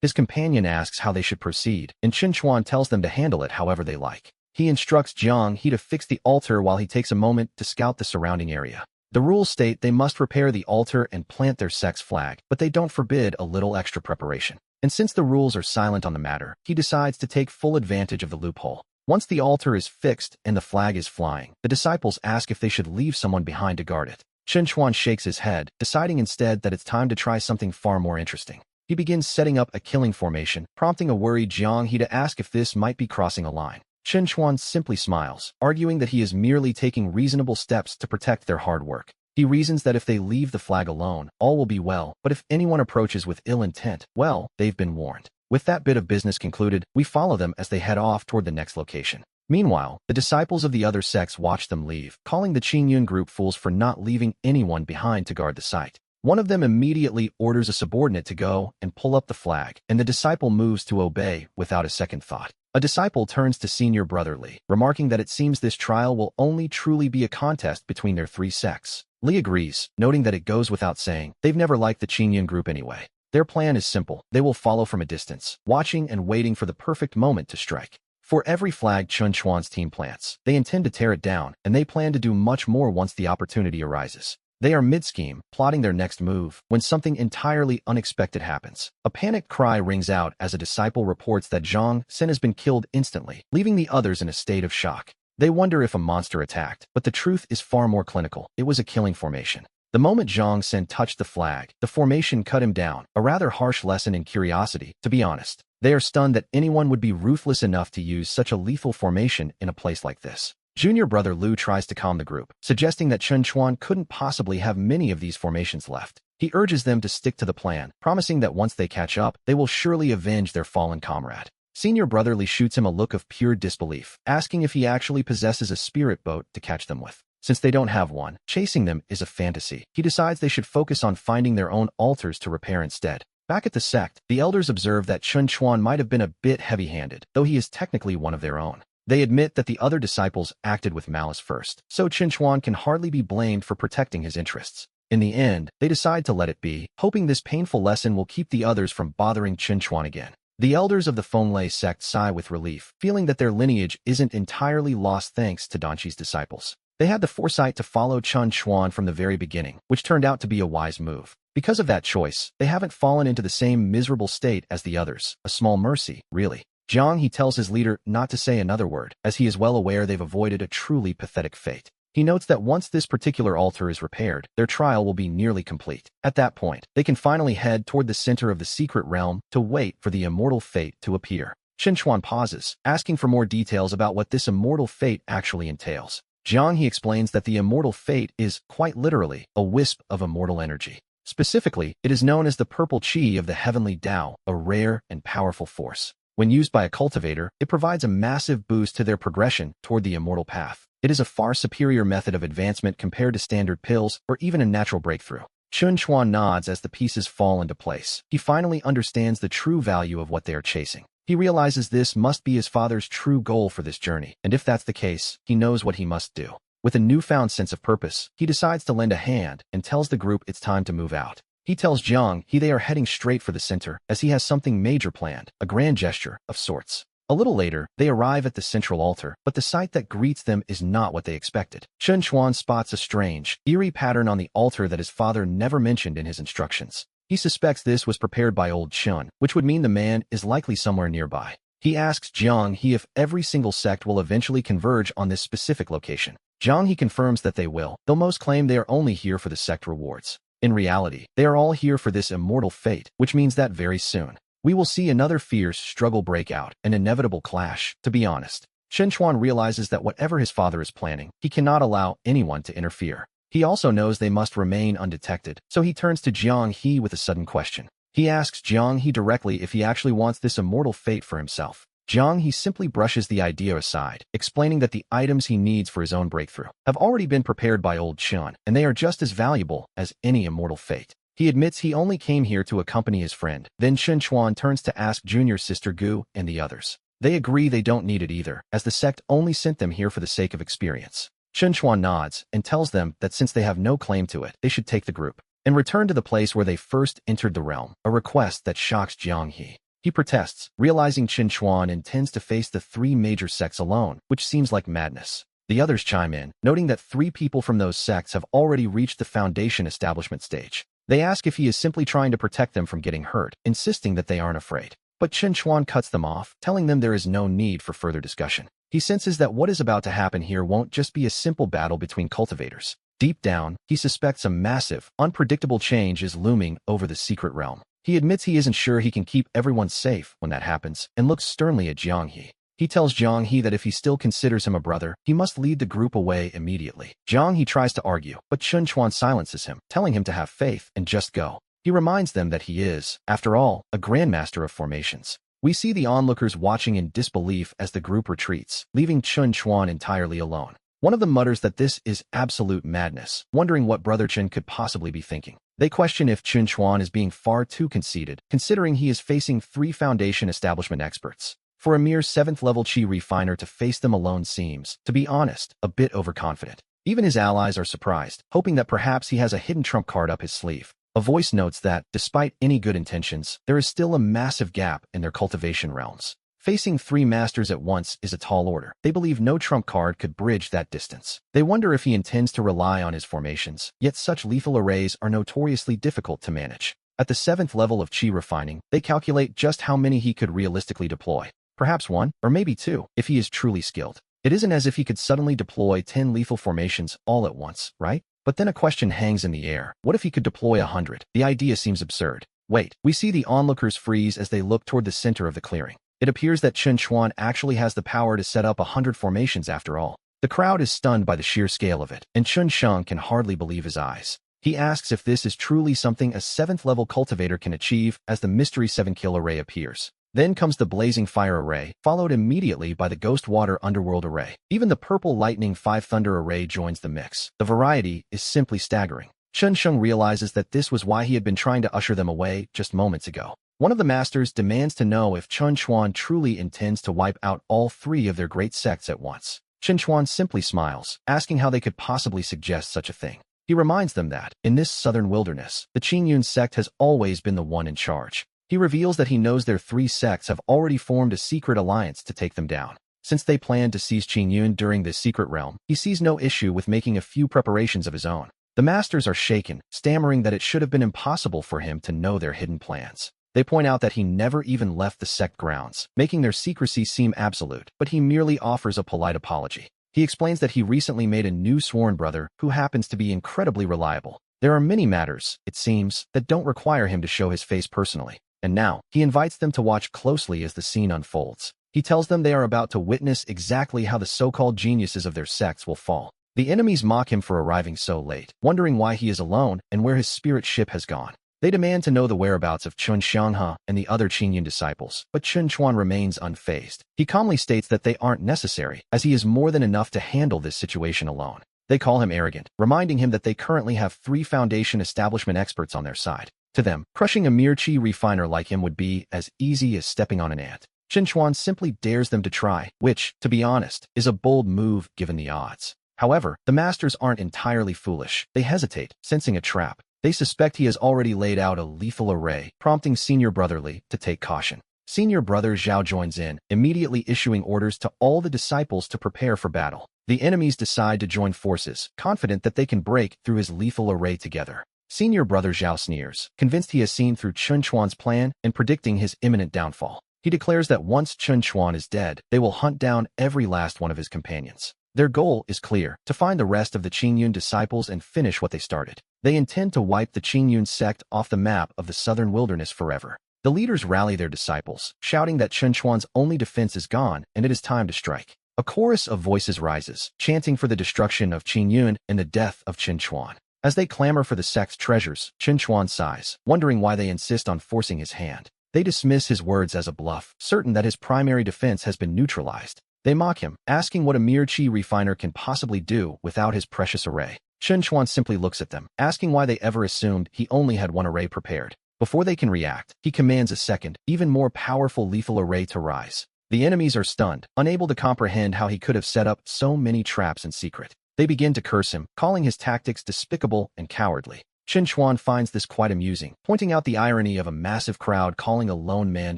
His companion asks how they should proceed, and Chen Chuan tells them to handle it however they like. He instructs Jiang He to fix the altar while he takes a moment to scout the surrounding area. The rules state they must repair the altar and plant their sect's flag, but they don't forbid a little extra preparation. And since the rules are silent on the matter, he decides to take full advantage of the loophole. Once the altar is fixed and the flag is flying, the disciples ask if they should leave someone behind to guard it. Chen Chuan shakes his head, deciding instead that it's time to try something far more interesting. He begins setting up a killing formation, prompting a worried Jiang He to ask if this might be crossing a line. Chen Chuan simply smiles, arguing that he is merely taking reasonable steps to protect their hard work. He reasons that if they leave the flag alone, all will be well, but if anyone approaches with ill intent, well, they've been warned. With that bit of business concluded, we follow them as they head off toward the next location. Meanwhile, the disciples of the other sects watch them leave, calling the Qingyun group fools for not leaving anyone behind to guard the site. One of them immediately orders a subordinate to go and pull up the flag, and the disciple moves to obey without a second thought. A disciple turns to senior brother Li, remarking that it seems this trial will only truly be a contest between their three sects. Li agrees, noting that it goes without saying, they've never liked the Qingyun group anyway. Their plan is simple. They will follow from a distance, watching and waiting for the perfect moment to strike. For every flag Chen Chuan's team plants, they intend to tear it down, and they plan to do much more once the opportunity arises. They are mid-scheme, plotting their next move, when something entirely unexpected happens. A panicked cry rings out as a disciple reports that Zhang Sen has been killed instantly, leaving the others in a state of shock. They wonder if a monster attacked, but the truth is far more clinical. It was a killing formation. The moment Zhang Sen touched the flag, the formation cut him down, a rather harsh lesson in curiosity, to be honest. They are stunned that anyone would be ruthless enough to use such a lethal formation in a place like this. Junior brother Lu tries to calm the group, suggesting that Chen Chuan couldn't possibly have many of these formations left. He urges them to stick to the plan, promising that once they catch up, they will surely avenge their fallen comrade. Senior brother Li shoots him a look of pure disbelief, asking if he actually possesses a spirit boat to catch them with. Since they don't have one, chasing them is a fantasy. He decides they should focus on finding their own altars to repair instead. Back at the sect, the elders observe that Chen Chuan might have been a bit heavy-handed, though he is technically one of their own. They admit that the other disciples acted with malice first, so Chen Chuan can hardly be blamed for protecting his interests. In the end, they decide to let it be, hoping this painful lesson will keep the others from bothering Chen Chuan again. The elders of the Fenglai sect sigh with relief, feeling that their lineage isn't entirely lost thanks to Danqi's disciples. They had the foresight to follow Chen Chuan from the very beginning, which turned out to be a wise move. Because of that choice, they haven't fallen into the same miserable state as the others, a small mercy, really. Jiang He tells his leader not to say another word, as he is well aware they've avoided a truly pathetic fate. He notes that once this particular altar is repaired, their trial will be nearly complete. At that point, they can finally head toward the center of the secret realm to wait for the immortal fate to appear. Chen Chuan pauses, asking for more details about what this immortal fate actually entails. Jiang He explains that the immortal fate is, quite literally, a wisp of immortal energy. Specifically, it is known as the purple qi of the heavenly Tao, a rare and powerful force. When used by a cultivator, it provides a massive boost to their progression toward the immortal path. It is a far superior method of advancement compared to standard pills or even a natural breakthrough. Chen Chuan nods as the pieces fall into place. He finally understands the true value of what they are chasing. He realizes this must be his father's true goal for this journey, and if that's the case, he knows what he must do. With a newfound sense of purpose, he decides to lend a hand and tells the group it's time to move out. He tells Jiang He they are heading straight for the center, as he has something major planned, a grand gesture of sorts. A little later, they arrive at the central altar, but the sight that greets them is not what they expected. Chen Chuan spots a strange, eerie pattern on the altar that his father never mentioned in his instructions. He suspects this was prepared by old Chen, which would mean the man is likely somewhere nearby. He asks Jiang He if every single sect will eventually converge on this specific location. Jiang He confirms that they will, though most claim they are only here for the sect rewards. In reality, they are all here for this immortal fate, which means that very soon we will see another fierce struggle break out, an inevitable clash, to be honest. Chen Chuan realizes that whatever his father is planning, he cannot allow anyone to interfere. He also knows they must remain undetected, so he turns to Jiang He with a sudden question. He asks Jiang He directly if he actually wants this immortal fate for himself. Jiang He simply brushes the idea aside, explaining that the items he needs for his own breakthrough have already been prepared by old Chen, and they are just as valuable as any immortal fate. He admits he only came here to accompany his friend. Then Chen Chuan turns to ask junior sister Gu and the others. They agree they don't need it either, as the sect only sent them here for the sake of experience. Chen Chuan nods and tells them that since they have no claim to it, they should take the group and return to the place where they first entered the realm, a request that shocks Jiang He. He protests, realizing Chen Chuan intends to face the three major sects alone, which seems like madness. The others chime in, noting that 3 people from those sects have already reached the foundation establishment stage. They ask if he is simply trying to protect them from getting hurt, insisting that they aren't afraid. But Chen Chuan cuts them off, telling them there is no need for further discussion. He senses that what is about to happen here won't just be a simple battle between cultivators. Deep down, he suspects a massive, unpredictable change is looming over the secret realm. He admits he isn't sure he can keep everyone safe when that happens, and looks sternly at Jiang He. He tells Jiang He that if he still considers him a brother, he must lead the group away immediately. Jiang He tries to argue, but Chen Chuan silences him, telling him to have faith and just go. He reminds them that he is, after all, a grandmaster of formations. We see the onlookers watching in disbelief as the group retreats, leaving Chen Chuan entirely alone. One of them mutters that this is absolute madness, wondering what Brother Chen could possibly be thinking. They question if Chen Chuan is being far too conceited, considering he is facing 3 foundation establishment experts. For a mere 7th-level Qi refiner to face them alone seems, to be honest, a bit overconfident. Even his allies are surprised, hoping that perhaps he has a hidden trump card up his sleeve. A voice notes that, despite any good intentions, there is still a massive gap in their cultivation realms. Facing 3 masters at once is a tall order. They believe no trump card could bridge that distance. They wonder if he intends to rely on his formations, yet such lethal arrays are notoriously difficult to manage. At the 7th level of Qi refining, they calculate just how many he could realistically deploy. Perhaps 1, or maybe 2, if he is truly skilled. It isn't as if he could suddenly deploy 10 lethal formations all at once, right? But then a question hangs in the air. What if he could deploy 100? The idea seems absurd. Wait, we see the onlookers freeze as they look toward the center of the clearing. It appears that Chen Chuan actually has the power to set up 100 formations after all. The crowd is stunned by the sheer scale of it, and Chen Sheng can hardly believe his eyes. He asks if this is truly something a 7th-level cultivator can achieve as the mystery 7-kill array appears. Then comes the blazing fire array, followed immediately by the ghost water underworld array. Even the purple lightning 5 thunder array joins the mix. The variety is simply staggering. Chen Sheng realizes that this was why he had been trying to usher them away just moments ago. One of the masters demands to know if Chen Chuan truly intends to wipe out all 3 of their great sects at once. Chen Chuan simply smiles, asking how they could possibly suggest such a thing. He reminds them that, in this southern wilderness, the Qingyun sect has always been the one in charge. He reveals that he knows their three sects have already formed a secret alliance to take them down. Since they plan to seize Qingyun during this secret realm, he sees no issue with making a few preparations of his own. The masters are shaken, stammering that it should have been impossible for him to know their hidden plans. They point out that he never even left the sect grounds, making their secrecy seem absolute, but he merely offers a polite apology. He explains that he recently made a new sworn brother who happens to be incredibly reliable. There are many matters, it seems, that don't require him to show his face personally. And now, he invites them to watch closely as the scene unfolds. He tells them they are about to witness exactly how the so-called geniuses of their sects will fall. The enemies mock him for arriving so late, wondering why he is alone and where his spirit ship has gone. They demand to know the whereabouts of Chun Xianghe and the other Qingyun disciples, but Chun Chuan remains unfazed. He calmly states that they aren't necessary, as he is more than enough to handle this situation alone. They call him arrogant, reminding him that they currently have 3 Foundation establishment experts on their side. To them, crushing a mere chi refiner like him would be as easy as stepping on an ant. Chun Chuan simply dares them to try, which, to be honest, is a bold move given the odds. However, the masters aren't entirely foolish. They hesitate, sensing a trap. They suspect he has already laid out a lethal array, prompting Senior Brother Li to take caution. Senior Brother Zhao joins in, immediately issuing orders to all the disciples to prepare for battle. The enemies decide to join forces, confident that they can break through his lethal array together. Senior Brother Zhao sneers, convinced he has seen through Chun Chuan's plan and predicting his imminent downfall. He declares that once Chun Chuan is dead, they will hunt down every last one of his companions. Their goal is clear, to find the rest of the Qingyun disciples and finish what they started. They intend to wipe the Qingyun sect off the map of the southern wilderness forever. The leaders rally their disciples, shouting that Chun Chuan's only defense is gone and it is time to strike. A chorus of voices rises, chanting for the destruction of Qingyun and the death of Chun Chuan. As they clamor for the sect's treasures, Chun Chuan sighs, wondering why they insist on forcing his hand. They dismiss his words as a bluff, certain that his primary defense has been neutralized. They mock him, asking what a mere chi refiner can possibly do without his precious array. Chun Chuan simply looks at them, asking why they ever assumed he only had one array prepared. Before they can react, he commands a second, even more powerful lethal array to rise. The enemies are stunned, unable to comprehend how he could have set up so many traps in secret. They begin to curse him, calling his tactics despicable and cowardly. Chun Chuan finds this quite amusing, pointing out the irony of a massive crowd calling a lone man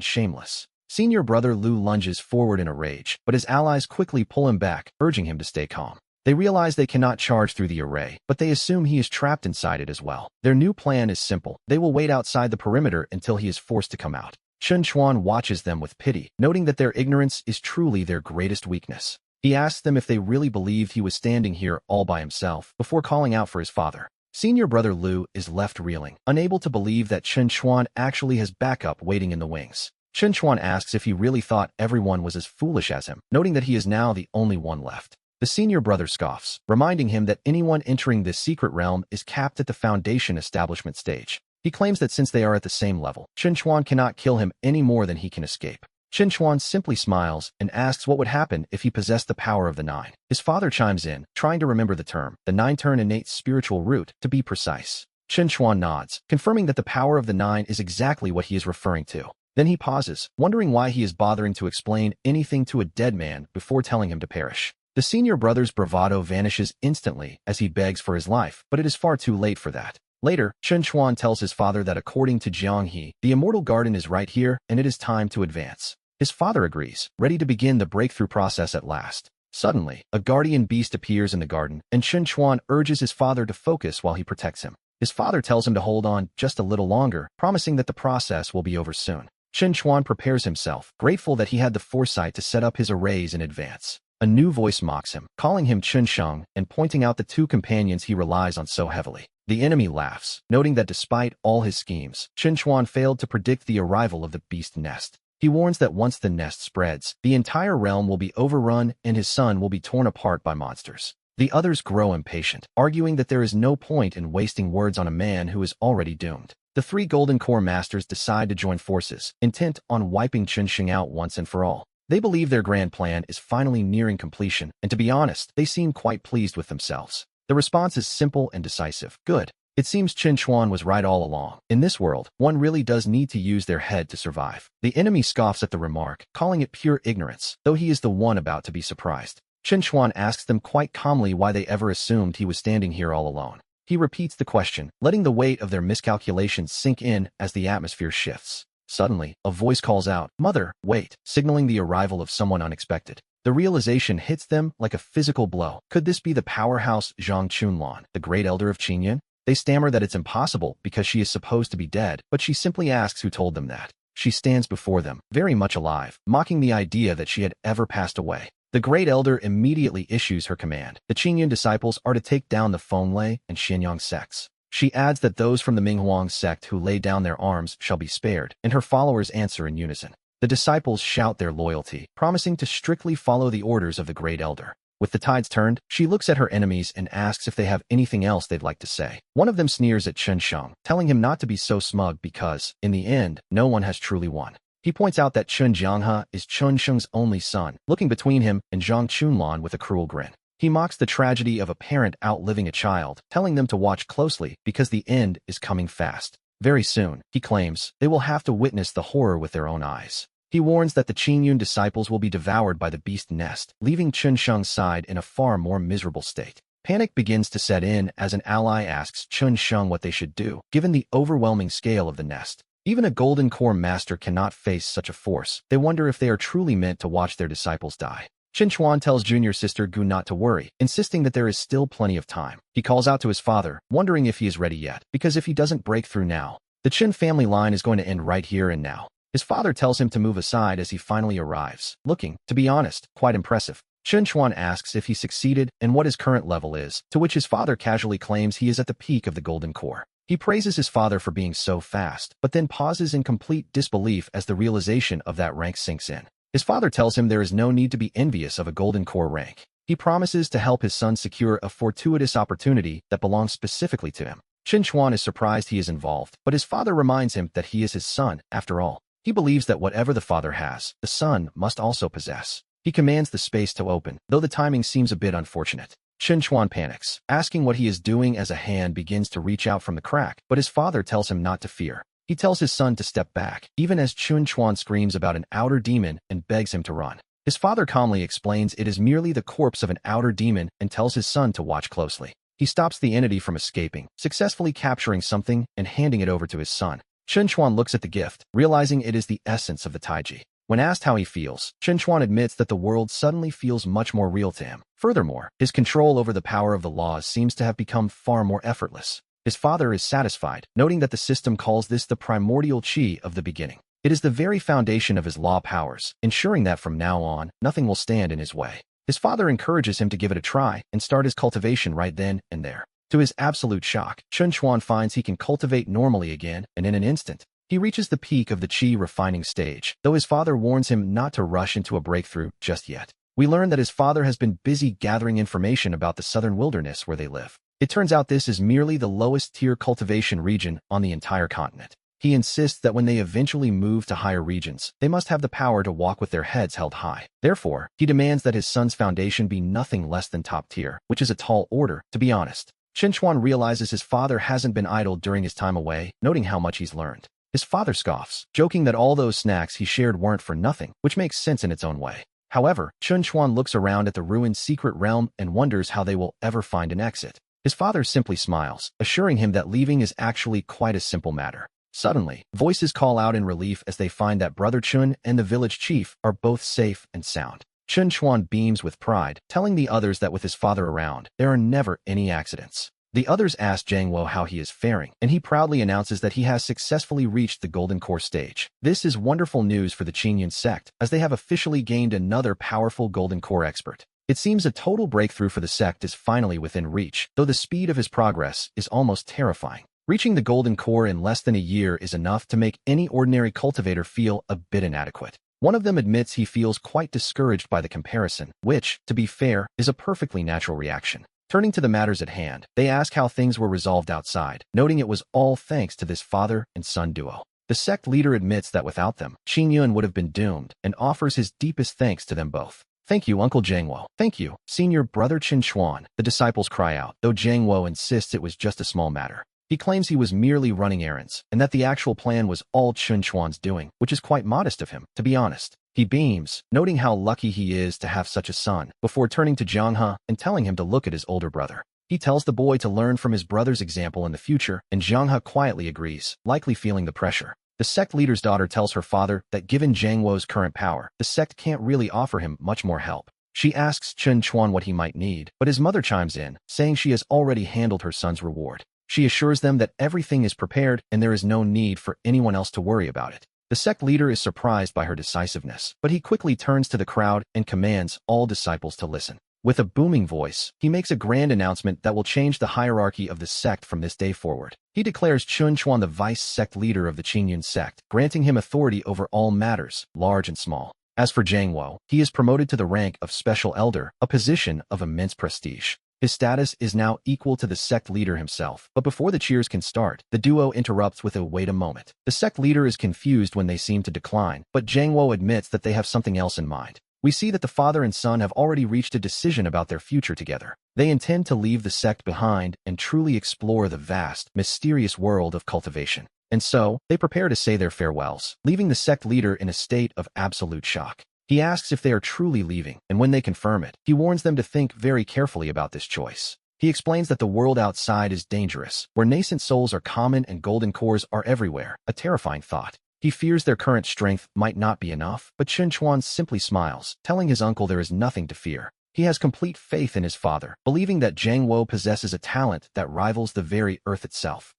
shameless. Senior Brother Lu lunges forward in a rage, but his allies quickly pull him back, urging him to stay calm. They realize they cannot charge through the array, but they assume he is trapped inside it as well. Their new plan is simple. They will wait outside the perimeter until he is forced to come out. Chun Chuan watches them with pity, noting that their ignorance is truly their greatest weakness. He asks them if they really believed he was standing here all by himself, before calling out for his father. Senior Brother Lu is left reeling, unable to believe that Chun Chuan actually has backup waiting in the wings. Chun Chuan asks if he really thought everyone was as foolish as him, noting that he is now the only one left. The senior brother scoffs, reminding him that anyone entering this secret realm is capped at the Foundation establishment stage. He claims that since they are at the same level, Chun Chuan cannot kill him any more than he can escape. Chun Chuan simply smiles and asks what would happen if he possessed the power of the 9. His father chimes in, trying to remember the term, the 9-turn innate spiritual root, to be precise. Chun Chuan nods, confirming that the power of the 9 is exactly what he is referring to. Then he pauses, wondering why he is bothering to explain anything to a dead man before telling him to perish. The senior brother's bravado vanishes instantly as he begs for his life, but it is far too late for that. Later, Chun Chuan tells his father that according to Jianghe, the immortal garden is right here and it is time to advance. His father agrees, ready to begin the breakthrough process at last. Suddenly, a guardian beast appears in the garden, and Chun Chuan urges his father to focus while he protects him. His father tells him to hold on just a little longer, promising that the process will be over soon. Chun Chuan prepares himself, grateful that he had the foresight to set up his arrays in advance. A new voice mocks him, calling him Chun Sheng and pointing out the 2 companions he relies on so heavily. The enemy laughs, noting that despite all his schemes, Chun Chuan failed to predict the arrival of the beast nest. He warns that once the nest spreads, the entire realm will be overrun and his son will be torn apart by monsters. The others grow impatient, arguing that there is no point in wasting words on a man who is already doomed. The 3 Golden Core Masters decide to join forces, intent on wiping Chun Sheng out once and for all. They believe their grand plan is finally nearing completion, and to be honest, they seem quite pleased with themselves. The response is simple and decisive. Good. It seems Chun Chuan was right all along. In this world, one really does need to use their head to survive. The enemy scoffs at the remark, calling it pure ignorance, though he is the one about to be surprised. Chun Chuan asks them quite calmly why they ever assumed he was standing here all alone. He repeats the question, letting the weight of their miscalculations sink in as the atmosphere shifts. Suddenly, a voice calls out, "Mother, wait," signaling the arrival of someone unexpected. The realization hits them like a physical blow. Could this be the powerhouse Zhang Chunlan, the great elder of Qingyun? They stammer that it's impossible because she is supposed to be dead, but she simply asks who told them that. She stands before them, very much alive, mocking the idea that she had ever passed away. The great elder immediately issues her command. The Qingyun disciples are to take down the Fenglei and Xianyang sects. She adds that those from the Minghuang sect who lay down their arms shall be spared, and her followers answer in unison. The disciples shout their loyalty, promising to strictly follow the orders of the great elder. With the tides turned, she looks at her enemies and asks if they have anything else they'd like to say. One of them sneers at Chen Sheng, telling him not to be so smug because, in the end, no one has truly won. He points out that Chen Jianghe is Chen Sheng's only son, looking between him and Zhang Chunlan with a cruel grin. He mocks the tragedy of a parent outliving a child, telling them to watch closely because the end is coming fast. Very soon, he claims, they will have to witness the horror with their own eyes. He warns that the Qingyun disciples will be devoured by the beast nest, leaving Chen Sheng's side in a far more miserable state. Panic begins to set in as an ally asks Chen Sheng what they should do, given the overwhelming scale of the nest. Even a golden core master cannot face such a force. They wonder if they are truly meant to watch their disciples die. Chen Chuan tells junior sister Gu not to worry, insisting that there is still plenty of time. He calls out to his father, wondering if he is ready yet, because if he doesn't break through now, the Chen family line is going to end right here and now. His father tells him to move aside as he finally arrives, looking, to be honest, quite impressive. Chen Chuan asks if he succeeded and what his current level is, to which his father casually claims he is at the peak of the golden core. He praises his father for being so fast, but then pauses in complete disbelief as the realization of that rank sinks in. His father tells him there is no need to be envious of a golden core rank. He promises to help his son secure a fortuitous opportunity that belongs specifically to him. Chen Chuan is surprised he is involved, but his father reminds him that he is his son, after all. He believes that whatever the father has, the son must also possess. He commands the space to open, though the timing seems a bit unfortunate. Chen Chuan panics, asking what he is doing as a hand begins to reach out from the crack, but his father tells him not to fear. He tells his son to step back, even as Chen Chuan screams about an outer demon and begs him to run. His father calmly explains it is merely the corpse of an outer demon and tells his son to watch closely. He stops the entity from escaping, successfully capturing something and handing it over to his son. Chen Chuan looks at the gift, realizing it is the essence of the Taiji. When asked how he feels, Chen Chuan admits that the world suddenly feels much more real to him. Furthermore, his control over the power of the laws seems to have become far more effortless. His father is satisfied, noting that the system calls this the primordial qi of the beginning. It is the very foundation of his law powers, ensuring that from now on, nothing will stand in his way. His father encourages him to give it a try and start his cultivation right then and there. To his absolute shock, Chen Chuan finds he can cultivate normally again, and in an instant, he reaches the peak of the qi refining stage, though his father warns him not to rush into a breakthrough just yet. We learn that his father has been busy gathering information about the southern wilderness where they live. It turns out this is merely the lowest tier cultivation region on the entire continent. He insists that when they eventually move to higher regions, they must have the power to walk with their heads held high. Therefore, he demands that his son's foundation be nothing less than top tier, which is a tall order, to be honest. Chen Chuan realizes his father hasn't been idle during his time away, noting how much he's learned. His father scoffs, joking that all those snacks he shared weren't for nothing, which makes sense in its own way. However, Chen Chuan looks around at the ruined secret realm and wonders how they will ever find an exit. His father simply smiles, assuring him that leaving is actually quite a simple matter. Suddenly, voices call out in relief as they find that Brother Chun and the village chief are both safe and sound. Chen Chuan beams with pride, telling the others that with his father around, there are never any accidents. The others ask Zhang Wo how he is faring, and he proudly announces that he has successfully reached the Golden Core stage. This is wonderful news for the Qingyun sect, as they have officially gained another powerful Golden Core expert. It seems a total breakthrough for the sect is finally within reach, though the speed of his progress is almost terrifying. Reaching the Golden Core in less than a year is enough to make any ordinary cultivator feel a bit inadequate. One of them admits he feels quite discouraged by the comparison, which, to be fair, is a perfectly natural reaction. Turning to the matters at hand, they ask how things were resolved outside, noting it was all thanks to this father and son duo. The sect leader admits that without them, Qingyun would have been doomed, and offers his deepest thanks to them both. "Thank you, Uncle Zhangwo. Thank you, Senior Brother Chen Chuan," the disciples cry out, though Zhangwo insists it was just a small matter. He claims he was merely running errands, and that the actual plan was all Chen Chuan's doing, which is quite modest of him, to be honest. He beams, noting how lucky he is to have such a son, before turning to Jiang He and telling him to look at his older brother. He tells the boy to learn from his brother's example in the future, and Jianghe quietly agrees, likely feeling the pressure. The sect leader's daughter tells her father that given Zhang Wo's current power, the sect can't really offer him much more help. She asks Chen Chuan what he might need, but his mother chimes in, saying she has already handled her son's reward. She assures them that everything is prepared and there is no need for anyone else to worry about it. The sect leader is surprised by her decisiveness, but he quickly turns to the crowd and commands all disciples to listen. With a booming voice, he makes a grand announcement that will change the hierarchy of the sect from this day forward. He declares Chen Chuan the vice-sect leader of the Qingyun sect, granting him authority over all matters, large and small. As for Zhang Wo, he is promoted to the rank of Special Elder, a position of immense prestige. His status is now equal to the sect leader himself, but before the cheers can start, the duo interrupts with a "wait a moment." The sect leader is confused when they seem to decline, but Zhang Wo admits that they have something else in mind. We see that the father and son have already reached a decision about their future together. They intend to leave the sect behind and truly explore the vast, mysterious world of cultivation. And so, they prepare to say their farewells, leaving the sect leader in a state of absolute shock. He asks if they are truly leaving, and when they confirm it, he warns them to think very carefully about this choice. He explains that the world outside is dangerous, where nascent souls are common and golden cores are everywhere, a terrifying thought. He fears their current strength might not be enough, but Chen Chuan simply smiles, telling his uncle there is nothing to fear. He has complete faith in his father, believing that Zhang Wo possesses a talent that rivals the very earth itself.